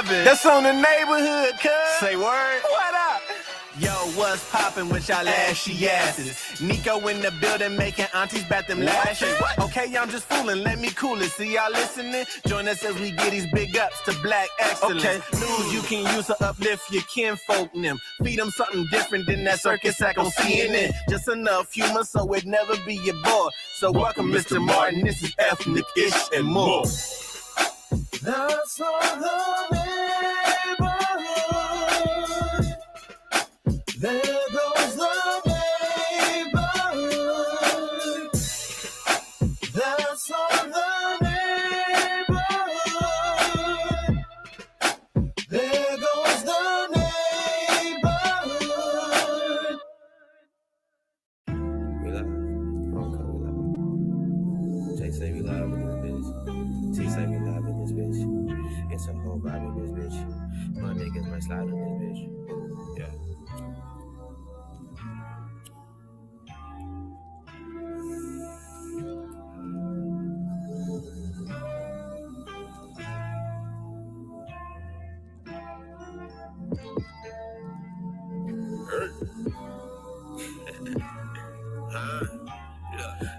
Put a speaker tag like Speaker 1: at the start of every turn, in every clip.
Speaker 1: poppin'?
Speaker 2: That's on the neighborhood, cuz.
Speaker 1: Say word.
Speaker 2: What up?
Speaker 1: Yo, what's poppin' with y'all ashy asses? Nico in the building making aunties bat them lashes. Okay, I'm just fooling, let me cool it. See y'all listening? Join us as we get these big ups to black excellence. Okay. News you can use to uplift your kinfolk and them. Feed them something different than that circus act on CNN. Just enough humor so it never be your bore. So welcome, Mr. Martin. This is ethnic-ish and more.
Speaker 2: That's for the neighborhood. There goes the neighborhood. That's for the neighborhood. There goes the neighborhood.
Speaker 3: We live? Okay, we live. Jay say we live in this bitch. T say we live in this bitch. It's a whole vibe in this bitch. My niggas might slide in this bitch. Yeah.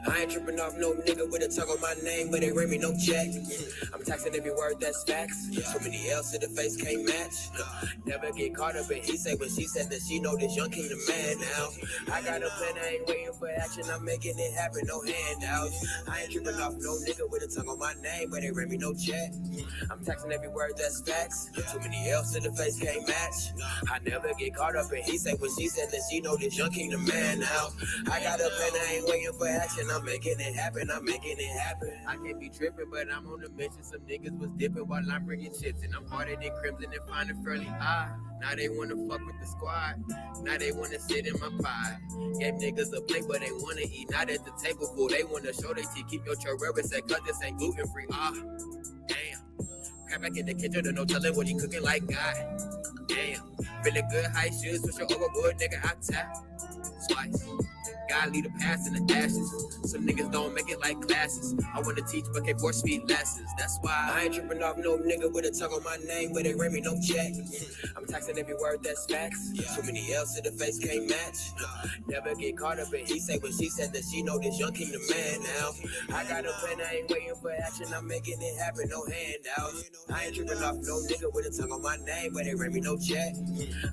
Speaker 3: I ain't tripping off no nigga with a tongue on my name, but they ring me no check. I'm taxing every word that's facts. So many L's to the face can't match. Never get caught up in he say when she said that she know this young king the man now. I got a plan, I ain't waiting for action, I'm making it happen, no handouts. I ain't tripping off no nigga with a tongue on my name, but they ring me no check. I'm taxing every word that's facts. Too many L's to the face can't match. I never get caught up in he say when she said that she know this young king the man now. I got a plan, I ain't waiting for action, I'm making it happen, I'm making it happen. I can't be tripping, but I'm on the mission. Some niggas was dipping while I'm bringing chips, and I'm harder than Crimson and finding fairly high. Now they wanna fuck with the squad. Now they wanna sit in my pie. Gave niggas a plate, but they wanna eat. Not at the table full. They wanna show they teeth. Keep your churro said, cause this ain't gluten free. Damn. Crab back in the kitchen, and no telling what he cooking like God. Damn. Feeling good, high shoes, switch your overboard, nigga, I tap. Slice. God lead the past in the ashes. Some niggas don't make it like classes. I wanna teach, but can't force feed lessons. That's why I ain't tripping off no nigga with a tongue on my name, but they ring me no check. I'm taxing every word that's facts. Too many L's to the face can't match. Never get caught up in he say when she said that she know this young king the man now. I got a plan, I ain't waiting for action, I'm making it happen, no handouts. I ain't tripping off no nigga with a tongue on my name, but they ring me no check.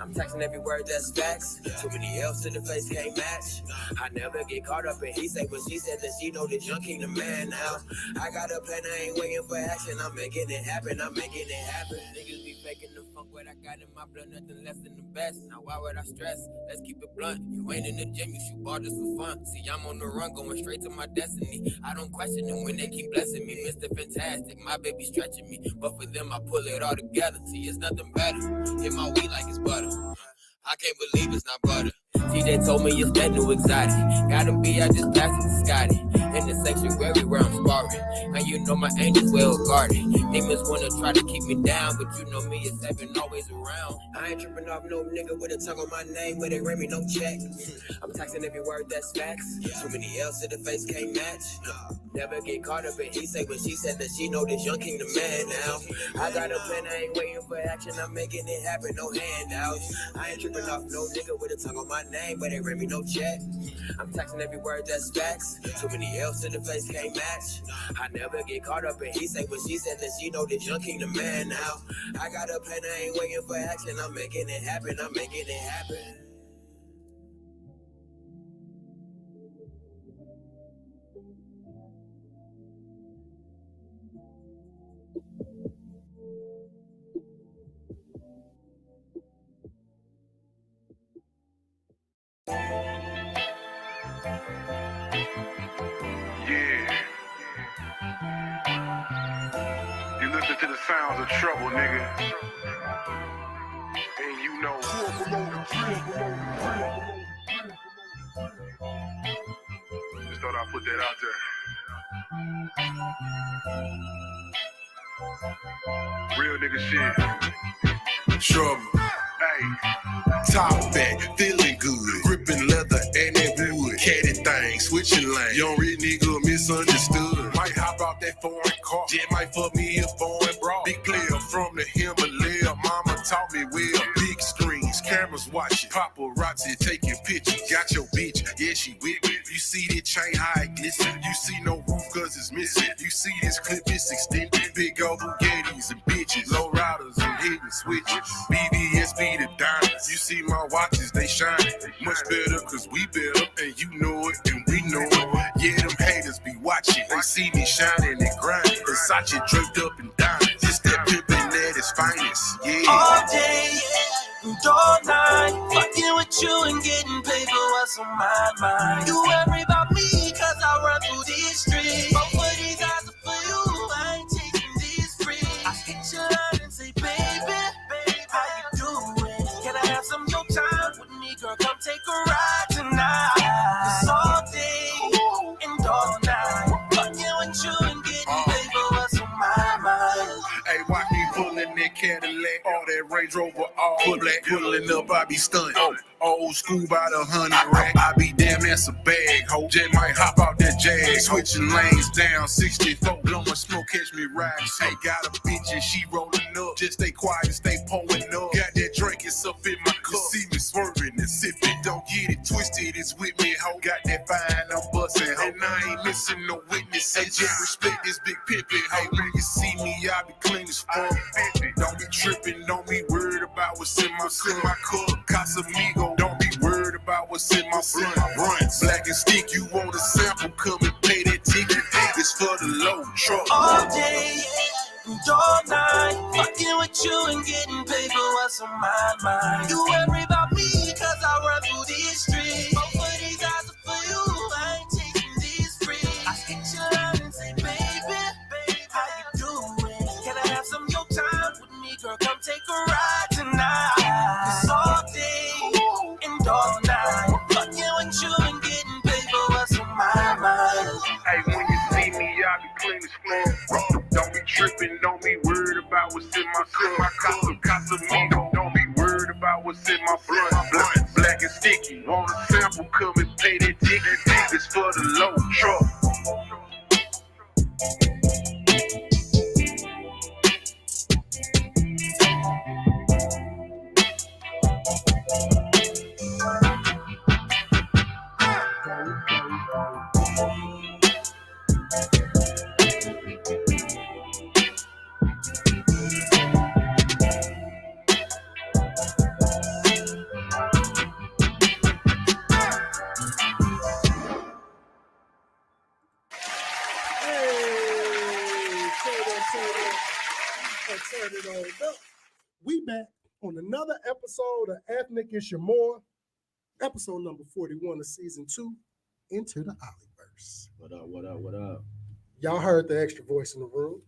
Speaker 3: I'm taxing every word that's facts. Too many L's to the face can't match. I never get caught up in he say when she said that she know this young king the man now. I got a plan, I ain't waiting for action, I'm making it happen, I'm making it happen. Niggas be faking the funk, what I got in my blood, nothing less than the best. Now why would I stress? Let's keep it blunt. You ain't in the gym, you shoot ball just for fun. See, I'm on the run, going straight to my destiny. I don't question them when they keep blessing me. Mr. Fantastic, my baby stretching me, but for them I pull it all together. See, it's nothing better. Hit my weed like it's butter. I can't believe it's not butter. TJ told me it's that new exotic. Gotta be, I just passed it to Scotty. In the sanctuary where I'm sparring. And you know my angels well guarded. Demons wanna try to keep me down, but you know me, it's heaven always around. I ain't tripping off no nigga with a tongue on my name, but they ring me no check. I'm taxing every word that's facts. Too many L's to the face can't match. Never get caught up in he say when she said that she know this young king the man now. I got a plan, I ain't waiting for action, I'm making it happen, no handouts. I ain't tripping off no nigga with a tongue on my name, but they ring me no check. I'm taxing every word that's facts. Too many L's to the face can't match. I never get caught up in he say when she said that she know this young king the man now. I got a plan, I ain't waiting for action, I'm making it happen, I'm making it happen.
Speaker 4: You listen to the sounds of trouble, nigga. And you know. Just thought I'd put that out there. Real nigga shit.
Speaker 5: Trouble.
Speaker 4: Hey.
Speaker 5: Top back, feeling good. Gripping leather and that wood. Caddy thing, switching lane. Young rich nigga misunderstood. Might hop out that foreign car. Just might fuck me a foreign bra. Big player from the Himalaya. mama taught me well. Big screens, cameras watching, paparazzi taking pictures. Got your bitch, yeah, she with me. You see the chain how it glisten. You see no roof cause it's missing. You see this clip is extended. Big old Bugattis and bitches, low riders and hidden switches. BBS be the diamonds. You see my watches, they shine much better cause we better. And you know it and we know it. Yeah, them haters be watching. They see me shining and grinding. Versace draped up and diamonds. Just that pimpin' at its finest. Yeah.
Speaker 2: All day, and all night, fucking with you and getting paper, what's on my mind? You worry about me, cause I run through these streets. Both of these eyes are for you, I ain't taking these free. I hit your line and say, baby, how you doing? Can I have some of your time with me, girl? Come take a ride tonight. Cause all day, and all night, fucking with you and getting paper, what's on my mind?
Speaker 5: Hey, watch me pulling that Cadillac, all that Range Rover, all black. Pulling up, I be stunned. Old school by the 100 rack. I be damn that's a bag, ho. J might hop out that Jag. Switching lanes down 64. Blowing smoke, catch me riding. Hey, got a bitch and she rolling up. Just stay quiet and stay pulling up. Got that drink, it's up in my cup. You see me swerving and sipping. Don't get it twisted, it's with me, ho. Got that fine, I'm busting, ho. And I ain't missing no witnesses. Hey, just respect this big pimpin', ho. When you see me, I be clean as fuck. Don't be tripping, don't be worried about what's in my cup. Casamigo, don't be worried about what's in my blunt. Runs, black and stick, you want a sample, come and pay that ticket. It's for the low truck.
Speaker 2: All day, and all night, fucking with you and getting paper, what's on my mind? You worry about me, cause I run through these streets. Both of these eyes are for you, I ain't taking these free. I hit your line and say, baby, how you doing? Can I have some of your time with me, girl? Come take a ride tonight. Cause all day, and all night, fucking with you and getting paper, what's on my mind?
Speaker 4: Hey, when you see me, I be clean as fuck. Don't be tripping, don't be worried about what's in my cup. Casamigo, don't be worried about what's in my blunt. Black and sticky, want a sample, come and pay that ticket. It's for the low truck.
Speaker 6: Turn it on up. We back on another episode of Ethnic Is Your More, episode number 41 of season 2, Into the Oliverse.
Speaker 7: What up, what up, what up?
Speaker 6: Y'all heard the extra voice in the room.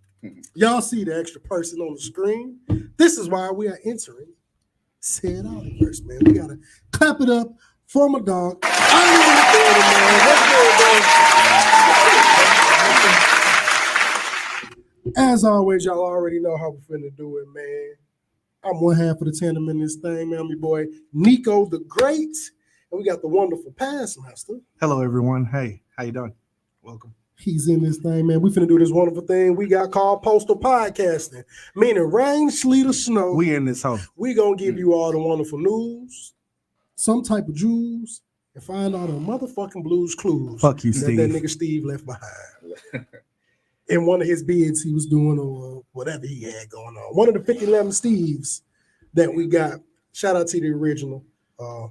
Speaker 6: Y'all see the extra person on the screen. This is why we are entering said Oliverse, man. We gotta clap it up for my dog. I'm in the building, man. What's good, bro? As always, y'all already know how we're finna do it, man. I'm one half of the tandem in this thing, man. My boy NicoThaGreat, and we got the wonderful Past Master.
Speaker 8: Hello, everyone. Hey, how you doing? Welcome.
Speaker 6: He's in this thing, man. We finna do this wonderful thing we got called postal podcasting, meaning rain, sleet, or snow.
Speaker 8: We in this home.
Speaker 6: We gonna give you all the wonderful news, some type of jewels, and find all the motherfucking blues clues.
Speaker 8: Fuck you,
Speaker 6: that
Speaker 8: Steve.
Speaker 6: That nigga Steve left behind. In one of his bids he was doing, or whatever he had going on. One of the 5011 Steves that we got. Shout out to the original. I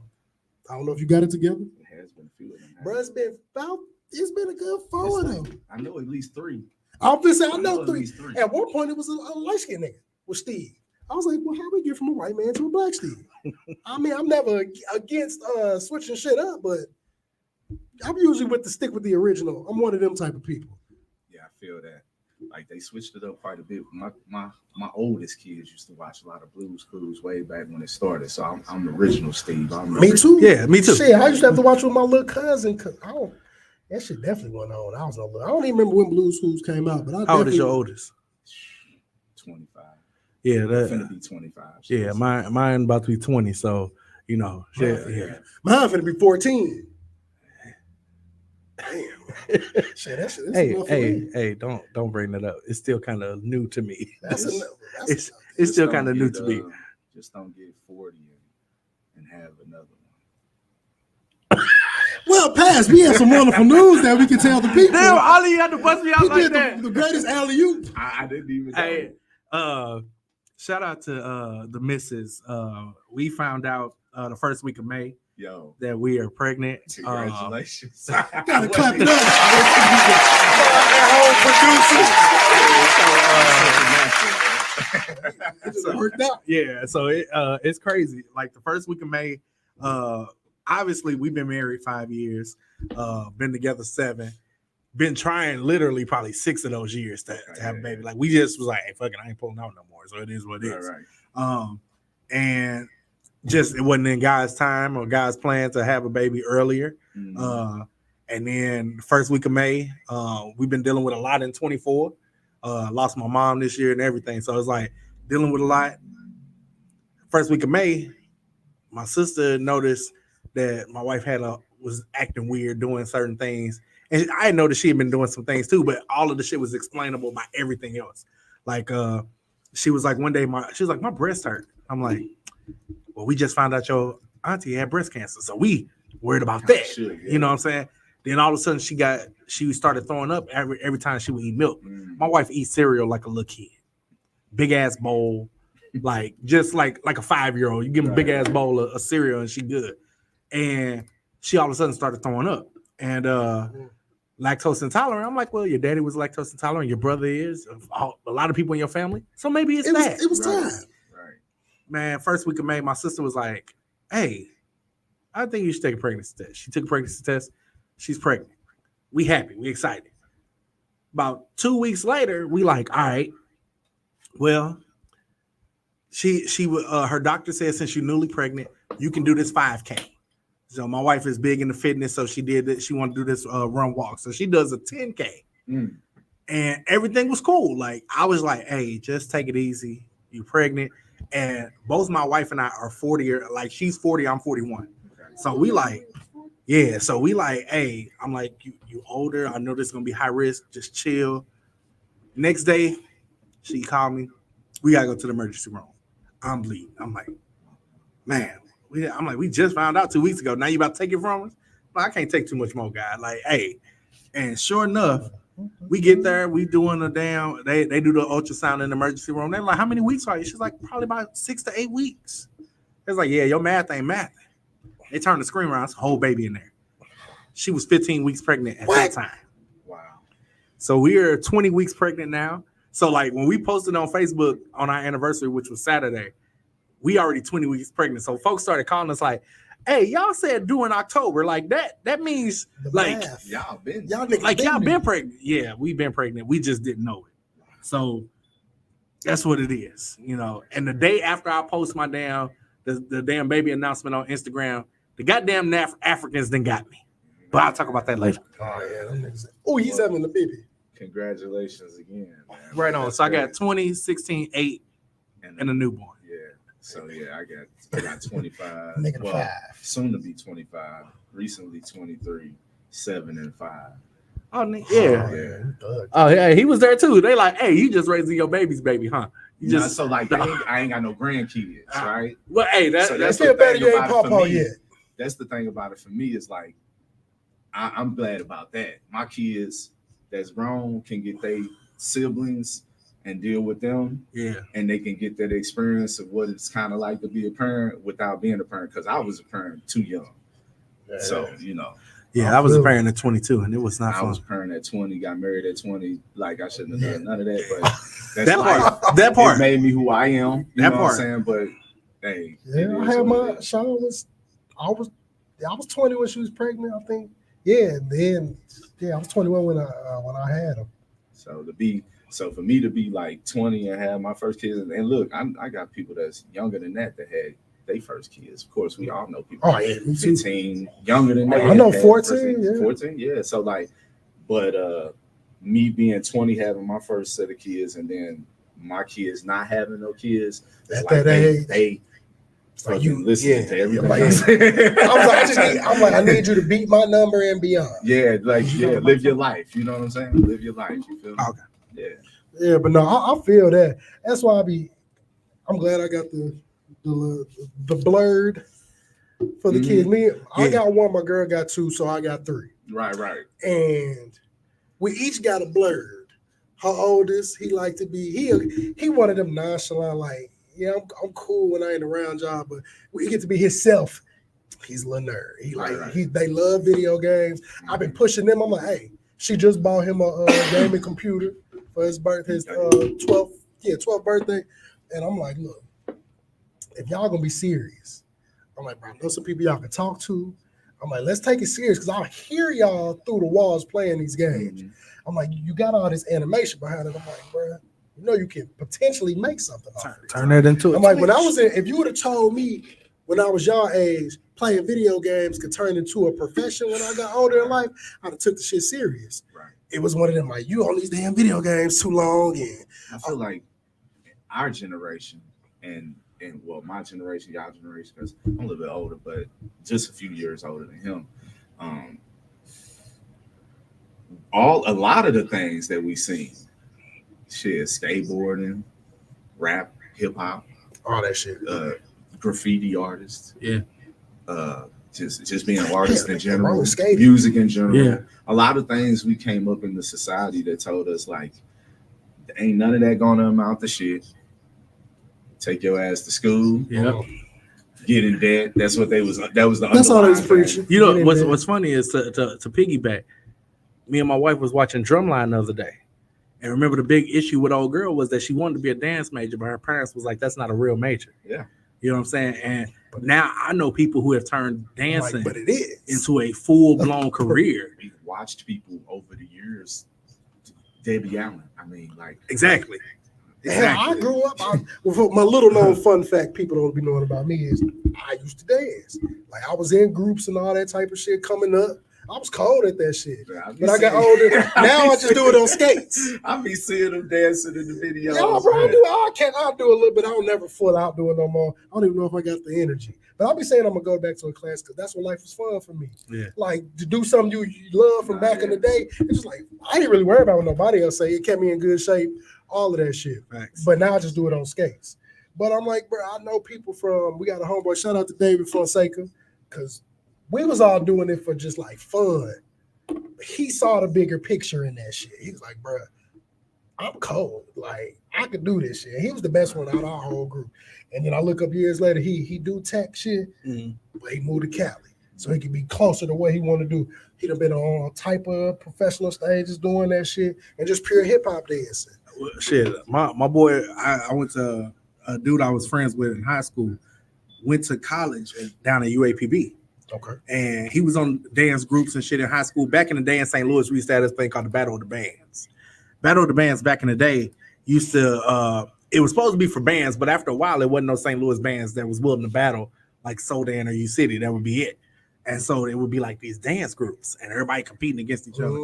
Speaker 6: don't know if you got it together.
Speaker 7: It has been a few of them.
Speaker 6: Bro, it's been a good 4 of them.
Speaker 7: I know at least 3.
Speaker 6: I was gonna say, I know
Speaker 7: at
Speaker 6: 3.
Speaker 7: least 3.
Speaker 6: At one point, it was a light-skinned nigga with Steve. I was like, well, how we get from a white man to a black Steve? I mean, I'm never against switching shit up, but I'm usually with the stick with the original. I'm one of them type of people.
Speaker 7: Yeah, I feel that. Like they switched it up quite a bit. My oldest kids used to watch a lot of Blues Clues way back when it started. So I'm the original Steve.
Speaker 6: Me too.
Speaker 8: Yeah, me too.
Speaker 6: Shit, I used to have to watch with my little cousin. That shit definitely went on. I don't even remember when Blues Clues came out, but
Speaker 8: How old is your oldest?
Speaker 7: 25.
Speaker 8: Yeah,
Speaker 7: Finna be 25. So
Speaker 8: yeah, mine about to be 20. So you know, shit, yeah.
Speaker 6: Mine finna be 14. Damn. Shit, that's
Speaker 8: Hey, don't bring that up. It's still kind of new to me.
Speaker 6: That's
Speaker 8: it's
Speaker 7: Just
Speaker 8: still
Speaker 7: don't
Speaker 8: kind of new
Speaker 7: get,
Speaker 8: to me.
Speaker 7: Just don't get 40 and have another one.
Speaker 6: Well, Pass, we have some wonderful news that we can tell the people.
Speaker 8: Damn, Ollie, you had to bust me out
Speaker 6: He
Speaker 8: like
Speaker 6: did
Speaker 8: that.
Speaker 6: the greatest alley-oop.
Speaker 7: I didn't even know.
Speaker 8: Hey, shout out to the missus. We found out the first week of May
Speaker 7: Yo,
Speaker 8: that we are pregnant.
Speaker 7: congratulations.
Speaker 6: Gotta clap it up. It worked out.
Speaker 8: Yeah, so it's crazy. Like the first week of May, obviously we've been married 5 years, been together 7, been trying literally probably 6 of those years to have a baby. Like we just was like, hey, fuck it, I ain't pulling out no more. So it is what it is.
Speaker 7: Right.
Speaker 8: And just it wasn't in God's time or God's plan to have a baby earlier.
Speaker 7: Mhm.
Speaker 8: And then the first week of May, we've been dealing with a lot in 24. Lost my mom this year and everything. So it's like dealing with a lot. First week of May, my sister noticed that my wife was acting weird, doing certain things. And I noticed she had been doing some things too, but all of the shit was explainable by everything else. Like she was like one day, she was like, my breast hurt. I'm like, well, we just found out your auntie had breast cancer. So we worried about that.
Speaker 7: Sure, yeah.
Speaker 8: You know what I'm saying? Then all of a sudden she started throwing up every time she would eat milk.
Speaker 7: Mm.
Speaker 8: My wife eats cereal like a little kid. Big ass bowl, like just like a 5-year-old. You give him a big ass bowl of cereal and she good. And she all of a sudden started throwing up. And lactose intolerant. I'm like, well, your daddy was lactose intolerant, your brother is, a lot of people in your family. So maybe it's that.
Speaker 6: It was time.
Speaker 7: Right.
Speaker 8: Man, first week of May, my sister was like, hey, I think you should take a pregnancy test. She took a pregnancy test. She's pregnant. We happy. We excited. About 2 weeks later, we like, all right, well, her doctor said since you're newly pregnant, you can do this 5K. So my wife is big into fitness, so she did that. She wanted to do this run walk. So she does a 10K.
Speaker 7: Mm.
Speaker 8: And everything was cool. Like I was like, hey, just take it easy. You're pregnant. And both my wife and I are 40, like she's 40, I'm 41. So we like, yeah. So we like, hey, I'm like, you older. I know this is gonna be high risk. Just chill. Next day, she called me. We gotta go to the emergency room. I'm bleeding. I'm like, man. We just found out 2 weeks ago. Now you about to take it from us? Well, I can't take too much more, guy. Like, hey. And sure enough, we get there. We doing a damn. They do the ultrasound in the emergency room. They're like, how many weeks are you? She's like, probably about 6 to 8 weeks. It's like, yeah, your math ain't math. They turned the screen around. It's a whole baby in there. She was 15 weeks pregnant at that time.
Speaker 7: Wow.
Speaker 8: So we are 20 weeks pregnant now. So like when we posted on Facebook on our anniversary, which was Saturday, we already 20 weeks pregnant. So folks started calling us like, hey, y'all said due in October. Like that means like
Speaker 7: Y'all been
Speaker 8: y'all been pregnant. Yeah, we've been pregnant. We just didn't know it. So that's what it is, you know. And the day after I post my the damn baby announcement on Instagram, the goddamn Africans then got me. But I'll talk about that later.
Speaker 6: Oh yeah, he's having the baby.
Speaker 7: Congratulations again, man.
Speaker 8: Right on. So I got 20, 16, 8, and a newborn.
Speaker 7: Yeah. So yeah, I got 25.
Speaker 6: Nigga,
Speaker 7: well,
Speaker 6: 5.
Speaker 7: soon to be 25. Recently 23, 7 and 5.
Speaker 8: Oh yeah.
Speaker 7: Yeah.
Speaker 8: Oh yeah, he was there too. They like, hey, you just raising your baby's baby, huh? You just
Speaker 7: So like I ain't got no grandkids, right?
Speaker 8: Well, hey,
Speaker 7: So
Speaker 6: I
Speaker 7: that's
Speaker 6: feel
Speaker 7: the
Speaker 6: better
Speaker 7: thing
Speaker 6: you ain't
Speaker 7: about it for
Speaker 6: pawpaw
Speaker 7: me.
Speaker 6: yet.
Speaker 7: That's the thing about it for me is like I'm glad about that. My kids that's grown can get their siblings and deal with them.
Speaker 8: Yeah.
Speaker 7: And they can get that experience of what it's kind of like to be a parent without being a parent. Because I was a parent too young.
Speaker 6: Yeah.
Speaker 7: So, you know.
Speaker 8: Yeah, I was a parent at 22 and it was not
Speaker 7: I
Speaker 8: fun.
Speaker 7: was a parent at 20, got married at 20. Like I shouldn't have done none of that. But that's
Speaker 8: that part.
Speaker 7: It made me who I am. You
Speaker 8: That
Speaker 7: know
Speaker 8: part.
Speaker 7: what I'm saying? But hey.
Speaker 6: Yeah, I had my Sean I was 20 when she was pregnant, I think. Yeah, and then I was 21 when I had her.
Speaker 7: So for me to be like 20 and have my first kids, and look, I got people that's younger than that had their first kids. Of course, we all know people.
Speaker 6: Oh yeah,
Speaker 7: 15, younger than that.
Speaker 6: I know
Speaker 7: had
Speaker 6: 14. Yeah.
Speaker 7: 14, yeah. So like, but me being 20, having my first set of kids, and then my kids not having no kids
Speaker 6: At
Speaker 7: like
Speaker 6: that age.
Speaker 7: they
Speaker 6: Like
Speaker 7: fucking listen to everything.
Speaker 6: I'm like, I need you to beat my number and beyond.
Speaker 7: Yeah, live your life. You know what I'm saying? Live your life. You feel me?
Speaker 8: Okay.
Speaker 7: Yeah.
Speaker 6: Yeah, but no, I feel that. That's why I be I'm glad I got the blurred for the kids. I got one, my girl got two, so I got three.
Speaker 7: Right.
Speaker 6: And we each got a blurred. Her oldest, he like to be he one of them nonchalant, like, yeah, I'm cool when I ain't around y'all, but when he get to be himself, he's a little nerd. They love video games. I've been pushing them. I'm like, hey, she just bought him a gaming computer for his 12th birthday. And I'm like, look, if y'all gonna be serious, I'm like, bro, I know some people y'all can talk to. I'm like, let's take it serious because I hear y'all through the walls playing these games. I'm like, you got all this animation behind it. I'm like, bro, you know you can potentially make something off of it.
Speaker 8: Turn that into
Speaker 6: I'm like, when I was if you would have told me when I was your age, playing video games could turn into a profession when I got older in life, I'd have took the shit serious.
Speaker 7: Right.
Speaker 6: It was one of them, like, you on these damn video games too long. And
Speaker 7: I feel like our generation and well, my generation, y'all generation, because I'm a little bit older, but just a few years older than him. A lot of the things that we seen, shit, skateboarding, rap, hip hop,
Speaker 6: all that shit,
Speaker 7: graffiti artists, just being an artist in
Speaker 6: general,
Speaker 7: music in general.
Speaker 8: Yeah.
Speaker 7: A lot of things we came up in the society that told us like, ain't none of that gonna amount to shit. Take your ass to school.
Speaker 8: Yeah.
Speaker 7: Get in debt. That's what they was. That was the.
Speaker 6: That's all they was preaching.
Speaker 8: You know what's funny is to piggyback. Me and my wife was watching Drumline the other day, and remember the big issue with old girl was that she wanted to be a dance major, but her parents was like, "That's not a real major."
Speaker 7: Yeah.
Speaker 8: You know what I'm saying? And now I know people who have turned dancing
Speaker 6: but it is
Speaker 8: into a full-blown career.
Speaker 7: We've watched people over the years. Debbie Allen. I mean, like
Speaker 8: exactly.
Speaker 6: I grew up. My little known fun fact people don't be knowing about me is I used to dance. Like I was in groups and all that type of shit coming up. I was cold at that shit. But I got older. Now I just do it on skates.
Speaker 7: I be seeing them dancing in the videos.
Speaker 6: Yeah, bro, I'll do a little bit. I'll never full out do it no more. I don't even know if I got the energy. But I'll be saying I'm gonna go back to a class because that's when life was fun for me.
Speaker 8: Yeah.
Speaker 6: Like to do something you love from back in the day. It's just like I didn't really worry about what nobody else say. It kept me in good shape. All of that shit.
Speaker 8: Thanks.
Speaker 6: But now I just do it on skates. But I'm like, bro, I know people we got a homeboy, shout out to David Fonseca, because we was all doing it for just like fun. He saw the bigger picture in that shit. He was like, bro, I'm cold. Like, I could do this shit. He was the best one out of our whole group. And then I look up years later, he do tech shit, but he moved to Cali. So he could be closer to what he want to do. He done been on all type of professional stages doing that shit and just pure hip-hop dancing.
Speaker 8: Shit, my boy, I went to a dude I was friends with in high school, went to college down at UAPB.
Speaker 6: Okay.
Speaker 8: And he was on dance groups and shit in high school. Back in the day in St. Louis, we used to have this thing called the Battle of the Bands. Battle of the Bands back in the day used to, it was supposed to be for bands, but after a while, there wasn't no St. Louis bands that was willing to battle like Sodan or U City. That would be it. And so it would be like these dance groups and everybody competing against each other.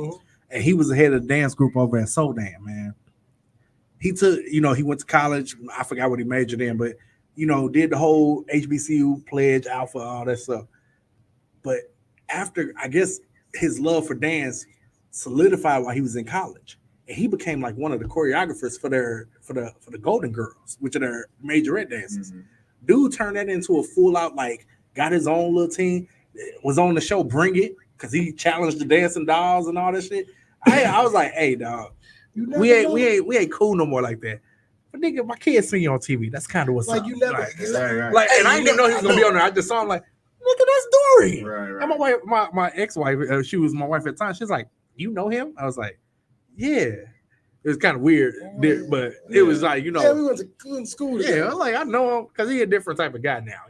Speaker 8: And he was the head of the dance group over at Sodan, man. He took, he went to college. I forgot what he majored in, but, did the whole HBCU pledge, Alpha, all that stuff. But after, I guess, his love for dance solidified while he was in college. And he became like one of the choreographers for the Golden Girls, which are their majorette dancers. Dude turned that into a full out, like, got his own little team, was on the show Bring It, because he challenged the dancing dolls and all that shit. I was like, hey, dog, we ain't cool no more like that. But nigga, my kids see you on TV. That's kind of what's
Speaker 6: like
Speaker 8: up.
Speaker 6: you never
Speaker 7: Right.
Speaker 8: Like, and I didn't even know he was gonna be on there. I just saw him like, nigga, that's Dory.
Speaker 7: Right.
Speaker 8: And my wife, my ex-wife, she was my wife at the time. She's like, you know him? I was like, yeah. It was kind of weird, but it was like,
Speaker 6: Yeah, we went to school together.
Speaker 8: Yeah, I was like, I know him because he's a different type of guy now.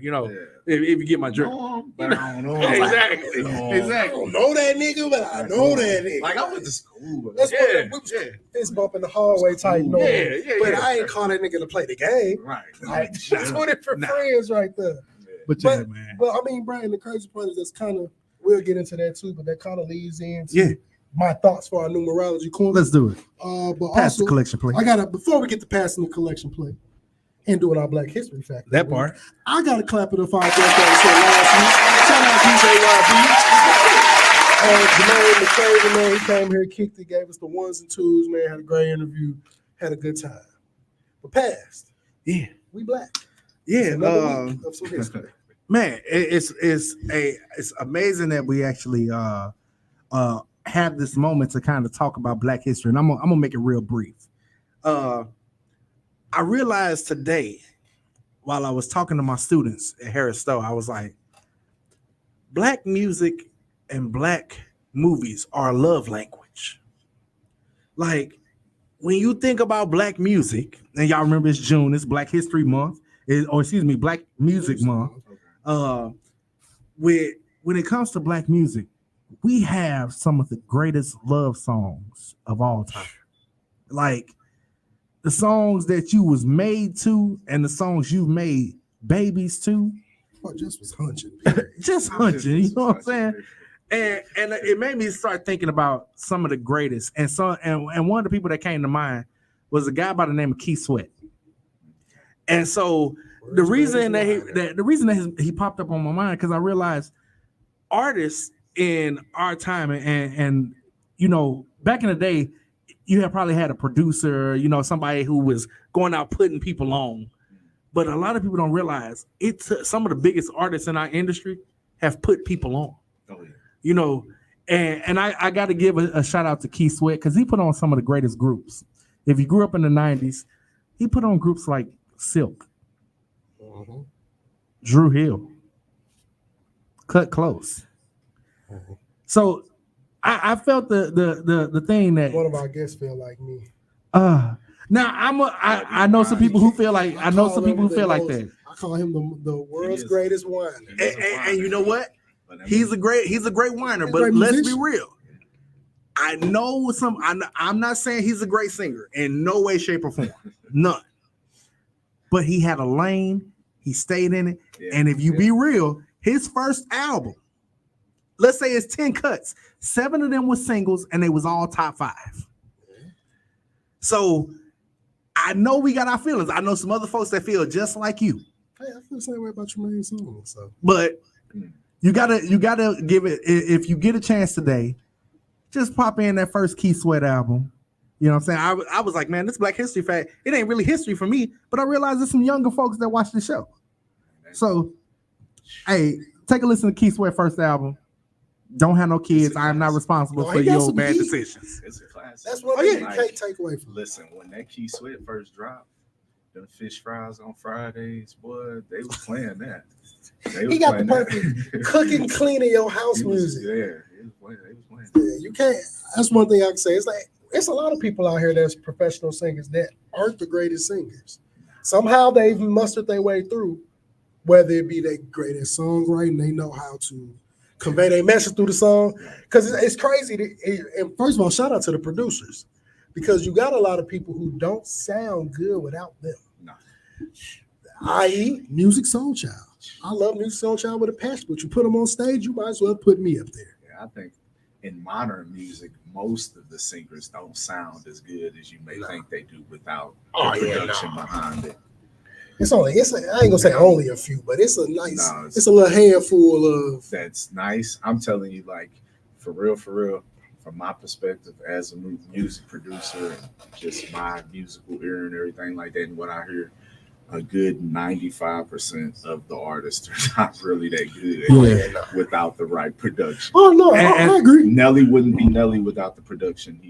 Speaker 8: If you get my drift.
Speaker 7: But I don't know.
Speaker 8: Exactly.
Speaker 6: I don't know that nigga, but I know that nigga.
Speaker 7: Like I went to school.
Speaker 6: That's what we was fist bump in the hallway type noise. But I ain't call that nigga to play the game.
Speaker 7: Right.
Speaker 6: Like, that's what it for friends right there.
Speaker 8: But man.
Speaker 6: But I mean, Brian, the crazy part is that's kind of, we'll get into that too, but that kind of leads into my thoughts for our numerology corner.
Speaker 8: Let's do it.
Speaker 6: But
Speaker 8: Pass
Speaker 6: also,
Speaker 8: the collection plate.
Speaker 6: before we get to passing the collection plate and doing our Black History fact.
Speaker 8: That part.
Speaker 6: I got to clap it up for our guest that was here last week. Shout out DJ YB. Jermaine McCraven, man, he came here, kicked it, gave us the ones and twos, man, had a great interview, had a good time. But past.
Speaker 8: Yeah.
Speaker 6: We black.
Speaker 8: Yeah,
Speaker 6: Another week of some history.
Speaker 8: man, it's amazing that we actually have this moment to kind of talk about Black history, and I'm gonna make it real brief. I realized today, while I was talking to my students at Harris Stowe, I was like, Black music and Black movies are a love language. Like, when you think about Black music, and y'all remember it's June, it's Black History Month, Black Music Month. When it comes to Black music, we have some of the greatest love songs of all time. Like, the songs that you was made to and the songs you made babies to.
Speaker 6: Oh, just was hunching.
Speaker 8: Just hunching, you know what I'm saying? And it made me start thinking about some of the greatest. And one of the people that came to mind was a guy by the name of Keith Sweat. And so the reason that he popped up on my mind, because I realized artists in our time and you know, back in the day, you have probably had a producer, you know, somebody who was going out putting people on. But a lot of people don't realize some of the biggest artists in our industry have put people on.
Speaker 7: Oh, yeah.
Speaker 8: You know, and I got to give a shout out to Keith Sweat, because he put on some of the greatest groups. If you grew up in the 90s, he put on groups like Silk, Drew Hill, Cut Close. So I felt the thing that
Speaker 6: one of our guests feel like me.
Speaker 8: Now I know some people who feel like that.
Speaker 6: I call him the world's greatest whiner.
Speaker 8: And you know what? He's a great whiner, but let's be real. I know I'm not saying he's a great singer in no way, shape, or form. None. But he had a lane, he stayed in it. Yeah, and if you be real, his first album, let's say it's 10 cuts, 7 of them were singles, and they was all top 5. So I know we got our feelings. I know some other folks that feel just like you.
Speaker 6: Hey, I feel the same way about your main song. So,
Speaker 8: but you gotta give it, if you get a chance today, just pop in that first Keith Sweat album. You know what I'm saying? I was like, man, this Black History fact, it ain't really history for me, but I realized there's some younger folks that watch the show. So, hey, take a listen to Keith Sweat first album. Don't have no kids. I am not responsible for your bad decisions.
Speaker 7: It's a classic.
Speaker 6: That's one thing you can't take away from.
Speaker 7: Listen, when that Keith Sweat first dropped, them fish fries on Fridays, boy, they was playing that.
Speaker 6: He got the perfect cooking, cleaning your house music.
Speaker 7: Yeah, they was playing.
Speaker 6: Yeah, you can't. That's one thing I can say. It's like it's a lot of people out here that's professional singers that aren't the greatest singers. Somehow they've mustered their way through, whether it be their greatest songwriting, they know how to convey their message through the song. Because it's crazy. And first of all, shout out to the producers, because you got a lot of people who don't sound good without them.
Speaker 7: No.
Speaker 6: I.e. Music Soul Child. I love Music Soul Child with a passion, but you put them on stage, you might as well put me up there.
Speaker 7: Yeah, I think in modern music, most of the singers don't sound as good as you may think they do without the production behind it.
Speaker 6: I ain't gonna say only a few, but it's a nice, it's a little handful of.
Speaker 7: That's nice. I'm telling you, like, for real, from my perspective as a music producer and just my musical ear and everything like that, and what I hear, a good 95% of the artists are not really that good without the right production.
Speaker 6: Oh no, I agree.
Speaker 7: Nelly wouldn't be Nelly without the production.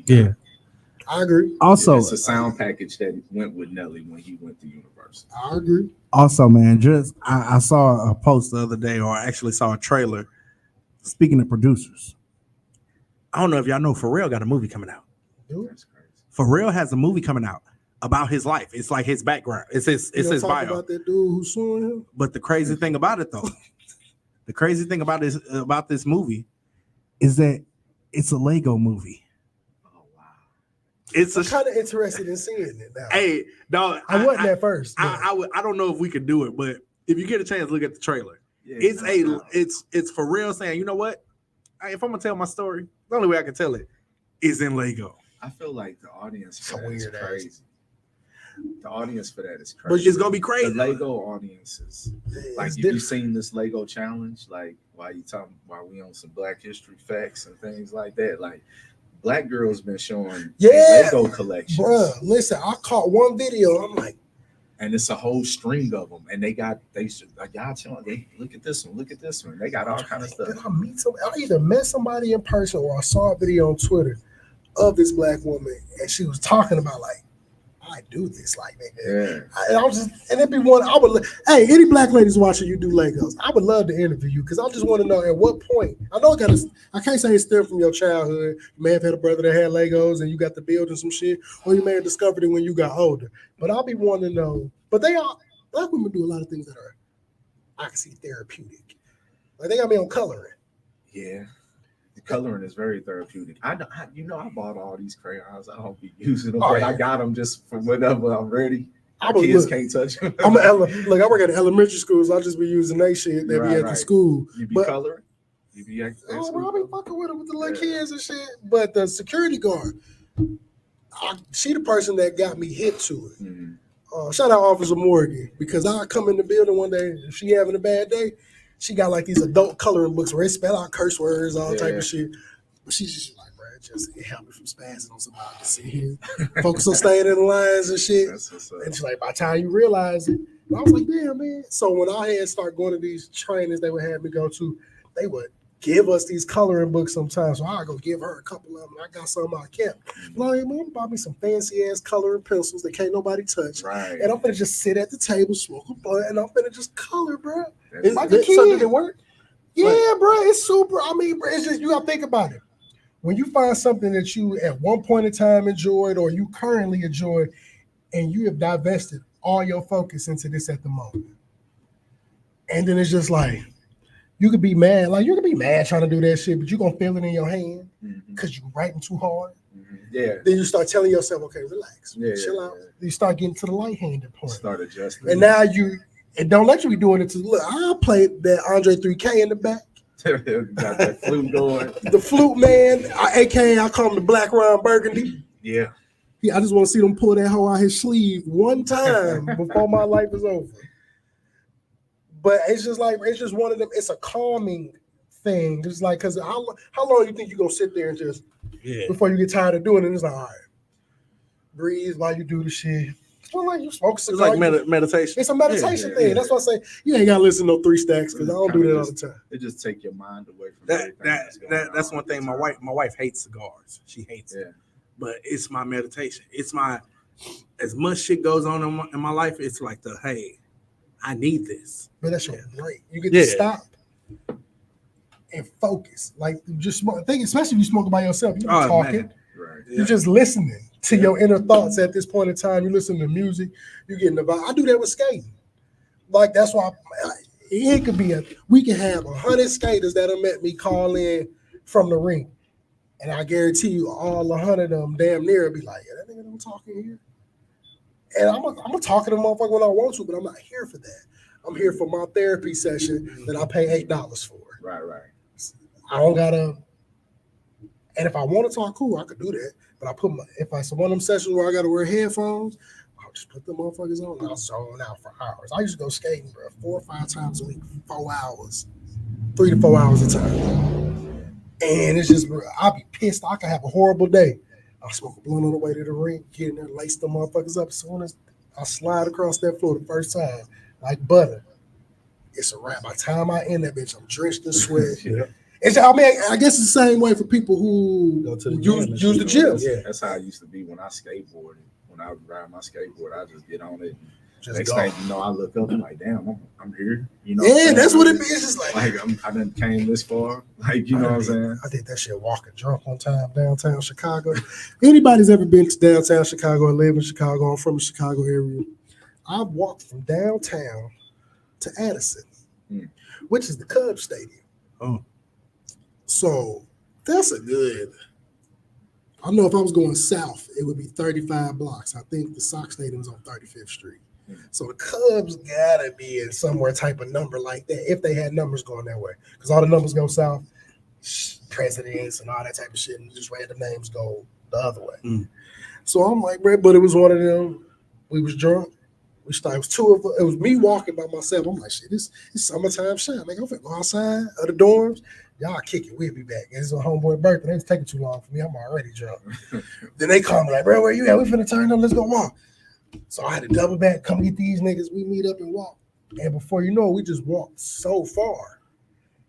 Speaker 6: I agree.
Speaker 8: Also,
Speaker 7: it's a sound package that went with Nelly when he went to Universal.
Speaker 6: I agree.
Speaker 8: Also, man, I saw a post the other day, or I actually saw a trailer. Speaking of producers, I don't know if y'all know Pharrell got a movie coming out.
Speaker 7: That's crazy.
Speaker 8: Pharrell has a movie coming out about his life. It's like his background. It's his bio.
Speaker 6: About that dude who's suing him.
Speaker 8: But the crazy thing about it, though, about this movie is that it's a Lego movie.
Speaker 6: I'm kind of interested in seeing it now.
Speaker 8: Hey, dog,
Speaker 6: I wasn't at first.
Speaker 8: I don't know if we could do it, but if you get a chance, look at the trailer. Yeah, it's Pharrell saying, you know what? If I'm gonna tell my story, the only way I can tell it is in Lego.
Speaker 7: I feel like the audience for that is crazy. The audience for that is crazy.
Speaker 8: But it's gonna be crazy.
Speaker 7: The Lego audience is like, if you've seen this Lego challenge, like while we on some Black History facts and things like that, like Black girls been showing Lego collections.
Speaker 6: Bruh, listen, I caught one video. I'm like,
Speaker 7: And it's a whole string of them, and they should like y'all tell they look at this one. They got all kind of stuff.
Speaker 6: Did I either met somebody in person or I saw a video on Twitter of this black woman, and she was talking about like, I do this, like, nigga.
Speaker 7: Yeah.
Speaker 6: And I was just, and it'd be one. Hey, any black ladies watching you do Legos, I would love to interview you because I just want to know at what point. I know I can't say it's still from your childhood. You may have had a brother that had Legos and you got to building some shit, or you may have discovered it when you got older. But I'll be wanting to know. But black women do a lot of things that are, I can see, therapeutic. Like they got me on coloring.
Speaker 7: Yeah. The coloring is very therapeutic. I bought all these crayons. I don't be using them, but I got them just for whenever I'm ready. Kids can't touch them.
Speaker 6: I work at elementary schools. I'll just be using that shit. They be at the school.
Speaker 7: You be coloring? You be at
Speaker 6: bro, I be fucking with them with the little kids and shit. But the security guard, she the person that got me hit to it. Mm-hmm. Shout out Officer Morgan, because I come in the building one day, if she having a bad day, she got like these adult coloring books where they spell out curse words, all type of shit. But she's just like, bro, it helped me from spazzing on somebody to sit here, focus on staying in the lines and shit. And she's like, by the time you realize it, I was like, damn, man. So when I had started going to these trainings they would have me go to, they would give us these coloring books sometimes. So I go give her a couple of them. I got some I kept. Like, man, bought me some fancy ass coloring pencils that can't nobody touch.
Speaker 7: Right.
Speaker 6: And I'm gonna just sit at the table, smoke a blunt, and I'm gonna just color, bro.
Speaker 8: So did it work?
Speaker 6: Yeah, bro. It's super. I mean, bro, it's just, you gotta think about it. When you find something that you at one point in time enjoyed or you currently enjoy, and you have divested all your focus into this at the moment, and then it's just like, you could be mad. Like, you could be mad trying to do that shit, but you're going to feel it in your hand because you're writing too hard.
Speaker 7: Mm-hmm. Yeah.
Speaker 6: Then you start telling yourself, okay, relax. Chill out. Yeah. You start getting to the light-handed point.
Speaker 7: Start adjusting.
Speaker 6: And now and don't let you be doing it to, look, I played that Andre 3K in the back.
Speaker 7: Got that flute going.
Speaker 6: The flute man, a.k.a. I call him the Black Ron Burgundy.
Speaker 7: Yeah.
Speaker 6: I just want to see them pull that hoe out his sleeve one time before my life is over. But it's just like, it's just one of them. It's a calming thing. Just like, because how long do you think you're going to sit there and just, before you get tired of doing it, it's like, all right, breathe while you do the shit. It's like you smoke cigar.
Speaker 8: It's like meditation.
Speaker 6: It's a meditation thing. That's why I say, you ain't got to listen to no 3 stacks because I don't do that all the time.
Speaker 7: It just take your mind away from
Speaker 8: that's one thing. My wife hates cigars. She hates it. But it's my meditation. It's my, as much shit goes on in my life, it's like hey, I need this.
Speaker 6: But that's great. You get to stop and focus. Like, just smoke. Especially if you smoke by yourself, you're not talking.
Speaker 7: Right.
Speaker 6: You're just listening to your inner thoughts at this point in time. You listen to music, you're getting the vibe. I do that with skating. Like, that's why it could be we can have 100 skaters that have met me call in from the ring. And I guarantee you all 100 of them damn near be like, yeah, that nigga don't talk in here. And I'm gonna talk to the motherfucker when I want to, but I'm not here for that. I'm here for my therapy session that I pay $8 for.
Speaker 7: Right.
Speaker 6: I don't gotta. And if I want to talk, cool, I could do that. But if it's one of them sessions where I gotta wear headphones, I'll just put the motherfuckers on and I'll zone out for hours. I used to go skating, bro, 4 or 5 times a week, 4 hours, 3 to 4 hours a time. And it's just, bro, I'll be pissed. I could have a horrible day. I'll smoke a blunt on the way to the ring, get in there, lace them motherfuckers up. As soon as I slide across that floor the first time, like butter, it's a wrap. By the time I end that bitch, I'm drenched in sweat. I guess it's the same way for people who go to the use the gym.
Speaker 7: Yeah, that's how I used to be when I skateboarded. When I would ride my skateboard, I just get on it. Next thing you know, I look up and like, damn, I'm here. You know,
Speaker 6: that's what it is. It's just like
Speaker 7: I done came this far. Like, you know what I'm saying?
Speaker 6: I did that shit walking drunk one time downtown Chicago. Anybody's ever been to downtown Chicago and live in Chicago? I'm from the Chicago area. I've walked from downtown to Addison, which is the Cubs Stadium.
Speaker 8: Oh.
Speaker 6: So that's a good. I know if I was going south, it would be 35 blocks. I think the Sox Stadium's on 35th Street. So the Cubs gotta be in somewhere type of number like that if they had numbers going that way. Because all the numbers go south, presidents and all that type of shit, and just random names go the other way. So I'm like, bro, but it was one of them. We was drunk. It was 2 of us. It was me walking by myself. I'm like, shit, it's summertime shit. I'm finna go outside of the dorms. Y'all kick it. We'll be back. It's a homeboy birthday. It's taking too long for me. I'm already drunk. Then they call me like, bro, where you at? We finna turn up. Let's go walk. So I had to double back, come get these niggas. We meet up and walk. And before you know it, we just walked so far.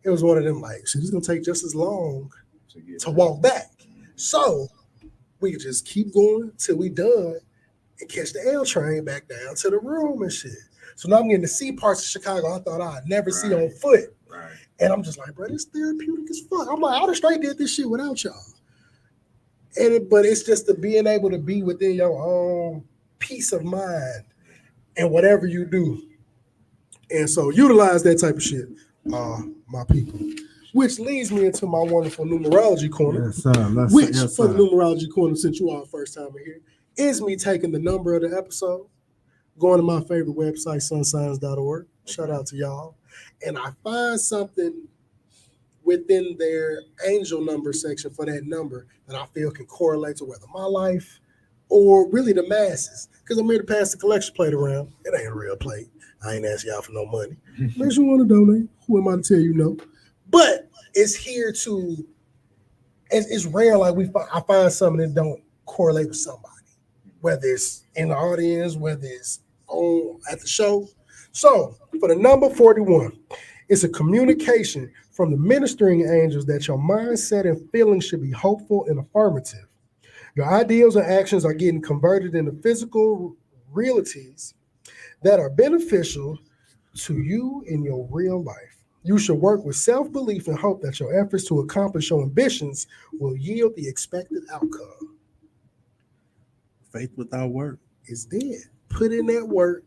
Speaker 6: It was one of them like, shit, it's gonna take just as long to walk back. So we could just keep going till we done and catch the L train back down to the room and shit. So now I'm getting to see parts of Chicago I thought I'd never see on foot.
Speaker 7: Right.
Speaker 6: And I'm just like, bro, this therapeutic as fuck. I'm like, I just straight did this shit without y'all. But it's just the being able to be within your own peace of mind and whatever you do. And so utilize that type of shit, my people. Which leads me into my wonderful numerology corner.
Speaker 8: Yes, sir.
Speaker 6: For the numerology corner, since you are first time here, is me taking the number of the episode, going to my favorite website, sunsigns.org. Shout out to y'all. And I find something within their angel number section for that number that I feel can correlate to whether my life or really the masses. Because I'm here to pass the collection plate around. It ain't a real plate. I ain't asking y'all for no money. Unless you want to donate, who am I to tell you no? But it's here to, it's rare like I find something that don't correlate with somebody, whether it's in the audience, whether it's on at the show. So for the number 41, it's a communication from the ministering angels that your mindset and feelings should be hopeful and affirmative. Your ideals and actions are getting converted into physical realities that are beneficial to you in your real life. You should work with self-belief and hope that your efforts to accomplish your ambitions will yield the expected outcome.
Speaker 8: Faith without work
Speaker 6: is dead. Put in that work,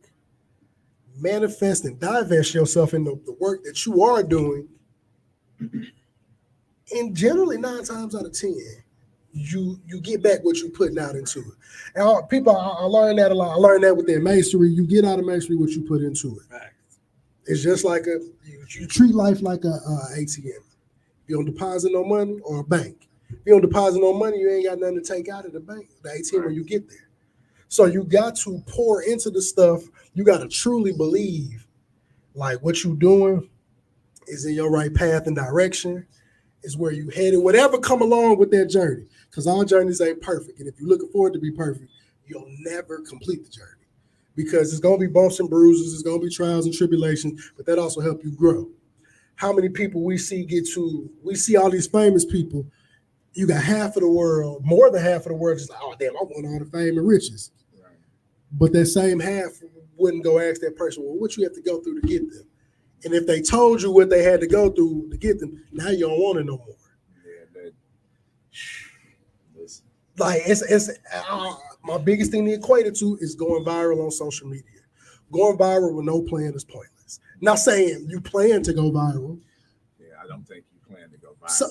Speaker 6: manifest and divest yourself in the work that you are doing. And generally 9 times out of 10, you get back what you putting out into it. And I learned that a lot. I learned that with their masonry. You get out of masonry what you put into it.
Speaker 8: Right.
Speaker 6: It's just like you treat life like a ATM. You don't deposit no money or a bank. If you don't deposit no money, you ain't got nothing to take out of the bank, the ATM when you get there. So you got to pour into the stuff. You got to truly believe like what you're doing is in your right path and direction, is where you headed, whatever come along with that journey. Because all journeys ain't perfect. And if you're looking forward to be perfect, you'll never complete the journey. Because it's going to be bumps and bruises, it's going to be trials and tribulations, but that also help you grow. How many people we see all these famous people, you got half of the world, more than half of the world, just like, oh, damn, I want all the fame and riches. Right. But that same half wouldn't go ask that person, well, what you have to go through to get them? And if they told you what they had to go through to get them, now you don't want it no more. Yeah, like it's my biggest thing to equate it to is going viral on social media. Going viral with no plan is pointless. Not saying you plan to go viral.
Speaker 7: Yeah, I don't think you plan to go viral.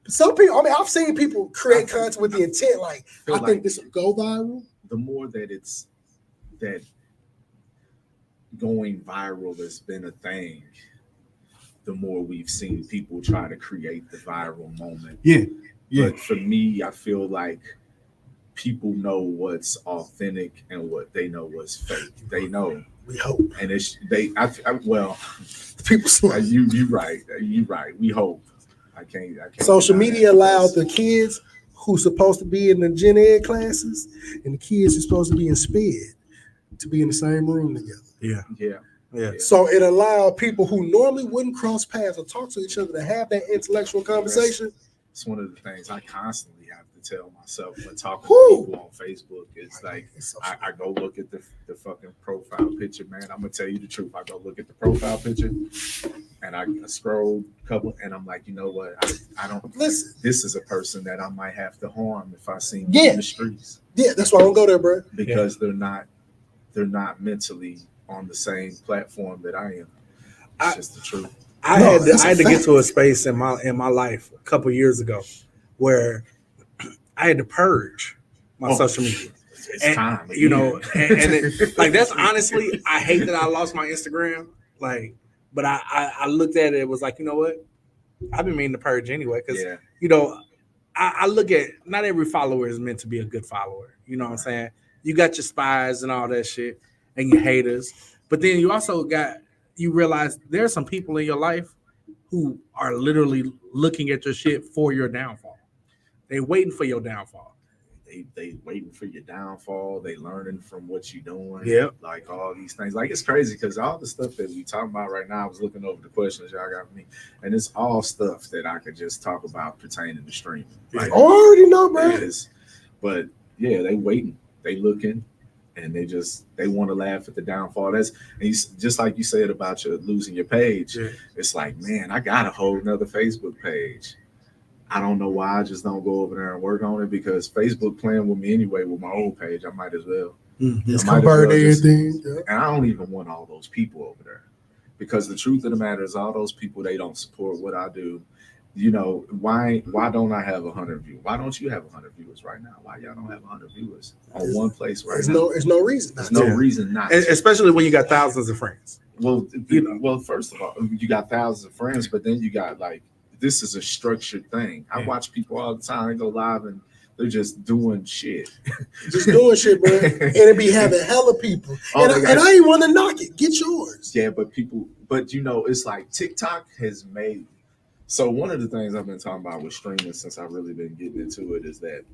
Speaker 6: Some people, I mean, I've seen people create content with the intent, like, I think this will go viral.
Speaker 7: The more that it's that going viral has been a thing, the more we've seen people try to create the viral moment.
Speaker 8: Yeah.
Speaker 7: But for me, I feel like people know what's authentic and what they know what's fake. They know.
Speaker 6: We hope.
Speaker 7: And it's well,
Speaker 6: people say
Speaker 7: you right. You right. We hope. I can't
Speaker 6: Social media allowed the kids who's supposed to be in the gen ed classes and the kids who's supposed to be in SPED to be in the same room together.
Speaker 7: Yeah.
Speaker 6: So it allowed people who normally wouldn't cross paths or talk to each other to have that intellectual conversation.
Speaker 7: It's one of the things I constantly have to tell myself when talking to people on Facebook. It's like I go look at the fucking profile picture, man. I'm gonna tell you the truth. I go look at the profile picture and I scroll a couple and I'm like, you know what? I don't listen. This is a person that I might have to harm if I see them in the streets. Yeah,
Speaker 6: that's why I don't go there, bro.
Speaker 7: Because they're not mentally on the same platform that I am. It's just the truth.
Speaker 8: I had to get to a space in my life a couple years ago where I had to purge my social media.
Speaker 7: It's time,
Speaker 8: you know, and it, like that's honestly, I hate that I lost my Instagram. Like, but I looked at it. It was like, you know what? I've been meaning to purge anyway because you know, I look at not every follower is meant to be a good follower. You know what I'm saying? You got your spies and all that shit and your haters, but then you also you realize there's some people in your life who are literally looking at your shit for your downfall. They waiting for your downfall.
Speaker 7: they waiting for your downfall. They learning from what you're doing.
Speaker 8: Yep.
Speaker 7: Like all these things. Like it's crazy because all the stuff that we talking about right now, I was looking over the questions y'all got for me, and it's all stuff that I could just talk about pertaining to streaming. Like,
Speaker 6: I already know, bro.
Speaker 7: But yeah, they waiting, they looking, and they want to laugh at the downfall. That's just like you said about losing your page. Yeah. It's like, man, I got a whole nother Facebook page. I don't know why I just don't go over there and work on it because Facebook playing with me anyway with my old page. I might as well.
Speaker 6: Just convert everything.
Speaker 7: And I don't even want all those people over there because the truth of the matter is all those people, they don't support what I do. You know, why don't I have 100 viewers? Why don't you have 100 viewers right now? Why y'all don't have 100 viewers on one place right now?
Speaker 6: There's no reason.
Speaker 7: There's no reason not.
Speaker 8: Especially when you got thousands of friends.
Speaker 7: Well, first of all, you got thousands of friends, but then you got like, this is a structured thing. I watch people all the time. They go live and they're just doing shit.
Speaker 6: Just doing shit, bro. And it be having hella people. And I ain't want to knock it. Get yours.
Speaker 7: Yeah, but you know, it's like TikTok has made. So one of the things I've been talking about with streaming since I've really been getting into it is that,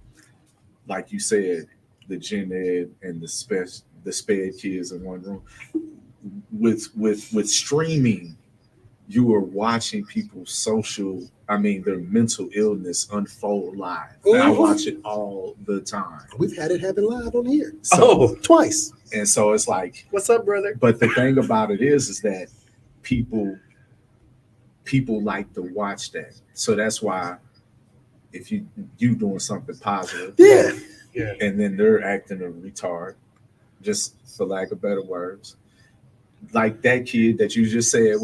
Speaker 7: like you said, the gen ed and the sped kids in one room. With streaming, you are watching people's their mental illness unfold live. Mm-hmm. I watch it all the time.
Speaker 6: We've had it happen live on here.
Speaker 8: Twice.
Speaker 7: And so it's like,
Speaker 8: what's up, brother?
Speaker 7: But the thing about it is that people like to watch that. So that's why if you doing something positive, and then they're acting a retard, just for lack of better words. Like that kid that you just said,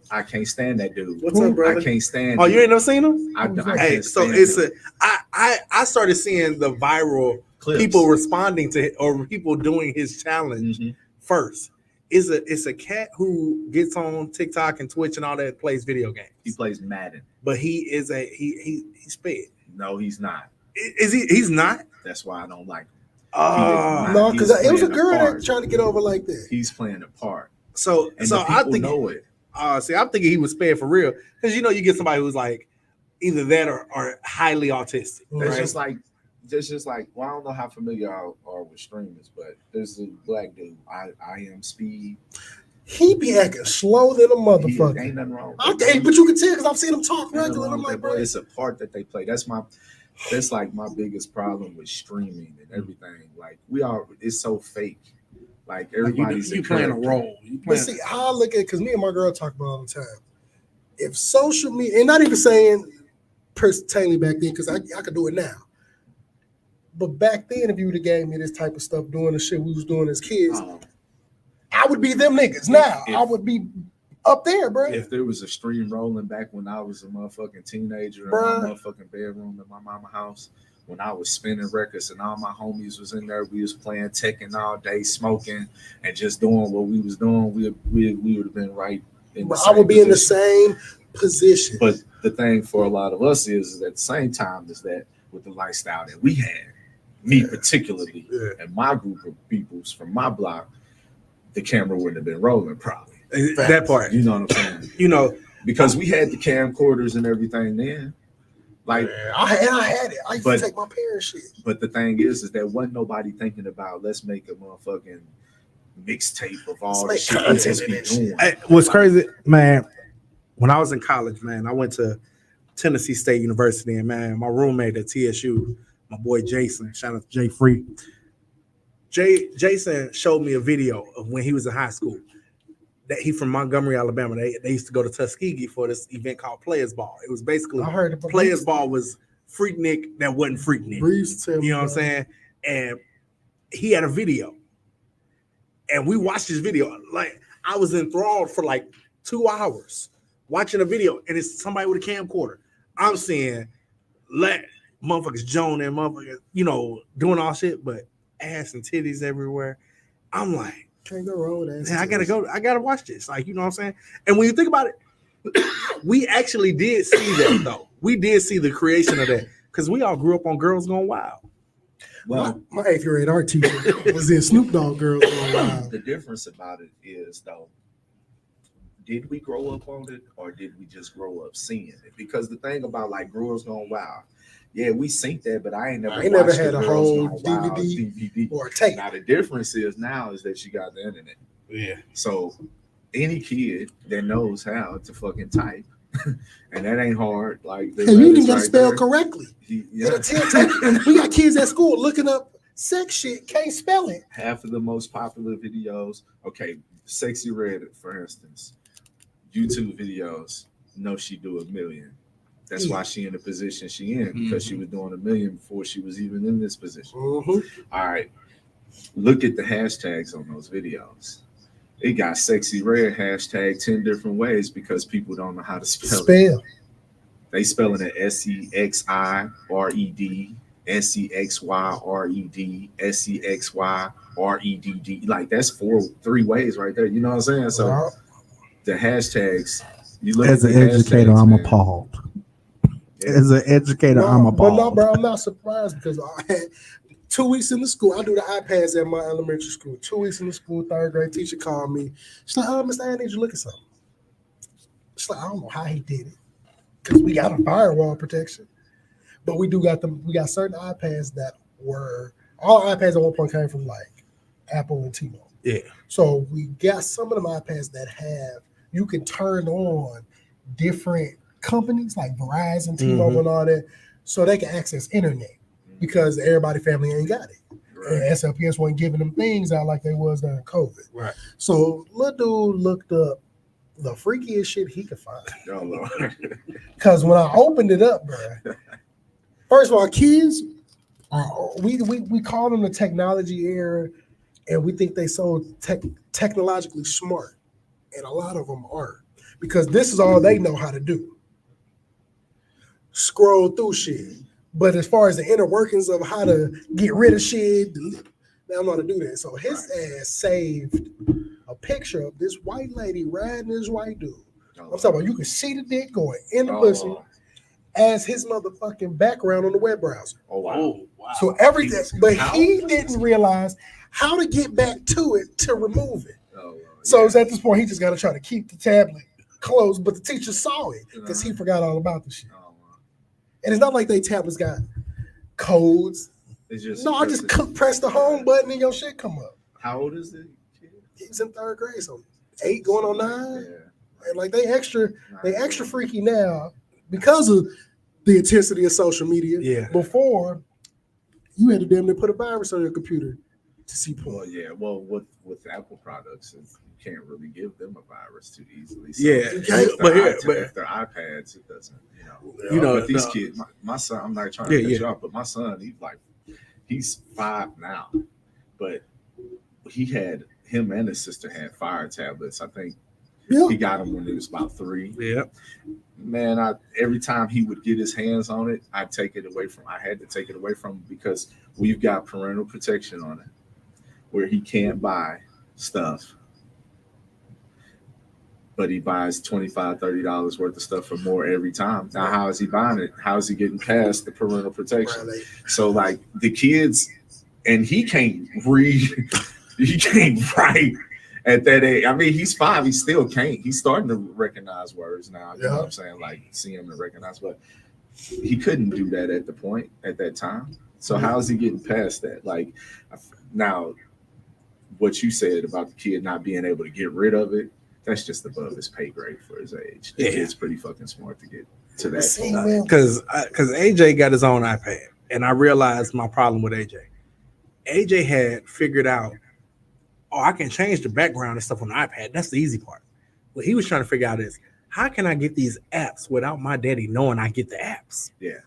Speaker 7: I can't stand that dude.
Speaker 8: What's up, brother?
Speaker 7: I can't stand.
Speaker 8: Oh, you ain't never seen him?
Speaker 7: I can't stand
Speaker 8: it's I started seeing the viral clips. People responding to it or people doing his challenge first. It's a cat who gets on TikTok and Twitch and all that, plays video games.
Speaker 7: He plays Madden,
Speaker 8: but he's sped.
Speaker 7: No, he's not.
Speaker 8: Is he? He's not.
Speaker 7: That's why I don't like him.
Speaker 6: No, because it was a girl that trying to get over like that.
Speaker 7: He's playing a part.
Speaker 8: So I think
Speaker 7: know it.
Speaker 8: I'm thinking he was spared for real because you get somebody who's like either that or highly autistic.
Speaker 7: That's just like. Well, I don't know how familiar y'all are with streamers, but there's a black dude. I am Speed.
Speaker 6: He be acting slow than a motherfucker.
Speaker 7: Ain't nothing wrong.
Speaker 6: Okay, but you can tell because I've seen him talk regular. I'm like, bro,
Speaker 7: it's a part that they play. That's like my biggest problem with streaming and everything. Like it's so fake. Like everybody's
Speaker 8: you playing a role.
Speaker 6: But see, how I look at it, because me and my girl talk about it all the time. If social media, and not even saying pertaining back then, because I could do it now. But back then, if you would have gave me this type of stuff, doing the shit we was doing as kids, I would be them niggas. Now, I would be up there, bro.
Speaker 7: If there was a stream rolling back when I was a motherfucking teenager in my motherfucking bedroom in my mama's house, when I was spinning records and all my homies was in there, we was playing Tekken all day, smoking, and just doing what we was doing, we would have been right in the same
Speaker 6: be in the same position.
Speaker 7: But the thing for a lot of us is at the same time is that with the lifestyle that we had, me particularly, and my group of peoples from my block, the camera wouldn't have been rolling probably.
Speaker 8: That part.
Speaker 7: You know what I'm saying? Because we had the camcorders and everything then. Like
Speaker 6: I had it. I used to take my parents' shit.
Speaker 7: But the thing is that wasn't nobody thinking about let's make a motherfucking mixtape of all the shit we just be doing.
Speaker 8: What's crazy, man, when I was in college, man, I went to Tennessee State University, and man, my roommate at TSU, my boy Jason, shout out to Jay Free. Jason showed me a video of when he was in high school. That he from Montgomery, Alabama. They used to go to Tuskegee for this event called Players Ball. It was basically Players Ball was Freaknik that wasn't Freaknik. You know what I'm saying? And he had a video. And we watched his video. Like I was enthralled for like 2 hours watching a video, and it's somebody with a camcorder. I'm seeing motherfuckers Joan and motherfuckers, doing all shit, but ass and titties everywhere. I'm like,
Speaker 6: can't go wrong with that.
Speaker 8: I gotta watch this. Like, you know what I'm saying? And when you think about it, we actually did see that though. We did see the creation of that because we all grew up on Girls Gone Wild.
Speaker 6: Well, my 8th grade art teacher was in Snoop Dogg Girls Gone Wild.
Speaker 7: The difference about it is though, did we grow up on it or did we just grow up seeing it? Because the thing about like Girls Gone Wild, yeah, we synced that, but I ain't never
Speaker 6: had
Speaker 7: the
Speaker 6: a
Speaker 7: Girls
Speaker 6: whole
Speaker 7: Gone Wild
Speaker 6: DVD or a tape.
Speaker 7: Now the difference is now is that you got the internet.
Speaker 8: Yeah.
Speaker 7: So any kid that knows how to fucking type, and that ain't hard. Like
Speaker 6: and you even got to spell correctly.
Speaker 7: Yeah.
Speaker 6: We got kids at school looking up sex shit, can't spell it.
Speaker 7: Half of the most popular videos, okay, Sexy Red, for instance, YouTube videos, know she do 1 million. That's why she in the position she in, because she was doing 1 million before she was even in this position. All right, look at the hashtags on those videos. It got Sexy Red hashtag 10 different ways because people don't know how to spell it. They spelling it SEXIRED, SEXYRED, SEXYREDD. Like that's 3 ways right there. You know what I'm saying? So the hashtags. You look
Speaker 8: as an educator, I'm appalled. Yeah. As an educator, I'm appalled.
Speaker 6: But no, bro, I'm not surprised because I had 2 weeks in the school. I do the iPads at my elementary school. 2 weeks in the school, 3rd grade teacher called me. She's like, Mr. I need you to look at something. She's like, I don't know how he did it because we got a firewall protection. But we got certain iPads that were, all iPads at one point came from like Apple and T-Mobile.
Speaker 8: Yeah.
Speaker 6: So we got some of them iPads that you can turn on different companies like Verizon, T-Mobile, and all that, so they can access internet because everybody family ain't got it. Right. And SLPS wasn't giving them things out like they was during COVID.
Speaker 8: Right.
Speaker 6: So little dude looked up the freakiest shit he could find.
Speaker 7: Oh, Lord.
Speaker 6: Because when I opened it up, bro, first of all, kids, we call them the technology era, and we think they so technologically smart, and a lot of them aren't, because this is all they know how to do. Scroll through shit. But as far as the inner workings of how to get rid of shit, they don't know how to do that. So his ass saved a picture of this white lady riding this white dude. I'm talking about you can see the dick going in the pussy as his motherfucking background on the web browser.
Speaker 7: Oh, wow.
Speaker 6: So everything, but he didn't realize how to get back to it to remove it. So it's at this point, he just got to try to keep the tablet closed, but the teacher saw it because he forgot all about the shit. And it's not like they tablets got codes.
Speaker 7: It's just
Speaker 6: I just press the home button and your shit come up.
Speaker 7: How old is it?
Speaker 6: He's in 3rd grade, so 8 going on 9. Yeah. And like they extra freaky now because of the intensity of social media.
Speaker 8: Yeah.
Speaker 6: Before, you had to damn near put a virus on your computer to see porn.
Speaker 7: Well, yeah. Well, with Apple products, you can't really give them a virus too easily. So
Speaker 8: yeah.
Speaker 7: If they're iPads, it doesn't. But these kids, my son, I'm not trying to cut you off, but my son, he's 5 now, but him and his sister had Fire tablets. I think he got them when he was about 3.
Speaker 8: Yeah.
Speaker 7: Man, every time he would get his hands on it, I had to take it away from him because we've got parental protection on it, where he can't buy stuff. But he buys $25, $30 worth of stuff for more every time. Now, how is he buying it? How is he getting past the parental protection? Right. So, like, the kids, and he can't read, he can't write at that age. I mean, he's 5, he still can't. He's starting to recognize words now. You know what I'm saying? Like, see him and recognize, but he couldn't do that at that time. So, how is he getting past that? Like, now, what you said about the kid not being able to get rid of it, that's just above his pay grade for his age. The kid's pretty fucking smart to get to that.
Speaker 8: Because AJ got his own iPad, and I realized my problem with AJ. AJ had figured out, I can change the background and stuff on the iPad. That's the easy part. What he was trying to figure out is, how can I get these apps without my daddy knowing I get the apps?
Speaker 7: Yeah.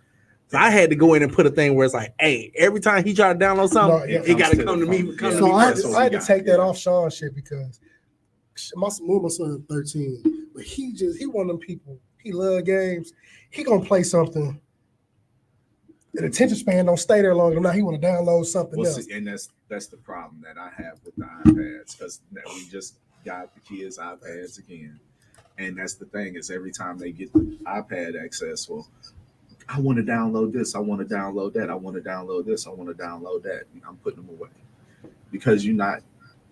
Speaker 8: So I had to go in and put a thing where it's like, hey, every time he tried to download something, he got to come to me.
Speaker 6: So I had to take that off Sean's shit because my son 13, but he one of them people. He love games. He gonna play something. The attention span don't stay there long enough. Now he want to download something else.
Speaker 7: See, and that's the problem that I have with the iPads, because we just got the kids iPads again, and that's the thing is every time they get the iPad access, well, I want to download this. I want to download that. I want to download this. I want to download that. I'm putting them away because you're not.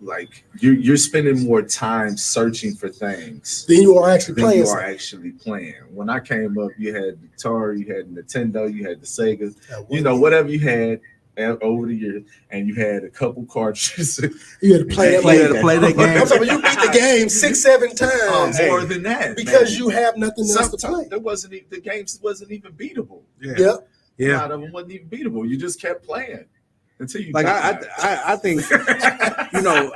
Speaker 7: like you're spending more time searching for things
Speaker 6: Then you are actually
Speaker 7: than
Speaker 6: playing.
Speaker 7: you are
Speaker 6: something.
Speaker 7: actually playing. When I came up, you had the Atari, you had Nintendo, you had the Sega,
Speaker 6: That
Speaker 7: you
Speaker 6: one
Speaker 7: know,
Speaker 6: year.
Speaker 7: whatever you had over the years, and you had a couple cartridges.
Speaker 6: You had to play that.
Speaker 8: You had to play that game.
Speaker 6: I'm talking about you beat the game 6-7 times
Speaker 7: More than that,
Speaker 6: because
Speaker 7: man.
Speaker 6: you have nothing else to
Speaker 7: Sometimes
Speaker 6: play.
Speaker 7: the games wasn't even beatable.
Speaker 6: Yeah.
Speaker 7: A lot of them wasn't even beatable. You just kept playing until you
Speaker 8: Like
Speaker 7: died.
Speaker 8: I think, you know,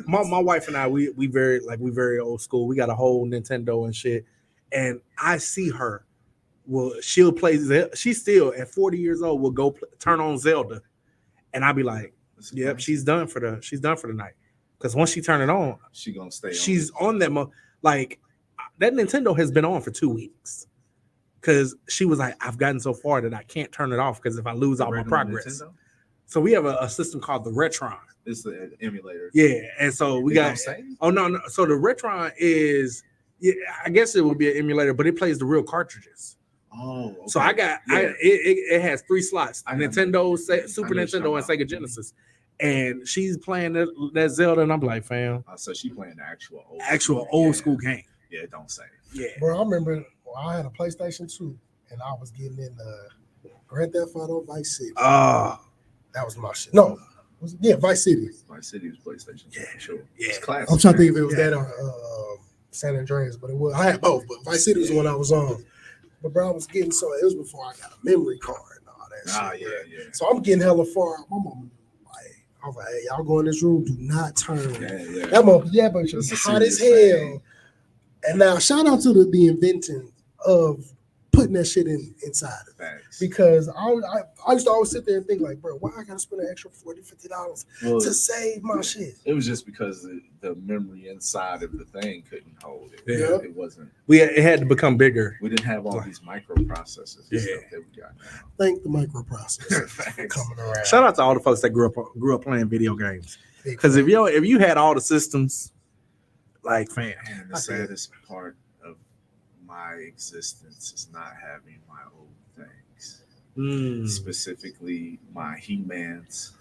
Speaker 8: my wife and I we very old school. We got a whole Nintendo and shit, and I see her. Well, she'll play. She still at 40 years old will go turn on Zelda, and I'll be like, "Yep, she's done for the night." Because once she turn it on,
Speaker 7: she gonna stay.
Speaker 8: She's on that. Like that Nintendo has been on for 2 weeks. Because she was like, I've gotten so far that I can't turn it off because if I lose all my progress.
Speaker 7: Nintendo?
Speaker 8: So we have a system called the Retron.
Speaker 7: It's the emulator.
Speaker 8: Yeah, and so we got. Oh no! So the Retron is, yeah, I guess it would be an emulator, but it plays the real cartridges.
Speaker 7: Oh, okay.
Speaker 8: So I got it has 3 slots: Nintendo, Super Nintendo, and Sega Genesis. And she's playing that Zelda, and I'm like, fam.
Speaker 7: So she playing the actual
Speaker 8: old school game.
Speaker 7: Yeah, don't say.
Speaker 8: Yeah,
Speaker 6: bro. I remember I had a PlayStation 2, and I was getting in Grand Theft Auto Vice City.
Speaker 8: Oh,
Speaker 6: that was my shit. No, Vice City.
Speaker 7: Vice City was PlayStation.
Speaker 8: Yeah,
Speaker 7: sure.
Speaker 8: Yeah,
Speaker 7: it's classic.
Speaker 6: I'm trying to think if it was that or San Andreas, but it was. I had both, but Vice City was the one I was on. But bro, I was getting it was before I got a memory card and all that shit.
Speaker 7: Yeah.
Speaker 6: So I'm getting hella far. My mom, I was like, hey, y'all go in this room, do not turn. That motherfucker, but it's hot as hell. Thing. And now shout out to the inventing of putting that shit inside of it.
Speaker 7: Thanks.
Speaker 6: Because I used to always sit there and think like, bro, why I gotta spend an extra $40-$50 to save my shit?
Speaker 7: It was just because the memory inside of the thing couldn't hold it.
Speaker 8: Yeah.
Speaker 7: It wasn't.
Speaker 8: It had to become bigger.
Speaker 7: We didn't have all these microprocessors.
Speaker 8: Yeah.
Speaker 7: Stuff that we got now.
Speaker 6: Thank the microprocessor for coming around.
Speaker 8: Shout out to all the folks that grew up playing video games. Because if you had all the systems, like fam,
Speaker 7: and the saddest part of my existence is not having my old things. Specifically my He-Mans,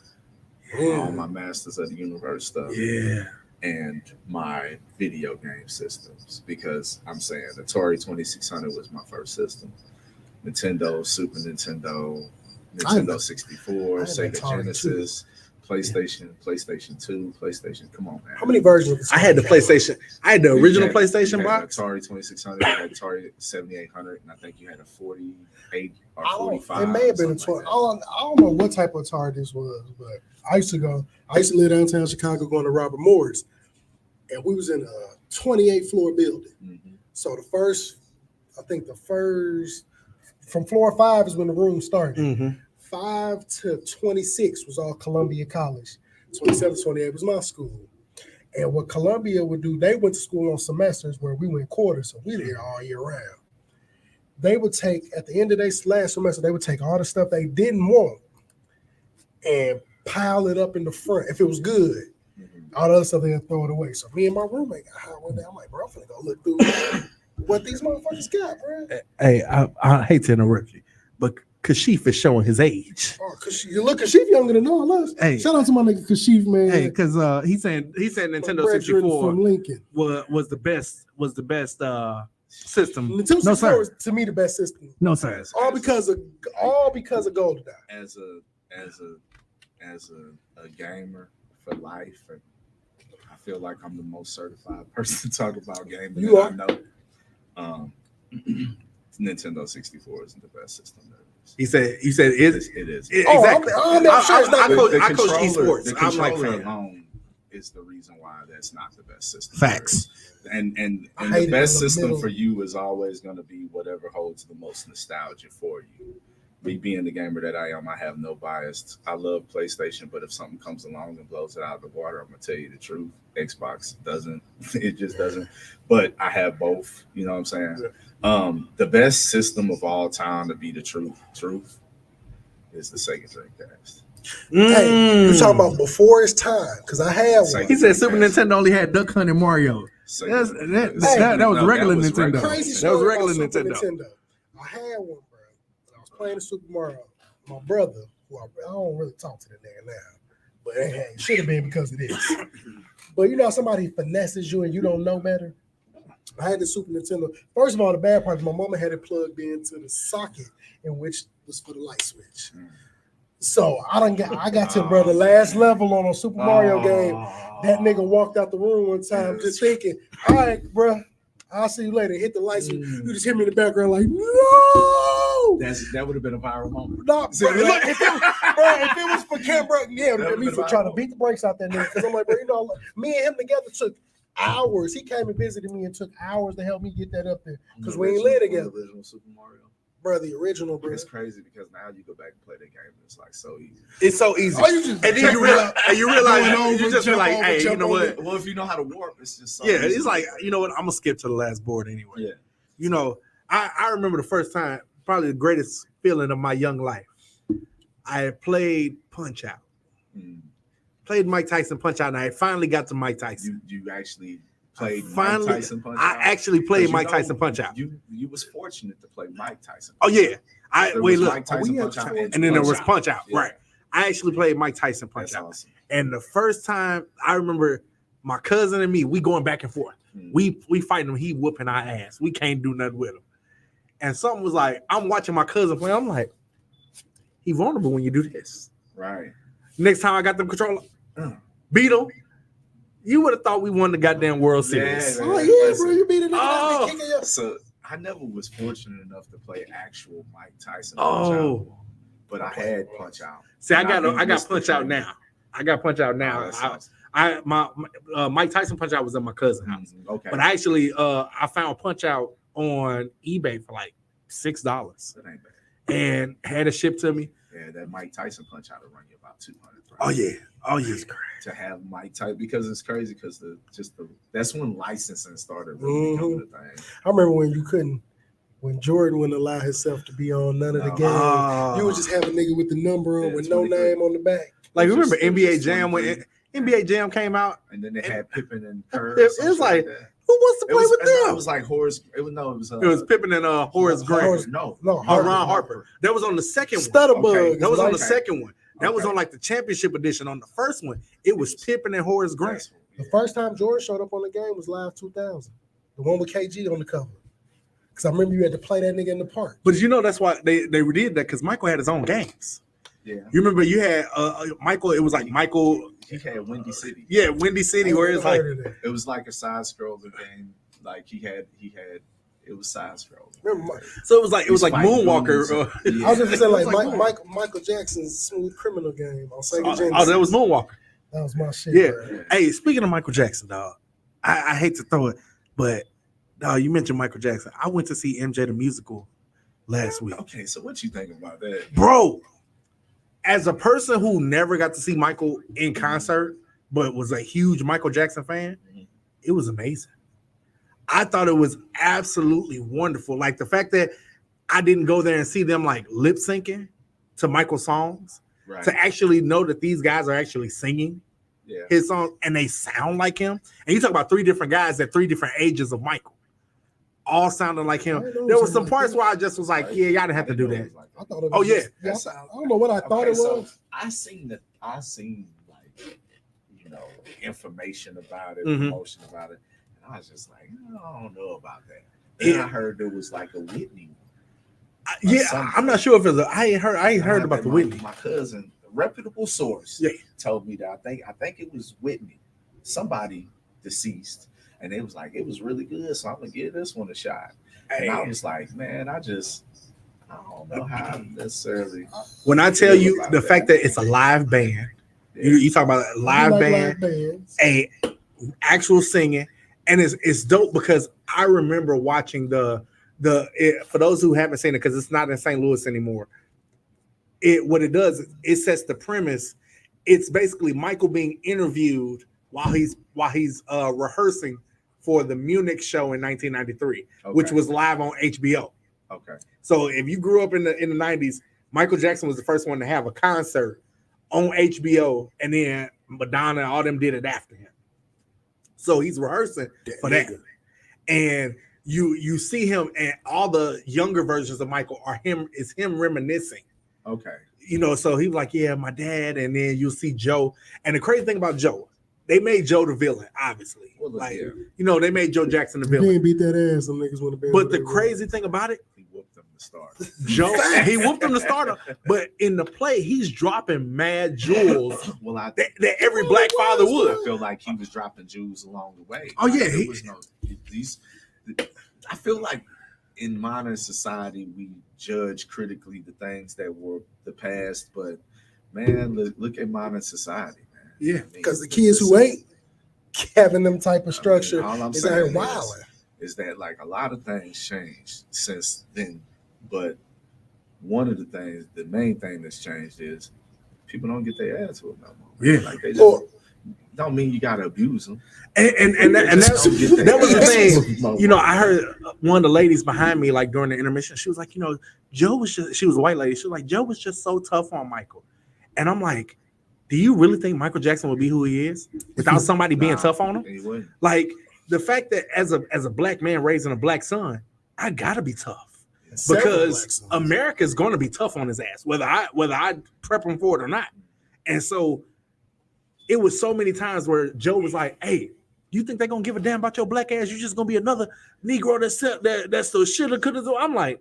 Speaker 7: all my Masters of the Universe stuff.
Speaker 8: Yeah.
Speaker 7: And my video game systems. Because I'm saying Atari 2600 was my first system. Nintendo, Super Nintendo, Nintendo 64, Sega Genesis, PlayStation 2, PlayStation. Come on, man.
Speaker 6: How many versions?
Speaker 8: I had the PlayStation. I had the original PlayStation box.
Speaker 7: Atari 2600, you had Atari 7800, and I think you had a 48 or 45.
Speaker 6: It may have been a 20. I don't know what type of Atari this was, but I used to live downtown Chicago going to Robert Moore's, and we was in a 28th floor building. Mm-hmm. So the first from floor 5 is when the room started. Mm-hmm. 5 to 26 was all Columbia College. 27, 28 was my school. And what Columbia would do, they went to school on semesters where we went quarters, so we were there all year round. They would take, at the end of their last semester, they would take all the stuff they didn't want and pile it up in the front. If it was good, all the other stuff, they'd throw it away. So me and my roommate got high one day. I'm like, bro, I'm finna go look through what these motherfuckers got, bro.
Speaker 8: Hey, I hate to interrupt you, but Kashif is showing his age.
Speaker 6: Oh, you look Kashif younger than all of us.
Speaker 8: Hey,
Speaker 6: shout out to my nigga Kashif, man.
Speaker 8: Hey, because he said Nintendo 64
Speaker 6: from Lincoln
Speaker 8: was the best system.
Speaker 6: Nintendo 64 is to me the best system.
Speaker 8: No sir.
Speaker 6: All because of GoldenEye.
Speaker 7: As a gamer for life, and I feel like I'm the most certified person to talk about gaming.
Speaker 6: You are.
Speaker 7: I know. Nintendo 64 isn't the best system there is.
Speaker 8: He said it is.
Speaker 7: Exactly.
Speaker 6: I'm sure it's not.
Speaker 8: I coach esports.
Speaker 7: The
Speaker 8: I'm like,
Speaker 7: controller alone is the reason why that's not the best system.
Speaker 8: Facts.
Speaker 7: And the best system for you is always going to be whatever holds the most nostalgia for you. Me being the gamer that I am, I have no bias. I love PlayStation, but if something comes along and blows it out of the water, I'm gonna tell you the truth. Xbox doesn't. It just doesn't. But I have both. You know what I'm saying? Yeah. The best system of all time to be the truth is the Sega Dreamcast.
Speaker 6: Hey, you talking about before its time? Because I had one.
Speaker 8: He said Super Nintendo only had Duck Hunt and Mario. That was regular Nintendo. That was regular Nintendo.
Speaker 6: I had one. Playing the Super Mario, my brother, who I don't really talk to the nigga now, But hey, it should have been because of this. But you know, somebody finesses you and you don't know better. I had the Super Nintendo. First of all, the bad part is my mama had it plugged into the socket, in which was for the light switch. So I got to the last level on a Super Mario game. That nigga walked out the room one time just thinking, all right, bro, I'll see you later. Hit the lights. You just hear me in the background like, no.
Speaker 7: That would have been a viral moment.
Speaker 6: No, bro, if it was for Canberra, yeah, it would have been me for trying to beat the brakes out that nigga. Because I'm like, bro, you know, me and him together took hours. He came and visited me and took hours to help me get that up there. Because we ain't live together.
Speaker 7: The original Super Mario.
Speaker 6: Bro, the original, bro.
Speaker 7: It's crazy because now you go back and play that game and it's like so easy.
Speaker 8: It's so easy.
Speaker 6: Oh, you just
Speaker 8: and then you realize you just be like,
Speaker 6: over,
Speaker 8: hey, you know what?
Speaker 7: Well, if you know how to warp, it's just so
Speaker 8: Yeah,
Speaker 7: easy.
Speaker 8: it's like, you know what? I'm gonna skip to the last board anyway.
Speaker 7: Yeah.
Speaker 8: You know, I remember the first time, probably the greatest feeling of my young life. I had played Punch Out. Played Mike Tyson Punch Out, and I finally got to Mike Tyson.
Speaker 7: You actually played
Speaker 8: Mike
Speaker 7: Tyson Punch Out?
Speaker 8: I actually played Mike Tyson Punch Out.
Speaker 7: You was fortunate to play Mike Tyson.
Speaker 8: Oh yeah.
Speaker 7: Mike Tyson Punch Out,
Speaker 8: and then there was Punch Out.
Speaker 7: Yeah.
Speaker 8: Right. I actually played Mike Tyson Punch Out.
Speaker 7: Awesome.
Speaker 8: And the first time I remember my cousin and me, we going back and forth. We fighting him, he whooping our ass. We can't do nothing with him. And something was like, I'm watching my cousin play. I'm like, he vulnerable when you do this.
Speaker 7: Right.
Speaker 8: Next time I got the controller, beat him. You would have thought we won the goddamn World Series.
Speaker 6: Oh yeah, bro, you beat a nigga. Kicking your...
Speaker 7: So I never was fortunate enough to play actual Mike Tyson. But I had Punch Out.
Speaker 8: See, I got Punch Out now. I got Punch Out now. My Mike Tyson Punch Out was at my cousin's house.
Speaker 7: Okay.
Speaker 8: But I actually I found Punch Out on eBay for like $6.
Speaker 7: That ain't bad.
Speaker 8: And had it shipped to me.
Speaker 7: Yeah, that Mike Tyson Punch Out will run you about $200.
Speaker 8: Oh yeah.
Speaker 7: To have Mike Tyson, because it's crazy because that's when licensing started really becoming a thing.
Speaker 6: I remember when Jordan wouldn't allow himself to be on none of the games. You would just have a nigga with the number on with no name on the back.
Speaker 8: Like remember NBA Jam when NBA Jam came out,
Speaker 7: and then they had Pippen and Kerr.
Speaker 8: It was like, who wants to play with them?
Speaker 7: It was like Horace. It was
Speaker 8: Pippen and Horace Grant.
Speaker 7: No,
Speaker 8: Ron Harper. That was on the second one.
Speaker 6: Stutterbug.
Speaker 8: That was on the second one. That was on like the championship edition. On the first one, it was Pippen and Horace Grant.
Speaker 6: The first time Jordan showed up on the game was Live 2000. The one with KG on the cover. Because I remember you had to play that nigga in the park.
Speaker 8: But you know that's why they did that, because Michael had his own games.
Speaker 7: Yeah.
Speaker 8: You remember you had Michael, it was like Michael.
Speaker 7: He had Windy City.
Speaker 8: Yeah, Windy City, where it's like
Speaker 7: it was like a side scroller game. Like he had it was side scrolling.
Speaker 8: So it was like Moonwalker.
Speaker 6: I was just gonna say like Michael Jackson's Smooth Criminal game on Sega Genesis.
Speaker 8: Oh, that was Moonwalker.
Speaker 6: That was my shit.
Speaker 8: Yeah.
Speaker 6: Bro.
Speaker 8: Hey, speaking of Michael Jackson, dog, I hate to throw it, but dog, you mentioned Michael Jackson. I went to see MJ the Musical last week.
Speaker 7: Okay, so what you think about that,
Speaker 8: bro? As a person who never got to see Michael in concert, but was a huge Michael Jackson fan, it was amazing. I thought it was absolutely wonderful. Like the fact that I didn't go there and see them like lip syncing to Michael's songs,
Speaker 7: right,
Speaker 8: to actually know that these guys are actually singing his songs and they sound like him. And you talk about three different guys at three different ages of Michael, all sounding like him. There was some parts where I just was like, yeah, y'all didn't have to do that.
Speaker 6: I thought it was I don't know what I thought it was.
Speaker 7: I seen like, you know, information about it, promotion about it. I was just like, I don't know about that. And I heard there was like a Whitney.
Speaker 8: I'm not sure if it's I ain't heard about the Whitney.
Speaker 7: My cousin, a reputable source, told me that I think it was Whitney, somebody deceased, and it was like it was really good. So I'm gonna give this one a shot. And I was like, man, I don't know how necessarily.
Speaker 8: When I tell you the fact that it's a live band, you talk about a live band, a actual singing. And it's dope because I remember watching for those who haven't seen it, because it's not in St. Louis anymore. What it does is it sets the premise. It's basically Michael being interviewed while he's rehearsing for the Munich show in 1993, which was live on HBO.
Speaker 7: Okay.
Speaker 8: So if you grew up in the 90s, Michael Jackson was the first one to have a concert on HBO, and then Madonna and all them did it after him. So he's rehearsing for that. And you see him, and all the younger versions of Michael is him reminiscing.
Speaker 7: Okay.
Speaker 8: you know, so he was like, yeah, my dad, and then you'll see Joe. And the crazy thing about Joe, they made Joe the villain, obviously.
Speaker 7: Well,
Speaker 8: like,
Speaker 7: yeah.
Speaker 8: you know, they made Joe Jackson the
Speaker 6: If he
Speaker 8: villain.
Speaker 6: ain't beat that ass, some niggas want to be.
Speaker 8: But the crazy thing about it,
Speaker 7: He whooped him to start.
Speaker 8: Joe, he whooped him to start him, but in the play, he's dropping mad jewels
Speaker 7: Well,
Speaker 8: that every black father
Speaker 7: I
Speaker 8: would.
Speaker 7: feel like he was dropping jewels along the way.
Speaker 8: Oh, yeah,
Speaker 7: There was these. I feel like in modern society we judge critically the things that were the past, but man, look at modern society, man.
Speaker 8: Yeah,
Speaker 7: I mean,
Speaker 6: Because the kids who ain't having them type of structure
Speaker 7: all I'm
Speaker 6: is out here
Speaker 7: saying
Speaker 6: wilding.
Speaker 7: is that like a lot of things changed since then, but one of the main thing that's changed is people don't get their ass whooped no more.
Speaker 8: Yeah.
Speaker 7: Like they just don't mean you gotta abuse them.
Speaker 8: And that was the thing. You know, I heard one of the ladies behind me, like during the intermission, she was like, you know, Joe was just, she was a white lady. She was like, Joe was just so tough on Michael. And I'm like, do you really think Michael Jackson would be who he is without somebody being tough on him?
Speaker 7: He wouldn't.
Speaker 8: Like the fact that as a black man raising a black son, I gotta be tough. Because America's going to be tough on his ass, whether I prep him for it or not. And so it was so many times where Joe was like, "Hey, you think they're gonna give a damn about your black ass? You just gonna be another Negro that's the shit that could have." I'm like,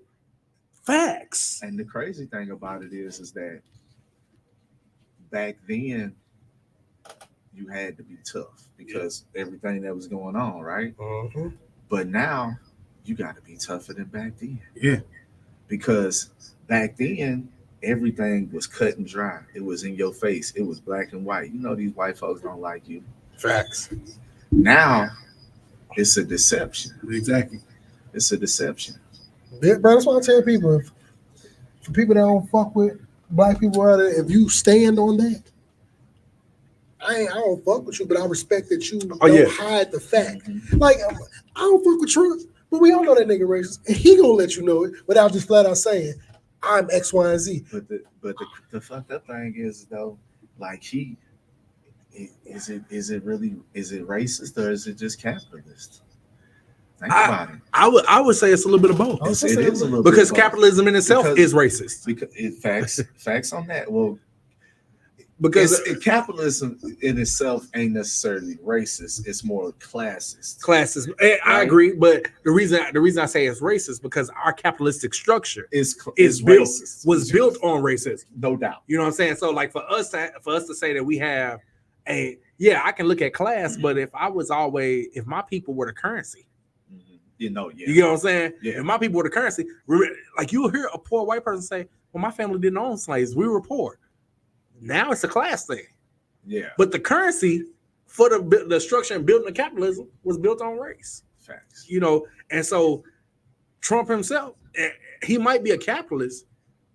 Speaker 8: facts.
Speaker 7: And the crazy thing about it is that back then you had to be tough because everything that was going on, right?
Speaker 6: Mm-hmm.
Speaker 7: But now you got to be tougher than back then.
Speaker 8: Yeah.
Speaker 7: Because back then, everything was cut and dry. It was in your face. It was black and white. You know, these white folks don't like you.
Speaker 6: Facts.
Speaker 7: Now, it's a deception.
Speaker 8: Exactly.
Speaker 7: It's a deception.
Speaker 6: Yeah, bro, that's why I tell people, for people that don't fuck with black people out there, if you stand on that, I don't fuck with you, but I respect that you don't hide the fact.
Speaker 7: Mm-hmm.
Speaker 6: Like, I don't fuck with Trump, but we all know that nigga racist, and he gonna let you know it without just flat out saying, I'm X, Y, and Z.
Speaker 7: But the fucked up thing is though, like is it racist or is it just capitalist? Think about it.
Speaker 8: I would say it's a little bit of both.
Speaker 7: It is a little
Speaker 8: because
Speaker 7: bit of
Speaker 8: capitalism in itself is racist.
Speaker 7: Because facts on that. Well,
Speaker 8: because
Speaker 7: capitalism in itself ain't necessarily racist. It's more classist.
Speaker 8: Classist. I agree, but the reason I say it's racist because our capitalistic structure was built on racism.
Speaker 7: No doubt.
Speaker 8: You know what I'm saying? So like for us to say that we have I can look at class, but if my people were the currency,
Speaker 7: you know
Speaker 8: what I'm saying?
Speaker 7: Yeah.
Speaker 8: If my people were the currency, like you'll hear a poor white person say, well, my family didn't own slaves. We were poor. Now it's a class thing.
Speaker 7: Yeah.
Speaker 8: But the currency for the structure and building of capitalism was built on race.
Speaker 7: Facts.
Speaker 8: You know, and so Trump himself, he might be a capitalist,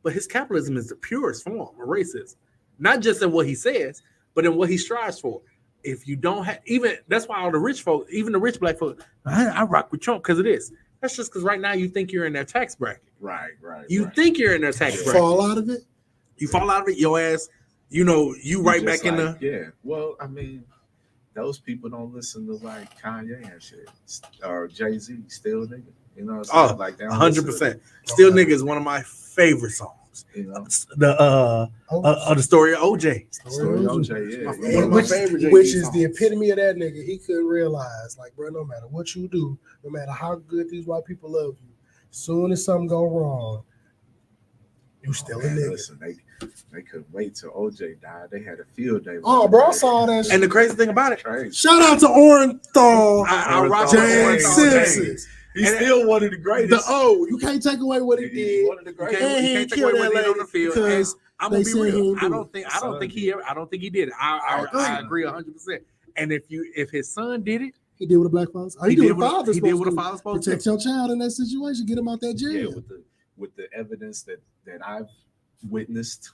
Speaker 8: but his capitalism is the purest form of racism. Not just in what he says, but in what he strives for. If you don't have, that's why all the rich folk, even the rich black folk, I rock with Trump because of this. That's just because right now you think you're in their tax bracket.
Speaker 7: Right.
Speaker 8: You think you're in their tax bracket.
Speaker 6: Fall out of it?
Speaker 8: You fall out of it, your ass, you right back in the.
Speaker 7: Yeah. Well, I mean, those people don't listen to like Kanye and shit or Jay-Z, Still Nigga. You know what I'm saying? Like
Speaker 8: 100%. Still Nigga is one of my favorite songs.
Speaker 7: You know,
Speaker 8: the story of OJ.
Speaker 7: Story of OJ, yeah.
Speaker 6: One of my favorite which is the epitome of that nigga. He couldn't realize, like, bro, no matter what you do, no matter how good these white people love you, soon as something go wrong, you still a nigga.
Speaker 7: Listen, they couldn't wait till OJ died. They had a field day.
Speaker 6: Oh, bro, I saw that shit.
Speaker 8: And the crazy thing about it,
Speaker 6: shout out to Orenthal,
Speaker 8: I rock
Speaker 6: James Simpson.
Speaker 7: He's still one of the greatest.
Speaker 6: You can't take away what he did.
Speaker 7: One of the greatest.
Speaker 6: And he
Speaker 8: can't take
Speaker 6: killed
Speaker 8: away what
Speaker 6: that
Speaker 8: he did on
Speaker 6: lady
Speaker 8: the field.
Speaker 6: because
Speaker 8: I'm gonna be real. I don't think he did it. I agree 100%. And if his son did it,
Speaker 6: he did what a black father.
Speaker 8: He did what a father's supposed to.
Speaker 6: Protect your child in that situation. Get him out that jail.
Speaker 7: Yeah, with the evidence that I've witnessed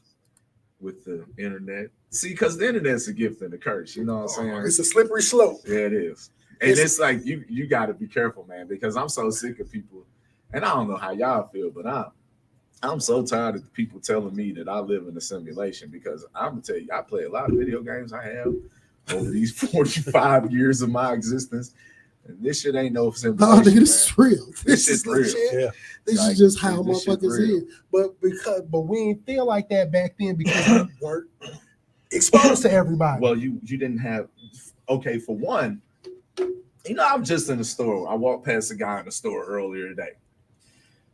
Speaker 7: with the internet. See, because the internet's a gift and a curse. You know what I'm saying?
Speaker 6: It's a slippery slope.
Speaker 7: Yeah, it is. And it's like you got to be careful, man, because I'm so sick of people, and I don't know how y'all feel, but I'm so tired of people telling me that I live in a simulation, because I'm gonna tell you, I play a lot of video games. I have over these 45 years of my existence, And this shit ain't no
Speaker 6: No,
Speaker 7: simulation.
Speaker 6: nigga, this is real.
Speaker 7: This
Speaker 6: is
Speaker 7: shit's real.
Speaker 6: legit.
Speaker 8: Yeah.
Speaker 6: This
Speaker 7: Like,
Speaker 6: is just how
Speaker 7: this shit
Speaker 6: motherfuckers
Speaker 7: real.
Speaker 6: is. But we ain't feel like that back then because we weren't exposed to everybody.
Speaker 7: Well, you didn't have. Okay, for one, I'm just in the store. I walked past a guy in the store earlier today,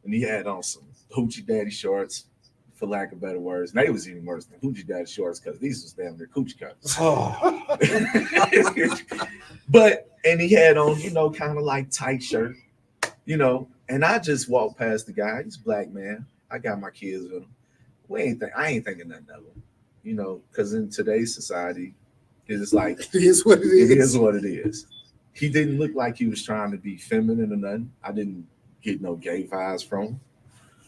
Speaker 7: and he had on some hoochie daddy shorts, for lack of better words. And they was even worse than hoochie daddy shorts because these was damn near coochie cuts.
Speaker 8: Oh.
Speaker 7: And he had on, kind of like tight shirt, And I just walked past the guy. He's a black man. I got my kids with him. I ain't thinking nothing of him, because in today's society, it's like
Speaker 6: it is what it is.
Speaker 7: It is what it is. He didn't look like he was trying to be feminine or nothing. I didn't get no gay vibes from him.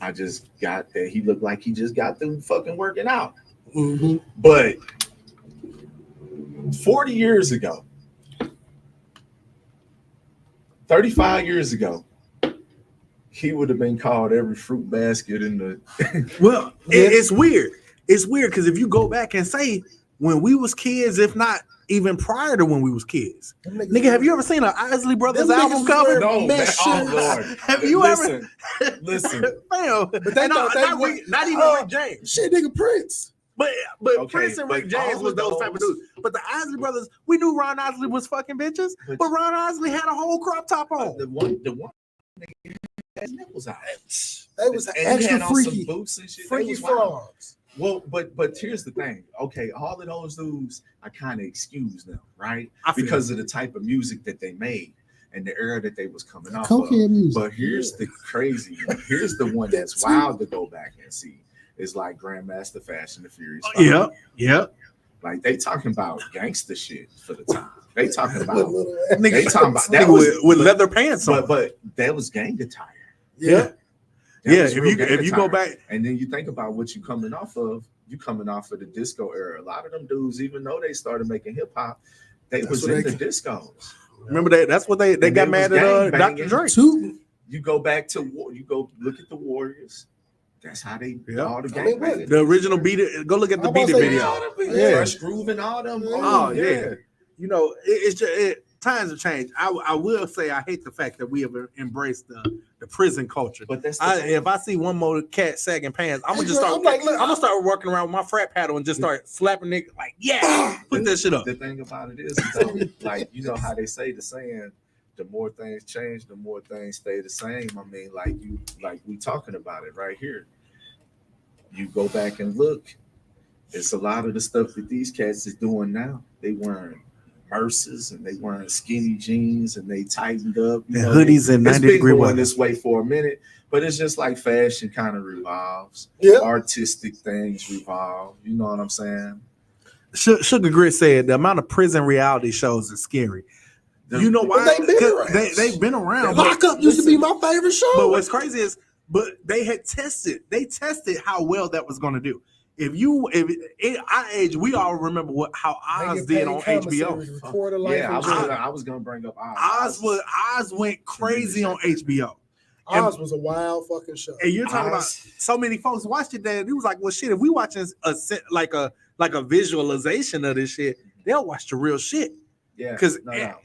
Speaker 7: I just got that he looked like he just got through fucking working out.
Speaker 6: Mm-hmm.
Speaker 7: But 40 years ago, 35 years ago, he would have been called every fruit basket in the.
Speaker 8: Well, it's weird. It's weird because if you go back and say when we was kids, if not even prior to when we was kids, nigga, have you ever seen an Isley Brothers album cover?
Speaker 7: No, man. Oh Lord.
Speaker 8: Have you
Speaker 7: Listen,
Speaker 8: ever?
Speaker 7: Listen.
Speaker 8: Fam,
Speaker 6: But they
Speaker 8: not
Speaker 6: thought
Speaker 8: even Rick James.
Speaker 6: Shit, nigga, Prince.
Speaker 8: But
Speaker 7: Okay,
Speaker 8: Prince and Rick
Speaker 7: but
Speaker 8: James
Speaker 7: all
Speaker 8: was
Speaker 7: of
Speaker 8: those type of
Speaker 7: those-
Speaker 8: dudes. But the Isley Brothers, we knew Ron Isley was fucking bitches, but Ron Isley had a whole crop top on.
Speaker 7: The one had nipples out.
Speaker 6: They was
Speaker 7: And he
Speaker 6: extra
Speaker 7: had on
Speaker 6: freaky.
Speaker 7: some boots and shit. They
Speaker 6: Freaky
Speaker 7: was wild.
Speaker 6: frogs.
Speaker 7: Well, but here's the thing. Okay, all of those dudes, I kind of excuse them, right?
Speaker 8: I feel
Speaker 7: Because of the type of music that they made and the era that they was coming off of.
Speaker 6: Cokehead music.
Speaker 7: But here's the crazy one. Here's the one that's
Speaker 6: That's
Speaker 7: wild to go back and see. It's like Grandmaster Fast and the Furious 5.
Speaker 8: Yeah.
Speaker 7: Like they talking about gangster shit for the time. They talking about
Speaker 6: Little-
Speaker 7: they talking about that
Speaker 8: Nigga
Speaker 7: was
Speaker 8: with leather pants on.
Speaker 7: but that was gang attire.
Speaker 8: Yeah.
Speaker 7: That was
Speaker 8: If
Speaker 7: real
Speaker 8: you
Speaker 7: gang
Speaker 8: go
Speaker 7: attire.
Speaker 8: back,
Speaker 7: And then you think about what you coming off of the disco era. A lot of them dudes, even though they started making hip hop, they
Speaker 6: That's
Speaker 7: was
Speaker 6: what
Speaker 7: in
Speaker 6: they-
Speaker 7: the discos.
Speaker 8: remember that's what they
Speaker 7: And
Speaker 8: got
Speaker 7: they
Speaker 8: mad
Speaker 7: was
Speaker 8: at
Speaker 7: gang
Speaker 8: Dr.
Speaker 7: banging.
Speaker 8: Dre.
Speaker 6: Two.
Speaker 7: You go back to you go look at the Warriors. That's how they all the
Speaker 6: I
Speaker 7: gang
Speaker 6: mean, what?
Speaker 7: banging.
Speaker 8: The original Beat It. Go look at the
Speaker 6: I'm
Speaker 8: Beat
Speaker 6: about
Speaker 8: It
Speaker 6: to say,
Speaker 8: video.
Speaker 6: Yeah.
Speaker 7: Fresh Groove and all them.
Speaker 8: Oh, yeah. It's just times have changed. I will say I hate the fact that we have embraced the prison culture.
Speaker 7: But that's the thing.
Speaker 8: If I see one more cat sagging pants, I'm gonna just
Speaker 6: I'm
Speaker 8: start.
Speaker 6: like, look,
Speaker 8: I'm gonna start working around with my frat paddle and just start slapping niggas like, yeah, put that shit up.
Speaker 7: The thing about it is, though, like how they say the saying, the more things change, the more things stay the same. I mean, like we talking about it right here. You go back and look, it's a lot of the stuff that these cats is doing now. They wearing purses and they wearing skinny jeans and they tightened up.
Speaker 8: And hoodies and
Speaker 7: It's
Speaker 8: 90-degree
Speaker 7: been going
Speaker 8: weather.
Speaker 7: this way for a minute, but it's just like fashion kind of revolves.
Speaker 6: Yeah.
Speaker 7: Artistic things revolve. You know what I'm saying?
Speaker 8: Sugar Grit said the amount of prison reality shows is scary. You know why?
Speaker 6: But they been
Speaker 8: 'Cause
Speaker 6: around.
Speaker 8: They've been around.
Speaker 6: Lockup used to be my favorite show.
Speaker 8: But what's crazy is, they had tested. They tested how well that was going to do. If in our age, we all remember how Oz did on HBO.
Speaker 7: I was gonna bring up Oz.
Speaker 8: Oz went crazy on HBO.
Speaker 6: Oz was a wild fucking show.
Speaker 8: And you're talking about so many folks watched it that it was like, well, shit. If we watching like a visualization of this shit, they'll watch the real shit.
Speaker 7: Yeah,
Speaker 8: because
Speaker 7: no.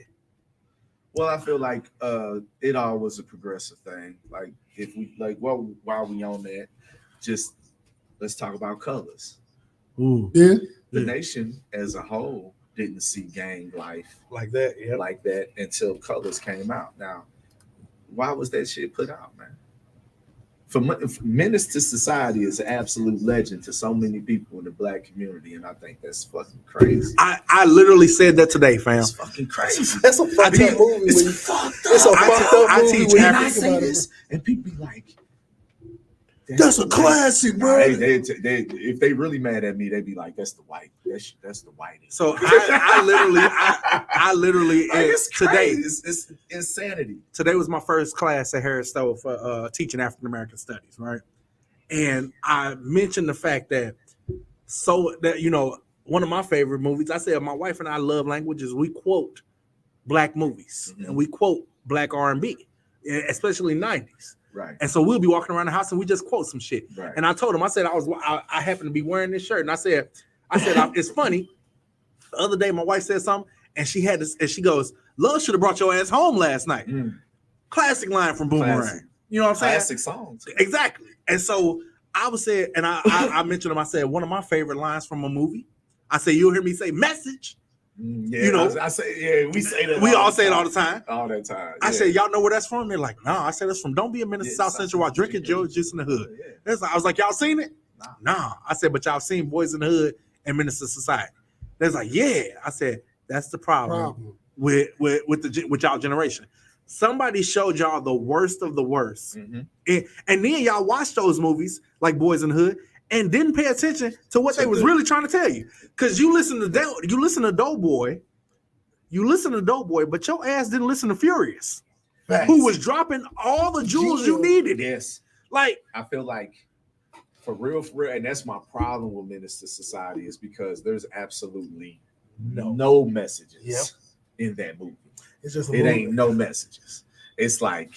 Speaker 7: Well, I feel like it all was a progressive thing. Like if we while we on that, just let's talk about colors.
Speaker 8: Ooh.
Speaker 6: Yeah.
Speaker 7: The nation as a whole didn't see gang life
Speaker 8: like that,
Speaker 7: like that until colors came out. Now, why was that shit put out, man? For Menace to Society is an absolute legend to so many people in the black community, and I think that's fucking crazy.
Speaker 8: I literally said that today, fam.
Speaker 7: It's fucking crazy.
Speaker 6: That's a fucked up movie.
Speaker 7: It's fucked up.
Speaker 6: It's a fucked up
Speaker 8: I
Speaker 6: movie
Speaker 8: teach
Speaker 6: when you
Speaker 7: And I
Speaker 6: think
Speaker 7: say
Speaker 6: about
Speaker 7: this,
Speaker 6: it.
Speaker 7: and people be like,
Speaker 6: That's a classic, bro.
Speaker 7: They, if they really mad at me, they be like, "That's the white. That's the whitest."
Speaker 8: So I literally
Speaker 7: Like, it's
Speaker 8: today.
Speaker 7: crazy. It's insanity.
Speaker 8: Today was my first class at Harris Stowe for teaching African American studies, right? And I mentioned the fact that one of my favorite movies. I said my wife and I love languages. We quote black movies and we quote black R&B, especially 90s.
Speaker 7: Right.
Speaker 8: And so we'll be walking around the house and we just quote some shit.
Speaker 7: Right.
Speaker 8: And I told him, I said I happened to be wearing this shirt, and I said it's funny. The other day, my wife said something, and she had this, and she goes, Love should have brought your ass home last night.
Speaker 7: Mm.
Speaker 8: Classic line from Boomerang.
Speaker 7: Classic.
Speaker 8: You know what I'm saying?
Speaker 7: Classic song. Too.
Speaker 8: Exactly. And so I was saying, and I mentioned him, I said, one of my favorite lines from a movie. I said, you'll hear me say message.
Speaker 7: Yeah,
Speaker 8: you know,
Speaker 7: I say, yeah, we say that.
Speaker 8: We all say it all the time.
Speaker 7: All that time. Yeah.
Speaker 8: I said, y'all know where that's from? They're like, no. I said, that's from Don't Be a Menace to South Central while drinking Joe Juice in the Hood. Yeah. I was like, y'all seen it? Nah. I said, but y'all seen Boys in the Hood and Menace to Society. They're like, yeah. I said, that's the problem. With y'all generation. Somebody showed y'all the worst of the worst. Mm-hmm. And then y'all watched those movies like Boys in the Hood and didn't pay attention to what they was really trying to tell you. Because you listen to Doughboy, but your ass didn't listen to Furious, who was dropping all the jewels you needed.
Speaker 7: Yes.
Speaker 8: Like,
Speaker 7: I feel like for real, and that's my problem with Menace to Society is because there's absolutely no messages in that movie.
Speaker 6: It's just
Speaker 7: ain't no messages. It's like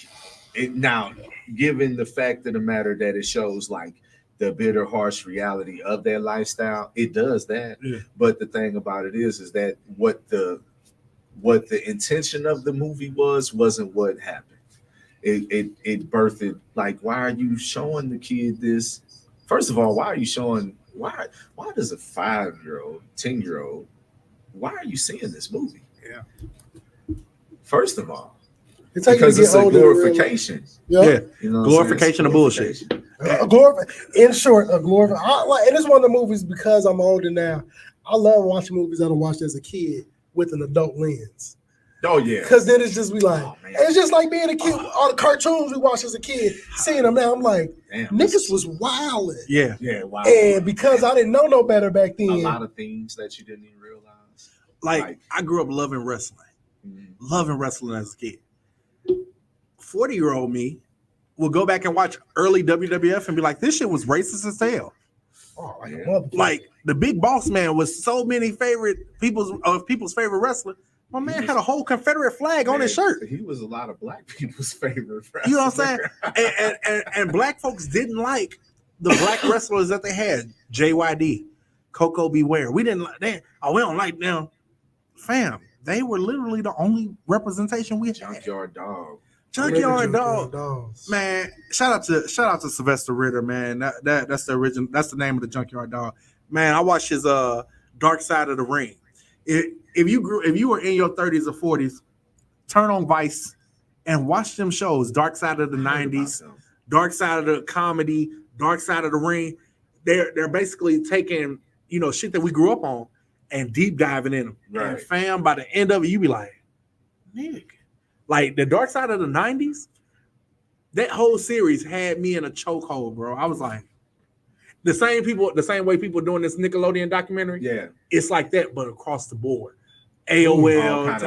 Speaker 7: it now, given the fact of the matter that it shows like the bitter, harsh reality of their lifestyle, it does that. Yeah. But the thing about it is that what the intention of the movie wasn't what happened. It birthed like, why are you showing the kid this? First of all, why are you showing why does a 5-year-old, 10-year-old, why are you seeing this movie?
Speaker 8: Yeah.
Speaker 7: First of all, because it's a glorification.
Speaker 6: Yeah.
Speaker 7: You know,
Speaker 8: glorification of bullshit.
Speaker 6: In short, a glorification. And it's one of the movies because I'm older now. I love watching movies that I watched as a kid with an adult lens.
Speaker 7: Oh yeah.
Speaker 6: Because then it's just be like, it's just like being a kid. All the cartoons we watched as a kid, seeing them now, I'm like, niggas was wilding.
Speaker 8: Yeah.
Speaker 7: Wow.
Speaker 6: And because I didn't know no better back then.
Speaker 7: A lot of things that you didn't even realize.
Speaker 8: Like I grew up loving wrestling. Loving wrestling as a kid. 40-year-old me will go back and watch early WWF and be like, this shit was racist as hell.
Speaker 6: Oh,
Speaker 8: like the Big Boss Man was so many people's favorite wrestler. My man had a whole Confederate flag on his shirt.
Speaker 7: He was a lot of black people's favorite wrestler.
Speaker 8: You know what I'm saying? and black folks didn't like the black wrestlers that they had. JYD, Coco Beware. We didn't like that. We don't like them. Fam, they were literally the only representation we had.
Speaker 7: Junkyard Dog.
Speaker 8: Junkyard Dog. Man, shout out to Sylvester Ritter, man. That's the original. That's the name of the Junkyard Dog. Man, I watched his Dark Side of the Ring. If you were in your 30s or 40s, turn on Vice and watch them shows. Dark Side of the 90s, Dark Side of the Comedy, Dark Side of the Ring. They're basically taking shit that we grew up on and deep diving in them. Right. And fam, by the end of it, you be like, nigga. Like the Dark Side of the 90s, that whole series had me in a chokehold, bro. I was like, the same way people doing this Nickelodeon documentary. Yeah, it's like that, but across the board. AOL,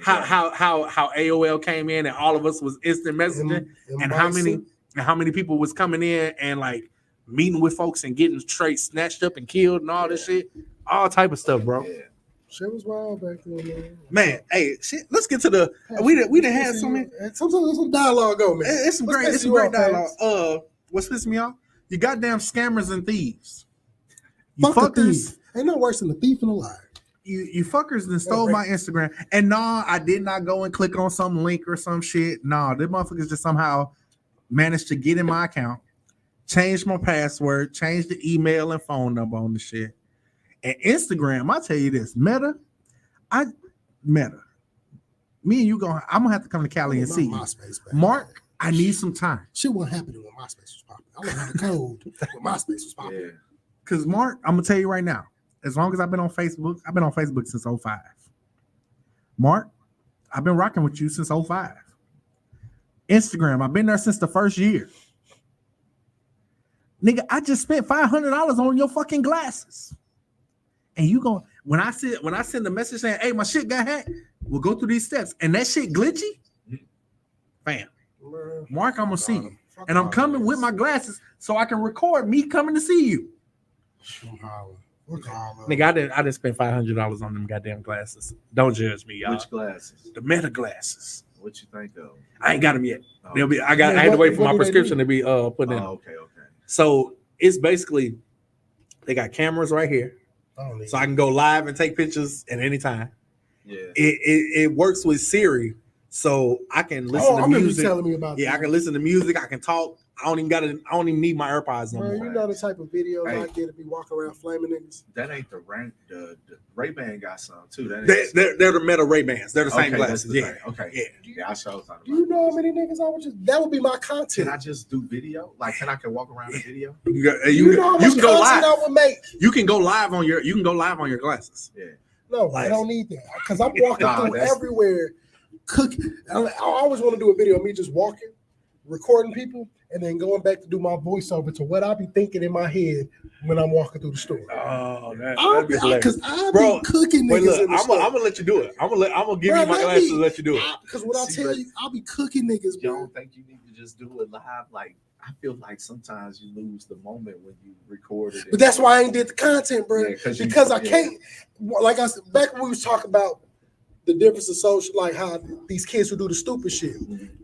Speaker 8: how AOL came in and all of us was instant messaging, and how many people was coming in and like meeting with folks and getting straight snatched up and killed and all this shit, all type of stuff, bro. Yeah.
Speaker 6: Shit was wild back then,
Speaker 8: man. Hey, shit. Let's get to the. We done had so many.
Speaker 6: Some dialogue go, man.
Speaker 8: It's some great dialogue. What's pissing me off? You goddamn scammers and thieves. You fuckers.
Speaker 6: Ain't no worse than a thief and a liar.
Speaker 8: You fuckers then stole my Instagram. And no, I did not go and click on some link or some shit. No, them motherfuckers just somehow managed to get in my account, change my password, change the email and phone number on the shit. And Instagram, I tell you this, Meta. Me and you I'm gonna have to come to Cali and see you. Mark, I need some time.
Speaker 6: Shit wasn't happening when MySpace was popping. I learned how to code when MySpace was popping. Yeah.
Speaker 8: Cause Mark, I'm gonna tell you right now, as long as I've been on Facebook, I've been on Facebook since 2005. Mark, I've been rocking with you since 2005. Instagram, I've been there since the first year. Nigga, I just spent $500 on your fucking glasses. And you go when I send a message saying, "Hey, my shit got hacked," we'll go through these steps, and that shit glitchy. Bam, Mark, I'm gonna see you, and I'm coming with my glasses so I can record me coming to see you. Nigga, I didn't spend $500 on them goddamn glasses. Don't judge me, y'all.
Speaker 7: Which glasses?
Speaker 8: The Meta glasses.
Speaker 7: What you think of?
Speaker 8: I ain't got them yet. They'll be. I had to wait for my prescription to be put in.
Speaker 7: Okay.
Speaker 8: So it's basically they got cameras right here. So I can go live and take pictures at any time. it works with Siri, so I can listen to
Speaker 6: I remember you
Speaker 8: music.
Speaker 6: telling me about
Speaker 8: I can listen to music. I can talk. I don't even need my AirPods no
Speaker 6: Bro,
Speaker 8: more.
Speaker 6: you know the type of videos
Speaker 7: Hey.
Speaker 6: I get to be walking around flaming niggas.
Speaker 7: That ain't the rank. The Ray-Ban got some too. That
Speaker 8: They're the Meta Ray-Bans. They're the same
Speaker 7: okay,
Speaker 8: glasses.
Speaker 7: that's the
Speaker 8: Yeah.
Speaker 7: thing. Okay. Yeah, I showed
Speaker 6: Do you know how many niggas I would that would be my
Speaker 7: Can
Speaker 6: content.
Speaker 7: I just do video? Like, can I walk around in video?
Speaker 8: You
Speaker 6: You know how much
Speaker 8: can go
Speaker 6: content
Speaker 8: live.
Speaker 6: I would make?
Speaker 8: You can go live on your glasses.
Speaker 7: Yeah.
Speaker 6: No, I don't need that because I'm walking through everywhere, cooking. I always want to do a video of me just walking, recording people, and then going back to do my voiceover to what I be thinking in my head when I'm walking through the store.
Speaker 8: Oh,
Speaker 6: I'll be because I be cooking niggas
Speaker 8: Wait, look,
Speaker 6: in the store.
Speaker 8: I'm gonna let you do it. I'm gonna give you my glasses and let you do it.
Speaker 6: Because when I tell you, I'll be cooking niggas,
Speaker 7: You
Speaker 6: bro.
Speaker 7: don't think you need to just do it live? Like, I feel like sometimes you lose the moment when you record it.
Speaker 6: But that's why I ain't did the content, bro.
Speaker 7: Yeah,
Speaker 6: because I can't. Like I said, back when we was talking about the difference of social, like how these kids who do the stupid shit.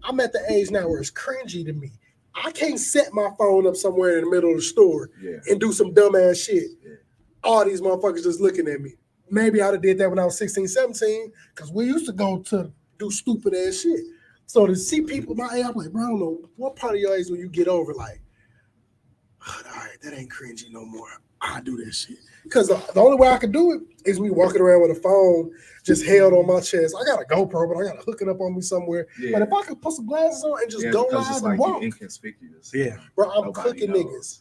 Speaker 6: I'm at the age now where it's cringy to me. I can't set my phone up somewhere in the middle of the store and do some dumbass shit.
Speaker 7: Yeah.
Speaker 6: All these motherfuckers just looking at me. Maybe I'd have did that when I was 16, 17, because we used to go to do stupid ass shit. So to see people my age, I'm like, bro, I don't know what part of your age when you get over, like, all right, that ain't cringy no more. I do that shit. Because the only way I can do it is me walking around with a phone just held on my chest. I got a GoPro, but I got to hook it up on me somewhere.
Speaker 7: Yeah.
Speaker 6: But if I could put some glasses on and just go
Speaker 7: because
Speaker 6: live
Speaker 7: it's
Speaker 6: and
Speaker 7: like
Speaker 6: walk,
Speaker 7: inconspicuous.
Speaker 8: Yeah.
Speaker 6: bro, I'm
Speaker 7: Nobody
Speaker 6: cooking
Speaker 7: knows.
Speaker 6: niggas.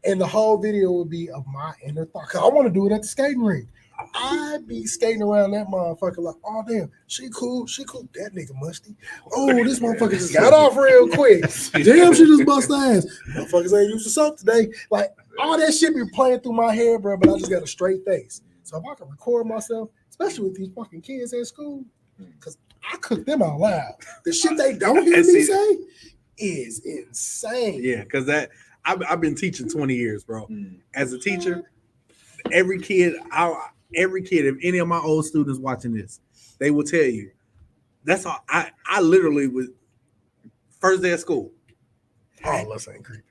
Speaker 6: And the whole video would be of my inner thought. Cause I want to do it at the skating rink. I be skating around that motherfucker like, oh damn, she cool. That nigga musty. Oh, this motherfucker just got off real quick. Damn, she just bust ass. Motherfuckers ain't used to soap today. Like all that shit be playing through my head, bro. But I just got a straight face. So if I can record myself, especially with these fucking kids at school, because I cook them out loud. The shit they don't hear me say is insane.
Speaker 8: Yeah, because I've been teaching 20 years, bro. As a teacher, every kid, if any of my old students watching this, they will tell you. That's all. I literally was first day of school.
Speaker 6: All us ain't creepy.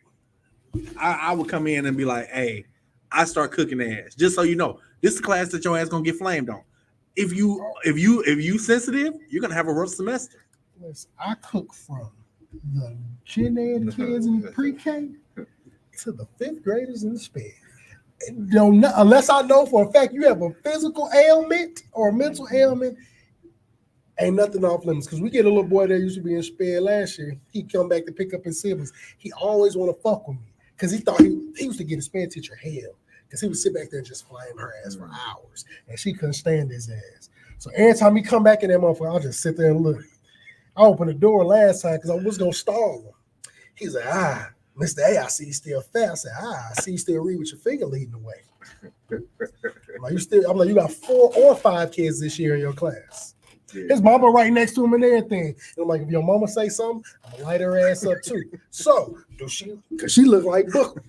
Speaker 8: I would come in and be like, "Hey, I start cooking ass." Just so you know, this is the class that your ass gonna get flamed on. If you sensitive, you're gonna have a rough semester.
Speaker 6: Listen, I cook from the gen ed kids in pre-K to the fifth graders in the sped. Unless I know for a fact you have a physical ailment or a mental ailment, ain't nothing off limits. Because we get a little boy that used to be in sped last year. He come back to pick up his siblings. He always want to fuck with me because he thought he used to get his sped teacher hell because he would sit back there and just flame her ass for hours, and she couldn't stand his ass. So every time he come back in that motherfucker, I'll just sit there and look. I opened the door last time because I was gonna stall him. He's like, Mr. A, I see you still fat. I said, I see you still read with your finger leading the way. I'm like, you got 4 or 5 kids this year in your class. Yeah. His mama right next to him and everything. And I'm like, if your mama say something, I'm gonna light her ass up too. So, because she look like Bookman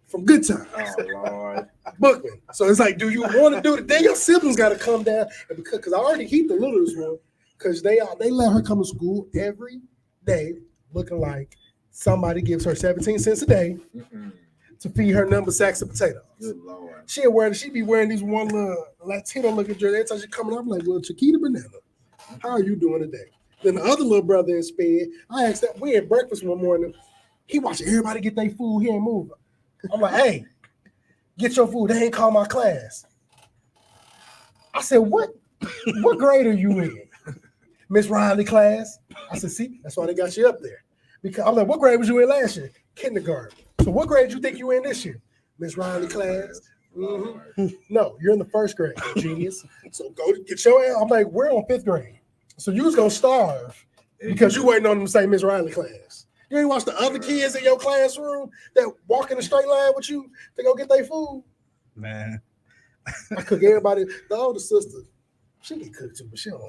Speaker 6: from Good Times.
Speaker 7: Oh, Lord.
Speaker 6: Bookman. So it's like, do you want to do it? Then your siblings got to come down. And because I already heat the littlest one, because they let her come to school every day looking like somebody gives her 17 cents a day to feed her number sacks of potatoes.
Speaker 7: Good Lord.
Speaker 6: She be wearing these one little Latino looking jersey. Every time she coming up, I'm like, well, Chiquita Banana, how are you doing today? Then the other little brother in sped, I asked that, we had breakfast one morning. He watched everybody get their food here and move. I'm like, hey, get your food. They ain't call my class. I said, what grade are you in? Miss Riley class. I said, see, that's why they got you up there. Because I'm like, what grade was you in last year? Kindergarten. So what grade do you think you in this year? Miss Riley class. Mm-hmm. No, you're in the first grade, genius. So go get your ass. I'm like, we're on 5th grade. So you was gonna starve because you waiting on them to say Miss Riley class. You ain't watch the other kids in your classroom that walk in a straight line with you to go get their food.
Speaker 8: Man.
Speaker 6: I cook everybody. The older sister, she can cook too, but she don't.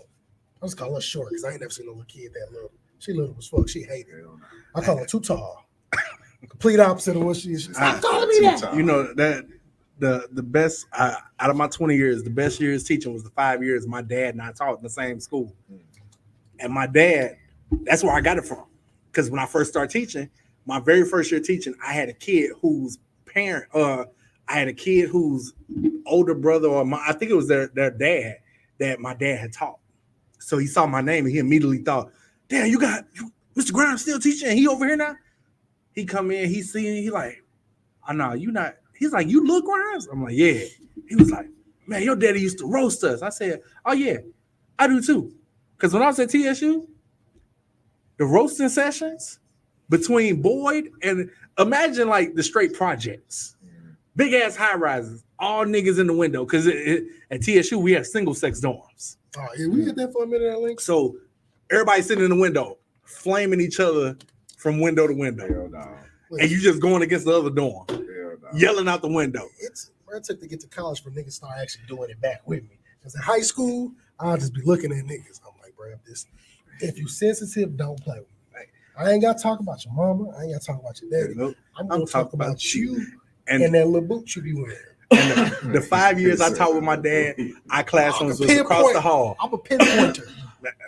Speaker 6: I just call her short because I ain't never seen no little kid that little. She little as fuck. She hated it. I call her too tall. Complete opposite of what she is. Stop calling me that.
Speaker 8: You know that the best out of my 20 years, the best years teaching was the 5 years my dad and I taught in the same school. And my dad, that's where I got it from. Because when I first started teaching, my very first year teaching, I had a kid whose older brother or I think it was their dad that my dad had taught. So he saw my name and he immediately thought, damn, Mr. Grimes still teaching and he over here now? He come in, he see, he like, oh no, you not. He's like, you look Grimes? I'm like, yeah. He was like, man, your daddy used to roast us. I said, oh yeah, I do too. Because when I was at TSU, the roasting sessions between Boyd and imagine like the straight projects, big ass high rises, all niggas in the window. Because at TSU, we have single sex dorms.
Speaker 6: Oh, yeah, we had that for a minute at Link.
Speaker 8: So everybody sitting in the window, flaming each other from window to window.
Speaker 7: Hell no.
Speaker 8: And you just going against the other dorm,
Speaker 7: Hell no.
Speaker 8: yelling out the window.
Speaker 6: It's where it took to get to college for niggas start actually doing it back with me. Because in high school, I'll just be looking at niggas. I'm like, bro, if you sensitive, don't play with me. Like, I ain't got to talk about your mama. I ain't got to talk about your daddy.
Speaker 8: Nope.
Speaker 6: I'm going to talk about you
Speaker 8: and
Speaker 6: that little boot you be wearing.
Speaker 8: And the 5 years I taught with my dad, our classrooms was across the hall.
Speaker 6: I'm a pinpointer.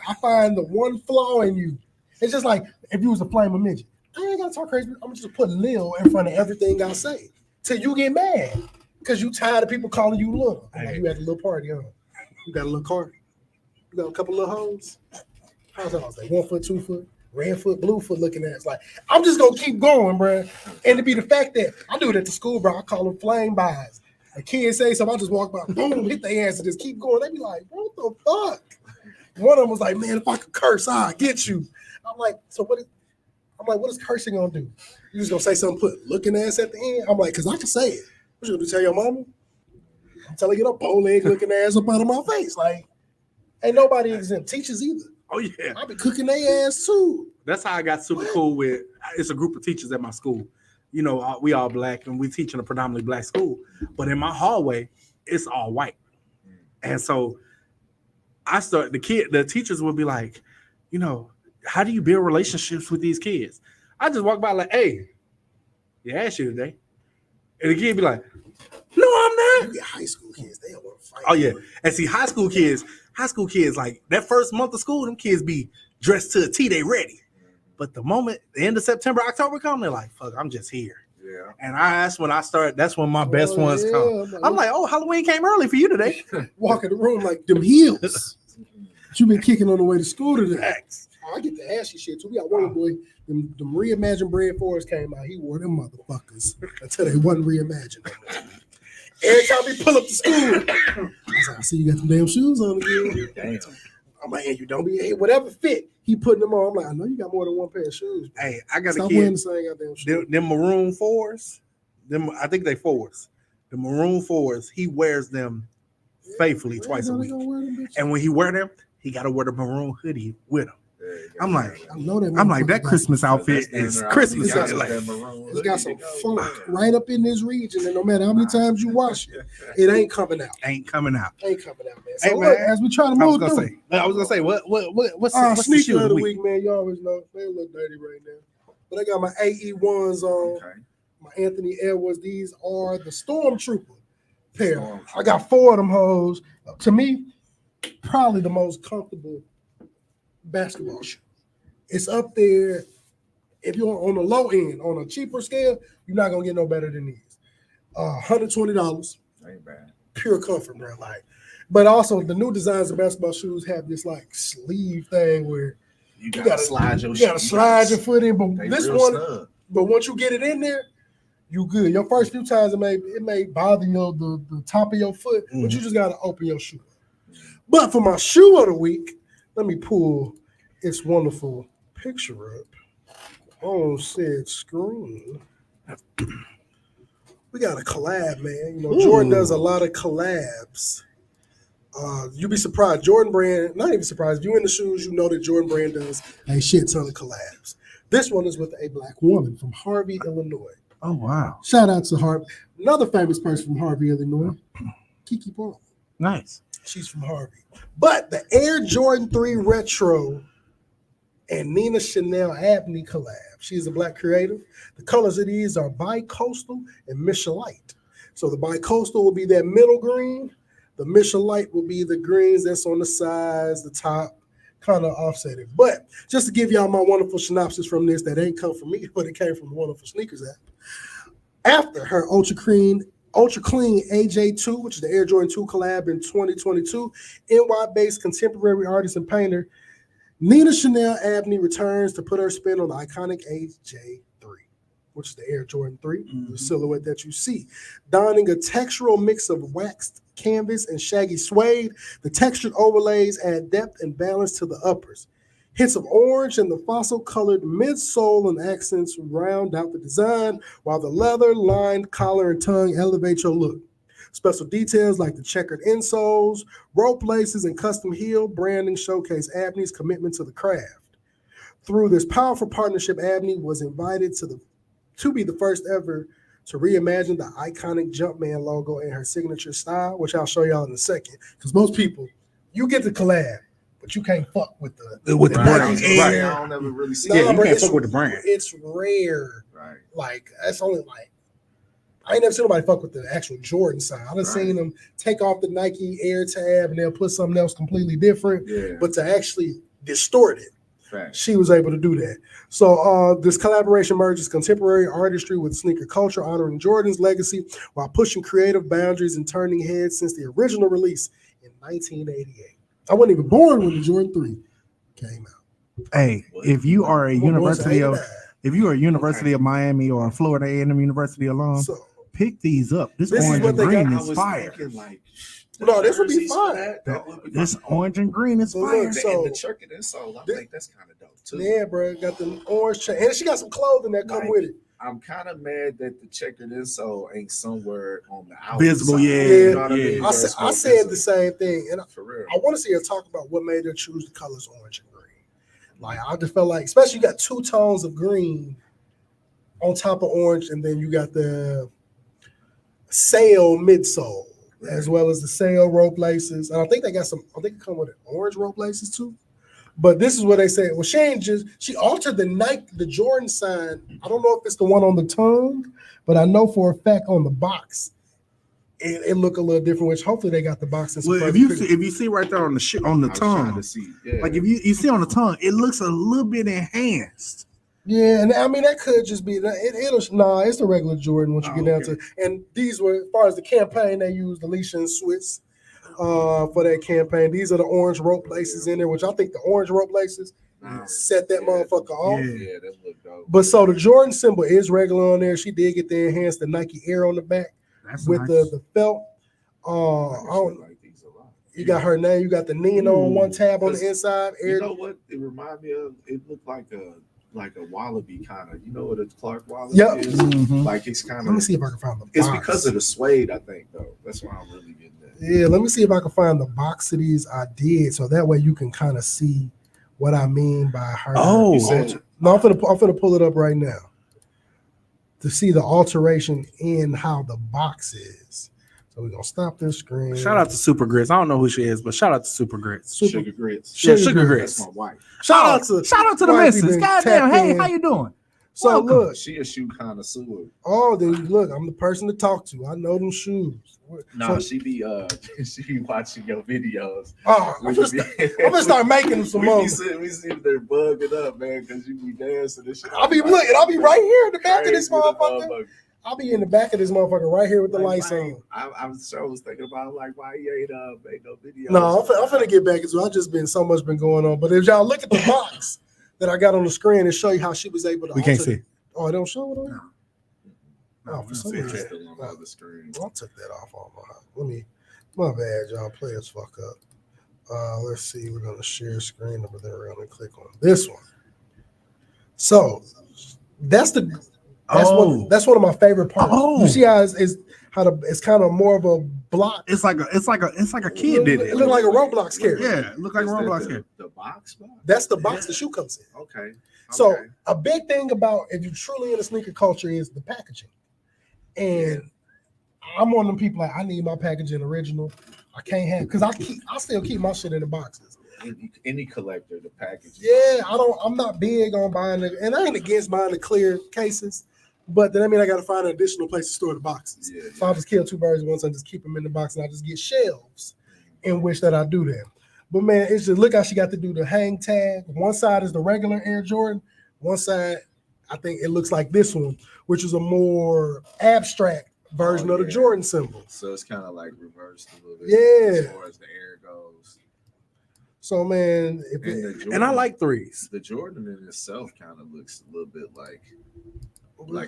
Speaker 6: I find the one flaw in you. It's just like if you was a flame of midget. I ain't got to talk crazy. I'm just put Lil in front of everything I say till you get mad because you tired of people calling you little. Like you at a little party, huh? You got a little car? You got a couple little hoes? How's that? I was like 1 foot, 2 foot, red foot, blue foot looking at. It's like, I'm just going to keep going, bro. And to be the fact that I do it at the school, bro, I call them flame buys. A kid say something, I just walk by, boom, hit their ass and just keep going. They be like, what the fuck? One of them was like, man, if I could curse, I'll get you. I'm like, what is cursing gonna do? You just gonna say something, put looking ass at the end? I'm like, because I can say it. What you gonna do, tell your mama? I'm telling you, get a bow leg looking ass up out of my face. Like, ain't nobody exempt. Teachers either.
Speaker 8: Oh, yeah.
Speaker 6: I be cooking their ass too.
Speaker 8: That's how I got super cool with, it's a group of teachers at my school. You know, we all black and we teach in a predominantly black school. But in my hallway, it's all white. And so the teachers would be like, you know, how do you build relationships with these kids? I just walk by like, hey, you asked you today. And the kid be like, no, I'm not.
Speaker 6: You get high school kids, they don't want to fight.
Speaker 8: Oh, yeah. And see, high school kids, like that first month of school, them kids be dressed to a T, they ready. But the moment the end of September, October come, they're like, fuck, I'm just here. Yeah. And that's when my best ones come. I'm like, oh, Halloween came early for you today.
Speaker 6: Walk in the room like them heels. You been kicking on the way to school today. I get the ashy shit too. We got one boy, them reimagined bread forest came out. He wore them motherfuckers until they wasn't reimagined. Every time we pull up to school, I was like, I see you got them damn shoes on again. Damn. I'm like, hey, you don't be, hey, whatever fit, he putting them on. I'm like, I know you got more than one pair of shoes. Bro.
Speaker 8: Hey, I got
Speaker 6: Stop
Speaker 8: a kid.
Speaker 6: wearing the same goddamn shoes.
Speaker 8: Them maroon fours, I think they fours. The maroon fours, he wears them faithfully twice a week. And when he wear them, he got to wear the maroon hoodie with him. I'm like, that Christmas outfit is Christmas.
Speaker 6: It's got some funk right up in this region, and no matter how many times you wash it, it ain't coming out.
Speaker 8: Ain't coming out,
Speaker 6: man. So hey, look, as we try to move through,
Speaker 8: I was gonna say, what's the
Speaker 6: sneaker of the week, man? You always know they look dirty right now, but I got my AE1s on, my Anthony Edwards. These are the Stormtrooper pair. I got 4 of them hoes. To me, probably the most comfortable basketball shoe. It's up there. If you're on the low end, on a cheaper scale, you're not gonna get no better than these. $120.
Speaker 7: Ain't bad.
Speaker 6: Pure comfort, bro. Like, but also the new designs of basketball shoes have this like sleeve thing where
Speaker 7: you gotta slide your
Speaker 6: foot in. But this one, snug. But once you get it in there, you good. Your first few times it may bother the top of your foot, but you just gotta open your shoe. But for my shoe of the week, let me pull its wonderful picture up on said screen. We got a collab, man. You know, Jordan does a lot of collabs. You'd be surprised. Jordan Brand, not even surprised. If you're in the shoes, you know that Jordan Brand does a shit ton of collabs. This one is with a black woman from Harvey, Illinois.
Speaker 8: Oh, wow.
Speaker 6: Shout out to Harvey. Another famous person from Harvey, Illinois. Kiki Palmer.
Speaker 8: Nice.
Speaker 6: She's from Harvey. But the Air Jordan 3 Retro and Nina Chanel Abney collab. She's a black creative. The colors of these are bi-coastal and Michelite. So the bi-coastal will be that middle green. The Michelite will be the greens that's on the sides, the top, kind of offsetting. But just to give y'all my wonderful synopsis from this, that ain't come from me, but it came from the Wonderful Sneakers app. After her ultra clean Ultra Clean AJ2, which is the Air Jordan 2 collab in 2022. NY-based contemporary artist and painter Nina Chanel Abney returns to put her spin on the iconic AJ3, which is the Air Jordan 3, the silhouette that you see. Donning a textural mix of waxed canvas and shaggy suede, the textured overlays add depth and balance to the uppers. Hints of orange and the fossil-colored midsole and accents round out the design, while the leather-lined collar and tongue elevate your look. Special details like the checkered insoles, rope laces, and custom heel branding showcase Abney's commitment to the craft. Through this powerful partnership, Abney was invited to be the first ever to reimagine the iconic Jumpman logo in her signature style, which I'll show y'all in a second. Because most people, you get the collab, but you can't fuck with the
Speaker 8: brand.
Speaker 7: Right. I don't ever really see
Speaker 8: Yeah,
Speaker 7: it.
Speaker 8: you can't fuck with the brand.
Speaker 6: It's rare.
Speaker 7: Right.
Speaker 6: Like, that's only like, I ain't never seen nobody fuck with the actual Jordan side. I've seen them take off the Nike Air tab and they'll put something else completely different.
Speaker 7: Yeah.
Speaker 6: But to actually distort it,
Speaker 7: Fact.
Speaker 6: she was able to do that. So this collaboration merges contemporary artistry with sneaker culture, honoring Jordan's legacy while pushing creative boundaries and turning heads since the original release in 1988. I wasn't even born when the Jordan 3 came out.
Speaker 8: Hey, if you are a University of
Speaker 6: Okay.
Speaker 8: Miami or a Florida A&M University alum,
Speaker 6: So
Speaker 8: pick these up. This
Speaker 6: This is
Speaker 8: orange
Speaker 6: what
Speaker 8: and
Speaker 6: they
Speaker 8: green
Speaker 6: got.
Speaker 8: is fire.
Speaker 6: No, this would be
Speaker 7: jerseys for
Speaker 6: fire.
Speaker 7: that would be
Speaker 8: This
Speaker 7: fire.
Speaker 8: orange and green is
Speaker 6: But look,
Speaker 8: fire.
Speaker 6: so-
Speaker 7: And the checkered insole, I think that's kind of dope too.
Speaker 6: yeah, bro, got the orange chain, and she got some clothing that come
Speaker 7: Like,
Speaker 6: with it.
Speaker 7: I'm kind of mad that the checkered insole ain't somewhere on the outside.
Speaker 8: Visible, yeah,
Speaker 7: You know what I
Speaker 8: yeah.
Speaker 7: mean?
Speaker 6: I said the same thing, and
Speaker 7: For real.
Speaker 6: I want to see her talk about what made her choose the colors orange and green. Like, I just felt like, especially you got two tones of green on top of orange, and then you got the sail midsole as well as the sail rope laces. And I think they got some, I think it come with orange rope laces too. But this is what they said. Well, she altered the Jordan sign. I don't know if it's the one on the tongue, but I know for a fact on the box, it look a little different, which hopefully they got the box in some
Speaker 8: Well,
Speaker 6: further
Speaker 8: if you see right there on the
Speaker 7: I was trying
Speaker 8: tongue,
Speaker 7: to see. Yeah.
Speaker 8: like if you see on the tongue, it looks a little bit enhanced.
Speaker 6: Yeah, and I mean that could just be it's the regular Jordan once you get down
Speaker 7: okay.
Speaker 6: to. And these were, as far as the campaign, they used Alicia and Swiss for that campaign. These are the orange rope laces in there, which I think the orange rope laces set that motherfucker off.
Speaker 7: Yeah, that look dope.
Speaker 6: But so the Jordan symbol is regular on there. She did get the enhanced the Nike Air on the back with
Speaker 8: nice.
Speaker 6: the felt. I don't,
Speaker 7: like these a lot.
Speaker 6: you got her name. You got the Nina on one tab on the inside.
Speaker 7: You know what it reminded me of? It looked like a wallaby kind of. You know what a Clark wallaby
Speaker 6: Yep.
Speaker 7: is?
Speaker 8: Mhm.
Speaker 7: Like it's kind
Speaker 6: Let me
Speaker 7: of.
Speaker 6: see if I can find the
Speaker 7: It's
Speaker 6: box.
Speaker 7: because of the suede, I think, though. That's why I'm really getting that.
Speaker 6: Yeah, let me see if I can find the box of these I did, so that way you can kind of see what I mean by her.
Speaker 8: Oh.
Speaker 7: You said-
Speaker 6: No, I'm finna pull it up right now to see the alteration in how the box is. So we're gonna stop this screen.
Speaker 8: Shout out to Super Grits. I don't know who she is, but shout out to Super Grits.
Speaker 7: Sugar grits.
Speaker 8: Yeah,
Speaker 6: Sugar
Speaker 8: Sugar
Speaker 6: Grits.
Speaker 7: That's
Speaker 8: Grits.
Speaker 7: my wife.
Speaker 6: Shout out to
Speaker 8: the
Speaker 6: wifey
Speaker 8: missus.
Speaker 6: been
Speaker 8: Goddamn,
Speaker 6: tapped
Speaker 8: hey,
Speaker 6: in.
Speaker 8: how you doing?
Speaker 6: So
Speaker 8: Welcome.
Speaker 6: look,
Speaker 7: She a shoe connoisseur.
Speaker 6: oh, then look, I'm the person to talk to. I know them shoes.
Speaker 7: No,
Speaker 6: So-
Speaker 7: she be watching your videos.
Speaker 6: Oh, I'm gonna start making them some more.
Speaker 7: We see if they're bugging up, man, because you be dancing and shit.
Speaker 6: I'll be looking. I'll be right here in the back of this
Speaker 7: Crazy with the
Speaker 6: motherfucker. I'll be in the back of this motherfucker right here with the
Speaker 7: Like,
Speaker 6: lights on.
Speaker 7: I was thinking about like why you ain't made no videos.
Speaker 6: No, I'm finna get back as well. I just been so much been going on. But if y'all look at the box that I got on the screen and show you how she was able to.
Speaker 8: We can't
Speaker 6: alter-
Speaker 8: see.
Speaker 6: Oh, it don't show it on you?
Speaker 8: No,
Speaker 6: for
Speaker 8: we
Speaker 6: some
Speaker 8: don't see
Speaker 6: reason.
Speaker 8: it.
Speaker 7: It's still on the screen.
Speaker 6: I took that off on my bad, y'all. Players fuck up. Let's see. We're gonna share screen over there. We're gonna click on this one. So that's one of my favorite parts.
Speaker 8: Oh.
Speaker 6: You see how it's kind of more of a block.
Speaker 8: It's like a kid did
Speaker 6: It
Speaker 8: it.
Speaker 6: looked like a Roblox character.
Speaker 8: Yeah, it looked like a
Speaker 7: Is that
Speaker 8: Roblox
Speaker 7: the-
Speaker 8: character.
Speaker 7: The box?
Speaker 6: That's the box the shoe comes in.
Speaker 7: Okay.
Speaker 6: So
Speaker 7: Okay.
Speaker 6: a big thing about if you're truly in the sneaker culture is the packaging. And I'm one of them people like I need my packaging original. I can't have because I still keep my shit in the boxes.
Speaker 7: Any collector, the package.
Speaker 6: Yeah, I'm not big on buying it, and I ain't against buying the clear cases, but then I mean I gotta find an additional place to store the boxes.
Speaker 7: Yeah,
Speaker 6: So I'll just kill two birds with one stone, just keep them in the box, and I just get shelves in which that I do them. But man, it's just look how she got to do the hang tag. One side is the regular Air Jordan, one side I think it looks like this one, which is a more abstract version of the Jordan symbol.
Speaker 7: So it's kind of like reversed a little bit.
Speaker 6: Yeah.
Speaker 7: As far as the air goes.
Speaker 6: So man,
Speaker 8: And I like threes.
Speaker 7: The Jordan in itself kind of looks a little bit like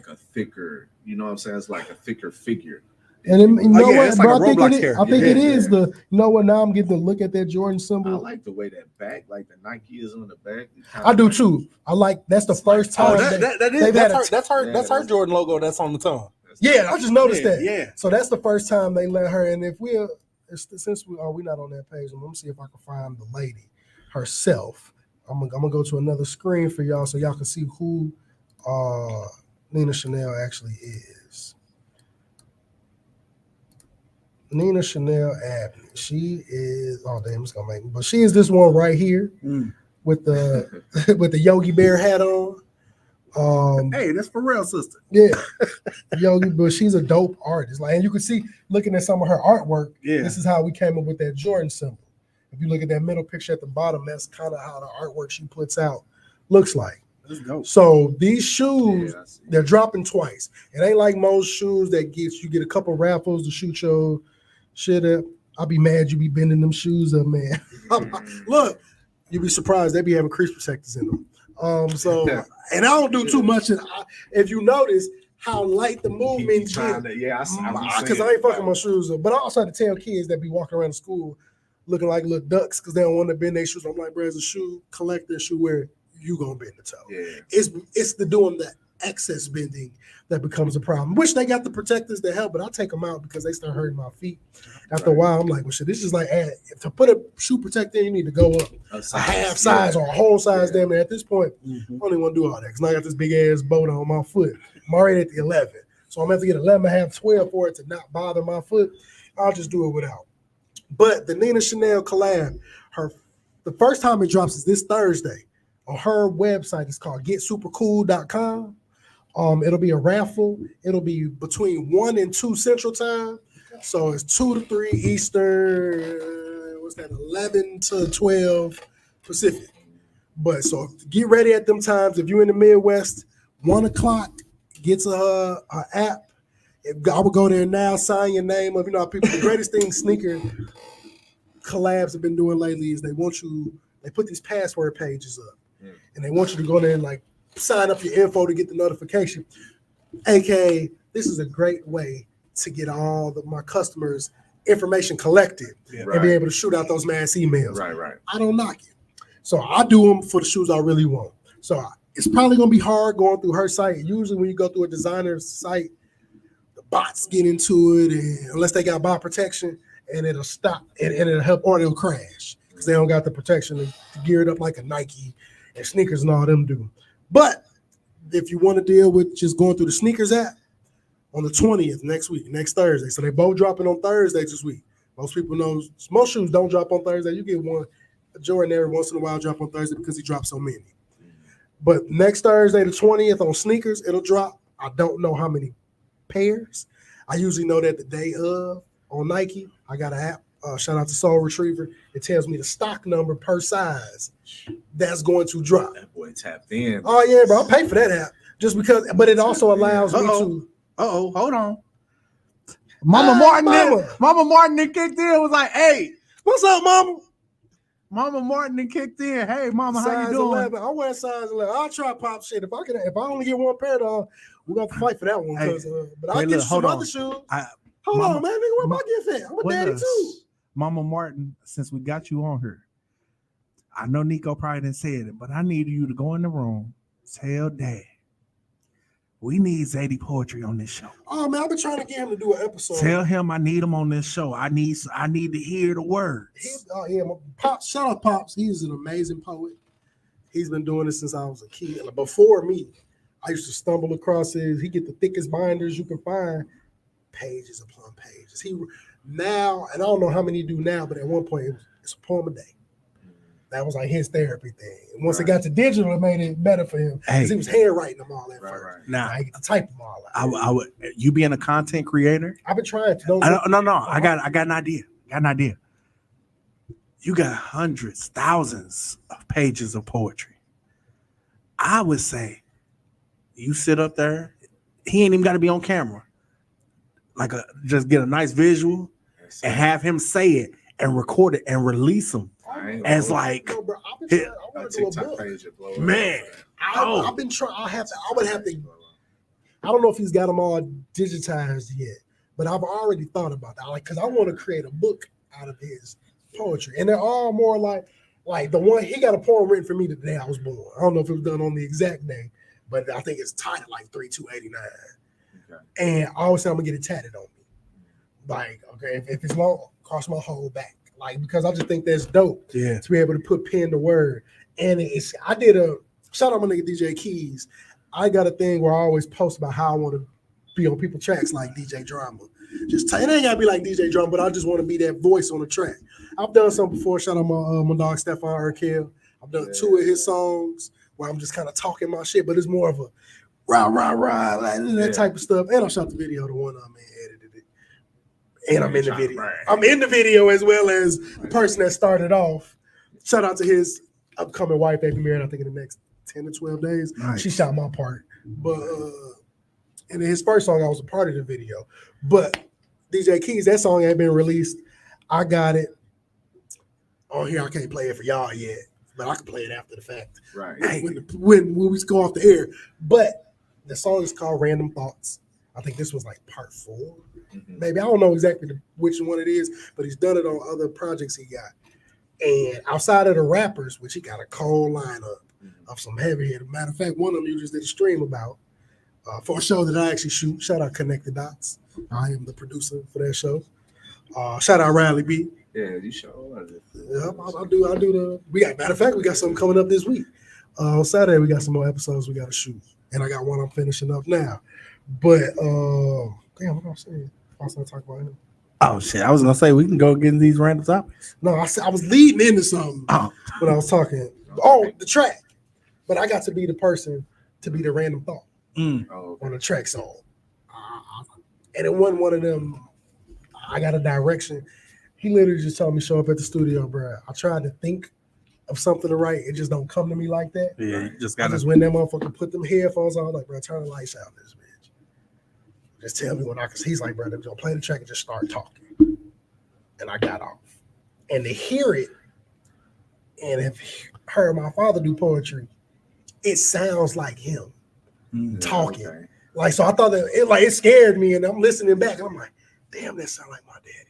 Speaker 7: a thicker, you know what I'm saying? It's like a thicker figure.
Speaker 6: And then, you know what,
Speaker 8: it's
Speaker 6: bro?
Speaker 8: like a Roblox
Speaker 6: I
Speaker 8: character.
Speaker 6: think it is the. You know what? Now I'm getting to look at that Jordan symbol.
Speaker 7: I like the way that back, like the Nike is on the back.
Speaker 6: I do too. I like that's the first time.
Speaker 8: That's her Jordan logo that's on the tongue.
Speaker 6: Yeah, I just noticed that.
Speaker 8: Yeah.
Speaker 6: So that's the first time they let her. And if we're not on that page, let me see if I can find the lady herself. I'm gonna go to another screen for y'all so y'all can see who Nina Chanel actually is. Nina Chanel Abney. She is it's gonna make me, but she is this one right here with the with the Yogi Bear hat on.
Speaker 8: Hey, that's for real, sister.
Speaker 6: Yeah, Yogi, but she's a dope artist. Like, and you can see looking at some of her artwork.
Speaker 8: Yeah,
Speaker 6: this is how we came up with that Jordan symbol. If you look at that middle picture at the bottom, that's kind of how the artwork she puts out looks like.
Speaker 8: That's dope.
Speaker 6: So these shoes, they're dropping twice. It ain't like most shoes that you get a couple raffles to shoot your shit up. I'll be mad you be bending them shoes up, man. Look, you'd be surprised they be having crease protectors in them. And I don't do too much. If you notice how light the movement get, because I ain't fucking my shoes up. But I also have to tell kids that be walking around the school looking like little ducks because they don't want to bend their shoes. I'm like, bro, as a shoe collector, shoe wearer, you gonna bend the toe. Yeah. It's the doing the excess bending that becomes a problem. Which they got the protectors that help, but I take them out because they start hurting my feet. After a while, I'm like, well, shit, this is like to put a shoe protector in, you need to go up a half size or a whole size. Damn it. At this point, I don't even want to do all that because now I got this big ass boat on my foot. I'm already at the 11, so I'm gonna have to get 11.5, 12 for it to not bother my foot. I'll just do it without. But the Nina Chanel collab, the first time it drops is this Thursday on her website. It's called getsupercool.com. It'll be a raffle. It'll be between 1 and 2 Central Time. So it's 2 to 3 Eastern. What's that? 11 to 12 Pacific. But so get ready at them times. If you're in the Midwest, 1 o'clock, get to her app. I would go there now, sign your name up. You know, people, the greatest thing sneaker collabs have been doing lately is they put these password pages up. And they want you to go there and like sign up your info to get the notification. AKA, this is a great way to get all my customers' information collected and be able to shoot out those mass emails.
Speaker 7: Right.
Speaker 6: I don't knock it. So I do them for the shoes I really want. So it's probably going to be hard going through her site. Usually when you go through a designer's site, the bots get into it, and unless they got bot protection, and it'll stop and it'll help, or it'll crash because they don't got the protection to gear it up like a Nike and sneakers and all them do. But if you want to deal with just going through the sneakers app on the 20th next Thursday. So they both dropping on Thursdays this week. Most people know most shoes don't drop on Thursday. You get a Jordan every once in a while drop on Thursday because he drops so many. But next Thursday, the 20th on sneakers, it'll drop. I don't know how many pairs. I usually know that the day of on Nike. I got an app. Shout out to Soul Retriever. It tells me the stock number per size that's going to drop.
Speaker 7: That boy tapped in.
Speaker 6: Oh yeah, bro. I pay for that app just because, but it also allows me to.
Speaker 8: Hold on. Mama Martin then kicked in. Was like, hey,
Speaker 6: what's up, Mama?
Speaker 8: Mama Martin then kicked in. Hey, Mama,
Speaker 6: size
Speaker 8: how you doing?
Speaker 6: 11. I wear size 11. I'll try pop shit if I only get one pair. We're gonna have to fight for that one. But I'll get you some other shoes. Hold on, man. Nigga, where my gift at? I'm a daddy too.
Speaker 8: Mama Martin, since we got you on here, I know Nico probably didn't say it, but I need you to go in the room, tell Dad, we need Zadie Poetry on this show.
Speaker 6: Oh man, I've been trying to get him to do an episode.
Speaker 8: Tell him I need him on this show. I need to hear the words.
Speaker 6: Pops, shout out Pops. He's an amazing poet. He's been doing this since I was a kid. Before me, I used to stumble across he get the thickest binders you can find, pages upon pages. Now, and I don't know how many he do now, but at one point it's a poem a day. That was like his therapy thing. And once it got to digital, it made it better for him because he was handwriting them all at first. Right.
Speaker 8: Now
Speaker 6: I get to type them all out.
Speaker 8: I would. You being a content creator,
Speaker 6: I've been trying to.
Speaker 8: I got an idea. You got hundreds, thousands of pages of poetry. I would say you sit up there. He ain't even got to be on camera. just get a nice visual and have him say it and record it and release them as like
Speaker 6: no, bro, I've been trying, I want to do a
Speaker 7: TikTok
Speaker 6: book.
Speaker 7: page would blow up.
Speaker 8: man.
Speaker 6: I've been trying. I would have to. I don't know if he's got them all digitized yet, but I've already thought about that. Like, because I want to create a book out of his poetry, and they're all more like the one he got a poem written for me the day I was born. I don't know if it was done on the exact day, but I think it's titled like 3/2/89. Okay. And I always say I'm gonna get it tatted on me. Like, okay, if it's long, cross my whole back. Like, because I just think that's dope.
Speaker 8: Yeah.
Speaker 6: To be able to put pen to word. And I did a shout out my nigga DJ Keys. I got a thing where I always post about how I want to be on people's tracks like DJ Drama. It ain't gotta be like DJ Drama, but I just want to be that voice on the track. I've done some before. Shout out my dog Stefan Urkel. I've done 2 of his songs where I'm just kind of talking my shit, but it's more of a rah like that type of stuff. And I shot the video, the one edited it, and I'm in the video. I'm in the video as well as the person that started off. Shout out to his upcoming wife, they married, I think in the next 10 to 12 days. Nice. She shot my part. But and in his first song, I was a part of the video. But DJ Keys, that song ain't been released. I got it on here. I can't play it for y'all yet, but I can play it after the fact.
Speaker 7: Right.
Speaker 6: When we go off the air. But the song is called Random Thoughts. I think this was like part 4. Mm-hmm. Maybe I don't know exactly which one it is, but he's done it on other projects he got. And outside of the rappers, which he got a cold lineup of some heavy hitters. Matter of fact, one of them you just did a stream about for a show that I actually shoot. Shout out Connected Dots. I am the producer for that show. Shout out Riley B.
Speaker 7: Yeah, you show.
Speaker 6: Yep, I do matter of fact, we got something coming up this week. On Saturday, we got some more episodes we got to shoot. And I got one I'm finishing up now. But, damn, what am I saying? I was going to talk about him.
Speaker 8: Oh shit! I was gonna say we can go get in these random topics.
Speaker 6: No, I was leading into something when I was talking. Oh, the track, but I got to be the person to be the random thought on the track song, and it wasn't one of them. I got a direction. He literally just told me show up at the studio, bro. I tried to think of something to write, it just don't come to me like that.
Speaker 8: Yeah, you just
Speaker 6: I just went that motherfucker, put them headphones on, like, bro, turn the lights out, this bitch. Just tell me when cause he's like, bro, don't play the track and just start talking. And I got off. And to hear it, and have heard my father do poetry, it sounds like him talking. Okay. Like, so I thought that it scared me, and I'm listening back, and I'm like, damn, that sound like my daddy.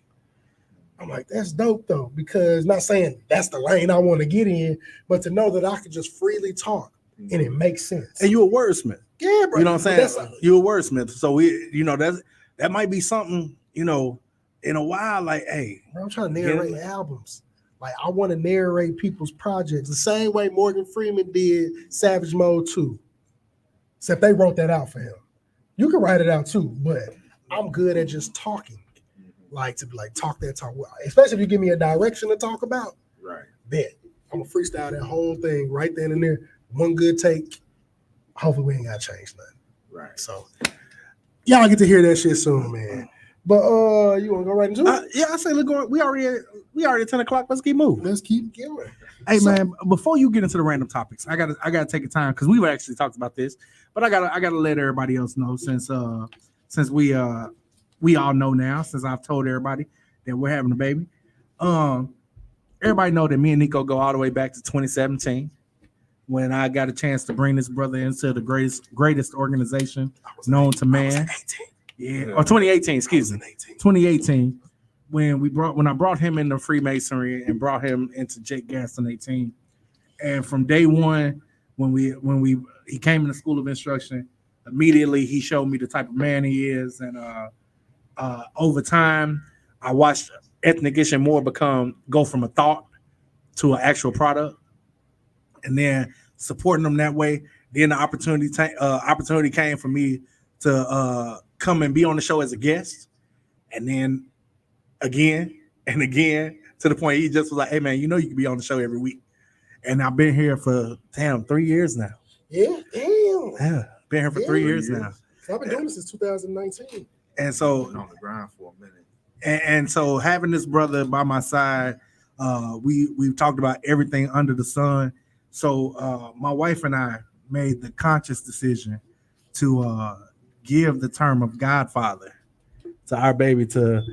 Speaker 6: I'm like, that's dope though, because not saying that's the lane I want to get in, but to know that I can just freely talk and it makes sense.
Speaker 8: And you a wordsmith.
Speaker 6: Yeah, bro.
Speaker 8: You know what I'm saying? You a wordsmith. So that might be something, in a while, like, hey.
Speaker 6: Bro, I'm trying to narrate albums. Like, I want to narrate people's projects the same way Morgan Freeman did Savage Mode 2. Except they wrote that out for him. You can write it out too, but I'm good at just talking. Like, to talk that talk. Especially if you give me a direction to talk about.
Speaker 7: Right.
Speaker 6: Bet. I'm going to freestyle that whole thing right then and there. One good take. Hopefully we ain't got to change nothing.
Speaker 7: Right.
Speaker 6: So, y'all get to hear that shit soon, man. But you want to go right into it?
Speaker 8: Yeah, I say let's go. We already at 10 o'clock. Let's keep moving.
Speaker 6: Let's keep going.
Speaker 8: Hey, man, before you get into the random topics, I gotta take a time because we've actually talked about this, but I gotta let everybody else know since we all know now, since I've told everybody that we're having a baby. Everybody know that me and Nico go all the way back to 2017 when I got a chance to bring this brother into the greatest organization known to man. Yeah, or 2018, excuse me. 2018, when I brought him into Freemasonry and brought him into Jake Gaston 18. And from day one, when he came in the School of Instruction, immediately he showed me the type of man he is. And over time, I watched Ethnic Ish and More go from a thought to an actual product. And then supporting them that way. Then the opportunity came for me to come and be on the show as a guest. And then again and again, to the point he just was like, hey man, you can be on the show every week. And I've been here for 3 years now.
Speaker 6: Yeah, damn.
Speaker 8: Yeah, been here for 3 years now.
Speaker 6: I've been doing this since 2019.
Speaker 8: And so
Speaker 7: on the grind for a minute.
Speaker 8: And so having this brother by my side, we've talked about everything under the sun. So my wife and I made the conscious decision to give the term of Godfather to our baby, to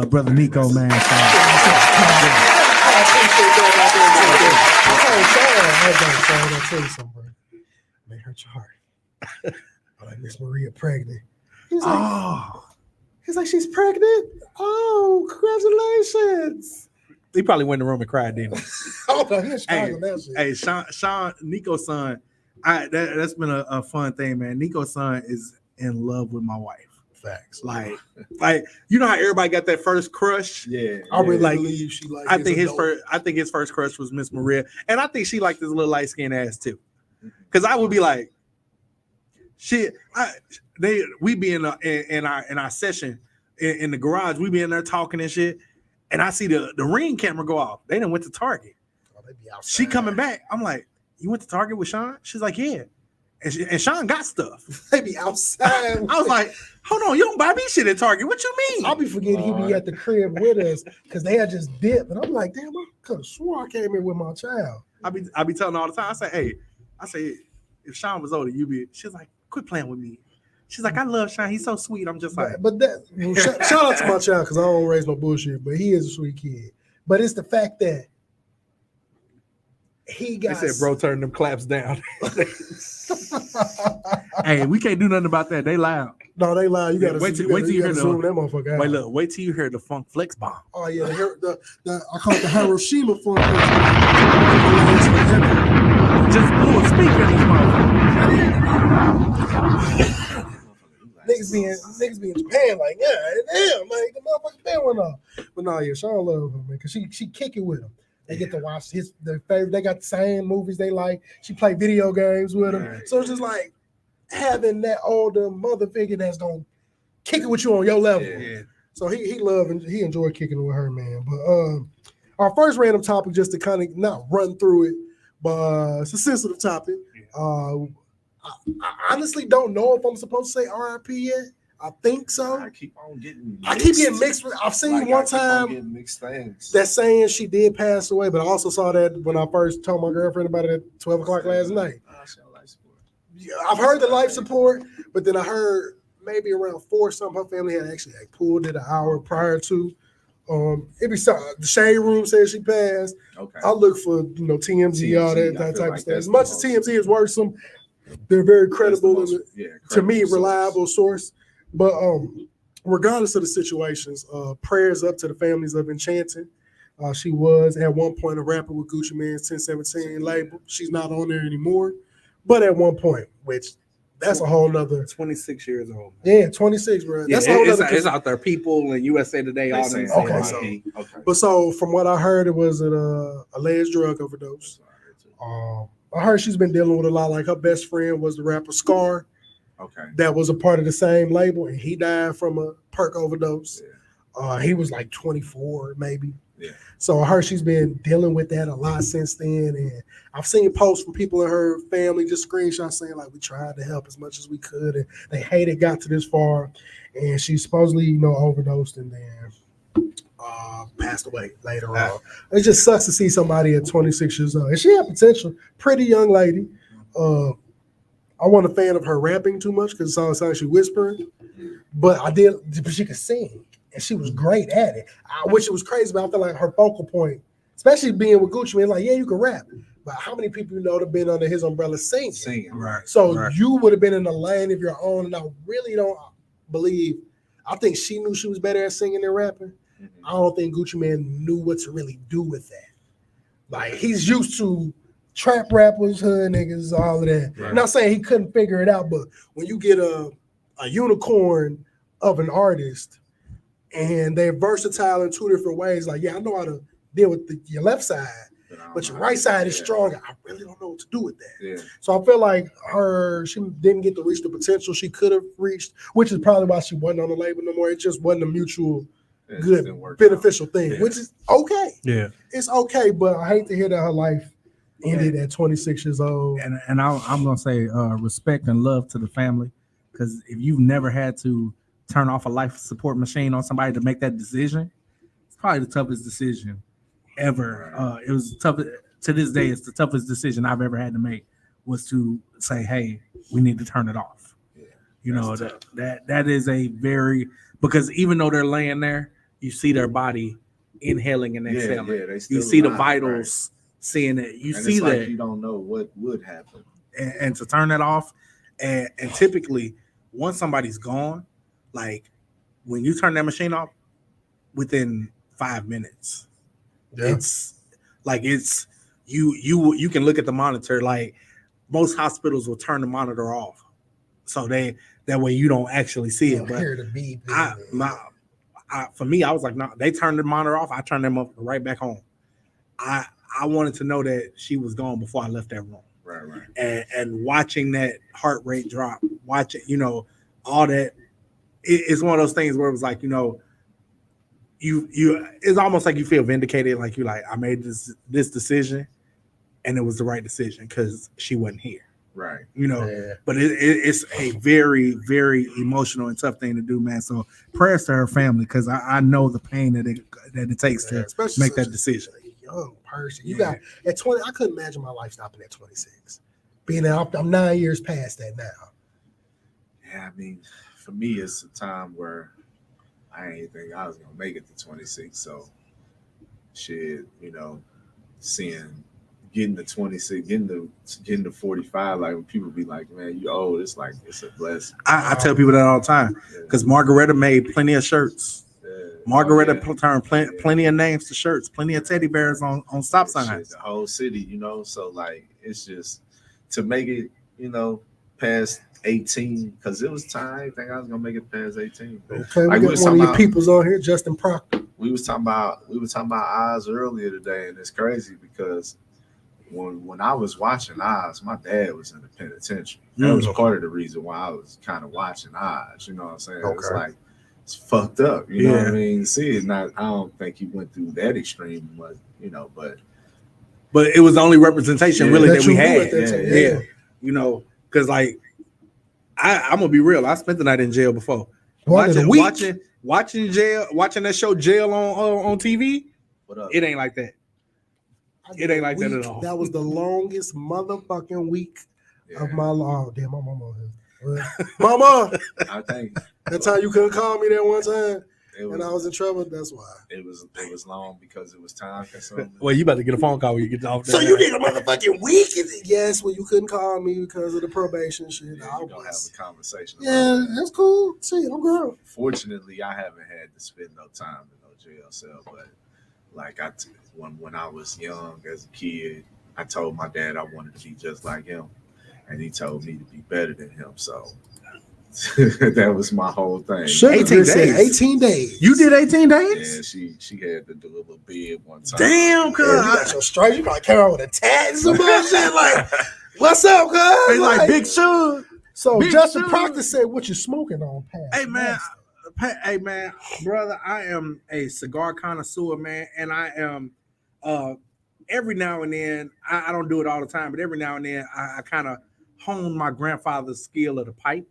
Speaker 8: brother Nico, man. So,
Speaker 6: I appreciate that. I tell you something, bro. May hurt your heart. Like Miss Maria pregnant. He's like, she's pregnant. Oh, congratulations.
Speaker 8: he probably went in the room and cried, didn't he?
Speaker 6: Oh, no, he's struggling that shit.
Speaker 8: Hey, Sean, Nico's son. That's been a fun thing, man. Nico's son is in love with my wife.
Speaker 6: Facts.
Speaker 8: Like you know how everybody got that first crush?
Speaker 7: Yeah.
Speaker 6: I really
Speaker 8: like-
Speaker 6: believe she like.
Speaker 8: I think his first crush was Miss Maria, and I think she liked this little light skinned ass too. Because I would be like, we be in our session in the garage, we be in there talking and shit, and I see the Ring camera go off. They done went to Target.
Speaker 6: Oh, they be outside.
Speaker 8: She coming back. I'm like, you went to Target with Sean? She's like, yeah. And Sean got stuff.
Speaker 6: They be outside.
Speaker 8: I was like, hold on, you don't buy me shit at Target. What you mean?
Speaker 6: I'll be forgetting he be at the crib with us because they had just dipped, and I'm like, damn, I could have swore I came here with my child.
Speaker 8: I be telling her all the time. I say, if Sean was older, she's like, quit playing with me. She's like, I love Sean. He's so sweet. I'm just like,
Speaker 6: But shout out to my child because I don't raise no bullshit, but he is a sweet kid. But it's the fact that he got.
Speaker 8: they said, bro, turn them claps down. Hey, we can't do nothing about that. They loud.
Speaker 6: No, they lie. You gotta
Speaker 8: wait till you hear
Speaker 6: zoom that motherfucker out.
Speaker 8: Wait, look, wait till you hear the funk flex bomb.
Speaker 6: Oh yeah, I call it the Hiroshima funk.
Speaker 8: Just blew a speaker in this motherfucker.
Speaker 6: Niggas be in Japan like, yeah, damn, like the motherfucking fan went off. But no, yeah, Sean love him, man, because she kick it with him. They get to watch their favorite. They got the same movies they like. She play video games with him.
Speaker 8: Right.
Speaker 6: So it's just like having that older mother figure that's gonna kick it with you on your level.
Speaker 8: Yeah.
Speaker 6: So he loved and he enjoyed kicking it with her, man. But our first random topic, just to kind of not run through it, but it's a sensitive topic. I honestly don't know if I'm supposed to say RIP yet. I think so.
Speaker 7: I keep getting
Speaker 6: mixed. I've seen one time
Speaker 7: getting mixed things.
Speaker 6: that saying she did pass away, but I also saw that when I first told my girlfriend about it at 12 o'clock last night. Yeah, I've heard the life support, but then I heard maybe around 4 something, her family had actually pulled it an hour prior to. It be something. The Shade Room says she passed.
Speaker 7: Okay.
Speaker 6: I look for TMZ, all that type of
Speaker 7: like
Speaker 6: stuff.
Speaker 7: that's
Speaker 6: As much as
Speaker 7: the
Speaker 6: TMZ is worrisome, they're very credible
Speaker 7: most,
Speaker 6: to me,
Speaker 7: credible
Speaker 6: reliable source. But regardless of the situations, prayers up to the families of Enchanting. She was at one point a rapper with Gucci Mane's 1017 label. She's not on there anymore, but at one point, which that's a whole nother
Speaker 8: 26 years old.
Speaker 6: Yeah, 26, bro.
Speaker 8: Yeah,
Speaker 6: That's a whole nother.
Speaker 8: it's out there. People in USA Today, all them.
Speaker 6: Okay,
Speaker 8: saying,
Speaker 6: so but so from what I heard, it was an alleged drug overdose. I heard she's been dealing with a lot. Like her best friend was the rapper Scar.
Speaker 7: Okay.
Speaker 6: That was a part of the same label, and he died from a perk overdose.
Speaker 7: Yeah.
Speaker 6: He was like 24, maybe.
Speaker 7: Yeah.
Speaker 6: So I heard she's been dealing with that a lot since then, and I've seen posts from people in her family, just screenshots saying like we tried to help as much as we could, and they hate it got to this far, and she supposedly overdosed and then passed away later on. It just sucks to see somebody at 26 years old, and she had potential, pretty young lady. I wasn't a fan of her rapping too much because it sounds like she whispering, but she could sing. And she was great at it, which was crazy. But I feel like her focal point, especially being with Gucci Mane, like, yeah, you can rap, but how many people you know that have been under his umbrella singing?
Speaker 8: Right.
Speaker 6: So you would have been in a lane of your own, and I really don't believe. I think she knew she was better at singing than rapping.
Speaker 7: Mm-hmm.
Speaker 6: I don't think Gucci Mane knew what to really do with that. Like he's used to trap rappers, hood niggas, all of that.
Speaker 7: Right.
Speaker 6: I'm not saying he couldn't figure it out, but when you get a unicorn of an artist. And they're versatile in 2 different ways. Like, yeah, I know how to deal with your left side, but your right side is stronger. I really don't know what to do with that.
Speaker 7: Yeah.
Speaker 6: So I feel like she didn't get to reach the potential she could have reached, which is probably why she wasn't on the label no more. It just wasn't a mutual, good, beneficial thing, which is okay.
Speaker 8: Yeah.
Speaker 6: It's okay, but I hate to hear that her life ended at 26 years old.
Speaker 9: And I'm going to say respect and love to the family, because if you've never had to turn off a life support machine on somebody to make that decision, it's probably the toughest decision ever. It was tough to this day. It's the toughest decision I've ever had to make, was to say, hey, we need to turn it off.
Speaker 8: You know, that is a very, because even though they're laying there, you see their body inhaling and exhaling.
Speaker 7: They
Speaker 8: you see the vitals seeing it. You
Speaker 7: and
Speaker 8: see
Speaker 7: it's
Speaker 8: that.
Speaker 7: Like you don't know what would happen.
Speaker 8: And to turn that off, and typically once somebody's gone, like when you turn that machine off, within 5 minutes, it's like you can look at the monitor. Like most hospitals will turn the monitor off, so that way you don't actually see it. But
Speaker 6: hear the beep.
Speaker 8: For me, I was like, no, they turned the monitor off. I turned them up right back home. I wanted to know that she was gone before I left that room.
Speaker 7: Right.
Speaker 8: And watching that heart rate drop, watching, all that, it's one of those things where it was like, you it's almost like you feel vindicated, like I made this decision, and it was the right decision because she wasn't here.
Speaker 7: Right.
Speaker 8: But it's a very, very emotional and tough thing to do, man. So prayers to her family, because I know the pain that it takes to make that decision.
Speaker 6: Young person, you got at 20. I couldn't imagine my life stopping at 26. Being out, I'm 9 years past that now.
Speaker 7: Yeah, I mean, for me, it's a time where I didn't think I was gonna make it to 26. So, shit, getting to 26, getting to 45. Like when people be like, "Man, you old," it's like it's a blessing.
Speaker 8: I tell people that all the time because Margaretta made plenty of shirts. Margaretta turned plenty of names to shirts, plenty of teddy bears on stop signs.
Speaker 7: The whole city, so like it's just to make it, past 18, because it was time. I think I was gonna make it past 18.
Speaker 6: Okay, we got one of your peoples on here, Justin Proctor.
Speaker 7: We were talking about Oz earlier today, and it's crazy because when I was watching Oz, my dad was in the penitentiary. That was part of the reason why I was kind of watching Oz. You know what I'm saying? It's like, it's fucked up. You know what I mean? See, I don't think he went through that extreme, but
Speaker 8: but it was the only representation really that we had. Because like I'm gonna be real. I spent the night in jail before. Watching that show Jail on TV. It ain't like that. It ain't like that at all.
Speaker 6: That was the longest motherfucking week of my life. Oh, damn, my mama. Mama,
Speaker 7: I think
Speaker 6: that time you couldn't call me that one time, and I was in trouble. That's why
Speaker 7: it was long because it was time consuming.
Speaker 8: Well, you about to get a phone call when you get off.
Speaker 6: So you did a motherfucking week? Yes, well, you couldn't call me because of the probation shit.
Speaker 7: Yeah, you don't have a conversation.
Speaker 6: Yeah, that's cool. See, I'm grown.
Speaker 7: Fortunately, I haven't had to spend no time in no jail cell, but like when I was young as a kid, I told my dad I wanted to be just like him, and he told me to be better than him. So that was my whole thing.
Speaker 8: 18 days.
Speaker 6: 18 days.
Speaker 8: You did 18 days?
Speaker 7: Yeah, she had to do a little bid one time.
Speaker 8: Damn, cuz.
Speaker 6: You got your stripes. You probably came out with a tat and some bullshit. Like, what's up, cuz?
Speaker 8: They like Big Suge.
Speaker 6: So
Speaker 8: Big
Speaker 6: Justin
Speaker 8: Suge.
Speaker 6: Proctor said, "What you smoking on, Past Master?"
Speaker 8: Hey man, brother, I am a cigar connoisseur, man, and I am every now and then, I don't do it all the time, but every now and then I kind of hone my grandfather's skill of the pipe.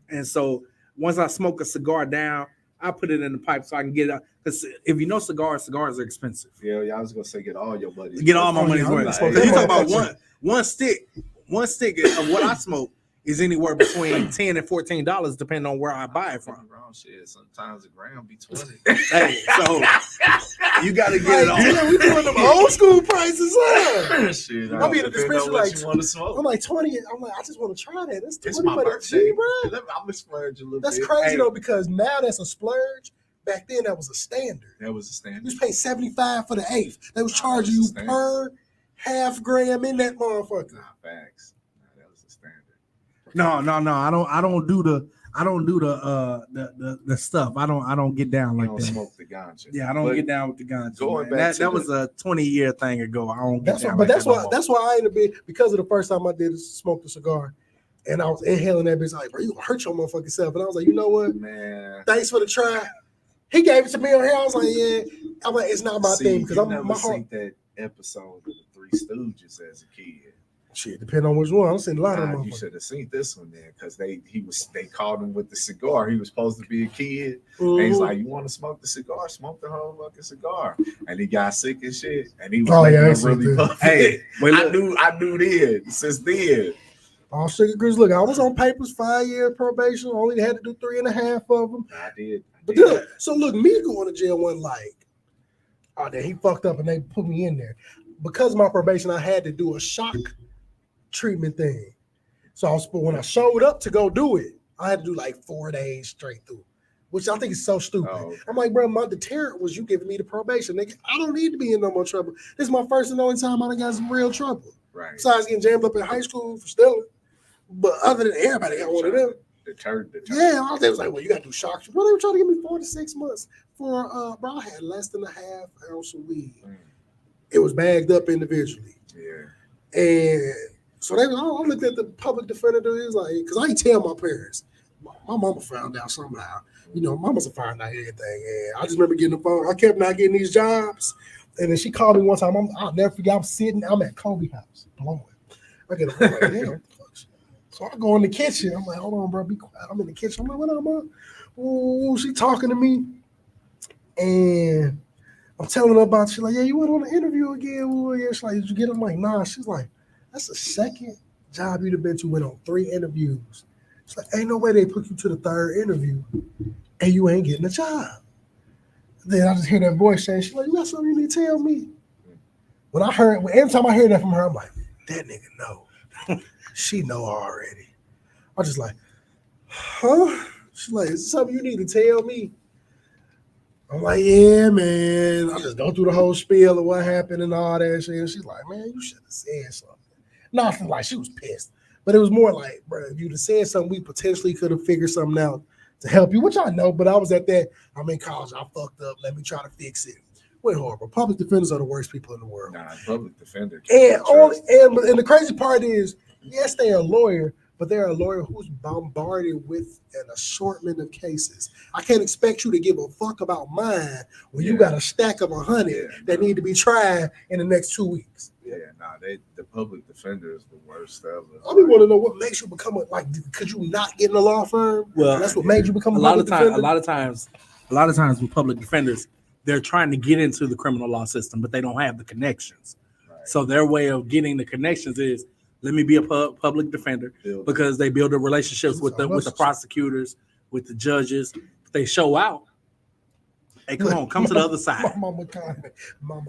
Speaker 8: And so once I smoke a cigar down, I put it in the pipe so I can get it. Because if you know cigars are expensive.
Speaker 7: Yeah, I was gonna say get all your money.
Speaker 8: Get all my money's worth.
Speaker 7: Like,
Speaker 8: You talk about one stick of what I smoke is anywhere between $10 and $14, depending on where I buy it from.
Speaker 7: Wrong shit. Sometimes a gram be 20.
Speaker 8: Hey, so you got to get it on.
Speaker 6: Yeah, we doing them old school prices, huh?
Speaker 7: Shit,
Speaker 6: I mean, the dispensary like
Speaker 7: you want to smoke.
Speaker 6: I'm like 20. I'm like, I just want to try that. That's 20
Speaker 7: It's my
Speaker 6: for the
Speaker 7: birthday,
Speaker 6: G, bro.
Speaker 7: I'm a splurge a little
Speaker 6: That's
Speaker 7: bit.
Speaker 6: crazy though, because now that's a splurge. Back then, that was a standard.
Speaker 7: That was a
Speaker 6: You
Speaker 7: standard.
Speaker 6: was paying $75 for the eighth. They was charging you per half gram in that motherfucker.
Speaker 7: Nah, facts. Nah, that was a standard.
Speaker 8: No. I don't do the stuff. I don't get down
Speaker 7: You
Speaker 8: like
Speaker 7: don't
Speaker 8: that.
Speaker 7: smoke the ganja.
Speaker 8: Yeah, I don't get down with the ganja.
Speaker 7: Going
Speaker 8: man.
Speaker 7: back to
Speaker 8: That was a 20-year thing ago. I don't get
Speaker 6: That's
Speaker 8: down.
Speaker 6: why, but
Speaker 8: like that no more.
Speaker 6: that's why I ain't a bit, because of the first time I did smoke the cigar, and I was inhaling that bitch. Like, bro, you gonna hurt your motherfucking self. And I was like, you know what?
Speaker 7: Man.
Speaker 6: Thanks for the try. He gave it to me on here. I was like, yeah. I'm like, it's not my thing because I'm
Speaker 7: never
Speaker 6: my
Speaker 7: seen
Speaker 6: heart.
Speaker 7: that episode of the Three Stooges as a kid.
Speaker 6: Shit, depending on which one. I'm seeing a lot of them.
Speaker 7: You should have seen this one then, because they called him with the cigar. He was supposed to be a kid. And he's like, you want to smoke the cigar? Smoke the whole fucking cigar. And he got sick and shit. And he was really puffy.
Speaker 8: Hey,
Speaker 7: I knew then, since then.
Speaker 6: All Sugar Grease. Look, I was on papers 5 years probation. Only had to do 3.5 of them.
Speaker 7: I did.
Speaker 6: But look, so look, me going to jail wasn't like, oh, then he fucked up and they put me in there. Because of my probation, I had to do a shock treatment thing. So when I showed up to go do it, I had to do like 4 days straight through, which I think is so stupid.
Speaker 7: Oh, okay.
Speaker 6: I'm like, bro, my deterrent was you giving me the probation. Nigga, I don't need to be in no more trouble. This is my first and only time I done got some real trouble.
Speaker 7: Right.
Speaker 6: Besides getting jammed up in high school for stealing. But other than everybody got one of them.
Speaker 7: Deterred.
Speaker 6: Yeah, all they was like, well, you got to do shock. Well, they were trying to give me 4 to 6 months for, bro, I had less than a half ounce of weed. It was bagged up individually.
Speaker 7: Yeah.
Speaker 6: And so I looked at the public defender, dude. He was like, because I didn't tell my parents. My mama found out somehow. You know, mama's found out everything. And I just remember getting the phone. I kept not getting these jobs. And then she called me one time. I'll never forget. I'm at Kobe house, blowing. I get a phone like, damn. So I go in the kitchen. I'm like, hold on, bro, be quiet. I'm in the kitchen. I'm like, what up, mom? Ooh, she talking to me. And I'm telling her about, she's like, yeah, you went on the interview again. Ooh, yeah. She's like, did you get it? I'm like, nah. She's like, that's the second job you'd have been to, went on 3 interviews. She's like, ain't no way they put you to the 3rd interview and you ain't getting a job. Then I just hear that voice saying, she's like, you got something you need to tell me? Every time I hear that from her, I'm like, that nigga know. She know already. I just like, huh? She's like, is this something you need to tell me? I'm like, yeah, man. I just go through the whole spiel of what happened and all that shit. And she's like, man, you should have said something. Nothing like she was pissed. But it was more like, bro, if you'd have said something, we potentially could have figured something out to help you, which I know, but I was at that, I'm in college, I fucked up, let me try to fix it. Went horrible. Public defenders are the worst people in the world.
Speaker 7: Nah, public defender.
Speaker 6: And the crazy part is, yes, they are a lawyer, but they're a lawyer who's bombarded with an assortment of cases. I can't expect you to give a fuck about mine when you got a stack of 100 that need to be tried in the next 2 weeks.
Speaker 7: Yeah, the public defender is the worst ever.
Speaker 6: I really want to know what makes you become could you not get in a law firm?
Speaker 8: Well,
Speaker 6: that's what made you become
Speaker 8: a lot of times. A lot of times with public defenders, they're trying to get into the criminal law system, but they don't have the connections. Right. So their way of getting the connections is, let me be a public defender, because they build the relationships with the prosecutors, with the judges. If they show out, hey, come to the other side.
Speaker 6: Mama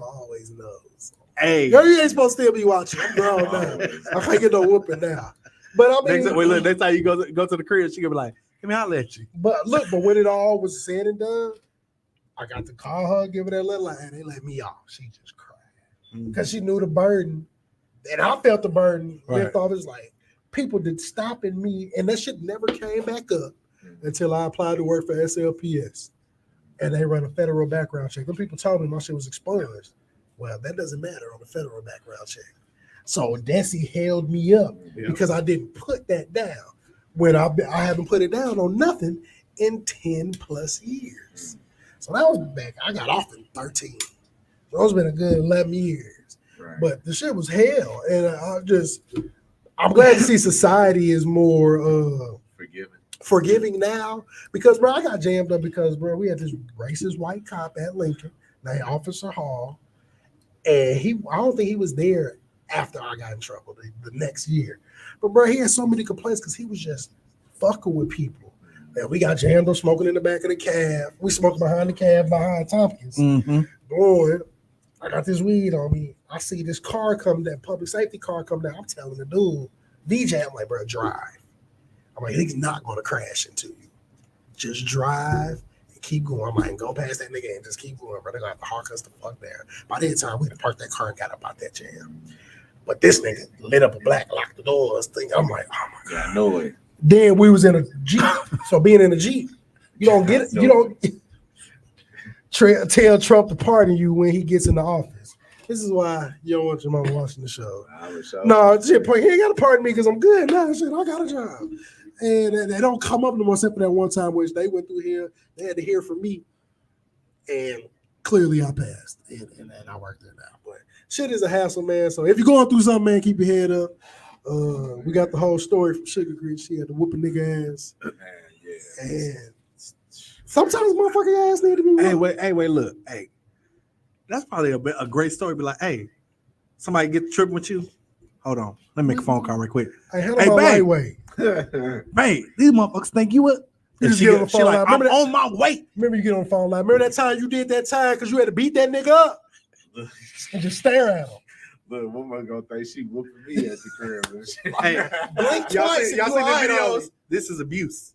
Speaker 6: always knows.
Speaker 8: Hey,
Speaker 6: girl, you ain't supposed to still be watching. I'm grown now. I can't get no whooping now. But I mean,
Speaker 8: next time you go to the crib, she gonna be like, "Let me holler at you."
Speaker 6: But when it all was said and done, I got to call her, give her that little line. They let me off. She just cried because she knew the burden, and I felt the burden. Right. I thought it was like people did stopping me, and that shit never came back up until I applied to work for SLPS, and they run a federal background check. Them people told me my shit was expunged. Well, that doesn't matter on the federal background check. So Desi held me up because I didn't put that down. When I haven't put it down on nothing in 10 plus years. So that was back. I got off in 13. So it's been a good 11 years. Right. But the shit was hell. And I'm glad to see society is more forgiving now. Because, bro, I got jammed up because, bro, we had this racist white cop at Lincoln named Officer Hall. And I don't think he was there after I got in trouble the next year. But, bro, he had so many complaints because he was just fucking with people. And we got jammed up smoking in the back of the cab. We smoked behind the cab behind Tompkins. Mm-hmm. Boy, I got this weed on me. I see this car come down, public safety car come down. I'm telling the dude, VJ, I'm like, bro, drive. I'm like, he's not going to crash into you. Just drive. Keep going. I'm like, go past that nigga and just keep going, bro. They're gonna have to hawk us the fuck there. By the time we parked that car and got up out that jam. But this nigga lit up a black, locked the doors thing. I'm like, oh my God.
Speaker 7: Yeah, no way.
Speaker 6: Then we was in a Jeep. So being in a Jeep, you don't get it. You don't tell Trump to pardon you when he gets in the office. This is why you don't want your mama watching the show. No, shit, he ain't gotta pardon me because I'm good. No, shit, I got a job. And they don't come up no more except for that one time which they went through here. They had to hear from me. And clearly I passed. And I worked it out. But shit is a hassle, man. So if you're going through something, man, keep your head up. We got the whole story from Sugar Great. She had to whoop a nigga ass. And sometimes motherfucking ass need to be whooped.
Speaker 8: Hey, wait, look. Hey, that's probably a great story. Be like, hey, somebody get tripping with you. Hold on. Let me make a phone call right quick.
Speaker 6: I handle my lightweight.
Speaker 8: Babe, these motherfuckers think you up.
Speaker 6: You just get on the phone
Speaker 8: like, I'm on my way.
Speaker 6: Remember you get on the phone line. Remember that time you did that time because you had to beat that nigga up and just stare at him.
Speaker 7: Look, woman gonna think she whooping me at the crib and shit.
Speaker 6: Hey, blink twice.
Speaker 8: Y'all see the videos? This is abuse.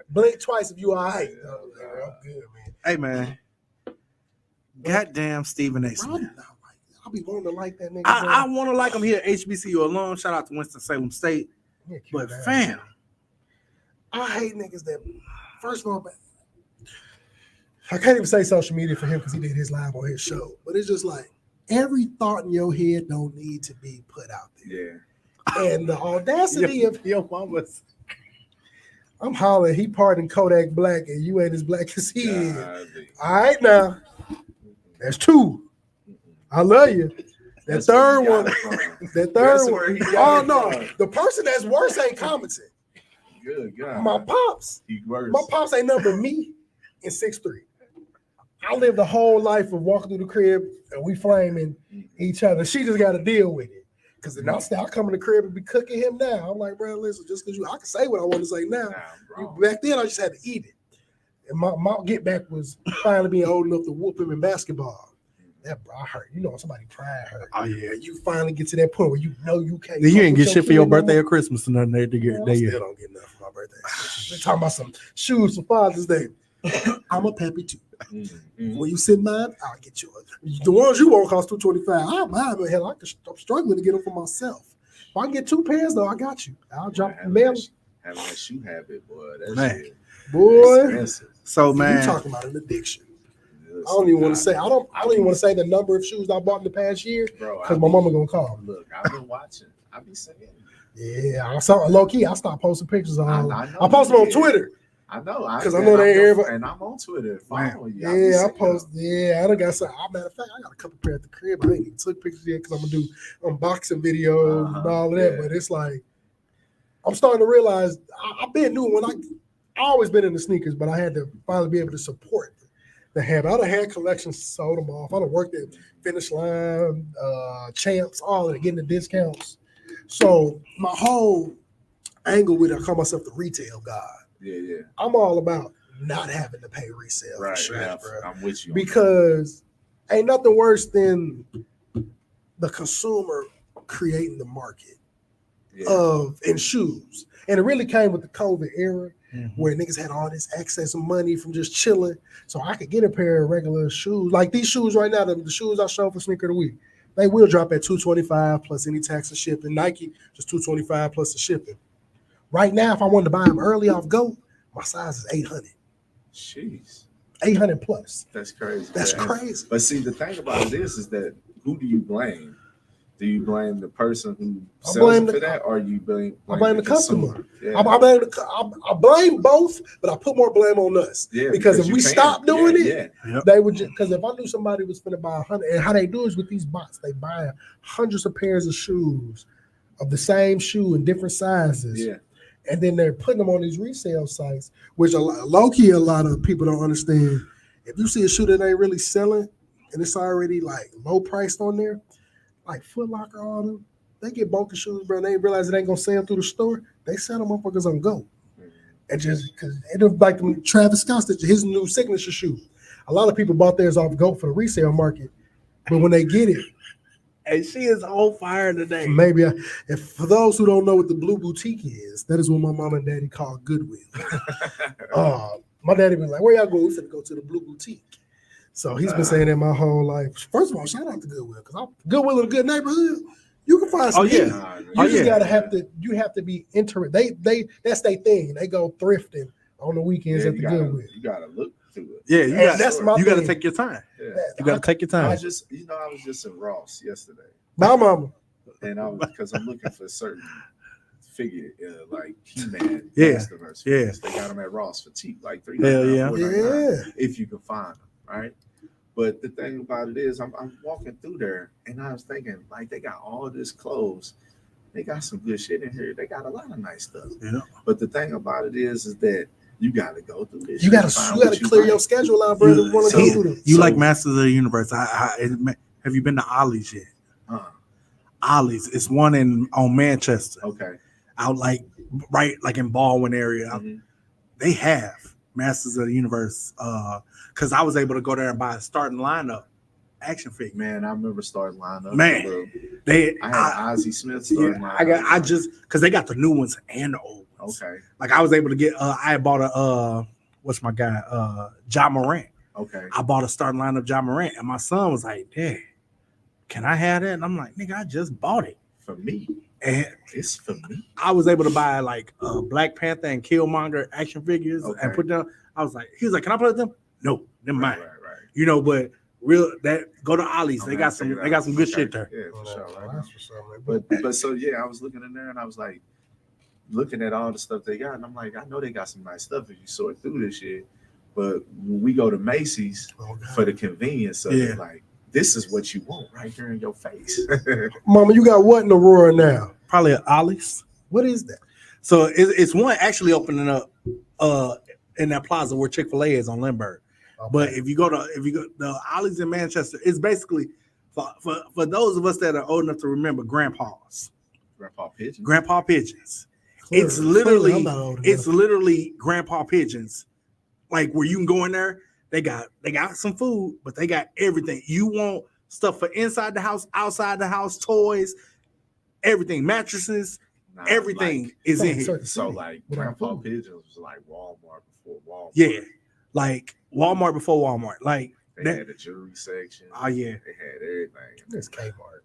Speaker 6: Blink twice if you all right. I'm good, man.
Speaker 8: Hey, man. Goddamn Stephen A. Smith.
Speaker 6: I'll be wanting to like that nigga.
Speaker 8: I want to like him here at HBCU alone. Shout out to Winston-Salem State.
Speaker 6: Yeah,
Speaker 8: but fam,
Speaker 6: I hate niggas that, first of all, I can't even say social media for him because he did his live on his show. But it's just like, every thought in your head don't need to be put out there. Yeah. And the audacity of
Speaker 8: your mama's.
Speaker 6: I'm hollering, he pardoned Kodak Black and you ain't as black as he is. All right now. That's two. I love you. That third one. That third one. Oh no. The person that's worse ain't commenting.
Speaker 7: Good God.
Speaker 6: My pops. My pops ain't nothing but me in 6'3". I lived the whole life of walking through the crib and we flaming each other. She just got to deal with it. Because then I come in the crib and be cooking him now. I'm like, bro, listen, just because I can say what I want to say now. Back then, I just had to eat it. And my get back was finally being old enough to whoop him in basketball. That bro, I hurt. You know, somebody pride hurt.
Speaker 8: Oh yeah,
Speaker 6: you finally get to that point where you know you can't.
Speaker 8: You ain't get shit for your birthday or Christmas or nothing there to get.
Speaker 6: I still don't get nothing for my birthday. They're talking about some shoes for Father's Day. I'm a peppy too. When you send mine, I'll get yours. The ones you won't cost $225. I'll buy them. Hell, I'm struggling to get them for myself. If I can get 2 pairs though, I got you. I'll drop the mail.
Speaker 7: Having that shoe habit, boy. That's
Speaker 8: man.
Speaker 6: Boy.
Speaker 8: So man,
Speaker 6: you talking about an addiction. I don't even want to say. I don't even want to say the number of shoes I bought in the past year because my mama gonna call.
Speaker 7: Look, I've been watching. I be saying.
Speaker 6: Yeah, I saw low key. I stopped posting pictures on. I post them on Twitter.
Speaker 7: I know,
Speaker 6: because I know they everybody.
Speaker 7: And I'm on Twitter. Following you.
Speaker 6: Yeah, I post. Yeah, I done got some. Matter of fact, I got a couple pair at the crib. I ain't even took pictures yet because I'm gonna do unboxing videos and all of that. Yeah. But it's like I'm starting to realize I've been new when I always been into sneakers, but I had to finally be able to support the habit. I done had collections, sold them off. I done worked at Finish Line, Champs, all of it, getting the discounts. So my whole angle with it, I call myself the retail god.
Speaker 7: Yeah.
Speaker 6: I'm all about not having to pay resale.
Speaker 7: Right,
Speaker 6: for shit, bro.
Speaker 7: I'm with you.
Speaker 6: Because ain't nothing worse than the consumer creating the market in shoes. And it really came with the COVID era where niggas had all this excess of money from just chilling. So I could get a pair of regular shoes. Like these shoes right now, the shoes I show for Sneaker of the Week, they will drop at $225 plus any tax and shipping. Nike, just $225 plus the shipping. Right now, if I wanted to buy them early off GOAT, my size is 800.
Speaker 7: Jeez.
Speaker 6: 800 plus.
Speaker 7: That's crazy.
Speaker 6: That's crazy.
Speaker 7: But see, the thing about this is that who do you blame? Do you blame the person who sells it for that, or you blame
Speaker 6: the customer?
Speaker 7: Yeah.
Speaker 6: I blame both, but I put more blame on us. Yeah, because if we stop doing it, they would just, because if I knew somebody was going to buy 100, and how they do is with these bots, they buy hundreds of pairs of shoes of the same shoe in different sizes. Yeah. And then they're putting them on these resale sites, which low-key a lot of people don't understand. If you see a shoe that ain't really selling and it's already like low priced on there, like Foot Locker, all them, they get bunker shoes, bro. And they realize it ain't gonna sell through the store. They sell them motherfuckers on GOAT. And just because it was like Travis Scott's, his new signature shoe. A lot of people bought theirs off GOAT for the resale market, but when they get it,
Speaker 8: and she is on fire today.
Speaker 6: Maybe if for those who don't know what the Blue Boutique is, that is what my mom and daddy call Goodwill. My daddy was like, "Where y'all go?" We said, "Go to the Blue Boutique." So he's been saying that my whole life. First of all, shout out to Goodwill because Goodwill in a good neighborhood. You can find some. You have to be interested. They that's their thing. They go thrifting on the weekends at the Goodwill.
Speaker 7: You gotta look to it.
Speaker 8: Yeah, that's my. You gotta take your time. Yeah. You gotta take your time.
Speaker 7: I was just in Ross yesterday.
Speaker 6: My mama.
Speaker 7: And I was because I'm looking for certain figure like He-Man.
Speaker 8: Yeah.
Speaker 7: They got them at Ross for cheap, like $3.
Speaker 6: Yeah.
Speaker 7: If you can find them, right? But the thing about it is, I'm walking through there, and I was thinking, like, they got all this clothes. They got some good shit in here. They got a lot of nice stuff. Yeah. But the thing about it is that you got to go through this.
Speaker 6: You got to clear your schedule out, brother. You
Speaker 8: like Masters of the Universe. Have you been to Ollie's yet? Ollie's. It's one on Manchester.
Speaker 7: Okay.
Speaker 8: Out like right like in Baldwin area.
Speaker 7: Mm-hmm.
Speaker 8: They have Masters of the Universe. Because I was able to go there and buy a starting lineup action figure.
Speaker 7: Man, I remember starting lineup.
Speaker 8: Man,
Speaker 7: I had Ozzie Smith starting lineup.
Speaker 8: I just because they got the new ones and the old ones.
Speaker 7: Okay.
Speaker 8: Like I was able to get. I bought a what's my guy? Ja Morant.
Speaker 7: Okay.
Speaker 8: I bought a starting lineup of Ja Morant, and my son was like, "Dad, can I have that?" And I'm like, "Nigga, I just bought it
Speaker 7: For me.
Speaker 8: and
Speaker 7: It's for me.
Speaker 8: I was able to buy like Black Panther and Killmonger action figures
Speaker 7: Okay.
Speaker 8: and put them. I was like, he was like, "Can I play with them?" No, never mind.
Speaker 7: Right.
Speaker 8: You know, but real that go to Ollie's.
Speaker 7: I'm
Speaker 8: They
Speaker 7: gonna
Speaker 8: got some.
Speaker 7: figure it
Speaker 8: They got
Speaker 7: out.
Speaker 8: some good
Speaker 7: Okay.
Speaker 8: shit there.
Speaker 7: Yeah, for sure. Right?
Speaker 6: That's what's up, man.
Speaker 7: But so yeah, I was looking in there and I was like looking at all the stuff they got, and I'm like, I know they got some nice stuff if you sort through this shit. But when we go to Macy's for the convenience of it, like this is what you want right here in your face.
Speaker 6: Mama, you got what in Aurora now?
Speaker 8: Probably at Ollie's.
Speaker 6: What is that?
Speaker 8: So it's one actually opening up in that plaza where Chick-fil-A is on Lindbergh.
Speaker 6: Okay.
Speaker 8: But if you go the Ollie's in Manchester, it's basically for those of us that are old enough to remember Grandpa's. Grandpa Pigeons.
Speaker 6: Clearly,
Speaker 8: It's literally
Speaker 6: I'm not old
Speaker 8: it's
Speaker 6: enough.
Speaker 8: literally Grandpa Pigeons. Like where you can go in there, they got some food, but they got everything. You want stuff for inside the house, outside the house, toys, everything, mattresses, everything is in here.
Speaker 7: So like Grandpa Pigeons was like Walmart before Walmart.
Speaker 8: Yeah, like Walmart before Walmart. Like
Speaker 7: they had a jewelry section.
Speaker 8: Oh yeah,
Speaker 7: they had everything.
Speaker 6: It's Kmart.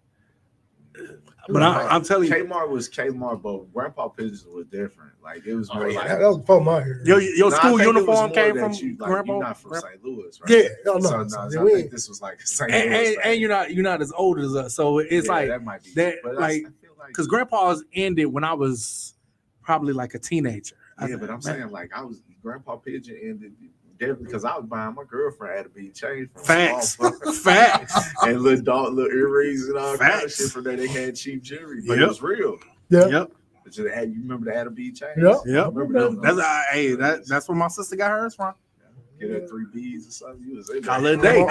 Speaker 8: But I'm telling you,
Speaker 7: Kmart was Kmart, but Grandpa Pigeons was different. Like it was more like
Speaker 6: that was before my era.
Speaker 8: Your school uniform came from
Speaker 7: Grandpa. You're not from St. Louis, right?
Speaker 6: Yeah, no.
Speaker 7: So I think this was like St. Louis.
Speaker 8: And you're not as old as us, so it's like
Speaker 7: that might be
Speaker 8: that.
Speaker 7: but
Speaker 8: Like because Grandpa's ended when I was probably like a teenager.
Speaker 7: Yeah, but I'm saying like I was Grandpa Pigeon ended. Because I was buying my girlfriend had to be changed from
Speaker 8: facts,
Speaker 7: and little earrings and all kind of shit from there. They had cheap jewelry, but it was real.
Speaker 6: Yep.
Speaker 7: But you remember the Adam B chains?
Speaker 8: Yep. That's where my sister got hers from.
Speaker 7: Get her 3 beads or something. You was in
Speaker 8: Call it a day.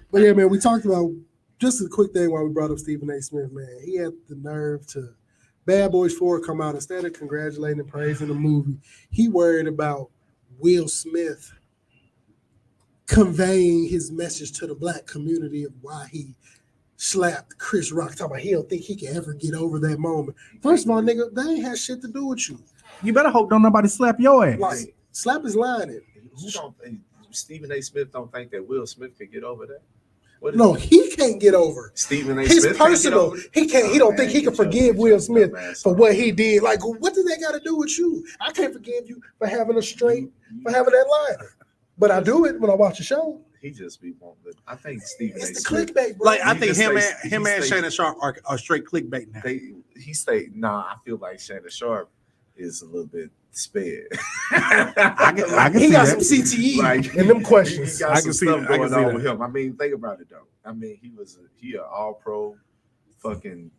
Speaker 6: But yeah, man, we talked about just a quick thing while we brought up Stephen A. Smith. Man, he had the nerve to Bad Boys 4 come out instead of congratulating and praising the movie. He worried about Will Smith conveying his message to the black community of why he slapped Chris Rock. Talking about he don't think he can ever get over that moment. First of all, nigga, that ain't had shit to do with you.
Speaker 9: You better hope don't nobody slap your ass.
Speaker 6: Like, slap his line in.
Speaker 7: Stephen A. Smith don't think that Will Smith could get over that?
Speaker 6: No, he can't get over.
Speaker 7: Stephen A.
Speaker 6: His
Speaker 7: Smith
Speaker 6: personal. He can't. He don't think he can forgive Will Smith for what he did. Like, what does that got to do with you? I can't forgive you for having for having that line, but I do it when I watch a show.
Speaker 7: He just be wanting. I think Stephen A.
Speaker 6: It's the
Speaker 7: Smith,
Speaker 6: clickbait, bro.
Speaker 8: Like I think him and Shannon Sharp are straight clickbait now.
Speaker 7: I feel like Shannon Sharp is a little bit sped.
Speaker 9: I can
Speaker 6: he
Speaker 9: see
Speaker 6: got
Speaker 9: that.
Speaker 6: some CTE
Speaker 7: Like,
Speaker 6: in them questions.
Speaker 7: He got some stuff going on with him. I mean, think about it though. I mean, he an all pro fucking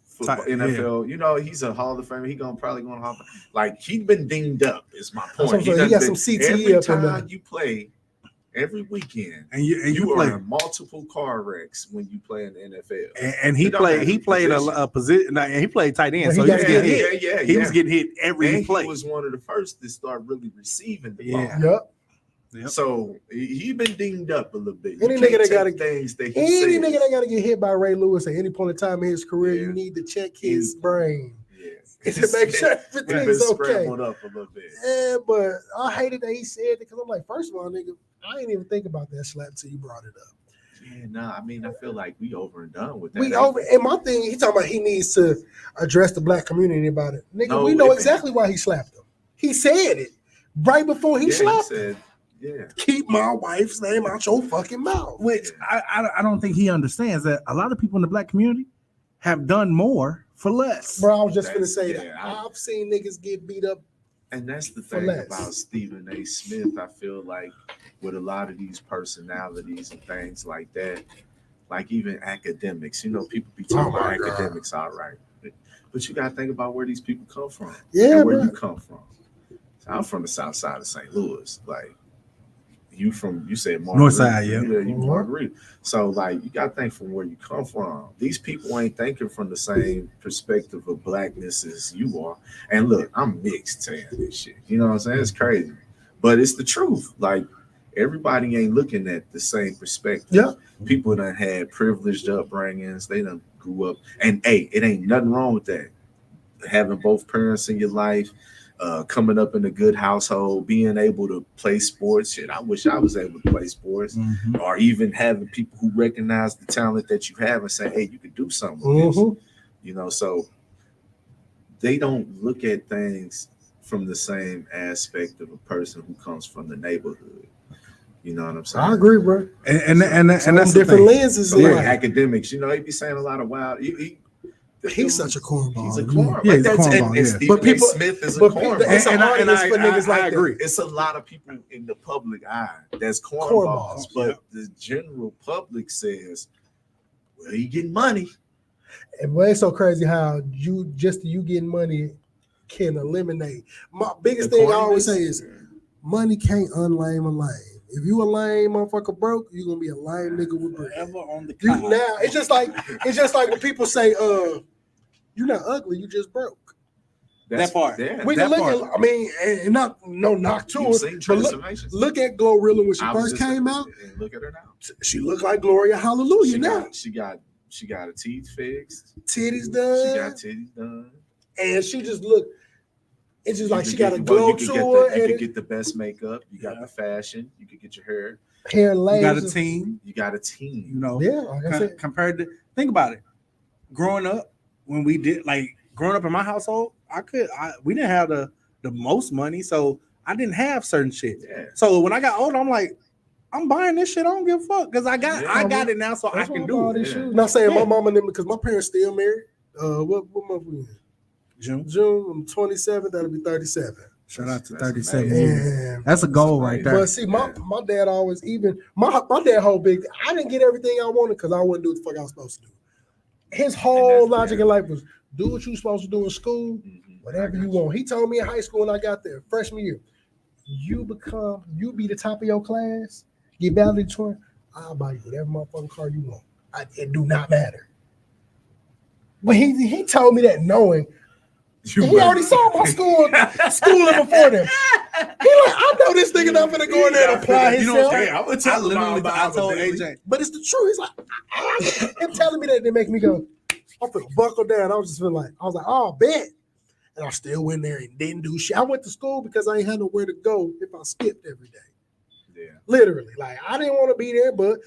Speaker 7: football, NFL. You know, he's a Hall of Famer. He probably going to Hall of Fame. Like he been dinged up. Is my point.
Speaker 6: He got some CTE
Speaker 7: every
Speaker 6: up in there.
Speaker 7: time you play. Every weekend,
Speaker 8: and you play
Speaker 7: are in multiple car wrecks when you play in the NFL.
Speaker 8: And he played a position. He played tight end, so he was getting hit. He was getting hit every play.
Speaker 7: He was one of the first to start really receiving the ball.
Speaker 6: Yep.
Speaker 7: So he been dinged up a little bit.
Speaker 6: Any nigga that gotta get hit by Ray Lewis at any point in time in his career, you need to check his brain. To make sure everything's okay.
Speaker 7: Up a little bit.
Speaker 6: Yeah, but I hated that he said it because I'm like, first of all, nigga, I didn't even think about that slap until you brought it up.
Speaker 7: Yeah, nah, I mean, I feel like we over and done with that.
Speaker 6: And my thing, he talking about he needs to address the black community about it. Nigga, we know exactly why he slapped him. He said it right before he slapped him.
Speaker 7: Yeah.
Speaker 6: Keep my wife's name out your fucking mouth.
Speaker 9: Which I don't think he understands that a lot of people in the black community have done more for less.
Speaker 6: Bro, I was just gonna say that. I've seen niggas get beat up.
Speaker 7: And that's the thing about Stephen A. Smith. I feel like with a lot of these personalities and things like that, like even academics, you know, people be talking about academics, all right. But you gotta think about where these people come from.
Speaker 6: Yeah,
Speaker 7: and where you come from. So I'm from the south side of St. Louis. Like you said Margarita.
Speaker 9: North side, yeah.
Speaker 7: You Margarita. So like you gotta think from where you come from. These people ain't thinking from the same perspective of blackness as you are. And look, I'm mixed saying this shit. You know what I'm saying? It's crazy. But it's the truth. Like everybody ain't looking at the same perspective.
Speaker 6: Yeah.
Speaker 7: People done had privileged upbringings, they done grew up. And hey, it ain't nothing wrong with that. Having both parents in your life. Coming up in a good household, being able to play sports. Shit, I wish I was able to play sports, or even having people who recognize the talent that you have and say, "Hey, you can do something with this." You know, so they don't look at things from the same aspect of a person who comes from the neighborhood. You know what I'm saying?
Speaker 6: I agree, bro.
Speaker 8: And that's
Speaker 6: different lenses.
Speaker 7: So like academics, you know, he be saying a lot of wild.
Speaker 6: He's such a cornball.
Speaker 7: He's a cornball.
Speaker 8: Yeah, he's a cornball. Yeah.
Speaker 7: But people, Smith is a cornball.
Speaker 6: It's an audience for niggas like
Speaker 7: I agree.
Speaker 6: that.
Speaker 7: It's a lot of people in the public eye that's cornballs, but the general public says, "Well, he getting money."
Speaker 6: And boy, it's so crazy how you getting money can eliminate. My biggest thing I always say is, money can't unlame a lame. If you a lame motherfucker broke, you're gonna be a lame nigga with bread.
Speaker 8: on the
Speaker 6: Now it's just like when people say, you're not ugly, you just broke.
Speaker 8: That part.
Speaker 7: Yeah,
Speaker 6: We can look at, I mean, and not no knock to her, but look at Glorilla when she first came out.
Speaker 7: And look at her now.
Speaker 6: She looked like Gloria Hallelujah now.
Speaker 7: She got her teeth fixed.
Speaker 6: Titties done.
Speaker 7: She got titties done.
Speaker 6: And she just looked. It's just like she got a glow to her.
Speaker 7: You could get the best makeup. You got the fashion. You could get your
Speaker 6: hair layers.
Speaker 8: You got a team.
Speaker 7: You got a team.
Speaker 8: You know.
Speaker 6: Yeah, like I said.
Speaker 8: Compared to, think about it. Growing up, when we did growing up in my household, we didn't have the most money, so I didn't have certain shit.
Speaker 7: Yeah.
Speaker 8: So when I got older, I'm like, I'm buying this shit. I don't give a fuck because I got it now, so I can do it.
Speaker 6: Yeah. Not saying my mom and them because my parents still married. What month we in?
Speaker 8: June.
Speaker 6: I'm 27. That'll be 37.
Speaker 8: Shout out to 37.
Speaker 6: Yeah.
Speaker 8: That's a goal right there.
Speaker 6: But see, my dad always my dad whole big. I didn't get everything I wanted because I wouldn't do what the fuck I was supposed to do. His whole logic in life was do what you're supposed to do in school, whatever you want. He told me in high school when I got there, freshman year, you be the top of your class, get valedictorian, I'll buy you whatever motherfucking car you want. It do not matter. But he told me that knowing he already saw my schooling before them. He like, I know this nigga not gonna go in there and apply himself.
Speaker 8: I told AJ,
Speaker 6: but it's the truth. He's like, him telling me that they make me go, I'm finna buckle down. I was like, oh, bet. And I still went there and didn't do shit. I went to school because I ain't had nowhere to go if I skipped every day.
Speaker 7: Yeah.
Speaker 6: Literally. Like, I didn't want to be there, but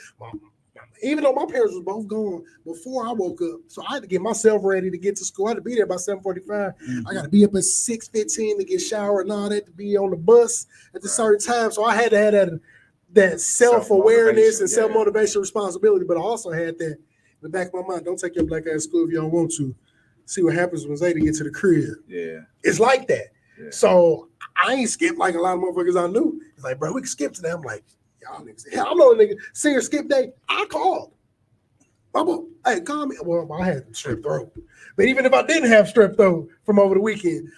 Speaker 6: even though my parents was both gone before I woke up, so I had to get myself ready to get to school. I had to be there by 7:45. I got to be up at 6:15 to get showered and all that, to be on the bus at the certain time. So I had to have that self-awareness and self-motivation responsibility, but I also had that in the back of my mind, don't take your black ass to school if you don't want to. See what happens when Zayda get to the crib.
Speaker 7: Yeah.
Speaker 6: It's like that.
Speaker 7: Yeah. So
Speaker 6: I ain't skipped like a lot of motherfuckers I knew. It's like, bro, we can skip today. I'm like, y'all niggas. Hell, I know a nigga, senior skip day, I called. Mama, hey, call me. Well, I had strep throat. But even if I didn't have strep throat from over the weekend,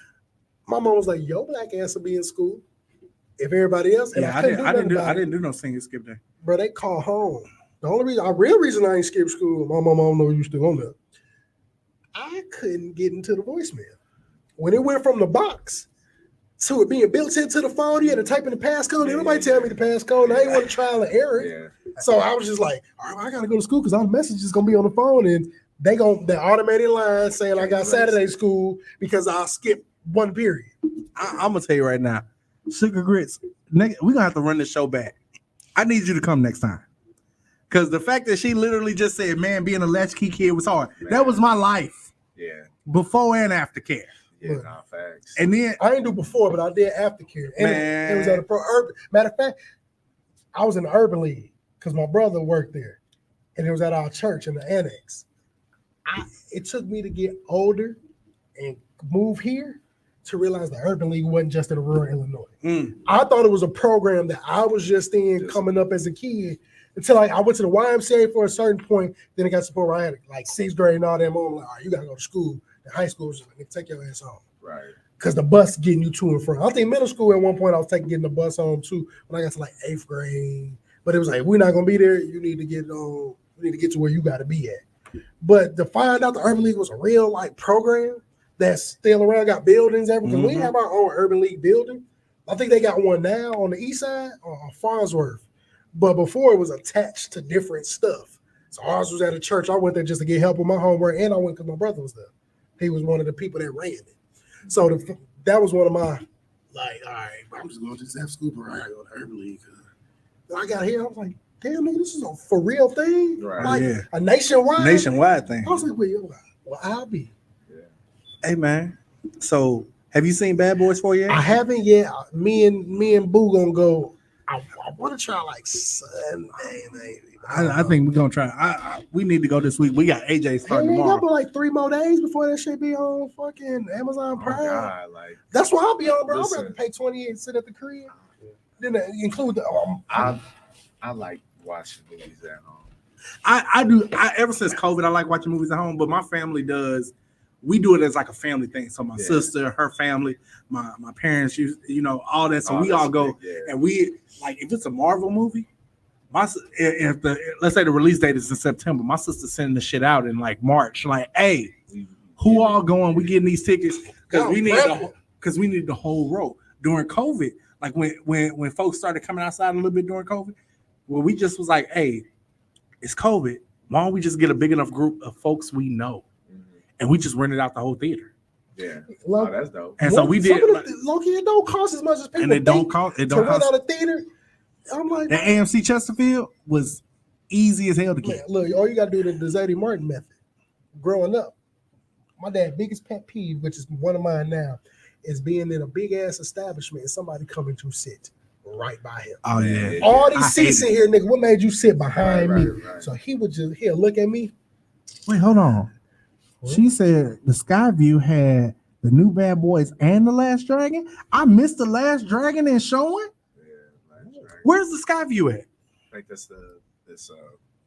Speaker 6: my mom was like, yo, black ass will be in school. If everybody else, and
Speaker 8: I didn't do no senior skip day.
Speaker 6: Bro, they call home. The only real reason I ain't skipped school, my mama don't know you still on there. I couldn't get into the voicemail. When it went from the box to it being built into the phone, you had to type in the passcode. Nobody tell me the passcode. I ain't want to trial and error.
Speaker 7: Yeah.
Speaker 6: So I was just like, all right, I gotta go to school because all the messages is gonna be on the phone, and the automated line saying I got Saturday school because I skipped one period.
Speaker 8: I'm gonna tell you right now, Sugar Grits, we're gonna have to run this show back. I need you to come next time. Because the fact that she literally just said, man, being a latchkey kid was hard. Man. That was my life.
Speaker 7: Yeah.
Speaker 8: Before and after care.
Speaker 7: Yeah, facts.
Speaker 8: And then
Speaker 6: I didn't do before, but I did aftercare. And it was at a urban. Matter of fact, I was in the urban league because my brother worked there, and it was at our church in the annex. It took me to get older and move here to realize the urban league wasn't just in rural Illinois. I thought it was a program that I was just in coming up as a kid until I went to the YMCA for a certain point. Then it got to the point where I had like 6th grade and all that. I'm like, all right, you gotta go to school. And high school was just like, take your ass home.
Speaker 7: Right.
Speaker 6: because the bus getting you to and from. I think middle school at one point I was getting the bus home too when I got to like 8th grade. But it was like, we're not gonna be there. You need to get on. You need to get to where you got to be at. But to find out the Urban League was a real like program that's still around, got buildings, everything. We have our own Urban League building. I think they got one now on the east side on Farnsworth. But before it was attached to different stuff. So ours was at a church. I went there just to get help with my homework, and I went because my brother was there. He was one of the people that ran it. So that was one of my, like, all right, I'm just going to just have school right here on the Urban League. When I got here, I was like, damn, nigga, this is a for real thing?
Speaker 7: Right.
Speaker 6: Like a nationwide
Speaker 8: thing.
Speaker 6: I was like, well, I'll be.
Speaker 7: Yeah.
Speaker 8: Hey, man. So have you seen Bad Boys 4 yet?
Speaker 6: I haven't yet. Me and Boo gonna go. I want to try like Sunday, maybe.
Speaker 9: I think we're gonna try. We need to go this week. We got AJ starting
Speaker 6: Hey,
Speaker 9: tomorrow.
Speaker 6: got like 3 more days before that shit be on fucking Amazon Prime.
Speaker 7: God, like,
Speaker 6: That's why I'll be on, bro.
Speaker 7: Listen.
Speaker 6: I'm about to pay 28 and sit at the crib. Then include the.
Speaker 7: I like watching movies at home.
Speaker 8: I do. Ever since COVID, I like watching movies at home, but my family does. We do it as like a family thing. So my sister, her family, my parents, you know, all that. So we all go and we like if it's a Marvel movie. Let's say the release date is in September, my sister's sending the shit out in like March. Like, hey, who all going? We getting these tickets because we need the whole row during COVID. Like when folks started coming outside a little bit during COVID, well, we just was like, hey, it's COVID. Why don't we just get a big enough group of folks we know, and we just rented out the whole theater.
Speaker 7: Yeah,
Speaker 6: that's
Speaker 7: dope.
Speaker 8: And so we did.
Speaker 6: Low-key, it don't cost as much as people
Speaker 8: and it don't
Speaker 6: think
Speaker 8: cost. It
Speaker 6: to
Speaker 8: don't
Speaker 6: rent
Speaker 8: cost.
Speaker 6: out a theater. I'm like,
Speaker 9: The AMC Chesterfield was easy as hell to
Speaker 6: man,
Speaker 9: get.
Speaker 6: look, all you gotta do the Zadie Martin method. Growing up, my dad's biggest pet peeve, which is one of mine now, is being in a big ass establishment and somebody coming to sit right by him.
Speaker 9: Oh yeah.
Speaker 6: All these seats in here, nigga. What made you sit behind me?
Speaker 7: Right.
Speaker 6: So he'll look at me.
Speaker 9: Wait, hold on. She said the Skyview had the new Bad Boys and the Last Dragon. I missed the Last Dragon in showing. Where's the Skyview at?
Speaker 7: I think that's this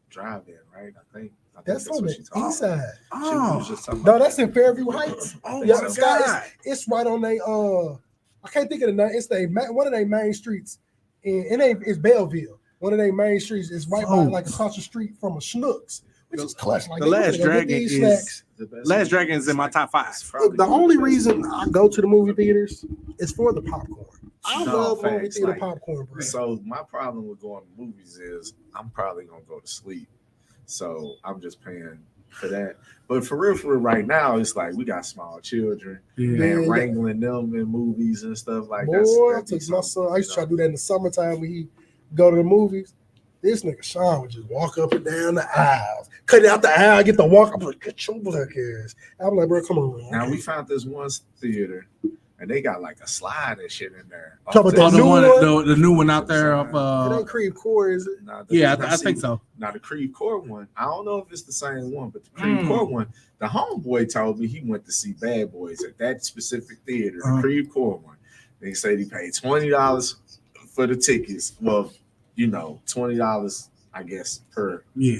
Speaker 7: drive-in, right? I think
Speaker 6: That's on the east side.
Speaker 9: Oh,
Speaker 6: No, that's in Fairview Heights.
Speaker 8: Oh
Speaker 6: Yeah,
Speaker 8: my
Speaker 6: the
Speaker 8: God.
Speaker 6: Sky it's right on I can't think of the name. It's one of their main streets. And it's Belleville. One of their main streets is right by like across the street from a Schnucks, which is clutch. Like
Speaker 8: The Last Dragon is Last Dragon is in my top 5.
Speaker 6: The only reason I go to the movie theaters is for the popcorn. I love movie theater popcorn, bro.
Speaker 7: So my problem with going to movies is I'm probably gonna go to sleep. So I'm just paying for that. But for real, right now, it's like we got small children and wrangling them in movies and stuff like that.
Speaker 6: Boy, I took my son. I used to try to do that in the summertime when he go to the movies. This nigga Sean would just walk up and down the aisles, cut out the aisle, get the walk. I'm like, get your black ass. I'm like, bro, come on.
Speaker 7: Now we found this one theater, and they got like a slide and shit in there.
Speaker 6: Talk about
Speaker 9: the
Speaker 6: new one?
Speaker 9: the new one out there of
Speaker 6: It ain't Creve Core, is it?
Speaker 9: I think so.
Speaker 7: Now the Creve Core one, I don't know if it's the same one, but the Creve Core one, the homeboy told me he went to see Bad Boys at that specific theater, the Creve Core one. And he said he paid $20 for the tickets. Well, you know, $20, I guess, per.
Speaker 8: Yeah.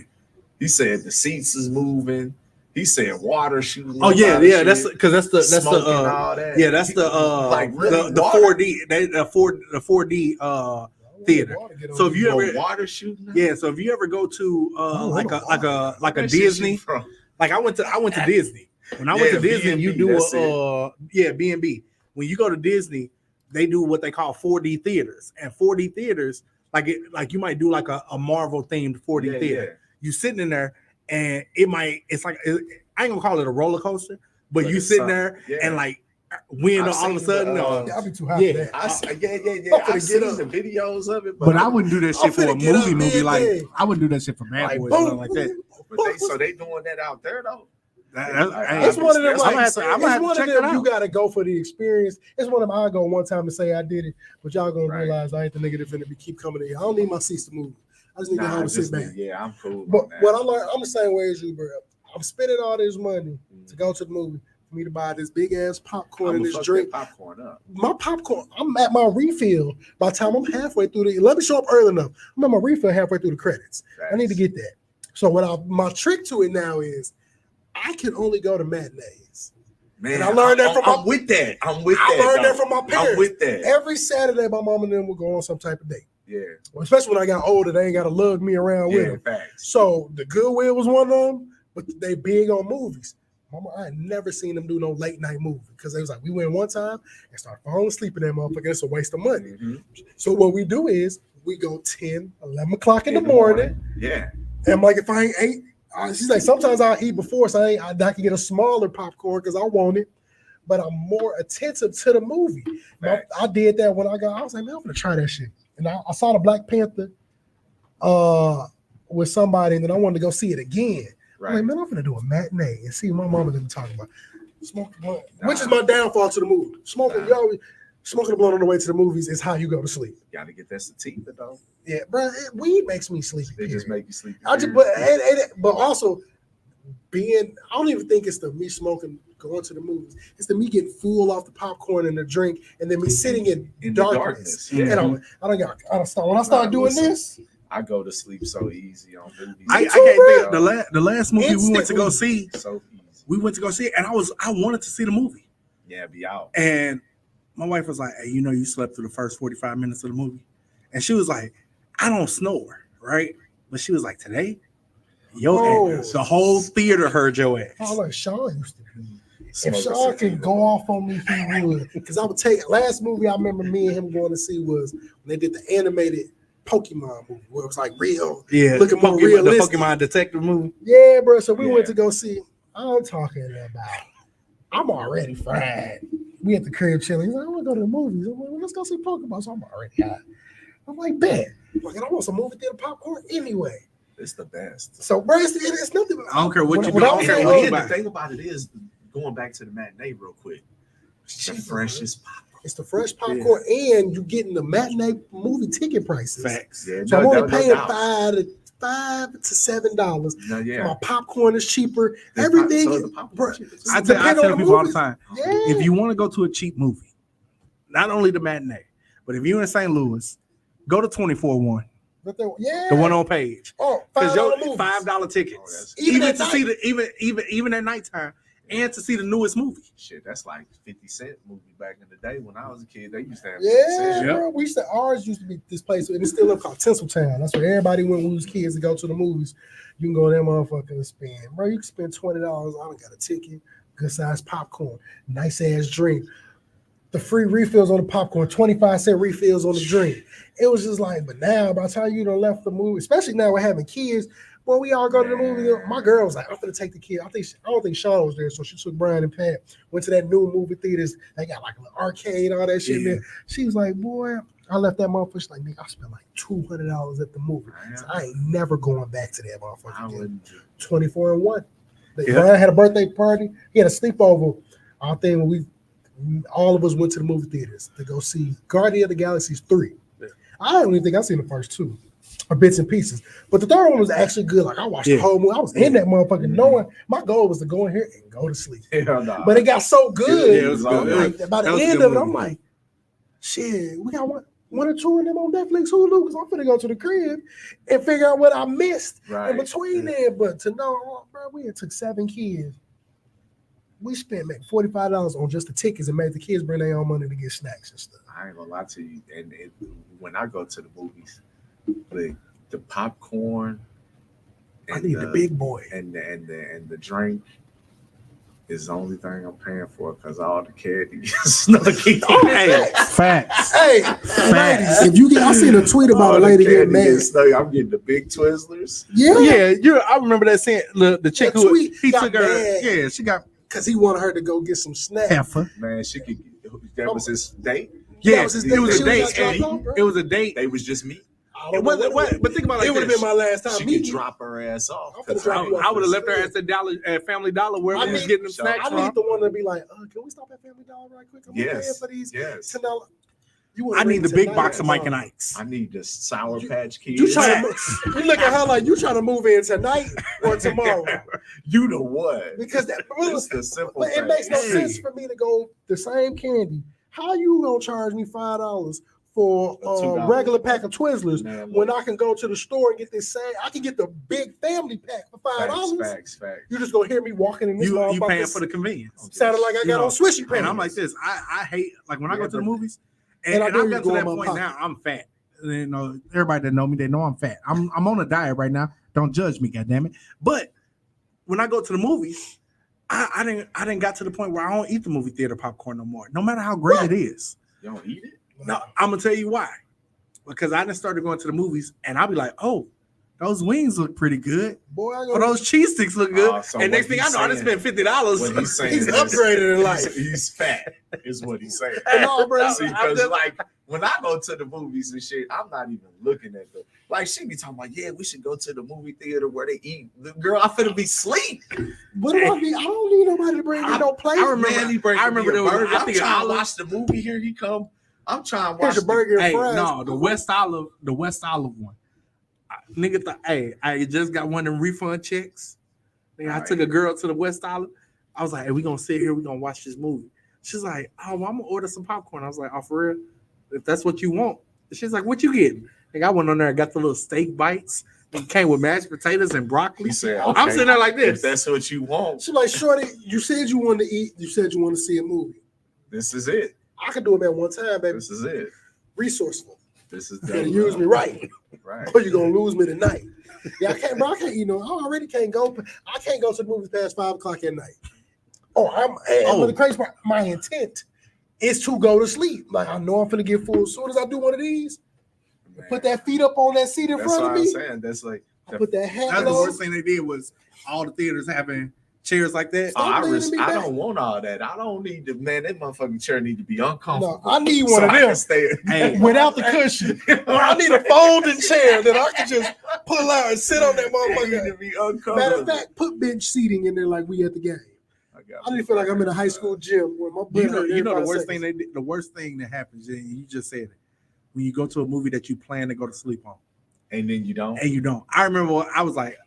Speaker 7: He said the seats is moving. He said water shooting.
Speaker 8: Oh yeah. That's because that's the
Speaker 7: all that.
Speaker 8: yeah, that's the
Speaker 7: like really
Speaker 8: the 4D the 4D theater. So if you ever
Speaker 7: water shooting,
Speaker 8: so if you ever go to like a Disney, like I went to Disney. When I went to Disney,
Speaker 7: B&B,
Speaker 8: you do
Speaker 7: B&B.
Speaker 8: When you go to Disney, they do what they call 4D theaters, and 4D theaters like you might do like a Marvel themed 4D theater. You sitting in there, and it's like I ain't gonna call it a roller coaster, but you sitting there and like wind all of a sudden.
Speaker 6: I'll be too hot for that.
Speaker 7: I've seen the videos of it,
Speaker 9: But I wouldn't do that shit for a movie. Like
Speaker 6: man.
Speaker 9: I wouldn't do that shit for Bad Boys or something like that.
Speaker 7: But they doing that out there though.
Speaker 6: It's one of them.
Speaker 8: I'm gonna have to check it out.
Speaker 6: You gotta go for the experience. It's one of them. I go one time to say I did it, but y'all gonna realize I ain't the nigga that's finna keep coming in. I don't need my seats to move. I just need to home and sit back.
Speaker 7: Yeah, I'm cool.
Speaker 6: But what I learned, I'm the same way as you, bro. I'm spending all this money to go to the movie for me to buy this big ass popcorn and this drink.
Speaker 7: Popcorn up.
Speaker 6: My popcorn, I'm at my refill by the time I'm halfway through let me show up early enough. I'm at my refill halfway through the credits. I need to get that. So my trick to it now is I can only go to matinees.
Speaker 7: Man,
Speaker 6: and I learned that from
Speaker 7: I'm with that. I
Speaker 6: learned that from my parents.
Speaker 7: I'm with that.
Speaker 6: Every Saturday, my mom and them would go on some type of date.
Speaker 7: Yeah.
Speaker 6: Well, especially when I got older, they ain't got to lug me around with them.
Speaker 7: Facts.
Speaker 6: So the Goodwill was one of them, but they big on movies. Mama, I had never seen them do no late night movie because they was like, we went one time and started falling asleep in that motherfucker. It's a waste of money.
Speaker 7: Mm-hmm.
Speaker 6: So what we do is we go 10, 11 o'clock in the morning.
Speaker 7: Yeah.
Speaker 6: And I'm like, if I ain't ate, she's like, sometimes I'll eat before, so I can get a smaller popcorn because I want it. But I'm more attentive to the movie. I did that when I was like, man, I'm gonna try that shit. And I saw the Black Panther with somebody, and then I wanted to go see it again. Right. I'm like, man, I'm gonna do a matinee and see what my mama didn't talk about. Smoking blunt, which is my downfall to the movie. Smoking a blunt on the way to the movies is how you go to sleep.
Speaker 7: You gotta get that sativa though.
Speaker 6: Yeah, bro, weed makes me sleepy.
Speaker 7: They just make you sleepy.
Speaker 6: But also I don't even think it's the me smoking going to the movies. It's the me getting full off the popcorn and the drink, and then me sitting in darkness. Yeah. And when I start doing this,
Speaker 7: I go to sleep so easy on movies.
Speaker 8: I can't think the last movie we went to go see.
Speaker 7: So easy.
Speaker 8: We went to go see it, and I wanted to see the movie.
Speaker 7: Yeah, be out.
Speaker 8: And my wife was like, "Hey, you slept through the first 45 minutes of the movie," and she was like, "I don't snore, right?" But she was like, "Today, ass, the whole theater heard your ass."
Speaker 6: Oh, like Sean used to be. If Sean could go off on me, he would. Because I would take last movie I remember me and him going to see was when they did the animated Pokemon movie where it was like real, looking more realistic.
Speaker 8: The Pokemon detective movie.
Speaker 6: Yeah, bro. So we went to go see. I'm talking about. I'm already fried. We at the crib chilling. He's like, I want to go to the movies. I'm like, well, let's go see Pokemon. So I'm already hot. I'm like, bet. Like, I want some movie theater popcorn anyway.
Speaker 7: It's the best.
Speaker 6: So, bro, it's nothing.
Speaker 8: I don't care what you do.
Speaker 7: The thing about it is, going back to the matinee real quick, the freshest popcorn.
Speaker 6: It's the fresh popcorn, and you're getting the matinee movie ticket prices.
Speaker 8: Facts.
Speaker 6: Yeah, so I'm only paying $5 to $7. My popcorn is cheaper. Everything.
Speaker 8: I tell people all the time, if you want to go to a cheap movie, not only the matinee, but if you're in St. Louis, go to 24-1. The one on Page.
Speaker 6: Oh, $5
Speaker 8: tickets. Even to see even at nighttime. And to see the newest movie.
Speaker 7: Shit, that's like 50 Cent movie back in the day when I was a kid. They used to have
Speaker 6: 50 Cent. Bro. Ours used to be this place, and it's still up called Tinseltown. That's where everybody went when we was kids to go to the movies. You can go to that motherfucker and spend. Bro, you can spend $20. I done got a ticket, good size popcorn, nice ass drink. The free refills on the popcorn, 25-cent refills on the drink. It was just like, but now by the time you done left the movie, especially now we're having kids, well, we all go to the movie. My girl was like, I'm gonna take the kid. I don't think Sean was there, so she took Brian and Pat. Went to that new movie theaters. They got like an arcade, all that shit there. She was like, boy, I left that motherfucker. She's like, nigga, I spent like $200 at the movie. So I ain't never going back to that motherfucker. 24-1. Brian had a birthday party. He had a sleepover. I think all of us went to the movie theaters to go see Guardian of the Galaxy 3. I don't even think I've seen the first two. Or bits and pieces, but the third one was actually good. Like I watched the whole movie. I was in that motherfucker, knowing my goal was to go in here and go to sleep. But it got so good. It was good. By the end of it, I'm like, shit, we got one or two of them on Netflix, Hulu, because I'm finna go to the crib and figure out what I missed in between there. But to know, bro, we had took 7 kids. We spent like $45 on just the tickets and made the kids bring their own money to get snacks and stuff.
Speaker 7: I ain't gonna lie to you, and when I go to the movies. The popcorn,
Speaker 6: I need the big boy,
Speaker 7: and the drink is the only thing I'm paying for because all the candy gets snuck in.
Speaker 8: Facts.
Speaker 6: Hey, ladies, if you get, I seen a tweet about a lady getting mad.
Speaker 7: I'm getting the big Twizzlers.
Speaker 8: Yeah. I remember that saying the chick who he took her.
Speaker 6: Mad.
Speaker 8: Yeah, she got
Speaker 6: because he wanted her to go get some snacks.
Speaker 8: Heifer.
Speaker 7: Man, she could. That was his date.
Speaker 8: Yeah, it was a date. It was a date.
Speaker 7: It was just me.
Speaker 8: It wasn't what, but think about it.
Speaker 6: It would have been my last time.
Speaker 7: She could drop her ass off.
Speaker 8: I would have left her at Family Dollar where we was getting them snacks.
Speaker 6: I need the one to be like, can we stop at Family Dollar right quick? I'm paying for these $10.
Speaker 8: I need the big box of Mike and Ike's.
Speaker 7: I need the Sour Patch Kids.
Speaker 6: You look at her like you trying to move in tonight or tomorrow.
Speaker 7: You know what?
Speaker 6: Because
Speaker 7: it's the simple thing.
Speaker 6: It makes no sense for me to go the same candy. How you gonna charge me $5 for
Speaker 7: $2.
Speaker 6: regular pack of Twizzlers
Speaker 7: Man,
Speaker 6: when I can go to the store and get this same. I can get the big family pack for $5.
Speaker 7: Facts.
Speaker 6: You just gonna hear me walking in this
Speaker 8: You
Speaker 6: motherfucker.
Speaker 8: paying for the convenience.
Speaker 6: Sounded like I got on swishy pants.
Speaker 8: And I'm like this. I hate like when I go to the movies,
Speaker 6: And I
Speaker 8: and
Speaker 6: know
Speaker 8: I've
Speaker 6: you're
Speaker 8: got to that
Speaker 6: going
Speaker 8: point
Speaker 6: up
Speaker 8: now. I'm fat. You know, everybody that know me, they know I'm fat. I'm on a diet right now. Don't judge me, goddammit. But when I go to the movies, I didn't got to the point where I don't eat the movie theater popcorn no more. No matter how great it is.
Speaker 7: You don't eat it?
Speaker 8: No, I'm gonna tell you why. Because I done started going to the movies and I'll be like, oh, those wings look pretty good.
Speaker 6: Boy,
Speaker 8: Or those cheese sticks look good.
Speaker 7: So
Speaker 8: and next thing I know, I done spent $50.
Speaker 7: What he's saying
Speaker 6: He's
Speaker 7: is,
Speaker 6: upgraded in life.
Speaker 7: He's fat, is what he's saying.
Speaker 6: No, bro.
Speaker 7: See, because like when I go to the movies and shit, I'm not even looking at the like she be talking about, yeah, we should go to the movie theater where they eat. The girl, I finna be asleep.
Speaker 6: What do I mean? I don't need nobody to bring me no plate.
Speaker 8: I remember there was
Speaker 7: I'm
Speaker 8: I think
Speaker 7: trying to
Speaker 8: Olive.
Speaker 7: watch the movie. Here he come. I'm trying to watch
Speaker 6: Here's your burger and
Speaker 8: Hey,
Speaker 6: fries.
Speaker 8: no, the West Olive one. Nigga, I just got one of them refund checks. Nigga, I took a girl to the West Olive. I was like, hey, we gonna sit here, we gonna watch this movie. She's like, oh, well, I'm gonna order some popcorn. I was like, oh, for real? If that's what you want. She's like, what you getting? Nigga, I went on there and got the little steak bites. It came with mashed potatoes and broccoli.
Speaker 7: He said,
Speaker 8: I'm
Speaker 7: okay,
Speaker 8: sitting there like this.
Speaker 7: If that's what you want,
Speaker 6: She's like, shorty, you said you wanted to eat. You said you want to see a movie.
Speaker 7: this is it.
Speaker 6: I can do it at one time, baby.
Speaker 7: This is it.
Speaker 6: Resourceful.
Speaker 7: This is
Speaker 6: You gotta use me right,
Speaker 7: Right.
Speaker 6: or you're gonna lose me tonight. Yeah, I can't, you know, I already can't go. I can't go to the movies past 5 o'clock at night. But the crazy part, my intent is to go to sleep. Like I know I'm gonna get full as soon as I do one of these.
Speaker 7: Man,
Speaker 6: Put that feet up on that seat in
Speaker 7: that's
Speaker 6: front
Speaker 7: what
Speaker 6: of
Speaker 7: I'm
Speaker 6: me.
Speaker 7: saying. That's like
Speaker 6: Put that hat
Speaker 8: That's the
Speaker 6: on.
Speaker 8: worst thing they did was all the theaters having chairs like that.
Speaker 6: Stop leaning me
Speaker 7: I
Speaker 6: back.
Speaker 7: don't want all that. I don't need to, man. That motherfucking chair need to be uncomfortable.
Speaker 6: No, I need one
Speaker 7: so
Speaker 6: of
Speaker 7: I
Speaker 6: them.
Speaker 7: can stay.
Speaker 8: Hey,
Speaker 6: Without the cushion. Or I need a folding chair that I can just pull out and sit on that
Speaker 7: It need
Speaker 6: motherfucker.
Speaker 7: to be uncomfortable.
Speaker 6: Matter of fact, put bench seating in there like we at the game. I need to feel like I'm in a high school gym where my butt hurt
Speaker 8: You know
Speaker 6: every
Speaker 8: the
Speaker 6: 5
Speaker 8: worst
Speaker 6: seconds.
Speaker 8: thing the worst thing that happens, and you just said it, when you go to a movie that you plan to go to sleep on,
Speaker 7: And then you don't.
Speaker 8: and you don't. I remember I was like,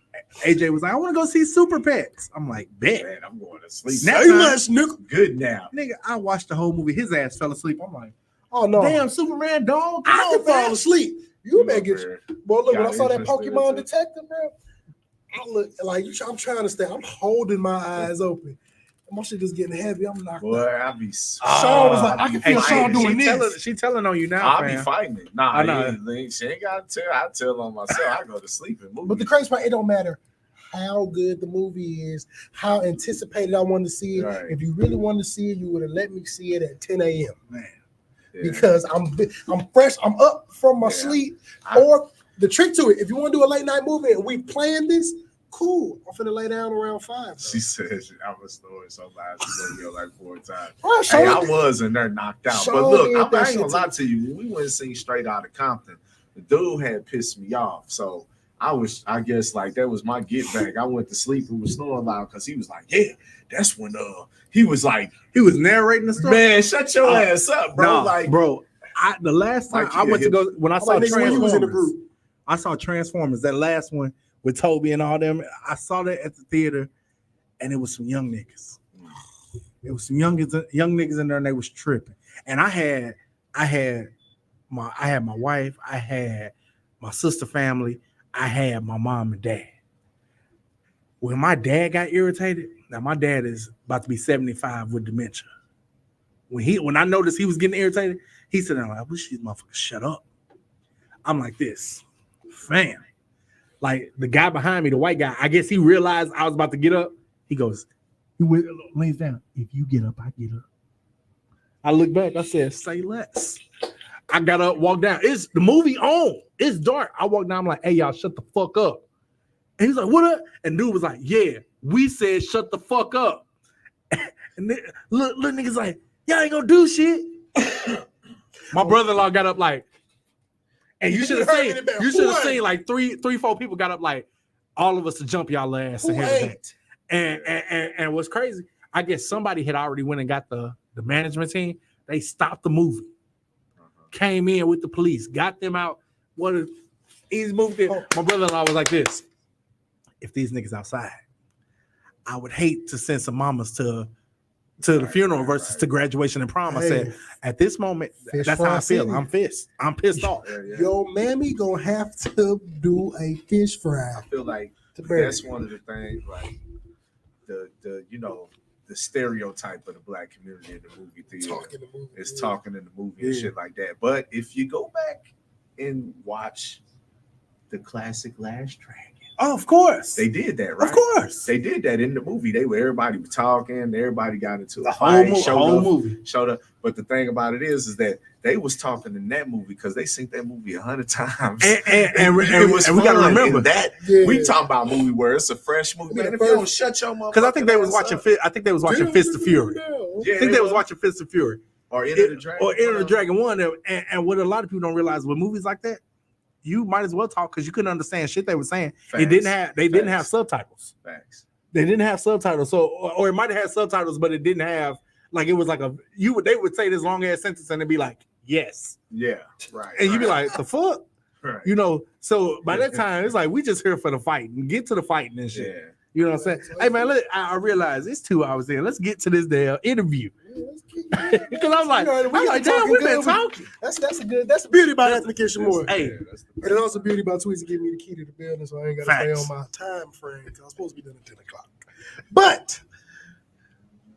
Speaker 8: AJ was like, I want to go see Super Pets. I'm like, bet.
Speaker 7: Man, I'm going to sleep.
Speaker 8: Nap
Speaker 6: Say
Speaker 8: time.
Speaker 6: less, nigga.
Speaker 7: Good now.
Speaker 8: Nigga, I watched the whole movie. His ass fell asleep. I'm like,
Speaker 6: Oh no,
Speaker 8: damn, Superman dog.
Speaker 6: I can fall asleep. You better get
Speaker 7: Remember,
Speaker 6: boy. Look, when I
Speaker 7: got
Speaker 6: saw that
Speaker 7: interested in
Speaker 6: Pokemon
Speaker 7: it.
Speaker 6: detective, bro, I look like I'm trying to stay. I'm holding my eyes open. My shit just getting heavy. I'm knocked
Speaker 7: Boy,
Speaker 6: out.
Speaker 7: I be.
Speaker 6: Sean was like, I can feel Sean doing this.
Speaker 8: She telling on you now,
Speaker 7: I'll be
Speaker 8: fam.
Speaker 7: fighting it. Nah,
Speaker 8: I know.
Speaker 7: she ain't got to tell. I tell on myself. I go to sleep and move.
Speaker 6: But the crazy part, it don't matter how good the movie is, how anticipated I wanted to see it.
Speaker 7: Right.
Speaker 6: If you really wanted to see it, you would have let me see it at 10 a.m.
Speaker 8: Man.
Speaker 7: Yeah.
Speaker 6: because I'm fresh. I'm up from my
Speaker 7: Yeah.
Speaker 6: sleep. Or the trick to it, if you want to do a late night movie and we planned this, cool. I'm finna lay down around 5.
Speaker 7: She said I was throwing so loud. She went like 4 times.
Speaker 6: Right,
Speaker 7: Hey, I
Speaker 6: Sean,
Speaker 7: was in there knocked out.
Speaker 6: Sean
Speaker 7: But look,
Speaker 6: did
Speaker 7: I'm
Speaker 6: that
Speaker 7: not
Speaker 6: shit
Speaker 7: gonna lie
Speaker 6: too.
Speaker 7: to you. When we went and seen Straight Outta Compton, the dude had pissed me off. So I guess like that was my get back. I went to sleep and was snoring loud because he was like, yeah, that's when he was like,
Speaker 8: He was narrating the story.
Speaker 7: man, shut your ass up, bro.
Speaker 8: No,
Speaker 7: like,
Speaker 8: bro. The last time
Speaker 7: Like,
Speaker 8: I went to go when I
Speaker 6: I'm
Speaker 8: saw
Speaker 6: like, nigga, when you was in the
Speaker 8: Transformers,
Speaker 6: group.
Speaker 8: I saw Transformers. That last one with Toby and all them. I saw that at the theater, and it was some young niggas. It was some young niggas in there, and they was tripping. And I had my wife, I had my sister family, I had my mom and dad. When my dad got irritated, now my dad is about to be 75 with dementia. When I noticed he was getting irritated, he said, I wish these motherfuckers shut up. I'm like this, fam. Like the guy behind me, the white guy, I guess he realized I was about to get up. He goes, he lays down. If you get up, I get up. I look back, I said, say less. I got up, walked down. It's the movie on. It's dark. I walked down, I'm like, hey, y'all, shut the fuck up. And he's like, what up? And dude was like, yeah, we said shut the fuck up. And then, look, niggas like, y'all ain't gonna do shit. My brother-in-law got up like, and you should have seen like three, 4 people got up like, all of us to jump y'all ass and everything. And what's crazy, I guess somebody had already went and got the management team. They stopped the movie, came in with the police, got them out. What a easy movie. My brother-in-law was like this. If these niggas outside, I would hate to send some mamas to to the funeral versus to graduation and prom. I said, at this moment,
Speaker 6: Fish
Speaker 8: that's
Speaker 6: fry
Speaker 8: how I feel.
Speaker 6: city.
Speaker 8: I'm pissed off.
Speaker 6: Yo, mammy gonna have to do a fish fry.
Speaker 7: I feel like
Speaker 6: to bury.
Speaker 7: that's one of the things, like the you know, the stereotype of the black community in the movie theater. Talking in the movie and shit like that. But if you go back and watch the classic Last Dragon,
Speaker 8: oh, of course.
Speaker 7: they did that, right?
Speaker 8: Of course.
Speaker 7: They did that in the movie. Everybody was talking, everybody got into
Speaker 8: the whole movie.
Speaker 7: Showed up. But the thing about it is that they was talking in that movie because they seen that movie 100 times.
Speaker 8: And we got to remember
Speaker 7: that we talking about a movie where it's a fresh movie. Man, if you don't shut your mouth,
Speaker 8: because I think they was watching Fist of Fury.
Speaker 7: Yeah,
Speaker 8: I think they was watching Fist of Fury
Speaker 7: or Enter the Dragon,
Speaker 8: or Enter the Dragon 1. And what a lot of people don't realize with movies like that, you might as well talk because you couldn't understand shit they were saying.
Speaker 7: Facts.
Speaker 8: They didn't have subtitles.
Speaker 7: Facts.
Speaker 8: They didn't have subtitles. So or it might have had subtitles, but it didn't have like it was like they would say this long ass sentence and it'd be like, yes.
Speaker 7: Yeah. Right.
Speaker 8: And you'd be like, the fuck?
Speaker 7: Right.
Speaker 8: You know, so by that time it's like we just here for the fight and get to the fighting and shit.
Speaker 7: Yeah.
Speaker 8: You know what I'm saying? Hey man, I realize it's 2 hours in. Let's get to this damn interview. Because I'm like, damn, we've been talking.
Speaker 6: That's the beauty about Anthony Kishimura.
Speaker 8: Hey,
Speaker 6: and it's also beauty about Tweezy giving me the key to the building, so I ain't gotta stay on my time frame because I'm supposed to be done at 10 o'clock. But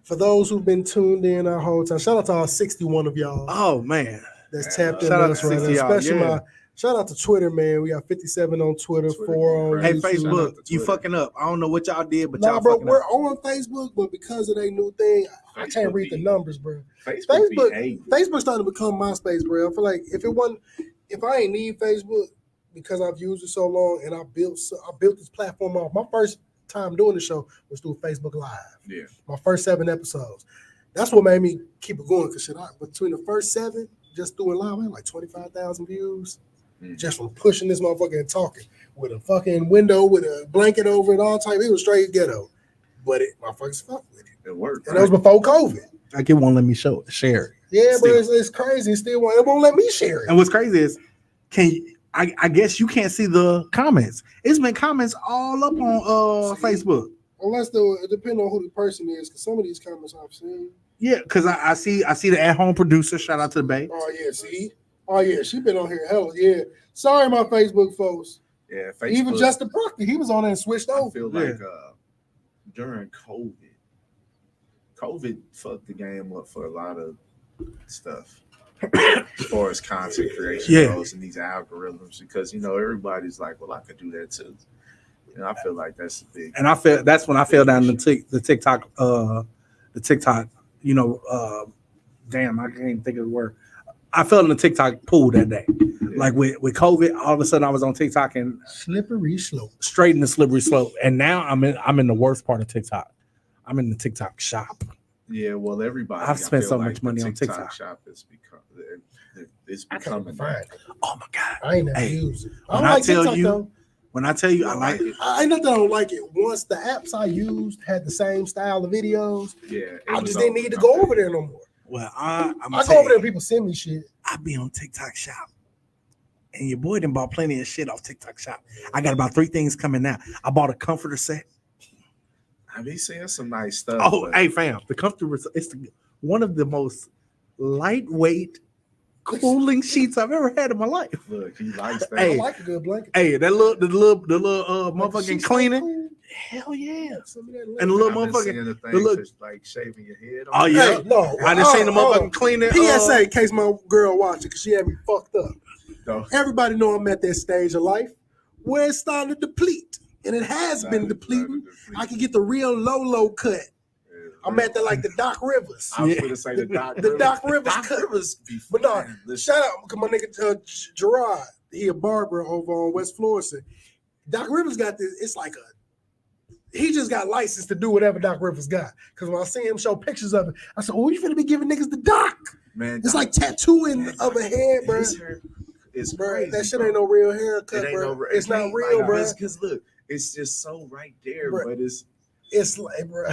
Speaker 6: for those who've been tuned in our whole time, shout out to all 61 of y'all.
Speaker 8: Oh man,
Speaker 6: that's tapped in
Speaker 8: shout out
Speaker 6: us
Speaker 8: to
Speaker 6: right now.
Speaker 8: 60 y'all,
Speaker 6: Especially
Speaker 8: yeah.
Speaker 6: shout out to Twitter, man. We got 57 on Twitter, 4 on
Speaker 8: Hey,
Speaker 6: YouTube.
Speaker 8: Facebook, you fucking up. I don't know what y'all did, but
Speaker 6: Nah,
Speaker 8: y'all
Speaker 6: bro,
Speaker 8: fucking
Speaker 6: we're
Speaker 8: up.
Speaker 6: on Facebook, but because of their new thing, I can't read the numbers, bro.
Speaker 7: Facebook
Speaker 6: Facebook's starting to become MySpace, bro. I feel like if I ain't need Facebook because I've used it so long and I built this platform off. My first time doing the show was through Facebook Live.
Speaker 7: Yeah.
Speaker 6: My first 7 episodes. That's what made me keep it going. Cause between the first 7, just doing live, I had like 25,000 views. Just from pushing this motherfucker and talking with a fucking window with a blanket over it all type. It was straight ghetto, but motherfuckers fuck with it.
Speaker 7: It worked.
Speaker 6: And that was before COVID.
Speaker 8: Like it won't let me share it.
Speaker 6: Yeah, but it's crazy. It won't let me share it.
Speaker 8: And what's crazy is, I guess you can't see the comments. It's been comments all up on Facebook.
Speaker 6: Unless it depends on who the person is, because some of these comments I've seen.
Speaker 8: Yeah, because I see the at-home producer. Shout out to the Bay.
Speaker 6: Oh yeah, see. Oh yeah, she been on here. Hell yeah. Sorry, my Facebook folks.
Speaker 7: Yeah, Facebook.
Speaker 6: Even Justin Proctor, he was on there and switched over.
Speaker 7: I feel like during COVID fucked the game up for a lot of stuff as far as content creation goes and these algorithms, because everybody's like, well, I could do that too. I feel like that's a big.
Speaker 8: And that's when I fell down the TikTok. Damn, I can't even think of the word. I fell in the TikTok pool that day. Yeah. Like with COVID, all of a sudden I was on TikTok and
Speaker 6: slippery slope,
Speaker 8: straight in the slippery slope. And now I'm in the worst part of TikTok. I'm in the TikTok shop.
Speaker 7: Yeah, well, everybody.
Speaker 8: I've spent so much money on TikTok.
Speaker 7: Shop it's becoming that.
Speaker 8: Oh my god!
Speaker 6: I ain't never used it.
Speaker 8: When I tell you, I like it.
Speaker 6: I ain't nothing I don't like it. Once the apps I used had the same style of videos, I just didn't need to go over there no more.
Speaker 8: Well, I
Speaker 6: go over there and people send me shit.
Speaker 8: I be on TikTok shop. And your boy done bought plenty of shit off TikTok shop. I got about 3 things coming now. I bought a comforter set.
Speaker 7: I be seeing some nice stuff.
Speaker 8: Oh, hey fam, the comforter it's one of the most lightweight cooling sheets I've ever had in my life.
Speaker 7: Look, he likes that.
Speaker 6: Hey, I like a good blanket.
Speaker 8: Hey, the little motherfucking cleaning. Cool. Hell yeah. And the little motherfucking
Speaker 7: the look like shaving your head.
Speaker 8: Oh yeah.
Speaker 6: Hey, no,
Speaker 8: I just seen the motherfucking cleaning.
Speaker 6: PSA in case my girl watching because she had me fucked up.
Speaker 7: No.
Speaker 6: Everybody know I'm at that stage of life where it's starting to deplete. And it has been depleting. I can get the real low cut. Yeah, I'm at the Doc Rivers.
Speaker 7: I was going to say the Doc Rivers.
Speaker 6: The Doc Rivers
Speaker 7: Doc
Speaker 6: cut.
Speaker 7: Rivers
Speaker 6: but no, shout out because my nigga Gerard, he a barber over on West Florissant. Doc Rivers got this. It's like he just got licensed to do whatever Doc Rivers got. Because when I see him show pictures of it, I said, "Oh, you finna be giving niggas the Doc?"
Speaker 7: Man,
Speaker 6: it's like tattooing of a head, bro.
Speaker 7: It's
Speaker 6: bro,
Speaker 7: crazy,
Speaker 6: that shit ain't no real haircut, bro. It's not real, bro.
Speaker 7: Because look. It's just so right there, but
Speaker 6: it's like, bro,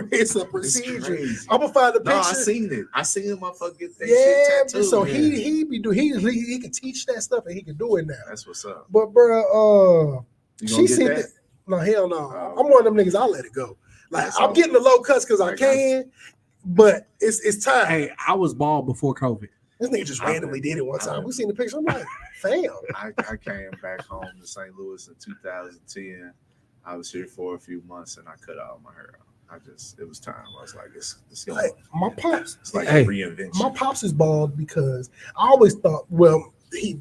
Speaker 6: it's a procedure. I'm gonna find the picture.
Speaker 7: No, I seen it. I seen him motherfucker get that
Speaker 6: shit
Speaker 7: tattooed.
Speaker 6: So he can teach that stuff and he can do it now.
Speaker 7: That's what's up.
Speaker 6: But bro,
Speaker 7: she
Speaker 6: seen it. No, hell no. I'm one of them niggas. I'll let it go. Like I'm getting the low cuts because I can. but it's time.
Speaker 8: Hey, I was bald before COVID.
Speaker 6: This nigga just randomly did it one time. We seen the picture. I'm like, fam.
Speaker 7: I came back home to St. Louis in 2010. I was here for a few months and I cut all my hair off. It was time. I was like, it's
Speaker 6: like my pops.
Speaker 7: It's like a reinvention.
Speaker 6: My pops is bald because I always thought, well, he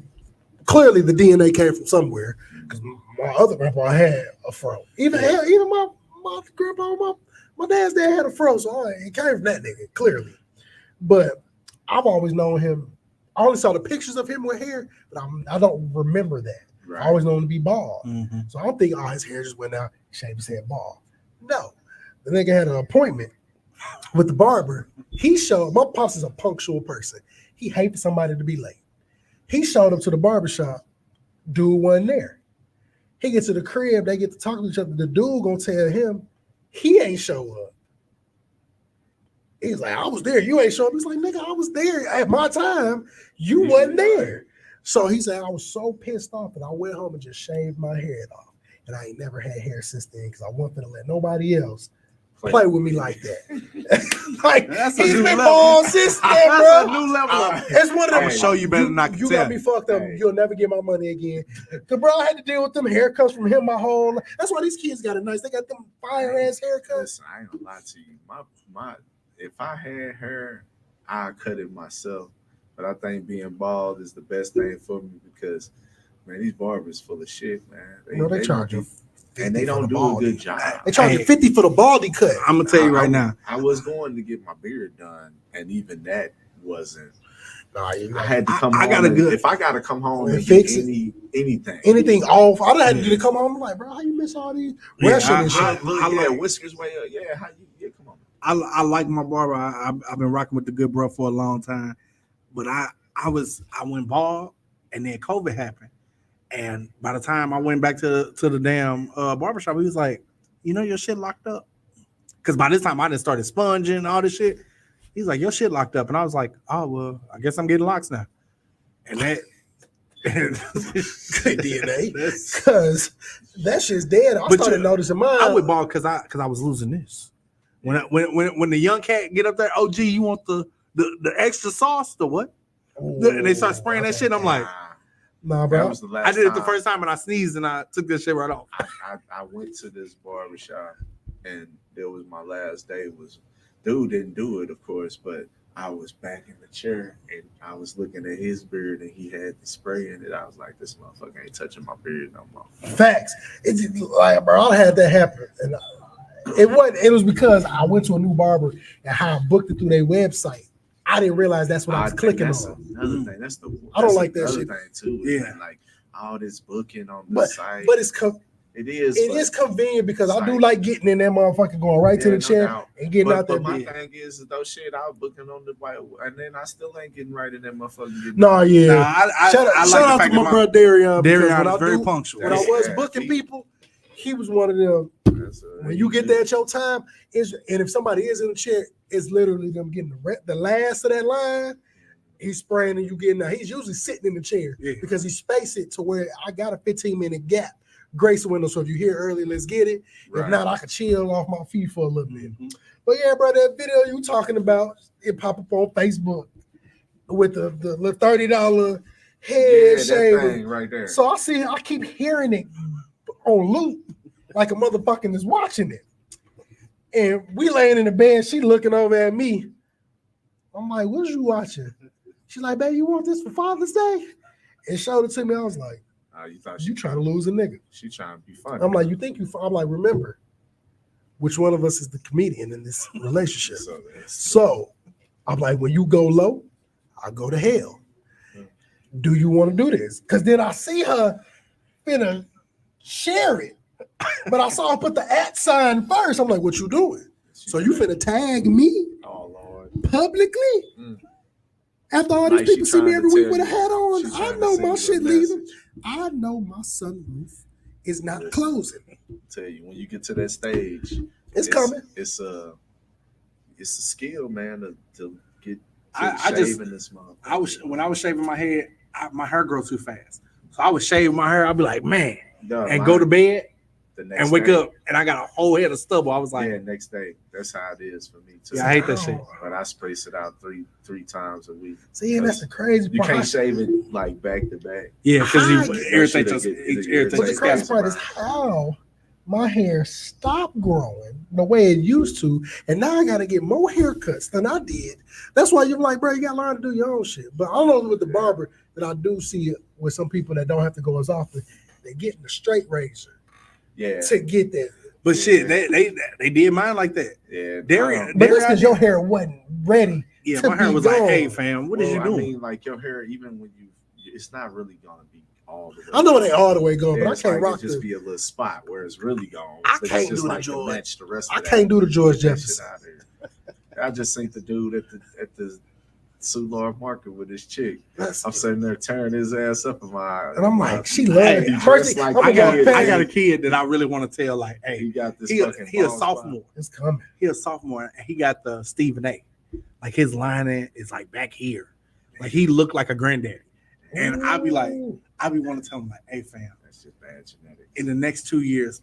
Speaker 6: clearly the DNA came from somewhere because my other grandpa had a fro. Even my grandpa, my dad's dad had a fro, so it came from that nigga, clearly. But I've always known him. I only saw the pictures of him with hair, but I don't remember that. Right. I always known him to be bald. Mm-hmm. So I don't think his hair just went out, shaved his head bald. No. The nigga had an appointment with the barber. My pops is a punctual person. He hates somebody to be late. He showed up to the barbershop. Dude wasn't there. He gets to the crib. They get to talk to each other. The dude gonna tell him he ain't show up. He's like, I was there. You ain't show up. He's like, nigga, I was there at my time. You wasn't there. So he said, I was so pissed off that I went home and just shaved my head off. And I ain't never had hair since then because I wasn't gonna let nobody else play with me like that. Like, that's he's been bald since then, bro.
Speaker 8: That's a new level.
Speaker 6: It's one of them.
Speaker 8: I'm gonna show you better than I can
Speaker 6: You
Speaker 8: tell.
Speaker 6: got me fucked up. You'll never get my money again. Cause bro, I had to deal with them haircuts from him my whole life. That's why these kids got it nice. They got them fire ass haircuts.
Speaker 7: Listen, I ain't gonna lie to you. My if I had hair, I'd cut it myself. But I think being bald is the best thing for me because, man, these barbers full of shit, man. They charge you. And they don't do a good job.
Speaker 6: They charge you $50 for the baldy cut.
Speaker 8: I'm gonna tell you right now.
Speaker 7: I was going to get my beard done, and even that wasn't.
Speaker 6: I
Speaker 7: had to come home. If I gotta come home and
Speaker 6: fix
Speaker 7: anything
Speaker 6: off, I had to come home. I'm like, bro, how you miss all these brushing and shit?
Speaker 7: I like whiskers way up. Yeah, how you come on.
Speaker 8: I like my barber. I've been rocking with the good bro for a long time, but I went bald, and then COVID happened. And by the time I went back to the damn barbershop, he was like, you know, your shit locked up. Because by this time I done started sponging and all this shit. He's like, your shit locked up. And I was like, oh, well, I guess I'm getting locks now. And that
Speaker 6: good DNA. Because that shit's dead. I started noticing mine.
Speaker 8: I went bald because I was losing this. When the young cat get up there, OG, you want the extra sauce, the what? And they start spraying that shit. I'm like,
Speaker 6: nah, bro.
Speaker 8: I did it the first time and I sneezed and I took this shit right off.
Speaker 7: I went to this barbershop and it was my last day. Dude didn't do it, of course, but I was back in the chair and I was looking at his beard and he had the spray in it. I was like, this motherfucker ain't touching my beard no more.
Speaker 6: Facts. It's like, bro, I had that happen. And it was because I went to a new barber and how I booked it through their website. I didn't realize that's what I was clicking on.
Speaker 7: Another thing.
Speaker 6: I don't like that shit.
Speaker 7: Thing too.
Speaker 8: Yeah,
Speaker 7: like all this booking on the site.
Speaker 6: But it is convenient because I do like getting in that motherfucker, going right to the chair and getting out there.
Speaker 7: My thing is though, shit, I was booking on the white, and then I still ain't getting right in that motherfucker.
Speaker 6: Shout out to my brother Darian.
Speaker 8: Darian is very punctual.
Speaker 6: When I was booking people, he was one of them. When you get there at your time, and if somebody is in the chair, it's literally them getting the last of that line. He's spraying and you getting out. He's usually sitting in the chair because he spaced it to where I got a 15-minute gap grace window. So if you hear early, let's get it. Right. If not, I can chill off my feet for a little bit. Mm-hmm. But yeah, bro, that video you talking about, it pop up on Facebook with the $30 head shaver
Speaker 7: right there.
Speaker 6: So I keep hearing it on loop like a motherfucking is watching it. And we laying in the bed, she looking over at me. I'm like, what you watching? She's like, babe, you want this for Father's Day? And showed it to me. I was like, you trying to lose a nigga.
Speaker 7: She trying to be funny.
Speaker 6: I'm like, you think I'm like, remember, which one of us is the comedian in this relationship? So I'm like, when you go low, I go to hell. Do you want to do this? Because then I see her finna share it. But I saw her put the @ sign first. I'm like, what you doing? So you finna tag me publicly? After all these people see me every week with a hat on, I know my shit leaving. I know my sunroof is not closing.
Speaker 7: I tell you, when you get to that stage,
Speaker 6: it's coming.
Speaker 7: It's a skill, man, to get
Speaker 8: shaving this month. When I was shaving my head, my hair grows too fast. So I would shave my hair. I'd be like, man, and go to bed.
Speaker 7: the next
Speaker 8: and wake
Speaker 7: day,
Speaker 8: up and I got a whole head of stubble. I was like,
Speaker 7: yeah, next day. That's how it is for me too.
Speaker 8: yeah, I hate that shit.
Speaker 7: But I space it out three times a week.
Speaker 6: See, and that's the crazy
Speaker 7: You
Speaker 6: part.
Speaker 7: can't shave it like back to back.
Speaker 8: Yeah, because
Speaker 6: How
Speaker 8: you
Speaker 6: you-
Speaker 8: irritate
Speaker 7: That shit,
Speaker 8: your
Speaker 7: it irritates
Speaker 6: But the
Speaker 8: scalp.
Speaker 6: crazy part is how my hair stopped growing the way it used to, and now I got to get more haircuts than I did. That's why you're like, bro, you got to learn to do your own shit. But I don't know with the barber that I do see it with some people that don't have to go as often. They get the straight razor
Speaker 7: Yeah,
Speaker 6: to get that.
Speaker 8: But shit, they did mine like that.
Speaker 7: yeah.
Speaker 8: Darian,
Speaker 6: But that's because your hair wasn't ready.
Speaker 8: yeah,
Speaker 6: to
Speaker 8: my hair
Speaker 6: be
Speaker 8: was like,
Speaker 6: gone.
Speaker 8: hey fam, what is you
Speaker 7: I
Speaker 8: doing?
Speaker 7: mean, like your hair, even when it's not really gonna be all the way.
Speaker 6: I know it ain't all the way gone,
Speaker 7: Yeah,
Speaker 6: but I
Speaker 7: it's
Speaker 6: can't
Speaker 7: like
Speaker 6: rock
Speaker 7: it just
Speaker 6: the.
Speaker 7: be a little spot where it's really gone.
Speaker 6: I
Speaker 7: So it's
Speaker 6: can't
Speaker 7: just
Speaker 6: do the
Speaker 7: like to
Speaker 6: George.
Speaker 7: match the rest
Speaker 6: I
Speaker 7: of that.
Speaker 6: can't do the George
Speaker 7: Get that shit
Speaker 6: Jefferson.
Speaker 7: out of here. I just seen the dude at the Soulard Market with his chick.
Speaker 6: That's-
Speaker 7: I'm sitting there tearing his ass up in my.
Speaker 6: And I'm like, she
Speaker 7: Hey,
Speaker 6: loves
Speaker 7: he
Speaker 6: it.
Speaker 7: dressed
Speaker 6: First,
Speaker 7: like
Speaker 6: I'm
Speaker 8: I got
Speaker 6: gonna
Speaker 8: I got a
Speaker 6: pay.
Speaker 8: kid that I really want to tell, like,
Speaker 7: he
Speaker 8: hey,
Speaker 7: got this
Speaker 8: he a
Speaker 7: fucking. bald
Speaker 8: sophomore.
Speaker 6: It's coming.
Speaker 8: He a sophomore and he got the Stephen A. Like his lining is like back here. Like he looked like a granddaddy. And I be want to tell him like, hey fam,
Speaker 7: That's just bad genetics.
Speaker 8: in the next 2 years,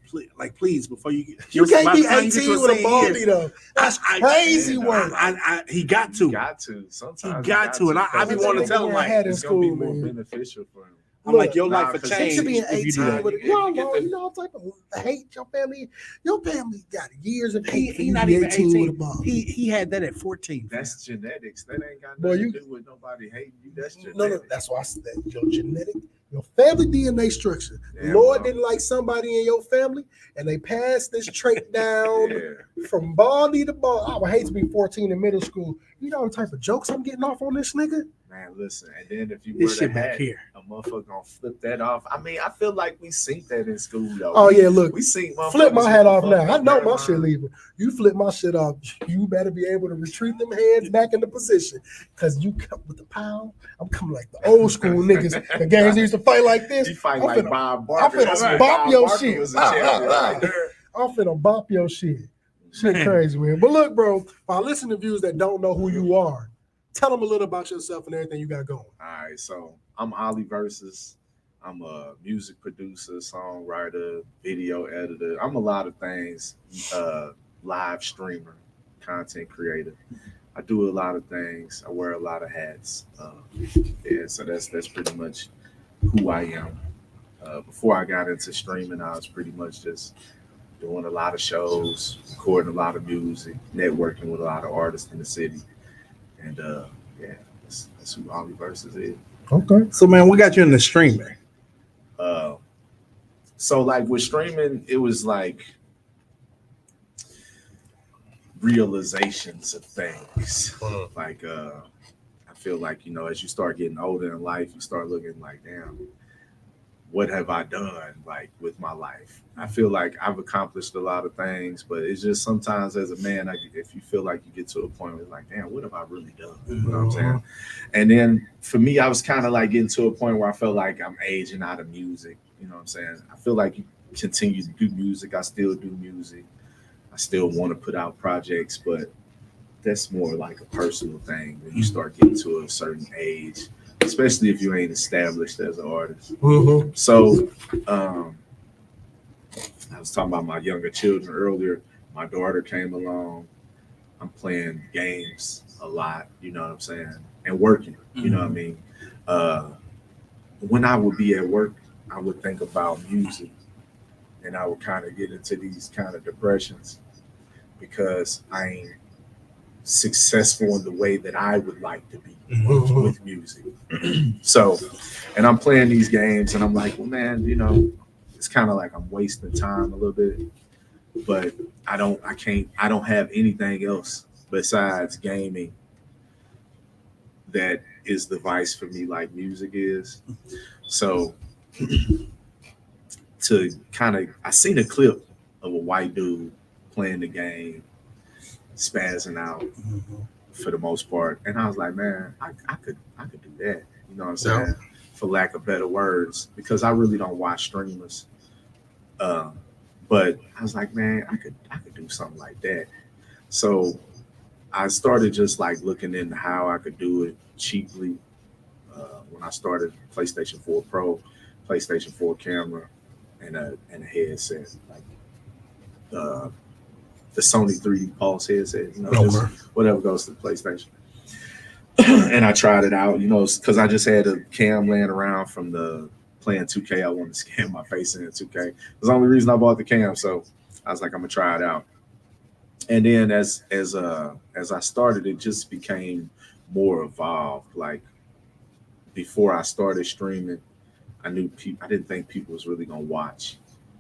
Speaker 8: please before you get
Speaker 6: You can't
Speaker 8: by
Speaker 6: be
Speaker 8: the time you get to
Speaker 6: 18 with a
Speaker 8: senior
Speaker 6: baldy
Speaker 8: year,
Speaker 6: though. That's crazy
Speaker 7: man,
Speaker 6: work.
Speaker 8: He got to.
Speaker 7: You got to. Sometimes
Speaker 8: He got to, and I be
Speaker 7: because
Speaker 8: wanting to
Speaker 7: it's
Speaker 8: tell him like,
Speaker 6: had in
Speaker 7: it's gonna be
Speaker 6: school,
Speaker 7: more
Speaker 6: man.
Speaker 7: beneficial for him.
Speaker 8: I'm like, your
Speaker 7: Nah,
Speaker 8: life will
Speaker 7: 'cause
Speaker 8: change
Speaker 6: They should be
Speaker 8: if you do
Speaker 6: 18
Speaker 8: that.
Speaker 6: with it.
Speaker 7: You
Speaker 6: Y'all
Speaker 7: get
Speaker 6: know,
Speaker 7: the-
Speaker 6: you know all type of hate your family. Your family got years of hate.
Speaker 8: He not even 18.
Speaker 6: with a ball.
Speaker 8: He had that at 14.
Speaker 7: That's genetics. That ain't got
Speaker 6: Boy,
Speaker 7: nothing
Speaker 6: you-
Speaker 7: to do with nobody hating you. That's genetics.
Speaker 6: No, that's why I said that. Your genetic, your family DNA structure.
Speaker 7: Yeah,
Speaker 6: Lord
Speaker 7: well.
Speaker 6: didn't like somebody in your family, and they passed this trait down
Speaker 7: Yeah.
Speaker 6: from baldy to ball. I would hate to be 14 in middle school. You know the type of jokes I'm getting off on this nigga?
Speaker 7: Man, listen, and then if you
Speaker 8: This
Speaker 7: wear
Speaker 8: shit
Speaker 7: the
Speaker 8: back
Speaker 7: hat,
Speaker 8: here.
Speaker 7: a motherfucker gonna flip that off. I mean, I feel like we seen that in school though.
Speaker 6: Oh yeah, look.
Speaker 7: we seen
Speaker 6: Flip my
Speaker 7: motherfuckers
Speaker 6: hat
Speaker 7: with
Speaker 6: off
Speaker 7: the
Speaker 6: now. I
Speaker 7: fucking
Speaker 6: know my
Speaker 7: hairline.
Speaker 6: shit leaving. You flip my shit off, you better be able to retreat them hands back into position. Cause you come with the pow. I'm coming like the old school niggas. The games used to fight like this.
Speaker 7: You fight
Speaker 6: I'm
Speaker 7: like
Speaker 6: finna-
Speaker 7: Bob Barker.
Speaker 6: finna
Speaker 7: That's when
Speaker 6: bop
Speaker 7: Bob
Speaker 6: your
Speaker 7: Barker
Speaker 6: shit.
Speaker 7: was a champion right there.
Speaker 6: I'm finna bop your shit. Shit crazy, man. But look, bro, my listening viewers that don't know who you are, tell them a little about yourself and everything you got going.
Speaker 7: All right, so I'm OIi Versus. I'm a music producer, songwriter, video editor. I'm a lot of things. Live streamer, content creator. I do a lot of things. I wear a lot of hats. Yeah, so that's pretty much who I am. Before I got into streaming, I was pretty much just doing a lot of shows, recording a lot of music, networking with a lot of artists in the city, and yeah, that's who OIi Versus is.
Speaker 6: Okay.
Speaker 8: So man, we got you in the streaming.
Speaker 7: So like with streaming, it was like realizations of things. Like I feel like, you know, as you start getting older in life, you start looking like, damn, what have I done like with my life? I feel like I've accomplished a lot of things, but it's just sometimes as a man, if you feel like you get to a point where it's like, damn, what have I really done? You know what I'm saying? And then for me, I was kind of like getting to a point where I felt like I'm aging out of music. You know what I'm saying? I feel like you continue to do music. I still do music. I still want to put out projects, but that's more like a personal thing when you start getting to a certain age, especially if you ain't established as an artist. So I was talking about my younger children earlier. My daughter came along. I'm playing games a lot, you know what I'm saying, and working, you know what I mean? When I would be at work, I would think about music, and I would kind of get into these kind of depressions because I ain't successful in the way that I would like to be with music. So, and I'm playing these games and I'm like, well, man, you know, it's kind of like I'm wasting time a little bit, but I don't have anything else besides gaming that is the vice for me like music is. So I seen a clip of a white dude playing the game, spazzing out for the most part. And I was like, man, I could do that. You know what I'm saying? For lack of better words, because I really don't watch streamers. But I was like, man, I could do something like that. So I started just like looking into how I could do it cheaply. When I started PlayStation 4 Pro, PlayStation 4 camera, and a headset, like the Sony 3D Pulse headset, just whatever goes to the PlayStation. And I tried it out, because I just had a cam laying around from the playing 2K. I wanted to scan my face in 2K. It was the only reason I bought the cam, so I was like, I'm gonna try it out. And then as I started, it just became more evolved. Like before I started streaming, I didn't think people was really gonna watch,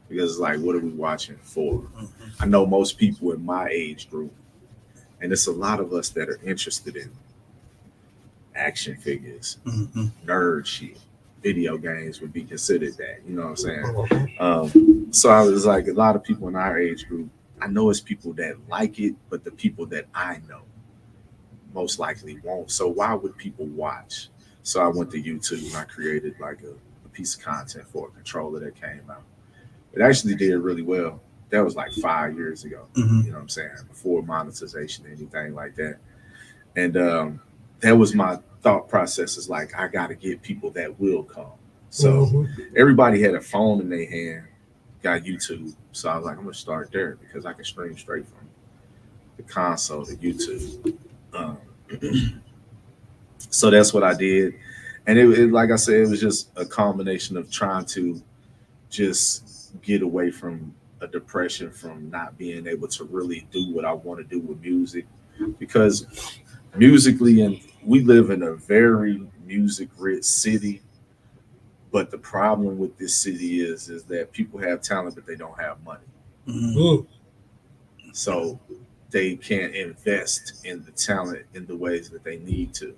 Speaker 7: because like, what are we watching for? I know most people in my age group, and it's a lot of us that are interested in action figures, nerd shit. Video games would be considered that, you know what I'm saying? So I was like, a lot of people in our age group, I know it's people that like it, but the people that I know most likely won't. So why would people watch? So I went to YouTube and I created like a piece of content for a controller that came out. It actually did really well. That was like 5 years ago, you know what I'm saying? Before monetization, anything like that. And that was my thought process, is like, I got to get people that will come. So everybody had a phone in their hand, got YouTube. So I was like, I'm going to start there, because I can stream straight from the console to YouTube. So that's what I did. And it, like I said, it was just a combination of trying to just get away from a depression from not being able to really do what I want to do with music, because musically, and we live in a very music rich city, but the problem with this city is that people have talent, but they don't have money. So they can't invest in the talent in the ways that they need to.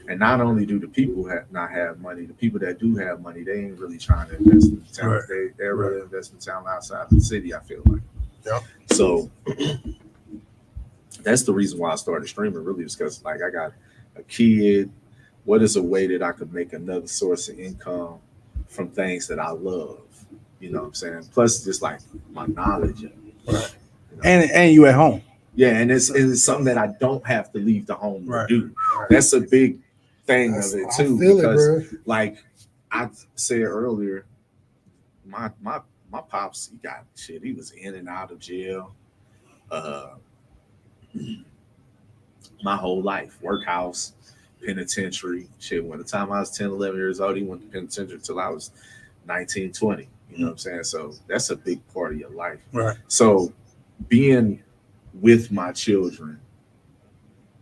Speaker 7: And not only do the people not have money, the people that do have money, they ain't really trying to invest in the talent. They're really investing in talent outside the city, I feel like.
Speaker 6: Yeah.
Speaker 7: So that's the reason why I started streaming, really, is because like, I got a kid. What is a way that I could make another source of income from things that I love? You know what I'm saying? Plus just like my knowledge.
Speaker 8: Right. And you at home.
Speaker 7: Yeah, and it's something that I don't have to leave the home to do. That's a big thing of it too, because like I said earlier, my pops, he was in and out of jail my whole life. Workhouse, penitentiary, shit. When the time I was 10, 11 years old, he went to penitentiary till I was 19, 20. You know what I'm saying? So that's a big part of your life.
Speaker 8: Right.
Speaker 7: So being with my children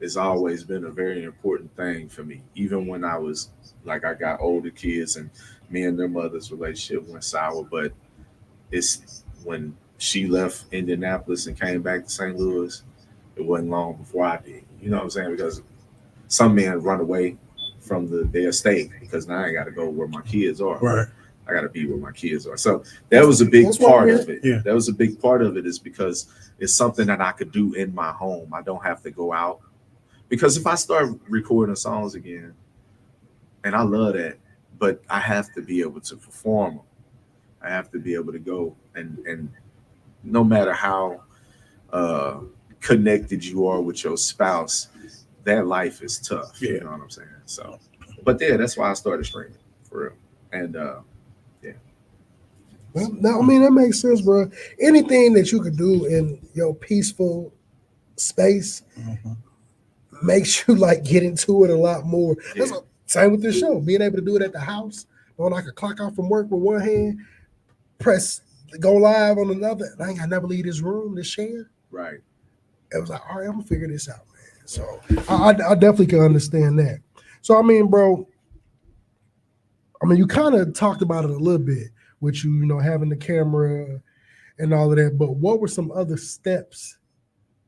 Speaker 7: has always been a very important thing for me. Even when I was like, I got older kids and me and their mother's relationship went sour, but it's when she left Indianapolis and came back to St. Louis, it wasn't long before I did. You know what I'm saying? Because some men run away from their state, because now I got to go where my kids are.
Speaker 8: Right.
Speaker 7: I got to be where my kids are. So that was a big part of it. Yeah. That was a big part of it, is because it's something that I could do in my home. I don't have to go out. Because if I start recording songs again, and I love that, but I have to be able to perform them. I have to be able to go and no matter how connected you are with your spouse, that life is tough. Yeah. You know what I'm saying? So, but yeah, that's why I started streaming, for real. And yeah.
Speaker 6: Well, I mean, that makes sense, bro. Anything that you could do in your peaceful space makes you like get into it a lot more. Yeah. That's same with this show. Being able to do it at the house, or like a clock out from work with one hand, press go live on another. I ain't got to never leave this room, this chair.
Speaker 7: Right.
Speaker 6: It was like, all right, I'm gonna figure this out, man. So I definitely can understand that. So I mean, bro, you kind of talked about it a little bit with you having the camera and all of that. But what were some other steps,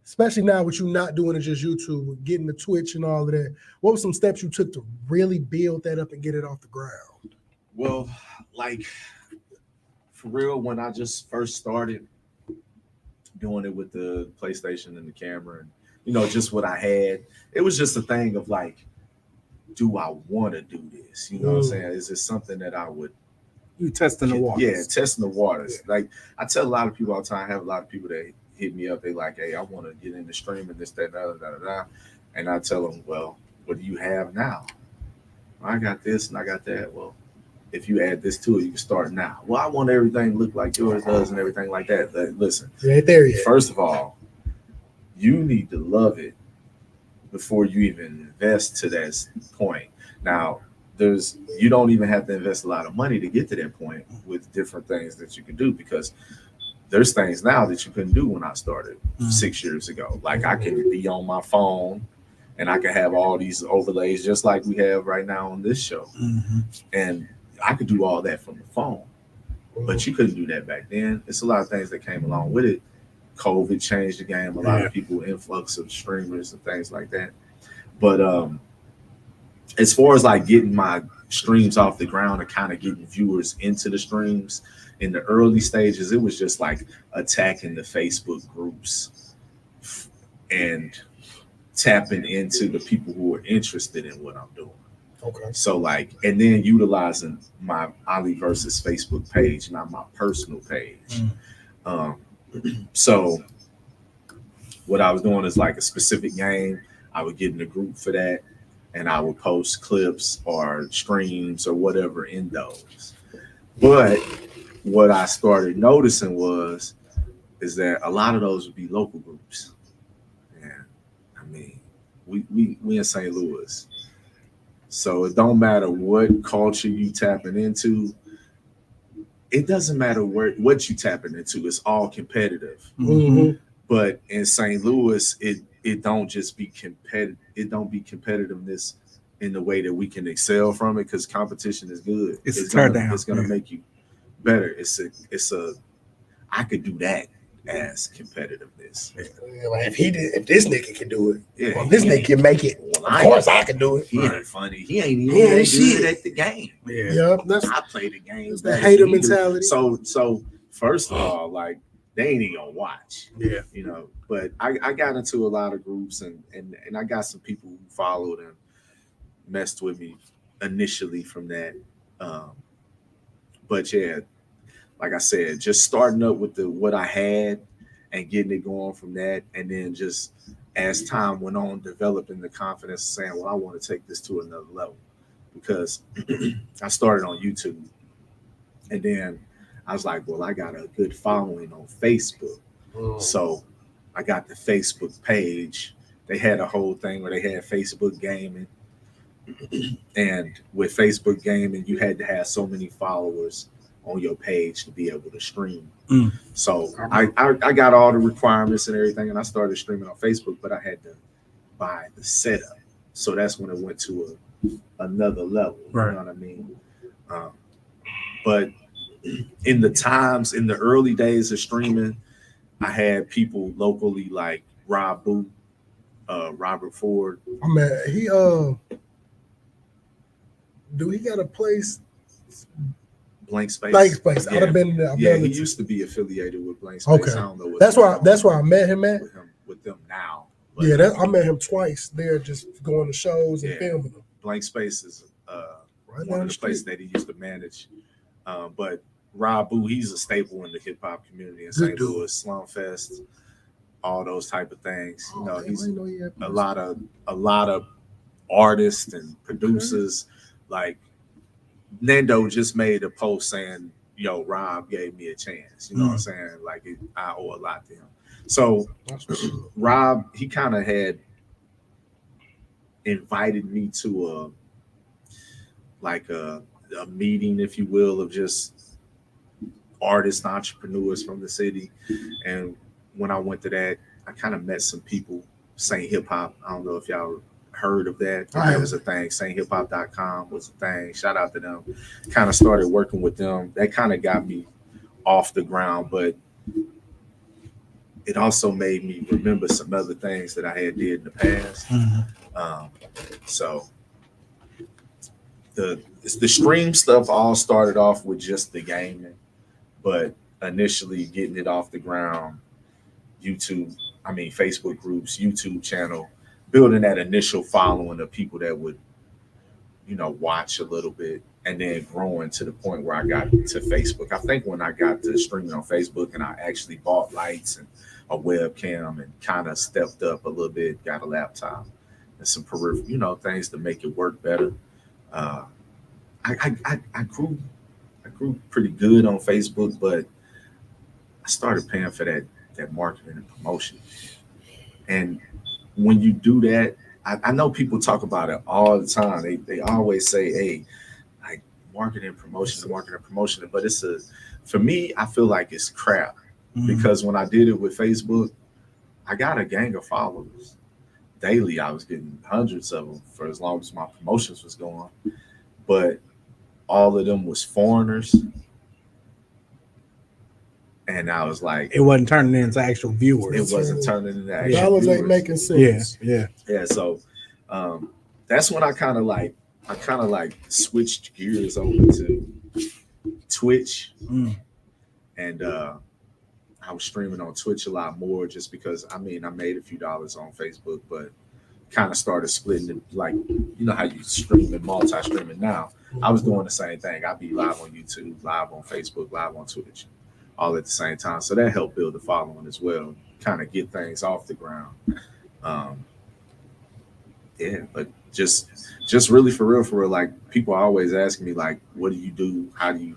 Speaker 6: especially now with you not doing it just YouTube, with getting the Twitch and all of that? What were some steps you took to really build that up and get it off the ground?
Speaker 7: Well, like for real, when I just first started doing it with the PlayStation and the camera, and just what I had, it was just a thing of like, do I want to do this? You know what I'm saying? Is this something that I would?
Speaker 8: You testing the waters.
Speaker 7: Yeah, testing the waters. Yeah. Like I tell a lot of people all the time, I have a lot of people that hit me up. They like, hey, I want to get into streaming, this, that, da. And I tell them, well, what do you have now? I got this and I got that. Well, if you add this to it, you can start now. Well, I want everything to look like yours does and everything like that. Listen,
Speaker 6: You ain't there yet.
Speaker 7: first of all, you need to love it before you even invest to that point. Now, you don't even have to invest a lot of money to get to that point with different things that you can do, because there's things now that you couldn't do when I started 6 years ago. Like I can be on my phone and I can have all these overlays just like we have right now on this show. And I could do all that from the phone, but you couldn't do that back then. It's a lot of things that came along with it. COVID changed the game. A lot of people, influx of streamers and things like that. But as far as like getting my streams off the ground and kind of getting viewers into the streams, in the early stages, it was just like attacking the Facebook groups and tapping into the people who are interested in what I'm doing.
Speaker 6: Okay.
Speaker 7: So like, and then utilizing my OIi Versus Facebook page, not my personal page. So what I was doing is like a specific game, I would get in a group for that, and I would post clips or streams or whatever in those. But what I started noticing is that a lot of those would be local groups. And I mean, we in St. Louis. So it don't matter what culture you tapping into. It doesn't matter what you tapping into. It's all competitive. But in St. Louis, it don't just be competitive. It don't be competitiveness in the way that we can excel from it, because competition is good.
Speaker 8: It's a tear down.
Speaker 7: It's gonna make you better. I could do that as competitiveness.
Speaker 6: If this nigga can do it,
Speaker 7: Well,
Speaker 6: this nigga can make it. Of course, I can do it.
Speaker 7: He ain't funny. He ain't even that good at the game. I play the game.
Speaker 6: The hater mentality.
Speaker 7: So first of all, like they ain't even gonna watch. You know. But I got into a lot of groups and I got some people who followed and messed with me initially from that. But yeah, like I said, just starting up with what I had and getting it going from that, and then just as time went on, developing the confidence, saying, well, I want to take this to another level, because I started on YouTube, and then I was like, well, I got a good following on Facebook. So I got the Facebook page. They had a whole thing where they had Facebook gaming. And with Facebook gaming, you had to have so many followers on your page to be able to stream. So I got all the requirements and everything, and I started streaming on Facebook, but I had to buy the setup. So that's when it went to another level. You know what I mean? But in the early days of streaming, I had people locally like Rob Boo, Robert Ford.
Speaker 6: I mean, he got a place?
Speaker 7: Blank Space.
Speaker 6: Blank Space. I'd have been there.
Speaker 7: He used to be affiliated with Blank Space.
Speaker 6: Okay.
Speaker 7: I don't know what
Speaker 6: that's where I met him at.
Speaker 7: With them now.
Speaker 6: But I met him twice there, just going to shows and filming them.
Speaker 7: Blank Space is one of the places that he used to manage. But Rob Boo, he's a staple in the hip hop community in St. Louis, Slum Fest, all those type of things. You know, he's a lot of artists and producers. Like Nando just made a post saying, "Yo, Rob gave me a chance." You know what I'm saying? Like I owe a lot to him. So Rob, he kind of had invited me to a meeting, if you will, of just artists, entrepreneurs from the city. And when I went to that, I kind of met some people. Saint Hip Hop. I don't know if y'all heard of that. That was a thing. SaintHipHop.com was a thing. Shout out to them. Kind of started working with them. That kind of got me off the ground, but it also made me remember some other things that I had did in the past. So the stream stuff all started off with just the gaming, but initially getting it off the ground, Facebook groups, YouTube channel, building that initial following of people that would, watch a little bit, and then growing to the point where I got to Facebook. I think when I got to streaming on Facebook and I actually bought lights and a webcam and kind of stepped up a little bit, got a laptop and some peripheral, things to make it work better. I I grew pretty good on Facebook, but I started paying for that marketing and promotion. And when you do that, I know people talk about it all the time. They always say, hey, like marketing and promotion, but for me, I feel like it's crap because when I did it with Facebook, I got a gang of followers. Daily, I was getting hundreds of them for as long as my promotions was going. But all of them was foreigners. And I was like,
Speaker 8: it wasn't turning into actual viewers.
Speaker 7: It wasn't turning into actual
Speaker 6: dollars
Speaker 7: viewers.
Speaker 6: Ain't making sense.
Speaker 8: Yeah.
Speaker 7: So that's when I kind of like switched gears over to Twitch, and I was streaming on Twitch a lot more just because I made a few dollars on Facebook, but kind of started splitting it, like you know how you stream and multi-streaming now. I was doing the same thing. I'd be live on YouTube, live on Facebook, live on Twitch, all at the same time. So that helped build the following as well, kind of get things off the ground. But just really for real, like people are always asking me like, what do you do? How do you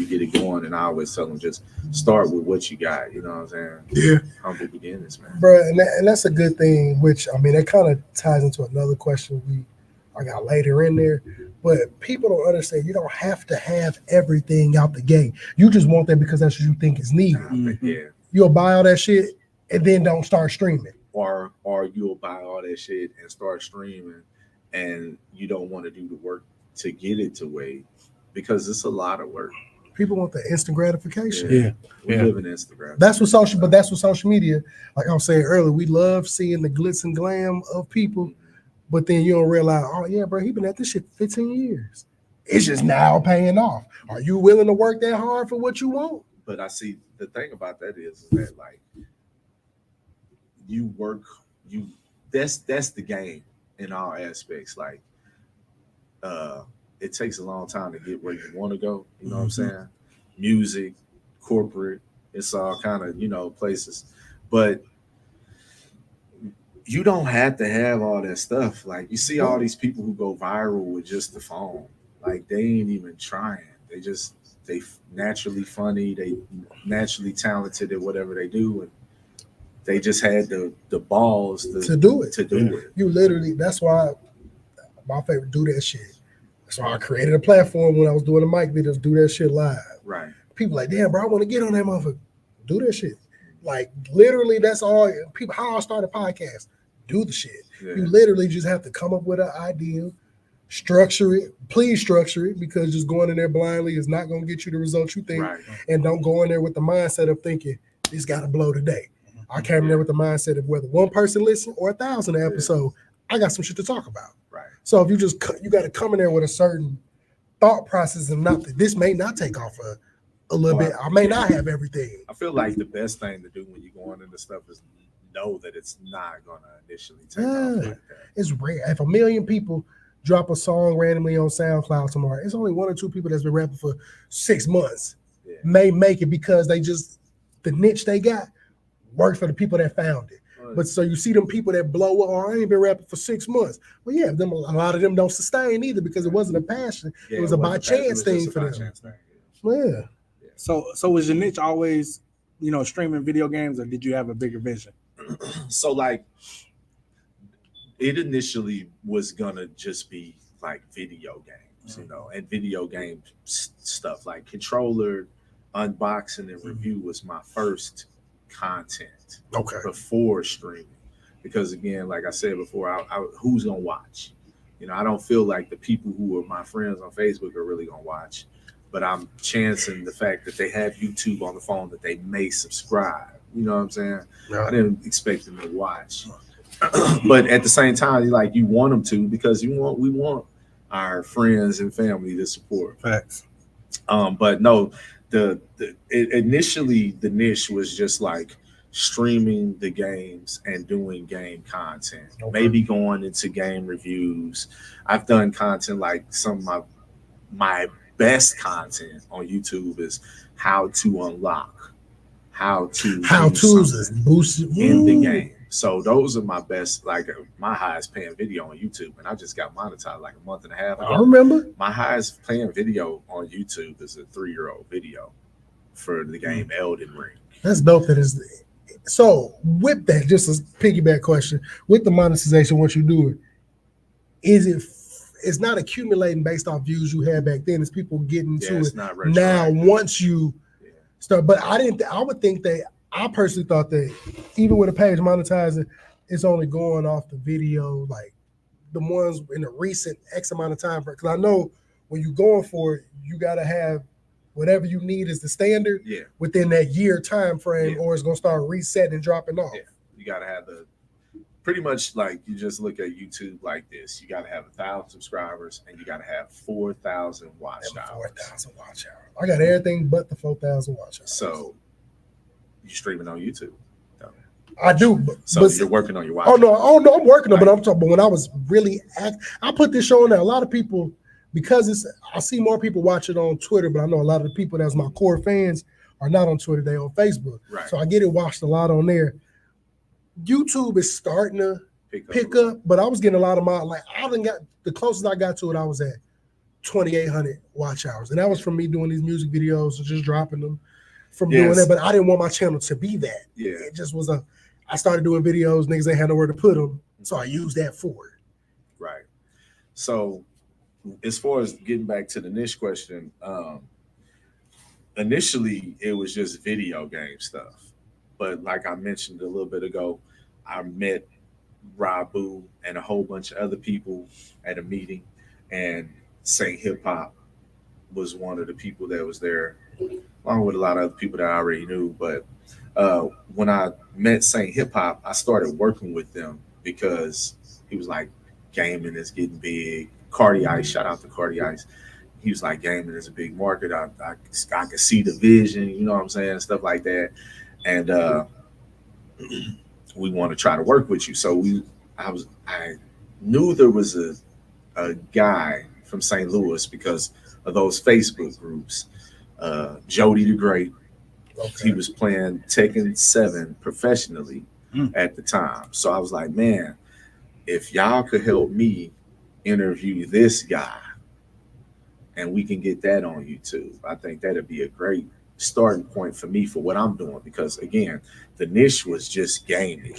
Speaker 7: get it going? And I always tell them just start with what you got. You know what I'm saying?
Speaker 6: Yeah.
Speaker 7: Humble beginnings, man.
Speaker 6: Bro, and that's a good thing, which I mean, that kind of ties into another question I got later in there. But people don't understand you don't have to have everything out the gate. You just want that because that's what you think is needed.
Speaker 7: Yeah.
Speaker 6: You'll buy all that shit and then don't start streaming.
Speaker 7: Or you'll buy all that shit and start streaming and you don't want to do the work to get it to wait because it's a lot of work.
Speaker 6: People want the instant gratification.
Speaker 8: Yeah.
Speaker 7: We live in Instagram.
Speaker 6: That's what social media, like I was saying earlier, we love seeing the glitz and glam of people, but then you don't realize, oh yeah, bro, he been at this shit 15 years. It's just now paying off. Are you willing to work that hard for what you want?
Speaker 7: But I see the thing about that is that like that's the game in all aspects. Like it takes a long time to get where you want to go. You know what I'm saying? Music, corporate, it's all kind of, places. But you don't have to have all that stuff. Like you see all these people who go viral with just the phone. Like they ain't even trying. They naturally funny. They naturally talented at whatever they do. And they just had the balls to do it.
Speaker 6: You literally, that's why my favorite do that shit. That's why I created a platform when I was doing the mic videos, do that shit live.
Speaker 7: Right.
Speaker 6: People like, damn, bro, I want to get on that motherfucker. Do that shit. Like literally, that's all people. How I started podcasts. Do the shit. Yeah. You literally just have to come up with an idea, structure it. Please structure it, because just going in there blindly is not going to get you the results you think. Right. And don't go in there with the mindset of thinking this got to blow today. I came in there with the mindset of whether one person listen or 1,000 an episode, I got some shit to talk about.
Speaker 7: Right.
Speaker 6: So if you got to come in there with a certain thought process and not that this may not take off a little bit. I may not have everything.
Speaker 7: I feel like the best thing to do when you're going into stuff is know that it's not going to initially take off like that.
Speaker 6: It's rare. If 1 million people drop a song randomly on SoundCloud tomorrow, it's only 1 or 2 people that's been rapping for 6 months may make it because they just, the niche they got worked for the people that found it. Right. But so you see them people that blow up, I ain't been rapping for 6 months. Well, yeah, a lot of them don't sustain either because it wasn't a passion. It was a by chance thing for them. Yeah.
Speaker 8: So was your niche always, streaming video games, or did you have a bigger vision?
Speaker 7: So like it initially was gonna just be like video games, and video game stuff like controller unboxing and review was my first content before streaming, because again, like I said before, I who's gonna watch? I don't feel like the people who are my friends on Facebook are really gonna watch, but I'm chancing the fact that they have YouTube on the phone that they may subscribe. You know what I'm saying? Yeah. I didn't expect them to watch, but at the same time, you want them to, because we want our friends and family to support.
Speaker 8: Facts.
Speaker 7: But no, initially the niche was just like streaming the games and doing game content, maybe going into game reviews. I've done content like some of my best content on YouTube is how to unlock, how to
Speaker 6: is boosted
Speaker 7: in the game. So those are my best, like my highest paying video on YouTube, and I just got monetized like a month and a half ago.
Speaker 6: I remember.
Speaker 7: My highest paying video on YouTube is a 3-year-old video for the game Elden Ring.
Speaker 6: That's dope. That is. So with that, just a piggyback question, with the monetization, what you do, it's not accumulating based off views you had back then. It's people getting to it now once you start. But I would think that I personally thought that even with a page monetizing, it's only going off the video, like the ones in the recent X amount of time. Because I know when you're going for it, you got to have whatever you need is the standard within that year time frame, or it's gonna start resetting and dropping off. Yeah.
Speaker 7: You gotta have the pretty much like you just look at YouTube like this. You gotta have 1,000 subscribers and you gotta have 4,000 watch hours.
Speaker 6: 4,000 watch hours. I got everything but the 4,000 watch hours.
Speaker 7: So you streaming on YouTube?
Speaker 6: I do.
Speaker 7: But you're working on your watch.
Speaker 6: Oh no, I'm working on it. But I'm talking. But when I was really I put this show on there. A lot of people. Because I see more people watch it on Twitter, but I know a lot of the people that's my core fans are not on Twitter, they on Facebook.
Speaker 7: Right.
Speaker 6: So I get it watched a lot on there. YouTube is starting to pick up, but I was getting a lot of the closest I got to it, I was at 2,800 watch hours. And that was from me doing these music videos and just dropping them from doing that. But I didn't want my channel to be that.
Speaker 7: Yeah.
Speaker 6: It just was I started doing videos, niggas ain't had nowhere to put them. So I used that for it.
Speaker 7: Right. So as far as getting back to the niche question, initially it was just video game stuff. But like I mentioned a little bit ago, I met Rabu and a whole bunch of other people at a meeting, and Saint Hip Hop was one of the people that was there, along with a lot of other people that I already knew. But when I met Saint Hip Hop, I started working with them because he was like, gaming is getting big. Cardi Ice, shout out to Cardi Ice. He was like, gaming is a big market. I could see the vision, you know what I'm saying, stuff like that. And we want to try to work with you. So I knew there was a guy from St. Louis because of those Facebook groups. Jody the Great. Okay. He was playing Tekken 7 professionally at the time. So I was like, man, if y'all could help me interview this guy and we can get that on YouTube, I think that'd be a great starting point for me for what I'm doing, because again, the niche was just gaming.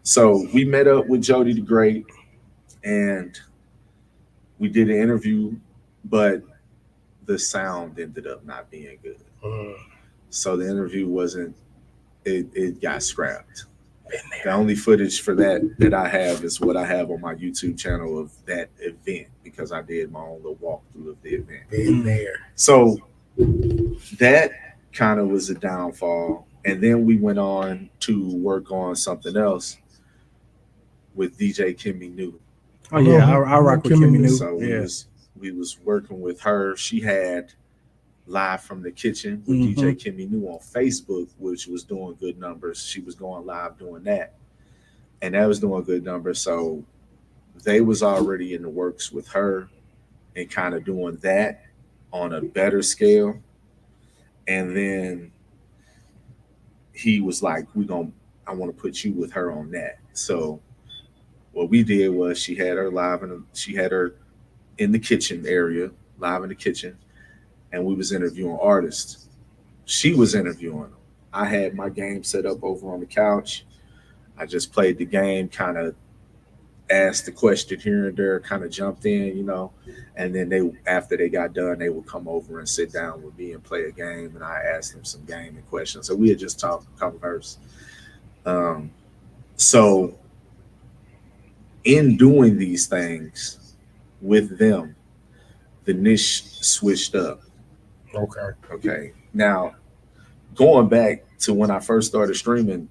Speaker 7: So we met up with Jody the Great and we did an interview, but the sound ended up not being good. So the interview it got scrapped. The only footage for that I have is what I have on my YouTube channel of that event, because I did my own little walkthrough of the event.
Speaker 6: Been there.
Speaker 7: So that kind of was a downfall. And then we went on to work on something else with DJ Kimmy New.
Speaker 8: Oh yeah, I rock with Kimmy New.
Speaker 7: So we was working with her. She had Live from the Kitchen with DJ Kimmy New on Facebook, which was doing good numbers. She was going live doing that, and that was doing good numbers. So they was already in the works with her and kind of doing that on a better scale. And then he was like, I want to put you with her on that. So what we did was she had her in the kitchen area, live in the kitchen. And we was interviewing artists. She was interviewing them. I had my game set up over on the couch. I just played the game, kind of asked the question here and there, kind of jumped in, you know. And then after they got done, they would come over and sit down with me and play a game. And I asked them some gaming questions. So we had just conversed. So in doing these things with them, the niche switched up. Okay. Now, going back to when I first started streaming,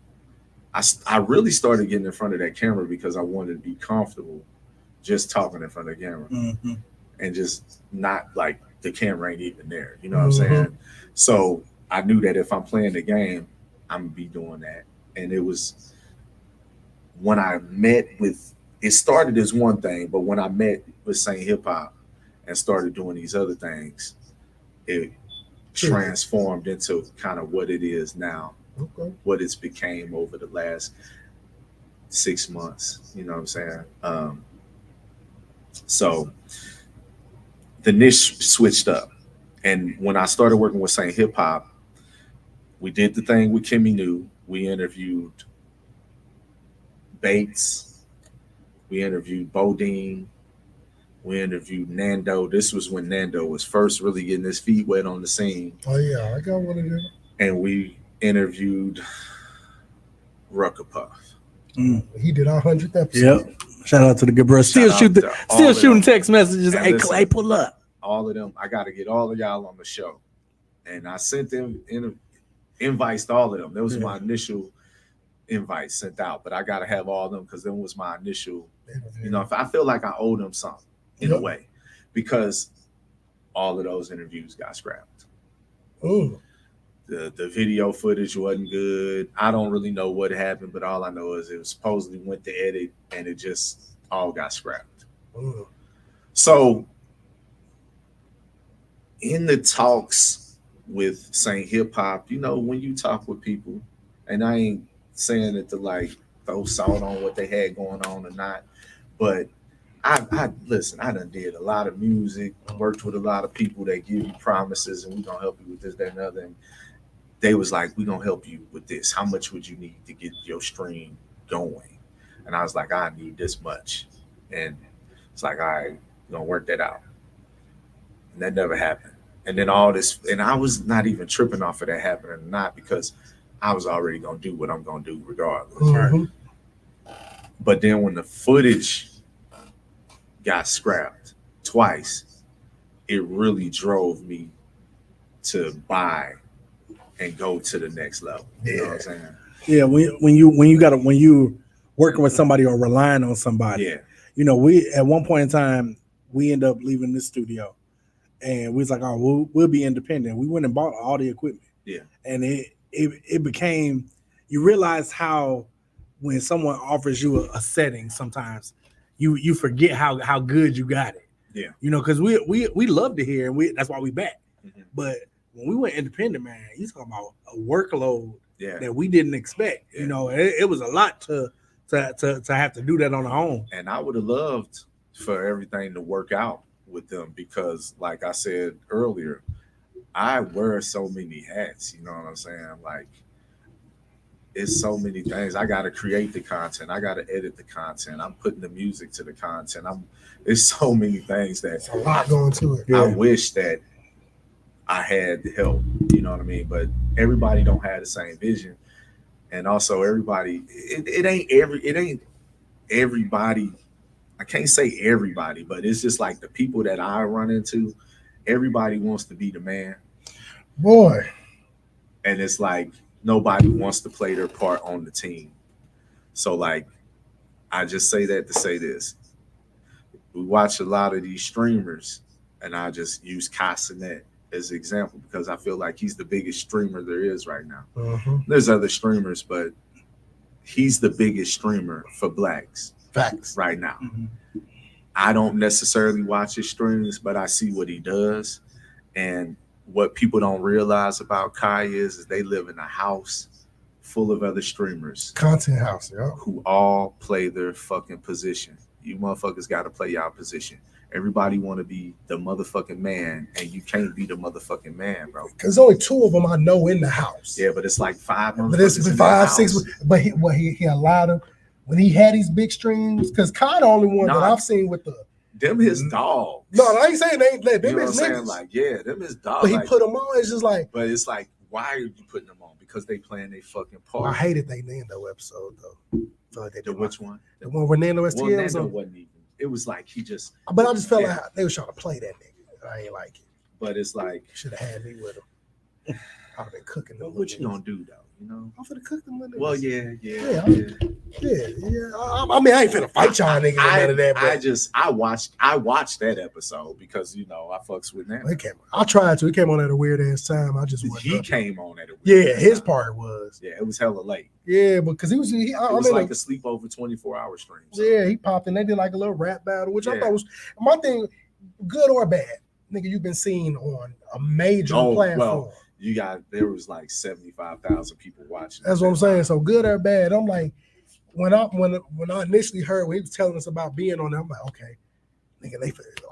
Speaker 7: I really started getting in front of that camera because I wanted to be comfortable just talking in front of the camera and just not like the camera ain't even there. You know what I'm saying? So I knew that if I'm playing the game, I'm gonna be doing that. And it was when I met with, it started as one thing, but when I met with Saint Hip Hop and started doing these other things, it transformed into kind of what it is now. what it's became over the last 6 months. You know what I'm saying? So the niche switched up. And when I started working with Saint Hip Hop, we did the thing with Kimmy New. We interviewed Bates. We interviewed Bodine. We interviewed Nando. This was when Nando was first really getting his feet wet on the scene.
Speaker 6: Oh, yeah, I got one of them.
Speaker 7: And we interviewed Rucker Puff.
Speaker 6: He did our 100th episode.
Speaker 9: Yep. Shout out to the good bro. Still shooting text messages. Hey,
Speaker 7: listen,
Speaker 9: Clay, pull up.
Speaker 7: All of them. I got to get all of y'all on the show. And I sent them invites to all of them. That was my initial invite sent out. But I got to have all of them because that was my initial, you know, if I feel like I owe them something in a way. Because all of those interviews got scrapped.
Speaker 6: Ooh.
Speaker 7: The video footage wasn't good. I don't really know what happened, but all I know is it supposedly went to edit and it just all got scrapped.
Speaker 6: Ooh.
Speaker 7: So in the talks with Saint Hip Hop, you know, when you talk with people, and I ain't saying it to like throw salt on what they had going on or not, but I listen, I done did a lot of music, worked with a lot of people that give you promises and we gonna help you with this, that, and other. And they was like, we gonna help you with this. How much would you need to get your stream going? And I was like, I need this much. And it's like, all right, we're gonna work that out. And that never happened. And then all this, and I was not even tripping off of that happening or not, because I was already gonna do what I'm gonna do regardless.
Speaker 6: Mm-hmm.
Speaker 7: But then when the footage got scrapped twice, it really drove me to buy and go to the next level. You know what I'm saying?
Speaker 8: Yeah, when you working with somebody or relying on somebody.
Speaker 7: Yeah.
Speaker 8: You know, we at one point in time we end up leaving this studio, and we was like, oh, we'll be independent. We went and bought all the equipment.
Speaker 7: Yeah.
Speaker 8: And it became, you realize how when someone offers you a setting, sometimes you forget how good you got it.
Speaker 7: Yeah.
Speaker 8: You know, because we love to hear, and that's why we back.
Speaker 7: Mm-hmm.
Speaker 8: But when we went independent, man, you talking about a workload that we didn't expect.
Speaker 7: Yeah.
Speaker 8: You know, it was a lot to have to do that on our own.
Speaker 7: And I would have loved for everything to work out with them because, like I said earlier, I wear so many hats. You know what I'm saying? Like, it's so many things. I got to create the content. I got to edit the content. I'm putting the music to the content. There's so many things that
Speaker 6: It's a lot going to it.
Speaker 7: I wish that I had help. You know what I mean? But everybody don't have the same vision, and also everybody. It ain't everybody. I can't say everybody, but it's just like the people that I run into. Everybody wants to be the man,
Speaker 6: boy,
Speaker 7: and it's like nobody wants to play their part on the team. So, like, I just say that to say this. We watch a lot of these streamers, and I just use Cassinet as an example because I feel like he's the biggest streamer there is right now.
Speaker 6: Mm-hmm.
Speaker 7: There's other streamers, but he's the biggest streamer for blacks.
Speaker 6: Facts.
Speaker 7: Right now.
Speaker 6: Mm-hmm.
Speaker 7: I don't necessarily watch his streams, but I see what he does. And what people don't realize about Kai is they live in a house full of other streamers.
Speaker 6: Content house, yeah.
Speaker 7: Who all play their fucking position. You motherfuckers got to play y'all position. Everybody want to be the motherfucking man, and you can't be the motherfucking man, bro.
Speaker 6: Because only 2 of them I know in the house.
Speaker 7: Yeah, but it's like 5.
Speaker 6: But it's 5, 6. But he allowed him when he had these big streams. Because Kai the only one that I've seen with the
Speaker 7: them his dogs.
Speaker 6: No, I ain't saying they ain't let them
Speaker 7: you know
Speaker 6: his
Speaker 7: what I'm
Speaker 6: niggas.
Speaker 7: saying? Like, yeah, them his dogs.
Speaker 6: But he
Speaker 7: like,
Speaker 6: put them on. It's just like.
Speaker 7: But it's like, why are you putting them on? Because they playing their fucking part.
Speaker 6: I hated they Nando episode though. Feel like they did
Speaker 7: which one?
Speaker 6: The one where Nando STL was
Speaker 7: Nando
Speaker 6: on.
Speaker 7: wasn't even. It was like he just.
Speaker 6: But I just felt like they was trying to play that nigga. I ain't like it.
Speaker 7: But it's like
Speaker 6: should have had me with him. I've been cooking them.
Speaker 7: What you gonna do though? You know,
Speaker 6: I'm finna cook them.
Speaker 7: Well, yeah.
Speaker 6: I mean, I ain't finna fight y'all niggas. None of that. But
Speaker 7: I watched that episode because you know I fucks with that.
Speaker 6: I tried to. It came on at a weird ass time. I just
Speaker 7: he came on at a
Speaker 6: weird his part was.
Speaker 7: Yeah, it was hella late.
Speaker 6: Yeah, because it was
Speaker 7: like a sleepover 24-hour stream. So.
Speaker 6: Yeah, he popped in. They did like a little rap battle, which I thought was my thing, good or bad. Nigga, you've been seen on a major platform.
Speaker 7: Well, there was like 75,000 people watching.
Speaker 6: That's what I'm saying. So good or bad, I'm like, when I initially heard when he was telling us about being on there, I'm like, okay, nigga,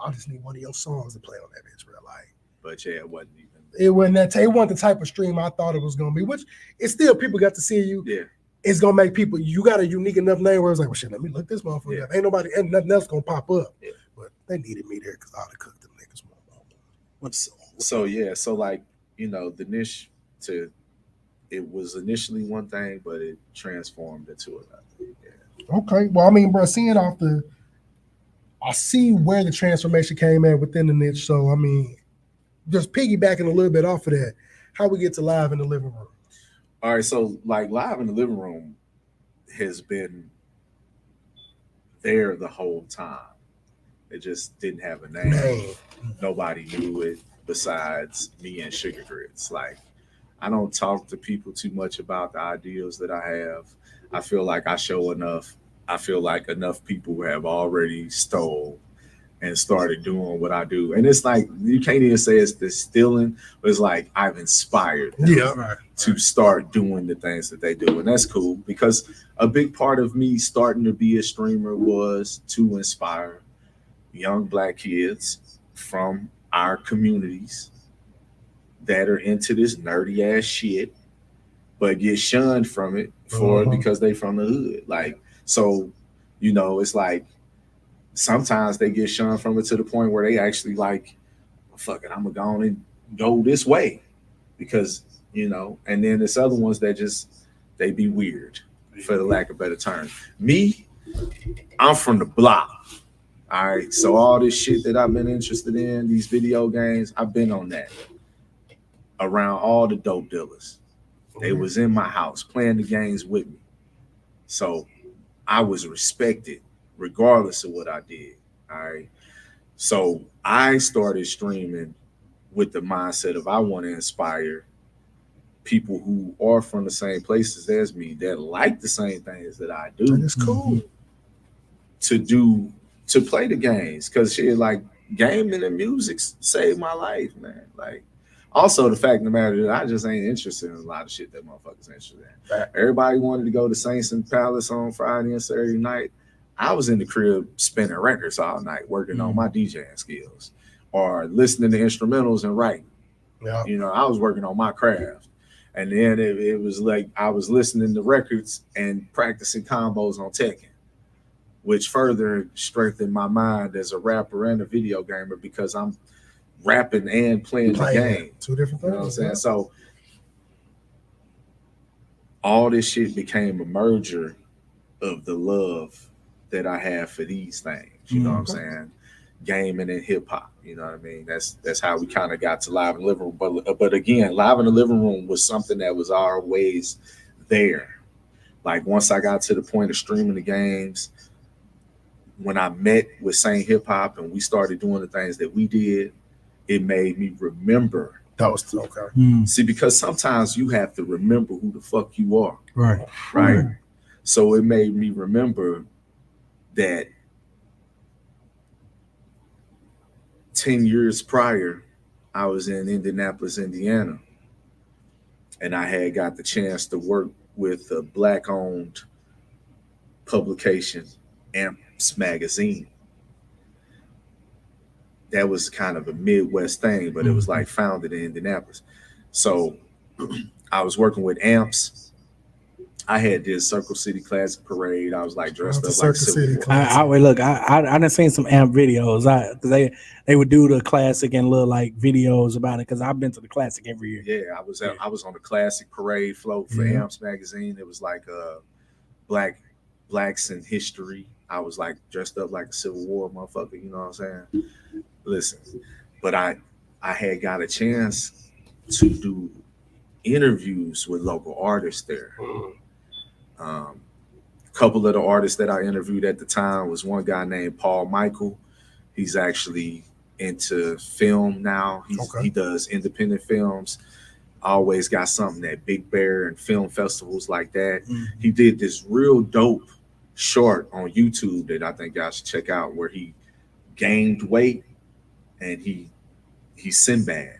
Speaker 6: I just need one of your songs to play on that bitch, real like.
Speaker 7: But yeah, it wasn't even.
Speaker 6: It wasn't the type of stream I thought it was gonna be. Which it's still people got to see you.
Speaker 7: Yeah.
Speaker 6: It's gonna make people. You got a unique enough name where it's like, well, shit, let me look this motherfucker up. Ain't nobody, and nothing else gonna pop up.
Speaker 7: Yeah.
Speaker 6: But they needed me there because I'd have cooked them niggas.
Speaker 7: So like, you know, the niche it was initially one thing, but it transformed into another. Yeah.
Speaker 6: Okay. Well, I mean, bro, I see where the transformation came at within the niche. So I mean, just piggybacking a little bit off of that, how we get to live in the living room.
Speaker 7: All right, so like live in the living room has been there the whole time. It just didn't have a name. Nobody knew it besides me and Sugar Grits. Like, I don't talk to people too much about the ideals that I have. I feel like I show enough. I feel like enough people have already stole and started doing what I do. And it's like, you can't even say it's the stealing, but it's like I've inspired them to start doing the things that they do. And that's cool because a big part of me starting to be a streamer was to inspire young Black kids from our communities that are into this nerdy ass shit, but get shunned from it because they from the hood. Like, so, you know, it's like, sometimes they get shunned from it to the point where they actually like, fuck it, I'm gonna go on and go this way because, you know, and then there's other ones that just, they be weird for the lack of better term. Me, I'm from the block. All right. So all this shit that I've been interested in, these video games, I've been on that around all the dope dealers. They was in my house playing the games with me. So I was respected regardless of what I did. All right. So I started streaming with the mindset of I want to inspire people who are from the same places as me that like the same things that I do.
Speaker 6: It's cool.
Speaker 7: To play the games. Cause shit, like gaming and music saved my life, man. Like, also the fact of the matter that I just ain't interested in a lot of shit that motherfuckers interested in. Right. Everybody wanted to go to Saints and Palace on Friday and Saturday night. I was in the crib spinning records all night, working on my DJing skills or listening to instrumentals and writing. Yeah. You know, I was working on my craft. And then it was like I was listening to records and practicing combos on Tekken, which further strengthened my mind as a rapper and a video gamer because I'm rapping and playing the game.
Speaker 6: Two different things.
Speaker 7: You know what I'm saying? So all this shit became a merger of the love that I have for these things. You know what I'm saying? Gaming and hip hop. You know what I mean? That's how we kind of got to live in the living room. But again, live in the living room was something that was always there. Like once I got to the point of streaming the games, when I met with Saint Hip Hop and we started doing the things that we did, it made me remember.
Speaker 6: That was okay.
Speaker 7: See, because sometimes you have to remember who the fuck you are.
Speaker 8: Right.
Speaker 7: So it made me remember that 10 years prior, I was in Indianapolis, Indiana, and I had got the chance to work with a Black-owned publication, Amps Magazine. That was kind of a Midwest thing, but it was like founded in Indianapolis. So I was working with Amps. I had this Circle City Classic Parade. I was like dressed up like Civil War.
Speaker 8: I done seen some Amp videos. Cause they would do the classic and little like videos about it. Cause I've been to the classic every year.
Speaker 7: Yeah, I was on the classic parade float for Amps Magazine. It was like blacks in history. I was like dressed up like a Civil War motherfucker. You know what I'm saying? Listen, but I had got a chance to do interviews with local artists there. A couple of the artists that I interviewed at the time was one guy named Paul Michael. He's actually into film now. He does independent films. Always got something at Big Bear and film festivals like that. He did this real dope short on YouTube that I think y'all should check out where he gained weight and he's Sinbad.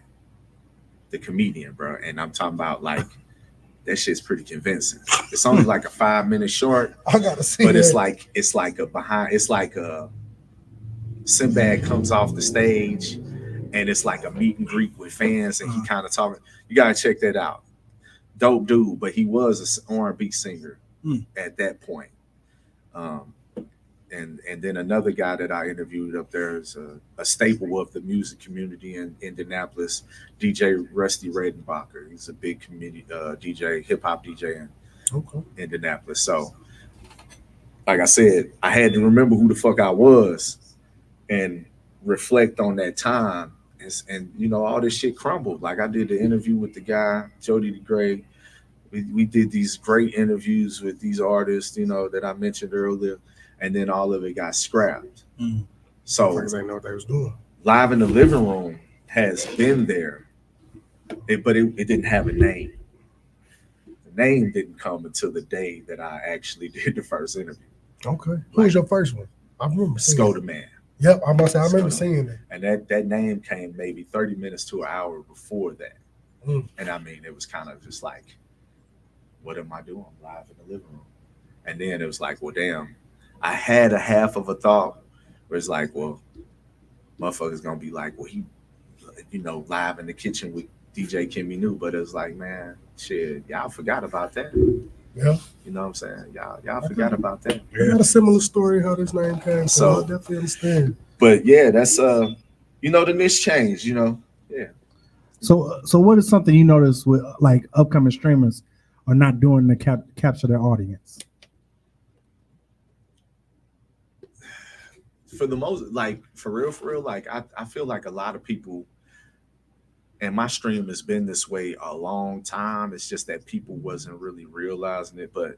Speaker 7: the comedian, bro. And I'm talking about like that shit's pretty convincing. It's only like a 5-minute short.
Speaker 6: I gotta see
Speaker 7: but
Speaker 6: that.
Speaker 7: it's like a Sinbad comes off the stage and it's like a meet and greet with fans and he kind of talking. You gotta check that out. Dope dude, but he was an R&B singer at that point. And then another guy that I interviewed up there is a staple of the music community in Indianapolis, DJ Rusty Redenbacher. He's a big community DJ, hip hop DJ in Indianapolis. So, like I said, I had to remember who the fuck I was and reflect on that time. And you know, all this shit crumbled. Like I did the interview with the guy, Jody the Great. We did these great interviews with these artists, you know, that I mentioned earlier, and then all of it got scrapped. So
Speaker 6: I didn't know what they was doing.
Speaker 7: Live in the Living Room has been there, but it didn't have a name. The name didn't come until the day that I actually did the first interview.
Speaker 6: Okay. Who was your first one? I remember seeing
Speaker 7: Skoda Man.
Speaker 6: Yep, I must say I remember seeing that.
Speaker 7: And that name came maybe 30 minutes to an hour before that. And I mean, it was kind of just like, what am I doing live in the living room? And then it was like, well, damn, I had a half of a thought where it's like, well, motherfucker's gonna be like, well, he, you know, live in the kitchen with DJ Kimmy New, but it was like, man, shit, y'all forgot about that.
Speaker 6: Yeah.
Speaker 7: You know what I'm saying? Y'all forgot about that.
Speaker 6: I got a similar story how this name came, so I definitely understand.
Speaker 7: But yeah, that's you know, the niche changed, you know. Yeah.
Speaker 9: So what is something you notice with like upcoming streamers are not doing to capture their audience?
Speaker 7: For the most, like for real, like I feel like a lot of people, and my stream has been this way a long time. It's just that people wasn't really realizing it. But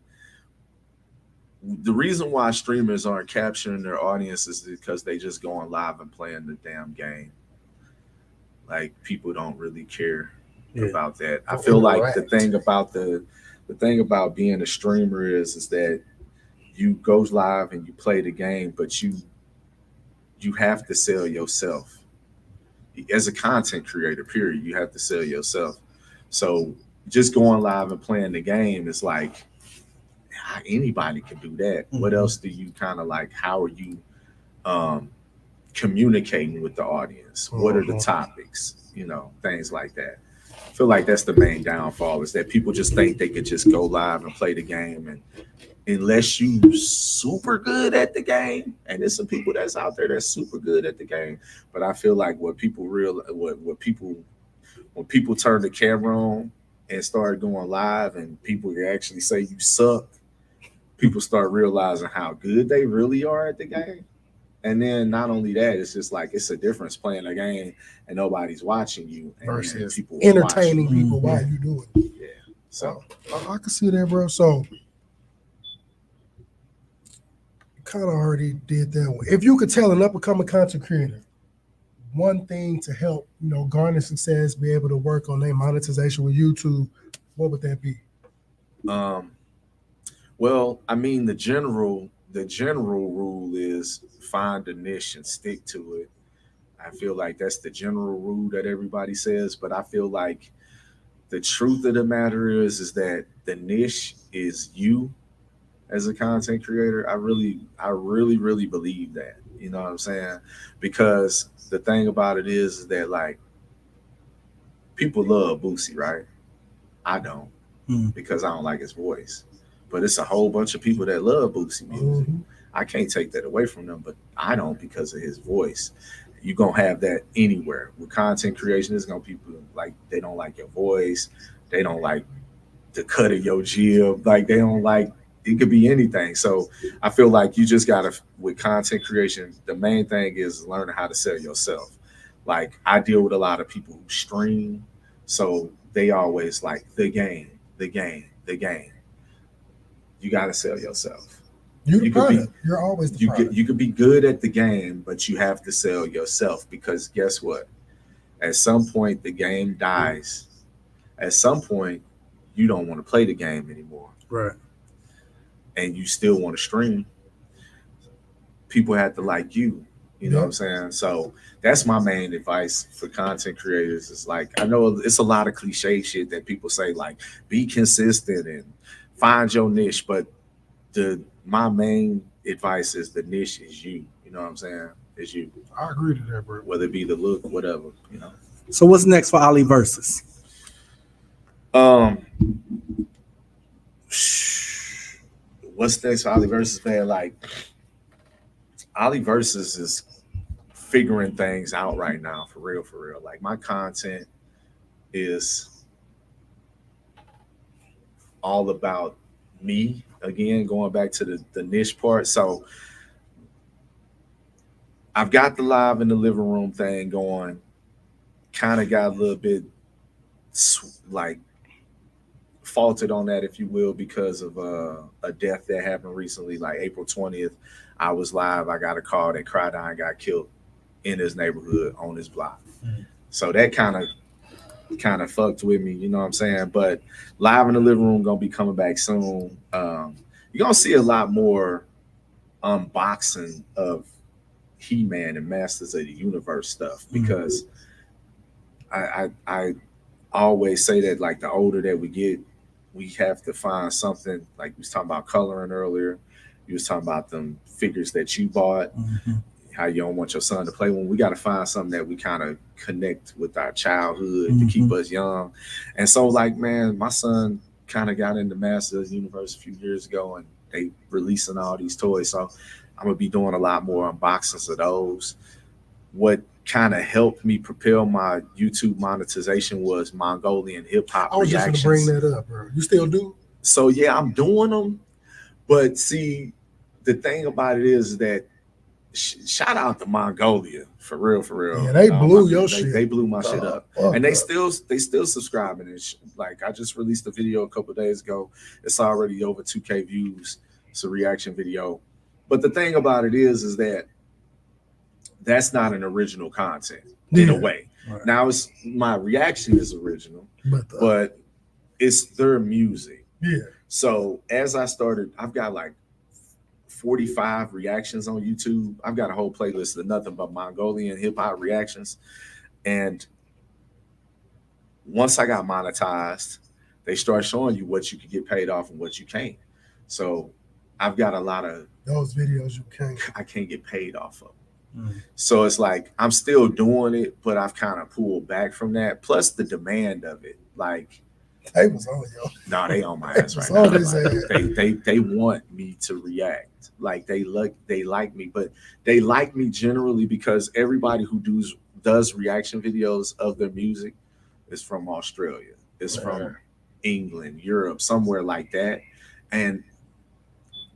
Speaker 7: the reason why streamers aren't capturing their audience is because they just going live and playing the damn game. Like people don't really care about that. I feel like the thing about being a streamer is that you go live and you play the game, but you have to sell yourself. As a content creator, period, you have to sell yourself. So just going live and playing the game is like, anybody can do that. What else do you kind of like, how are you communicating with the audience? What are the topics? You know, things like that. I feel like that's the main downfall, is that people just think they could just go live and play the game, and unless you super good at the game, and there's some people that's out there that's super good at the game, but I feel like when people turn the camera on and start going live and people actually say you suck, people start realizing how good they really are at the game. And then not only that, it's just like it's a difference playing a game and nobody's watching you and
Speaker 6: versus
Speaker 7: people
Speaker 6: entertaining people while you do it.
Speaker 7: Yeah. So
Speaker 6: I can see that, bro. So kind of already did that one. If you could tell an up-and-coming content creator one thing to help, you know, garner success, be able to work on their monetization with YouTube, what would that be?
Speaker 7: Well, I mean, the general rule is find a niche and stick to it. I feel like that's the general rule that everybody says, but I feel like the truth of the matter is that the niche is you as a content creator. I really believe that. You know what I'm saying? Because the thing about it is that like people love Boosie, right? I don't, because I don't like his voice. But it's a whole bunch of people that love Boosie music. I can't take that away from them, but I don't because of his voice. You're going to have that anywhere. With content creation, there's going to be people like, they don't like your voice. They don't like the cut of your jib. Like, they don't like, it could be anything. So I feel like you just got to, with content creation, the main thing is learning how to sell yourself. Like, I deal with a lot of people who stream, so they always like the game. You got to sell yourself.
Speaker 6: You're always the product.
Speaker 7: You could be good at the game, but you have to sell yourself, because guess what? At some point, the game dies. At some point, you don't want to play the game anymore.
Speaker 6: Right.
Speaker 7: And you still want to stream. People have to like you. You know what I'm saying? So that's my main advice for content creators. Is like, I know it's a lot of cliche shit that people say, like, be consistent and find your niche, but my main advice is the niche is you. You know what I'm saying? Is you.
Speaker 6: I agree to that, bro.
Speaker 7: Whether it be the look, whatever, you know.
Speaker 8: So what's next for OIi Versus?
Speaker 7: What's next for OIi Versus, man? Like, OIi Versus is figuring things out right now, for real, for real. Like, my content is all about me. Again, going back to the niche part. So I've got the live in the living room thing going. Kind of got a little bit like faulted on that, if you will, because of a death that happened recently, like April 20th. I was live. I got a call that Crydine got killed in his neighborhood on his block. So that kind of fucked with me, you know what I'm saying? But live in the living room gonna be coming back soon. You're gonna see a lot more unboxing of He-Man and Masters of the Universe stuff, because I always say that, like, the older that we get, we have to find something. Like, we was talking about coloring earlier. You was talking about them figures that you bought, how you don't want your son to play when. We got to find something that we kind of connect with our childhood to keep us young. And so, like, man, my son kind of got into Masters of the Universe a few years ago, and they releasing all these toys. So I'm going to be doing a lot more unboxings of those. What kind of helped me propel my YouTube monetization was Mongolian hip hop.
Speaker 6: I was
Speaker 7: reactions.
Speaker 6: just going to bring that up, bro. You still do?
Speaker 7: So yeah, I'm doing them, but see, the thing about it is that shout out to Mongolia, for real, for real.
Speaker 6: Yeah, they blew your shit.
Speaker 7: They blew my shit up, and they still subscribing. And like, I just released a video a couple of days ago. It's already over 2K views. It's a reaction video, but the thing about it is that that's not an original content in a way. Right. Now, it's my reaction is original, but it's their music.
Speaker 6: Yeah.
Speaker 7: So as I started, I've got like 45 reactions on YouTube. I've got a whole playlist of nothing but Mongolian hip hop reactions. And once I got monetized, they start showing you what you can get paid off and what you can't. So I've got a lot of
Speaker 6: those videos I
Speaker 7: can't get paid off of. So it's like, I'm still doing it, but I've kind of pulled back from that. Plus the demand of it. Like,
Speaker 6: they was on yo.
Speaker 7: No, they on my ass right now. Like, they want me to react. Like, they like me, but they like me generally because everybody who does reaction videos of their music is from Australia. It's from England, Europe, somewhere like that. And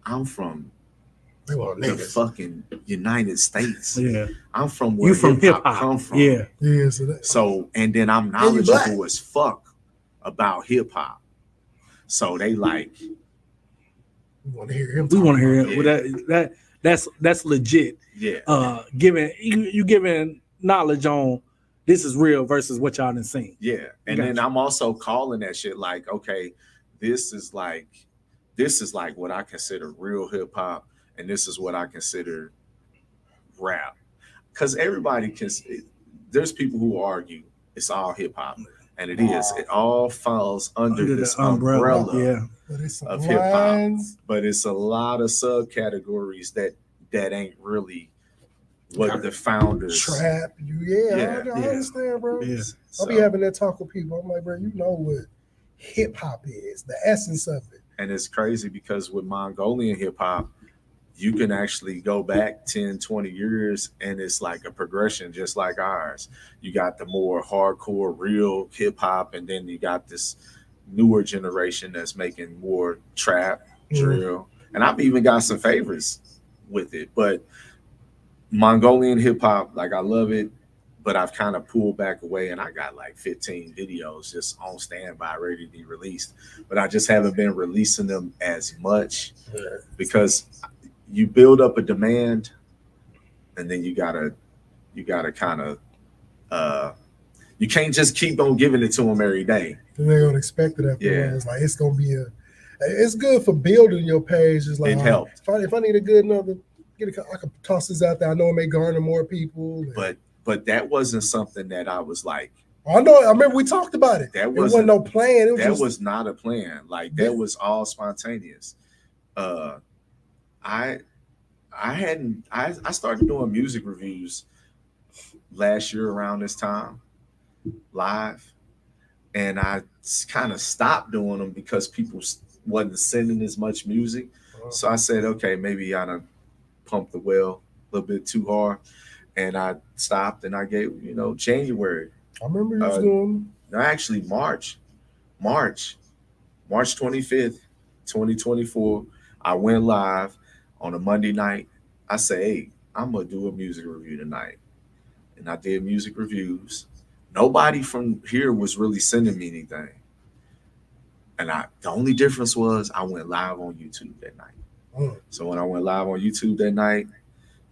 Speaker 7: I'm from the fucking United States.
Speaker 8: Yeah,
Speaker 7: I'm from where hip hop come from.
Speaker 6: Yeah.
Speaker 7: So and then I'm knowledgeable as fuck about hip hop. So they like,
Speaker 6: we want to hear him.
Speaker 8: We want to hear him. Well, that's legit.
Speaker 7: Yeah.
Speaker 8: Giving knowledge on this is real versus what y'all done seen.
Speaker 7: Yeah. And then I'm also calling that shit like, okay, this is like what I consider real hip hop. And this is what I consider rap. Because everybody there's people who argue it's all hip hop. And it is. It all falls under this umbrella of hip hop. But it's a lot of subcategories that ain't really what the founders.
Speaker 6: Trap. I understand, bro. Yeah. I'll be having that talk with people. I'm like, bro, you know what hip hop is, the essence of it.
Speaker 7: And it's crazy because with Mongolian hip hop, you can actually go back 10, 20 years and it's like a progression just like ours. You got the more hardcore, real hip hop, and then you got this newer generation that's making more trap, drill. And I've even got some favorites with it. But Mongolian hip hop, like, I love it, but I've kind of pulled back away, and I got like 15 videos just on standby ready to be released. But I just haven't been releasing them as much because you build up a demand, and then you gotta kind of you can't just keep on giving it to them every day.
Speaker 6: They're gonna expect it after it's like it's good for building your page. It's like,
Speaker 7: it helped.
Speaker 6: If I need a good another I could toss this out there. I know it may garner more people.
Speaker 7: But that wasn't something that I was like.
Speaker 6: I know. I remember we talked about it. It wasn't no plan.
Speaker 7: That was not a plan. Like that was all spontaneous. I started doing music reviews last year around this time, live, and I kind of stopped doing them because people wasn't sending as much music. So I said, okay, maybe I done pumped the well a little bit too hard, and I stopped. And I gave, January.
Speaker 6: I remember you was doing.
Speaker 7: No, actually March 25th, 2024. I went live on a Monday night. I say, hey, I'm gonna do a music review tonight, and I did music reviews. Nobody from here was really sending me anything. And the only difference was I went live on YouTube that night. So when I went live on YouTube that night,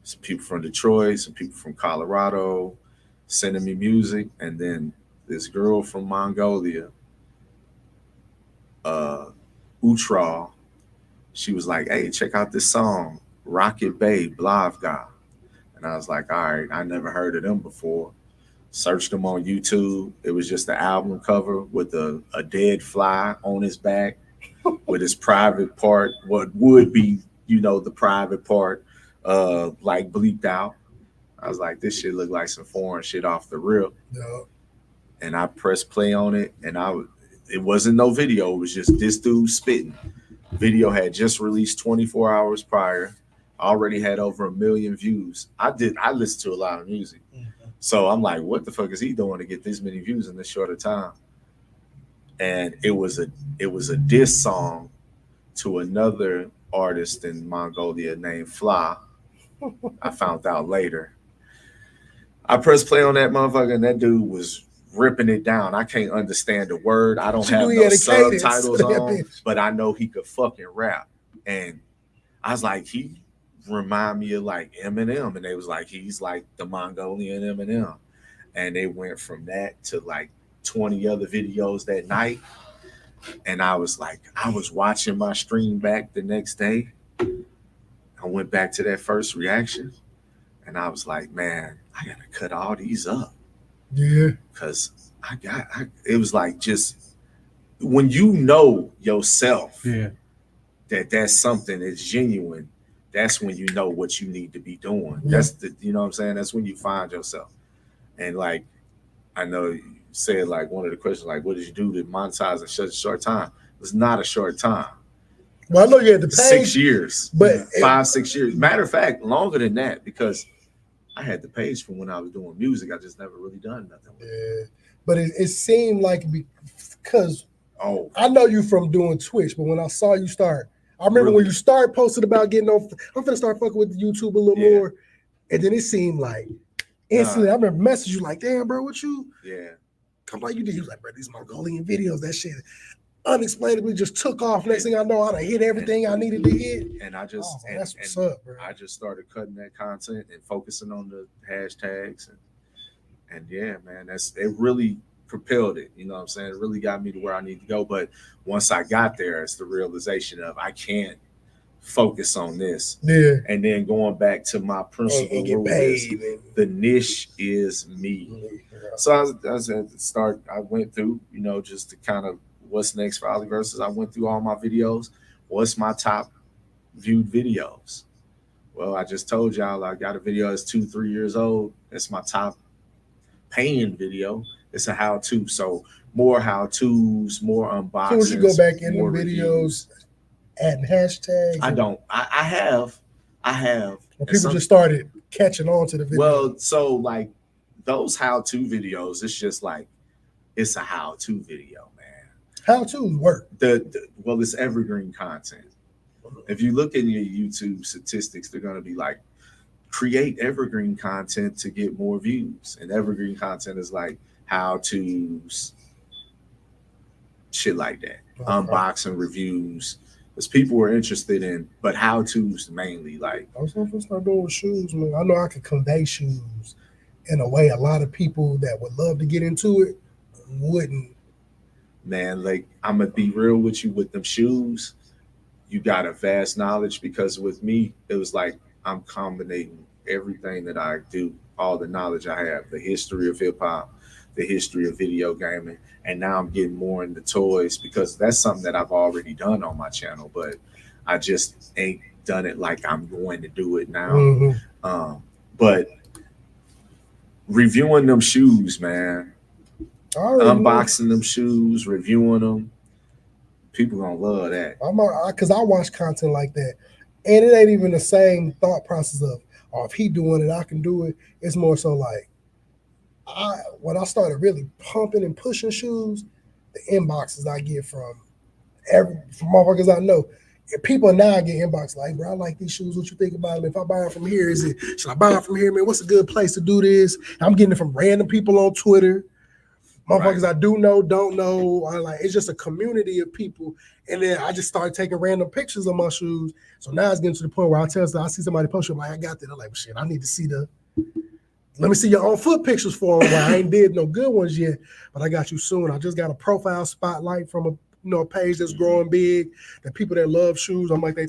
Speaker 7: some people from Detroit, some people from Colorado sending me music, and then this girl from Mongolia, Utral, she was like, hey, check out this song, Rocket Bay, Blavga. And I was like, all right, I never heard of them before. Searched them on YouTube. It was just the album cover with a dead fly on his back with his private part, what would be, the private part, like bleeped out. I was like, this shit look like some foreign shit off the rip. Yeah. And I pressed play on it, and it wasn't no video. It was just this dude spitting. Video had just released 24 hours prior. Already had over 1 million views. I listened to a lot of music. So I'm like, what the fuck is he doing to get this many views in this short of time? And it was a diss song to another artist in Mongolia named Fla. I found out later. I pressed play on that motherfucker, and that dude was ripping it down. I can't understand the word. I don't have no subtitles on, but I know he could fucking rap. And I was like, he remind me of like Eminem, and they was like, he's like the Mongolian Eminem. And they went from that to like 20 other videos that night. And I was watching my stream back the next day. I went back to that first reaction, and I was like, man, I gotta cut all these up.
Speaker 6: Yeah.
Speaker 7: Cause it was like, just when you know yourself, that's something that's genuine, that's when you know what you need to be doing. Yeah. That's you know what I'm saying? That's when you find yourself. And like, I know you said like one of the questions, like, what did you do to monetize in such a short time? It was not a short time.
Speaker 6: Well, I know you had to pay
Speaker 7: 6 years,
Speaker 6: but
Speaker 7: 5-6 years. Matter of fact, longer than that, because I had the page from when I was doing music. I just never really done nothing with it.
Speaker 6: Yeah, but it seemed like because I know you from doing Twitch, but when I saw you start, I remember when you started posting about getting on, I'm gonna start fucking with YouTube a little more, and then it seemed like instantly. I remember messaging you like, damn, bro, what you?
Speaker 7: Yeah.
Speaker 6: Come like you did. He was like, bro, these Mongolian videos, that shit unexplainably just took off. Next thing I know, I done hit everything I needed to hit.
Speaker 7: And I just,
Speaker 6: that's what's up, bro.
Speaker 7: I just started cutting that content and focusing on the hashtags, and yeah, man, it really propelled it. You know what I'm saying? It really got me to where I need to go. But once I got there, it's the realization of I can't focus on this. Yeah. And then going back to my principle rule is the niche is me. Yeah. So I was at the start, I went through, just to kind of what's next for OIi Versus. I went through all my videos. What's my top viewed videos? Well, I just told y'all I got a video that's 2-3 years old. That's my top paying video. It's a how-to. So more how-tos, more unboxings. So once you go back in the videos,
Speaker 6: adding hashtags?
Speaker 7: I don't. I have.
Speaker 6: Well, people just started catching on to the video.
Speaker 7: Well, so like those how-to videos, it's just like, it's a how-to video, man.
Speaker 6: How-to work.
Speaker 7: Well, it's evergreen content. If you look in your YouTube statistics, they're going to be like, create evergreen content to get more views. And evergreen content is like how-tos, shit like that. Okay. Unboxing reviews. Because people were interested in, but how-tos mainly. Like,
Speaker 6: I was going to start doing shoes, man. I know I could convey shoes in a way a lot of people that would love to get into it wouldn't.
Speaker 7: Man, like, I'm going to be real with you with them shoes. You got a vast knowledge, because with me, it was like I'm combining everything that I do, all the knowledge I have, the history of hip hop, the history of video gaming, and now I'm getting more into toys because that's something that I've already done on my channel, but I just ain't done it like I'm going to do it now.
Speaker 6: Mm-hmm.
Speaker 7: But reviewing them shoes, man, unboxing them shoes, reviewing them, people gonna love that.
Speaker 6: Because I watch content like that, and it ain't even the same thought process of, oh, if he doing it, I can do it. It's more so like, when I started really pumping and pushing shoes, the inboxes I get from motherfuckers I know. People now get inbox like, bro, I like these shoes. What you think about them? If I buy them from here, should I buy them from here, man? What's a good place to do this? I'm getting it from random people on Twitter. Motherfuckers I do know, don't know. It's just a community of people. And then I just started taking random pictures of my shoes. So now it's getting to the point where I see somebody post it, I'm like, I got that. I'm like, well, shit, I need to see let me see your own foot pictures for them. I ain't did no good ones yet, but I got you soon. I just got a profile spotlight from a page that's growing big. The people that love shoes, I'm like they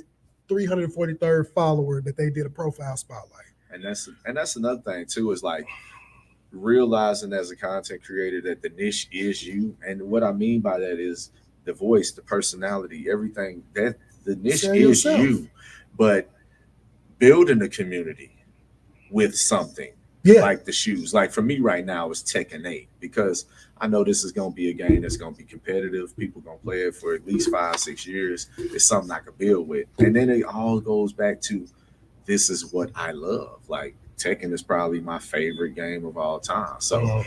Speaker 6: 343rd follower that they did a profile spotlight.
Speaker 7: And that's another thing too, is like realizing as a content creator that the niche is you. And what I mean by that is the voice, the personality, everything, that the niche is you, but building a community with something like the shoes. Like for me right now it's Tekken 8 because I know this is going to be a game that's going to be competitive. People going to play it for at least 5-6 years. It's something I could build with. And then it all goes back to, this is what I love. Like Tekken is probably my favorite game of all time. So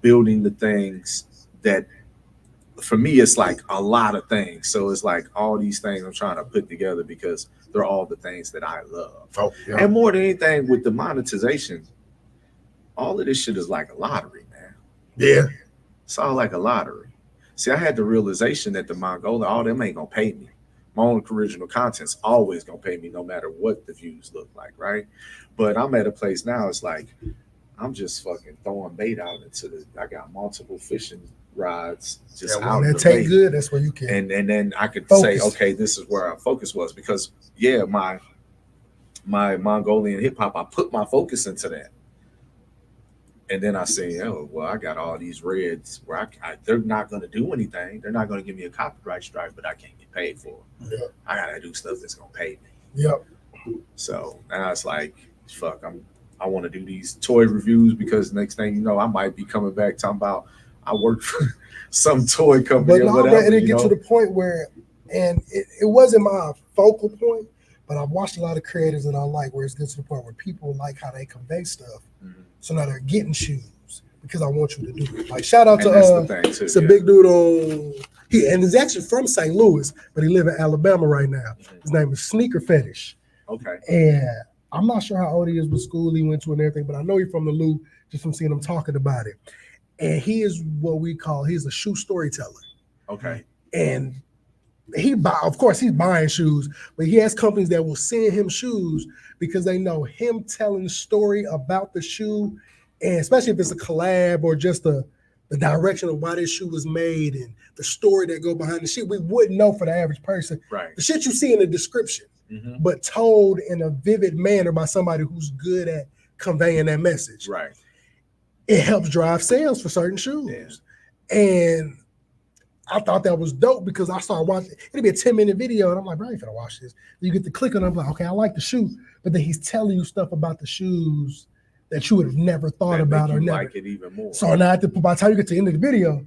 Speaker 7: building the things that, for me, it's like a lot of things. So it's like all these things I'm trying to put together because they're all the things that I love. And more than anything with the monetization, all of this shit is like a lottery, man.
Speaker 6: Yeah.
Speaker 7: It's all like a lottery. See, I had the realization that the Mongolia, all them ain't gonna pay me. My own original content's always gonna pay me no matter what the views look like, right? But I'm at a place now, it's like, I'm just fucking throwing bait out I got multiple fishing rods just out.
Speaker 6: When that take good, that's where you can.
Speaker 7: And then I could
Speaker 6: focus.
Speaker 7: say, okay, this is where our focus was because my Mongolian hip hop, I put my focus into that. And then I say, oh, well, I got all these reds where they're not going to do anything. They're not going to give me a copyright strike, but I can't get paid for it.
Speaker 6: Yeah.
Speaker 7: I got to do stuff that's going to pay me.
Speaker 6: Yep.
Speaker 7: So now it's like, fuck, I want to do these toy reviews because next thing you know, I might be coming back talking about I work for some toy company or whatever.
Speaker 6: But it get to the point where, and it wasn't my focal point, but I've watched a lot of creators that I like where it's get to the point where people like how they convey stuff. Mm-hmm. So now they're getting shoes because I want you to do it. Like shout out to it's a big dude on and he's actually from St. Louis, but he live in Alabama right now. His name is Sneaker Fetish.
Speaker 7: Okay.
Speaker 6: And I'm not sure how old he is, what school he went to and everything, but I know he's from the Loop just from seeing him talking about it. And he is what he's a shoe storyteller.
Speaker 7: Okay.
Speaker 6: And of course he's buying shoes, but he has companies that will send him shoes because they know him telling the story about the shoe, and especially if it's a collab or just the direction of why this shoe was made and the story that go behind the shit, we wouldn't know for the average person.
Speaker 7: Right.
Speaker 6: The shit you see in the description, but told in a vivid manner by somebody who's good at conveying that message.
Speaker 7: Right.
Speaker 6: It helps drive sales for certain shoes. Yeah. And I thought that was dope because I started watching. It'd be a 10-minute video, and I'm like, bro, I ain't finna watch this. You get to click on it, I'm like, okay, I like the shoe, but then he's telling you stuff about the shoes that you would have never thought about or never.
Speaker 7: Like it even more.
Speaker 6: So now, by the time you get to the end of the video,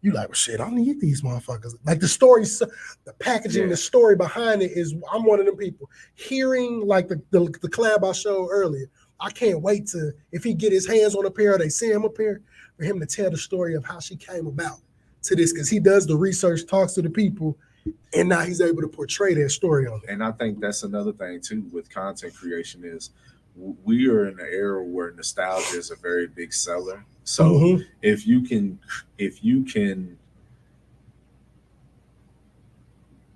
Speaker 6: you like, well, shit, I need these motherfuckers. Like the story, the packaging, the story behind it is. I'm one of them people. Hearing like the collab I showed earlier, I can't wait to if he get his hands on a pair or they send him a pair for him to tell the story of how she came about to this, because he does the research, talks to the people, and now he's able to portray that story on it.
Speaker 7: And I think that's another thing too with content creation is we are in an era where nostalgia is a very big seller. So if you can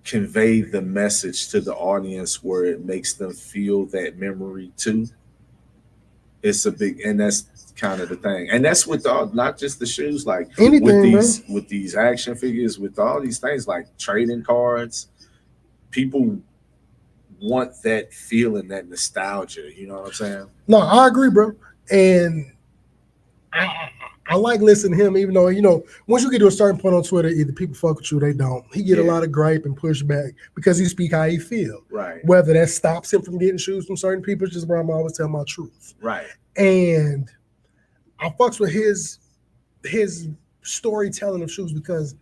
Speaker 7: convey the message to the audience where it makes them feel that memory too, it's a big, and that's kind of the thing. And that's with not just the shoes, like anything, with these action figures, with all these things like trading cards, people want that feeling, that nostalgia. You know what I'm saying?
Speaker 6: No, I agree, bro. And I like listening to him, even though, you know, once you get to a certain point on Twitter, either people fuck with you, they don't. He get a lot of gripe and pushback because he speak how he feel.
Speaker 7: Right.
Speaker 6: Whether that stops him from getting shoes from certain people, it's just where I'm always telling my truth.
Speaker 7: Right.
Speaker 6: And I fucks with his storytelling of shoes because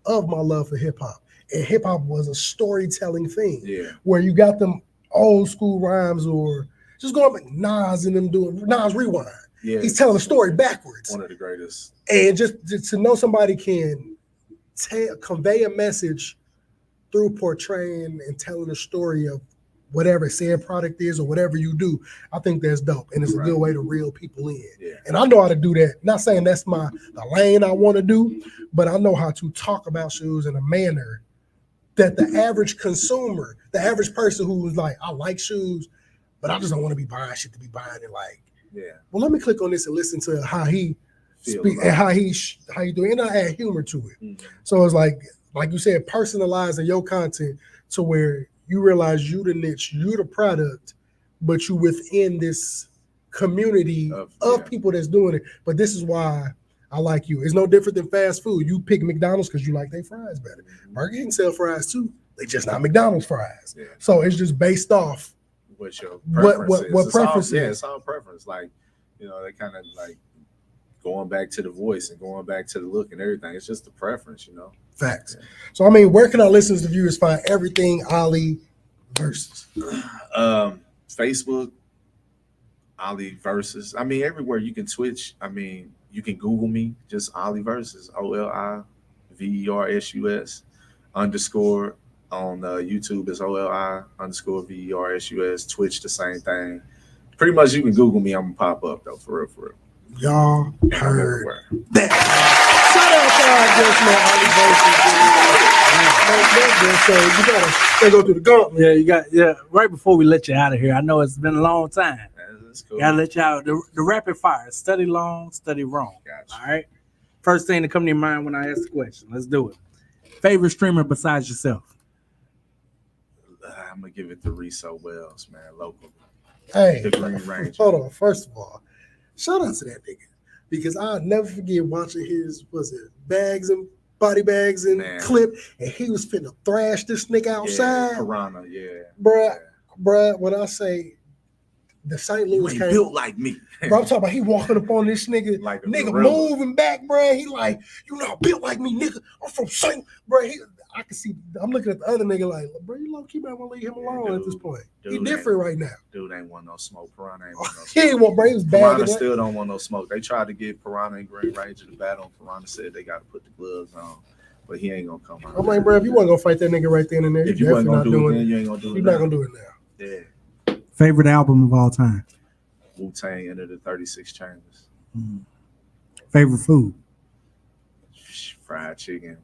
Speaker 6: of my love for hip hop. And hip hop was a storytelling thing.
Speaker 7: Yeah.
Speaker 6: Where you got them old school rhymes or just going like Nas and them doing Nas Rewind.
Speaker 7: Yeah.
Speaker 6: He's telling a story backwards.
Speaker 7: One of the greatest.
Speaker 6: And just to know somebody can convey a message through portraying and telling a story of whatever said product is or whatever you do, I think that's dope. And it's a good way to reel people in.
Speaker 7: Yeah.
Speaker 6: And I know how to do that. Not saying that's the lane I want to do, but I know how to talk about shoes in a manner that the average consumer, the average person who's like, I like shoes, but I just don't want to be buying shit to be buying it. Like, well, let me click on this and listen to how he speak and how you do it, and I add humor to it.
Speaker 7: Mm-hmm.
Speaker 6: So it's like you said, personalizing your content to where you realize you the niche, you the product, but you within this community of people that's doing it. But this is why I like you. It's no different than fast food. You pick McDonald's because you like their fries better. Burger King sell fries too. They just not McDonald's fries. Yeah. So it's just based off
Speaker 7: what your preference is.
Speaker 6: What preference is.
Speaker 7: Yeah, it's all preference. Like, you know, they kind of like going back to the voice and going back to the look and everything. It's just the preference, you know.
Speaker 6: Facts. Yeah. So I mean, where can our listeners and viewers find everything OIi Versus?
Speaker 7: Facebook, OIi Versus. I mean, everywhere you can Twitch. I mean, you can Google me, just OIi Versus, OLIVERSUS _ on YouTube is OLI_VERSUS. Twitch, the same thing. Pretty much you can Google me, I'm gonna pop up though, for real.
Speaker 6: Y'all heard that. Shout out to our guest, man, OIi Versus. So you gotta go through the gauntlet.
Speaker 9: Yeah, right before we let you out of here, I know it's been a long time.
Speaker 7: That's cool.
Speaker 9: Gotta let you out. The rapid fire, study long, study wrong.
Speaker 7: Gotcha.
Speaker 9: All right. First thing to come to your mind when I ask the question. Let's do it. Favorite streamer besides yourself?
Speaker 7: I'm gonna give it to Reso Wells, man, local.
Speaker 6: Hey,
Speaker 7: the Green Ranger.
Speaker 6: Hold on. First of all, shout out to that nigga because I'll never forget watching his bags and body bags and clip, and he was finna thrash this nigga outside.
Speaker 7: Piranha,
Speaker 6: bruh. When I say the St. Louis
Speaker 7: came built like me,
Speaker 6: bro, I'm talking about he walking up on this nigga,
Speaker 7: like
Speaker 6: nigga moving back, bruh. He like, you know, built like me, nigga. I'm from St. Bruh. I can see. I'm looking at the other nigga like, bro, you low key might want to leave him alone at this point. He different right now.
Speaker 7: Dude ain't want no smoke. Piranha ain't want no smoke.
Speaker 6: He ain't want, bro. He was
Speaker 7: Piranha still don't want no smoke. They tried to get Piranha and Green Ranger to battle. Piranha said they got to put the gloves on, but he ain't gonna come out.
Speaker 6: I'm like, bro, if you wasn't gonna fight that nigga right then and there,
Speaker 7: if you wasn't gonna do it, then you ain't gonna do it.
Speaker 6: You're not gonna do it now.
Speaker 7: Yeah.
Speaker 9: Favorite album of all time?
Speaker 7: Wu-Tang Enter the 36 Chambers.
Speaker 9: Favorite food?
Speaker 7: Fried chicken,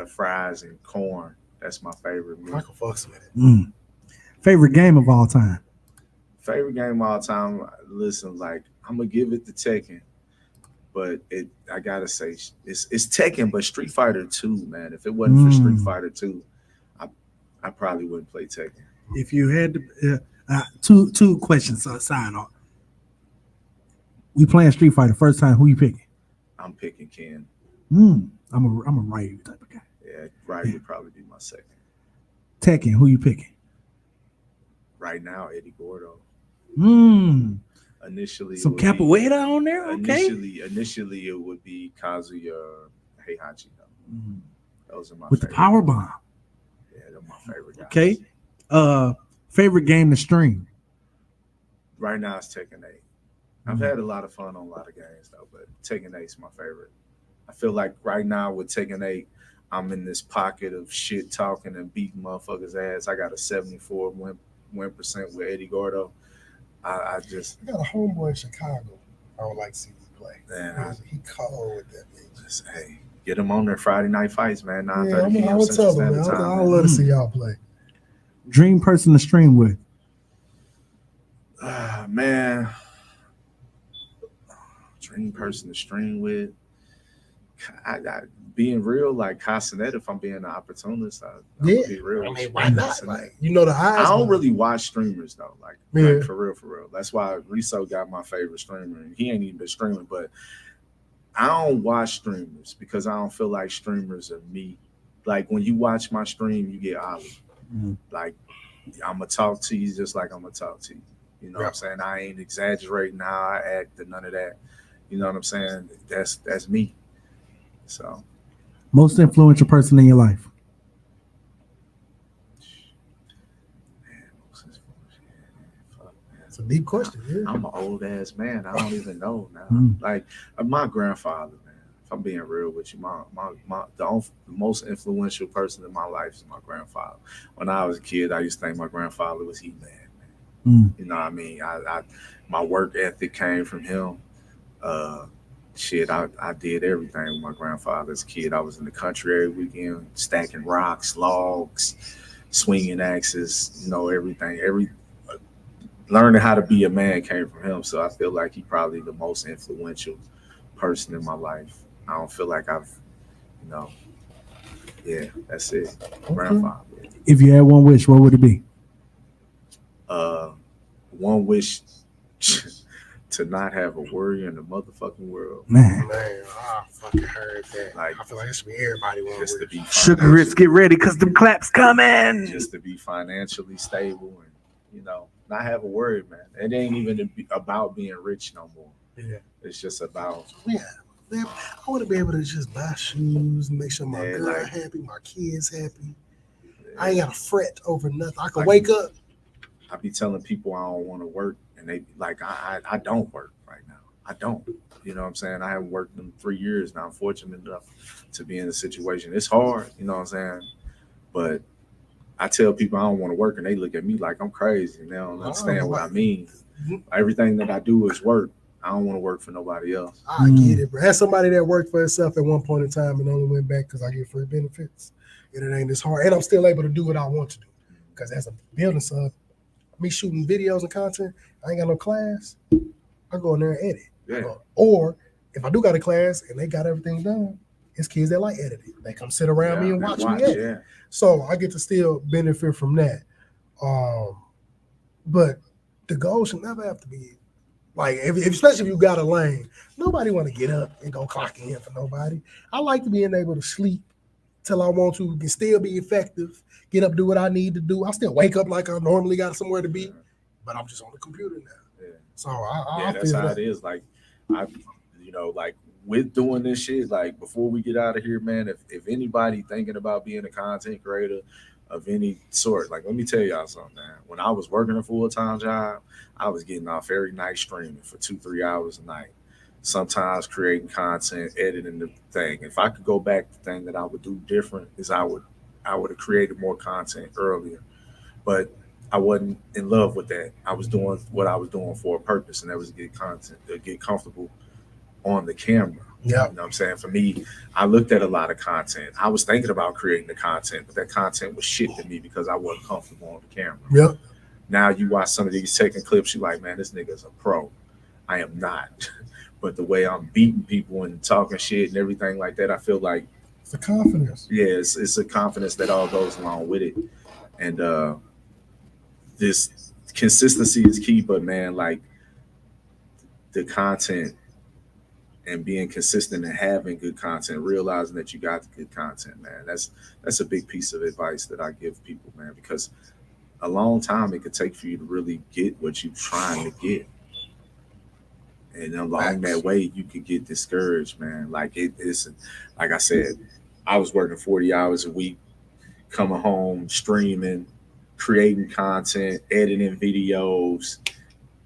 Speaker 7: fries, and corn. That's my favorite meal.
Speaker 6: I can fucks with it.
Speaker 9: Favorite game of all time?
Speaker 7: Favorite game of all time? Listen, like, I'm gonna give it to Tekken, but I gotta say it's Tekken, but Street Fighter 2, man. If it wasn't for Street Fighter 2, I probably wouldn't play Tekken.
Speaker 9: If you had to, two questions. So sign off. We playing Street Fighter first time. Who you picking?
Speaker 7: I'm picking Ken.
Speaker 9: I'm a Ryu type of guy.
Speaker 7: Yeah, Ryu would probably be my second.
Speaker 9: Tekken, who you picking?
Speaker 7: Right now, Eddie Gordo. Initially,
Speaker 9: some capoeira on there. Okay.
Speaker 7: Initially, it would be Kazuya Heihachi. Those are my
Speaker 9: with
Speaker 7: favorite.
Speaker 9: The power bomb.
Speaker 7: Yeah, they're my favorite guys.
Speaker 9: Okay. Favorite game to stream?
Speaker 7: Right now, it's Tekken 8. I've had a lot of fun on a lot of games though, but Tekken 8 is my favorite. I feel like right now with Tekken 8, I'm in this pocket of shit talking and beating motherfuckers' ass. I got a 74 win percent with Eddie Gordo. I got
Speaker 6: a homeboy in Chicago I would like to see him play.
Speaker 7: Man,
Speaker 6: he cold with that bitch.
Speaker 7: Just, hey, get him on their Friday night fights, man. 9:30
Speaker 6: p.m. I would tell him, man. I'll let see y'all play.
Speaker 9: Dream person to stream with?
Speaker 7: Man. Dream person to stream with. being real, like Castanet, if I'm being an opportunist, I'm
Speaker 6: Yeah.
Speaker 7: gonna be real.
Speaker 6: I mean, why not? Like, you know, the highs.
Speaker 7: I don't really watch streamers though, like
Speaker 6: Yeah.
Speaker 7: for real. That's why Riso got my favorite streamer, and he ain't even been streaming. But I don't watch streamers because I don't feel like streamers are me. Like when you watch my stream, you get Ollie. Like I'm gonna talk to you just like I'm gonna talk to you. You know what I'm saying? I ain't exaggerating how I act and none of that. You know what I'm saying? That's me. So,
Speaker 9: most influential person in your life?
Speaker 6: It's a deep question. Yeah.
Speaker 7: I'm an old ass man. I don't even know now. Like my grandfather, man. If I'm being real with you, the most influential person in my life is my grandfather. When I was a kid, I used to think my grandfather was He-Man. You know what I mean? I my work ethic came from him. I did everything with my grandfather as a kid. I was in the country every weekend, stacking rocks, logs, swinging axes, you know, everything. Learning how to be a man came from him. So I feel like he's probably the most influential person in my life. I don't feel like I've, you know, yeah, that's it. Grandfather.
Speaker 9: If you had one wish, what would it be?
Speaker 7: One wish to not have a worry in the motherfucking world.
Speaker 9: Man,
Speaker 6: I fucking heard that.
Speaker 7: Like,
Speaker 6: I feel like it should be everybody.
Speaker 7: Just to be
Speaker 8: Sugar Grits, get ready because them claps coming.
Speaker 7: Just to be financially stable and, you know, not have a worry, man. It ain't even about being rich no more.
Speaker 6: Yeah.
Speaker 7: It's just about.
Speaker 6: Yeah. Man, I want to be able to just buy shoes and make sure my girl
Speaker 7: like,
Speaker 6: happy, my kids happy. I ain't got to fret over nothing. I can wake up.
Speaker 7: I be telling people I don't want to work, and they like, I don't work right now. I don't. You know what I'm saying? I haven't worked in 3 years now. I'm fortunate enough to be in a situation. It's hard, you know what I'm saying? But I tell people I don't want to work, and they look at me like I'm crazy, and they don't understand what I mean. Everything that I do is work. I don't want to work for nobody else.
Speaker 6: I get it, bro. As somebody that worked for himself at one point in time and only went back because I get free benefits, and it ain't this hard. And I'm still able to do what I want to do. Because as a building sub, me shooting videos and content, I ain't got no class. I go in there and edit.
Speaker 7: Yeah.
Speaker 6: Or if I do got a class and they got everything done, it's kids that like editing. They come sit around me and watch me edit.
Speaker 7: Yeah.
Speaker 6: So I get to still benefit from that. But the goal should never have to be like, especially if you got a lane, nobody want to get up and go clock in for nobody. I like to being able to sleep till I want to, can still be effective, get up, do what I need to do. I still wake up like I normally got somewhere to be, but I'm just on the computer now.
Speaker 7: Yeah.
Speaker 6: So I
Speaker 7: that's
Speaker 6: feel
Speaker 7: how
Speaker 6: that.
Speaker 7: it is. Like, like with doing this shit, like before we get out of here, man, if anybody thinking about being a content creator of any sort, like, let me tell y'all something, man. When I was working a full-time job, I was getting off every night streaming for 2-3 hours a night. Sometimes creating content, editing the thing. If I could go back, the thing that I would do different is I would have created more content earlier. But I wasn't in love with that. I was doing what I was doing for a purpose, and that was to get content, to get comfortable on the camera.
Speaker 6: Yeah.
Speaker 7: You know what I'm saying? For me, I looked at a lot of content. I was thinking about creating the content, but that content was shit to me because I wasn't comfortable on the camera.
Speaker 6: Yep.
Speaker 7: Now you watch some of these taking clips, you're like, man, this nigga's a pro. I am not. But the way I'm beating people and talking shit and everything like that, I feel like
Speaker 6: it's a confidence.
Speaker 7: Yeah, it's a confidence that all goes along with it. And this consistency is key, but man, like the content and being consistent and having good content, realizing that you got the good content, man. That's a big piece of advice that I give people, man, because a long time it could take for you to really get what you're trying to get. And along that way, you could get discouraged, man. Like it's like I said, I was working 40 hours a week, coming home, streaming, creating content, editing videos,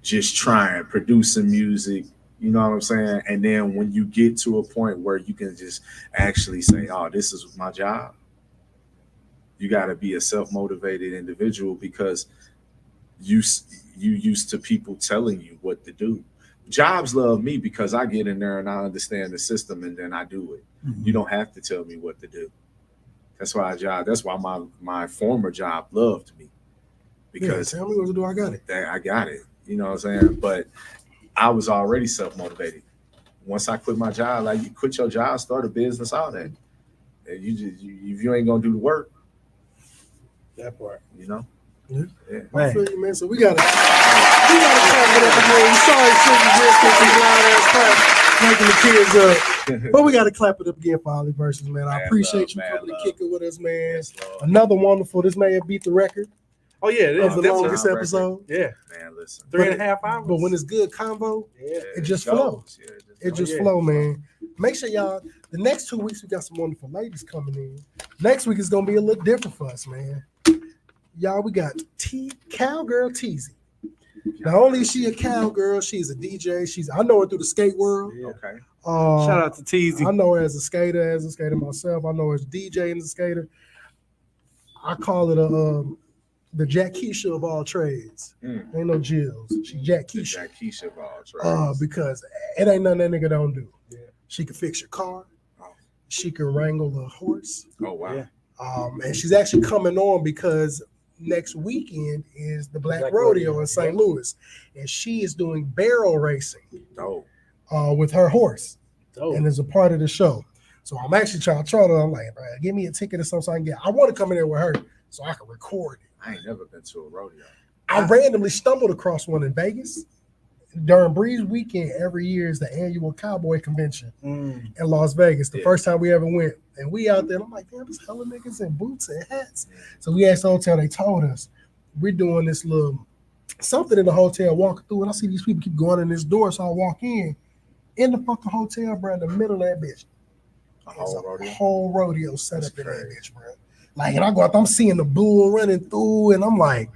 Speaker 7: just trying, producing music. You know what I'm saying? And then when you get to a point where you can just actually say, oh, this is my job, you got to be a self-motivated individual because you used to people telling you what to do. Jobs love me because I get in there and I understand the system and then I do it. Mm-hmm. You don't have to tell me what to do. That's why my former job loved me. Because
Speaker 6: tell me what to do, I got it.
Speaker 7: I got it. You know what I'm saying? But I was already self-motivated. once I quit my job, like you quit your job, start a business, all that. And if you ain't gonna do the work,
Speaker 6: That part.
Speaker 7: you know.
Speaker 6: Yeah.
Speaker 7: Yeah.
Speaker 6: I feel you, man. So we gotta clap it up again. Sorry, making the kids up. But we gotta clap it up again for OIi Versus, man. I appreciate you coming to kick it with us, man.
Speaker 7: Yes,
Speaker 6: Another wonderful. This may have beat the record
Speaker 8: Oh yeah, it
Speaker 6: of
Speaker 8: is.
Speaker 6: the longest episode.
Speaker 8: Yeah,
Speaker 7: Man, listen.
Speaker 8: 3.5 hours.
Speaker 6: But when it's good convo,
Speaker 8: yeah.
Speaker 6: it just
Speaker 7: goes.
Speaker 6: flows.
Speaker 7: Yeah,
Speaker 6: It just
Speaker 8: yeah.
Speaker 6: flow, man. Make sure y'all, the next 2 weeks, we got some wonderful ladies coming in. Next week is going to be a little different for us, man. Y'all, we got Cowgirl Teasy. Not only is she a cowgirl, she's a DJ. I know her through the skate world.
Speaker 8: Yeah.
Speaker 7: Okay.
Speaker 8: Shout out to Teasy.
Speaker 6: I know her as a skater myself. I know her as a DJ and a skater. I call it the Jack Keisha of all trades. Ain't no Jills. She Jack Keisha.
Speaker 7: Jack Keisha of all trades.
Speaker 6: Because it ain't nothing that nigga don't do.
Speaker 8: Yeah.
Speaker 6: She can fix your car.
Speaker 7: Oh.
Speaker 6: She can wrangle a horse.
Speaker 7: Oh wow.
Speaker 8: Yeah.
Speaker 6: And she's actually coming on because next weekend is the Black Rodeo in St. Louis. And she is doing barrel racing with her horse. And is a part of the show. So I'm actually trying to I'm like, bro, give me a ticket or something so I can get. I want to come in there with her so I can record it.
Speaker 7: I ain't never been to a rodeo.
Speaker 6: I randomly stumbled across one in Vegas. During Breeze Weekend, every year is the annual cowboy convention in Las Vegas. The first time we ever went. And we out there, and I'm like, damn, there's hella niggas in boots and hats. So we asked the hotel, they told us, we're doing this little something in the hotel, walking through, and I see these people keep going in this door, so I walk in the fucking hotel, bro, in the middle of that bitch. Whole rodeo set up in that bitch, bro. Like, and I go out there, I'm seeing the bull running through, and I'm like,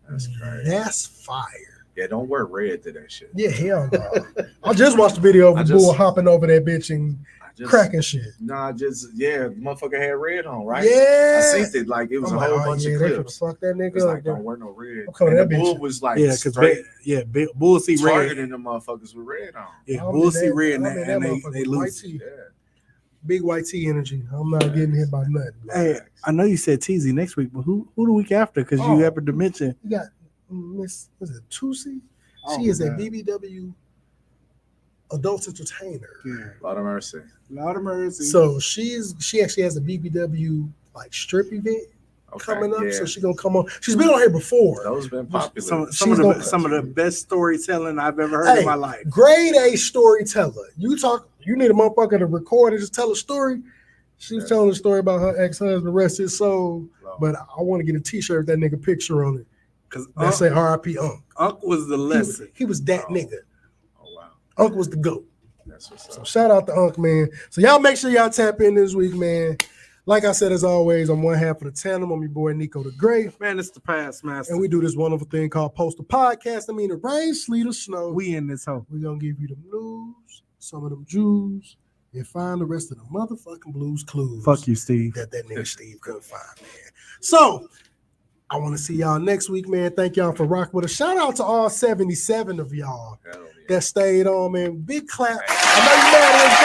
Speaker 7: That's crazy.
Speaker 6: That's fire.
Speaker 7: Yeah, don't wear red to that shit.
Speaker 6: Yeah, hell no. I just watched the video of the bull hopping over that bitch and cracking shit.
Speaker 7: Motherfucker had red on, right?
Speaker 6: Yeah.
Speaker 7: I seen it like it was a whole bunch of clips.
Speaker 6: Fuck that nigga
Speaker 7: It's
Speaker 6: up,
Speaker 7: like,
Speaker 6: bro.
Speaker 7: don't wear no red.
Speaker 6: And
Speaker 7: the
Speaker 6: that
Speaker 7: bull
Speaker 6: bitch.
Speaker 7: was like,
Speaker 8: because bull see red.
Speaker 7: targeting them motherfuckers with red on.
Speaker 8: Yeah, bull see red,
Speaker 6: I'm
Speaker 8: and
Speaker 6: in that
Speaker 8: they
Speaker 6: motherfucker
Speaker 8: lose.
Speaker 6: white tee. Big white tee energy. I'm not getting hit by nothing.
Speaker 8: Hey, I know you said Teasy next week, but who the week after? Because you happened to mention
Speaker 6: you got Miss, was it Tusi? She is a BBW adult entertainer.
Speaker 7: Lot of mercy.
Speaker 6: So she actually has a BBW like strip event coming up. So she's gonna come on. She's been on here before.
Speaker 7: Those been popular.
Speaker 8: Some of the best storytelling I've ever heard in my life.
Speaker 6: Grade A storyteller. You need a motherfucker to record and just tell a story. She was telling a story about her ex-husband, rest his soul. But I want to get a t-shirt with that nigga picture on it. Because I say R.I.P. Unc.
Speaker 8: Unc was the lesson.
Speaker 6: He was that nigga.
Speaker 7: Oh wow.
Speaker 6: Unc was the GOAT.
Speaker 7: That's what's up.
Speaker 6: So shout out to Unc, man. So y'all make sure y'all tap in this week, man. Like I said, as always, I'm one half of the tandem. I'm your boy NicoThaGreat.
Speaker 8: Man, it's the Past Master.
Speaker 6: And we do this wonderful thing called POSTAL Podcasting. I mean, the rain, sleet, or snow.
Speaker 8: We in this hole.
Speaker 6: We're going to give you the news, some of them Jews, and find the rest of the motherfucking blues clues.
Speaker 8: Fuck you, Steve.
Speaker 6: That nigga Steve couldn't find, man. So, I want to see y'all next week, man. Thank y'all for rocking with us. Shout out to all 77 of y'all that stayed on, man. Big clap. I know you mad at us.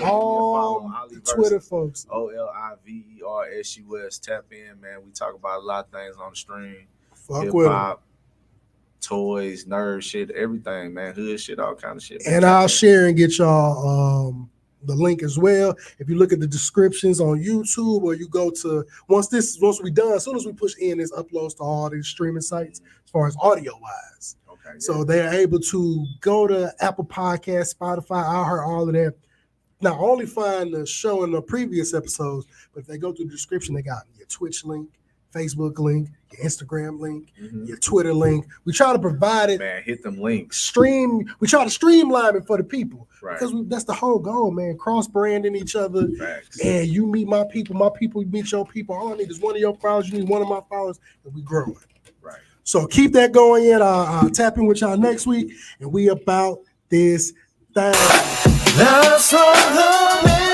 Speaker 6: All the Twitter folks.
Speaker 7: OLIVERSUS. Tap in, man. We talk about a lot of things on the stream.
Speaker 6: Fuck with
Speaker 7: hip-hop, toys, nerd shit, everything, man. Hood shit, all kind of shit.
Speaker 6: And I'll share and get y'all the link as well. If you look at the descriptions on YouTube, or you go to once we done, as soon as we push in, this uploads to all these streaming sites as far as audio wise. Okay. So they're able to go to Apple Podcasts, Spotify, I heard all of that. Not only find the show in the previous episodes, but if they go through the description, they got your Twitch link, Facebook link, your Instagram link, your Twitter link. We try to provide it.
Speaker 7: Man, hit them links.
Speaker 6: We try to streamline it for the people.
Speaker 7: Right.
Speaker 6: Because that's the whole goal, man. Cross-branding each other.
Speaker 7: Facts.
Speaker 6: And you meet my people meet your people. All I need is one of your followers. You need one of my followers, and we growing.
Speaker 7: Right.
Speaker 6: So keep that going in. I'll tap in with y'all next week, and we about this thing.
Speaker 2: That's all the man.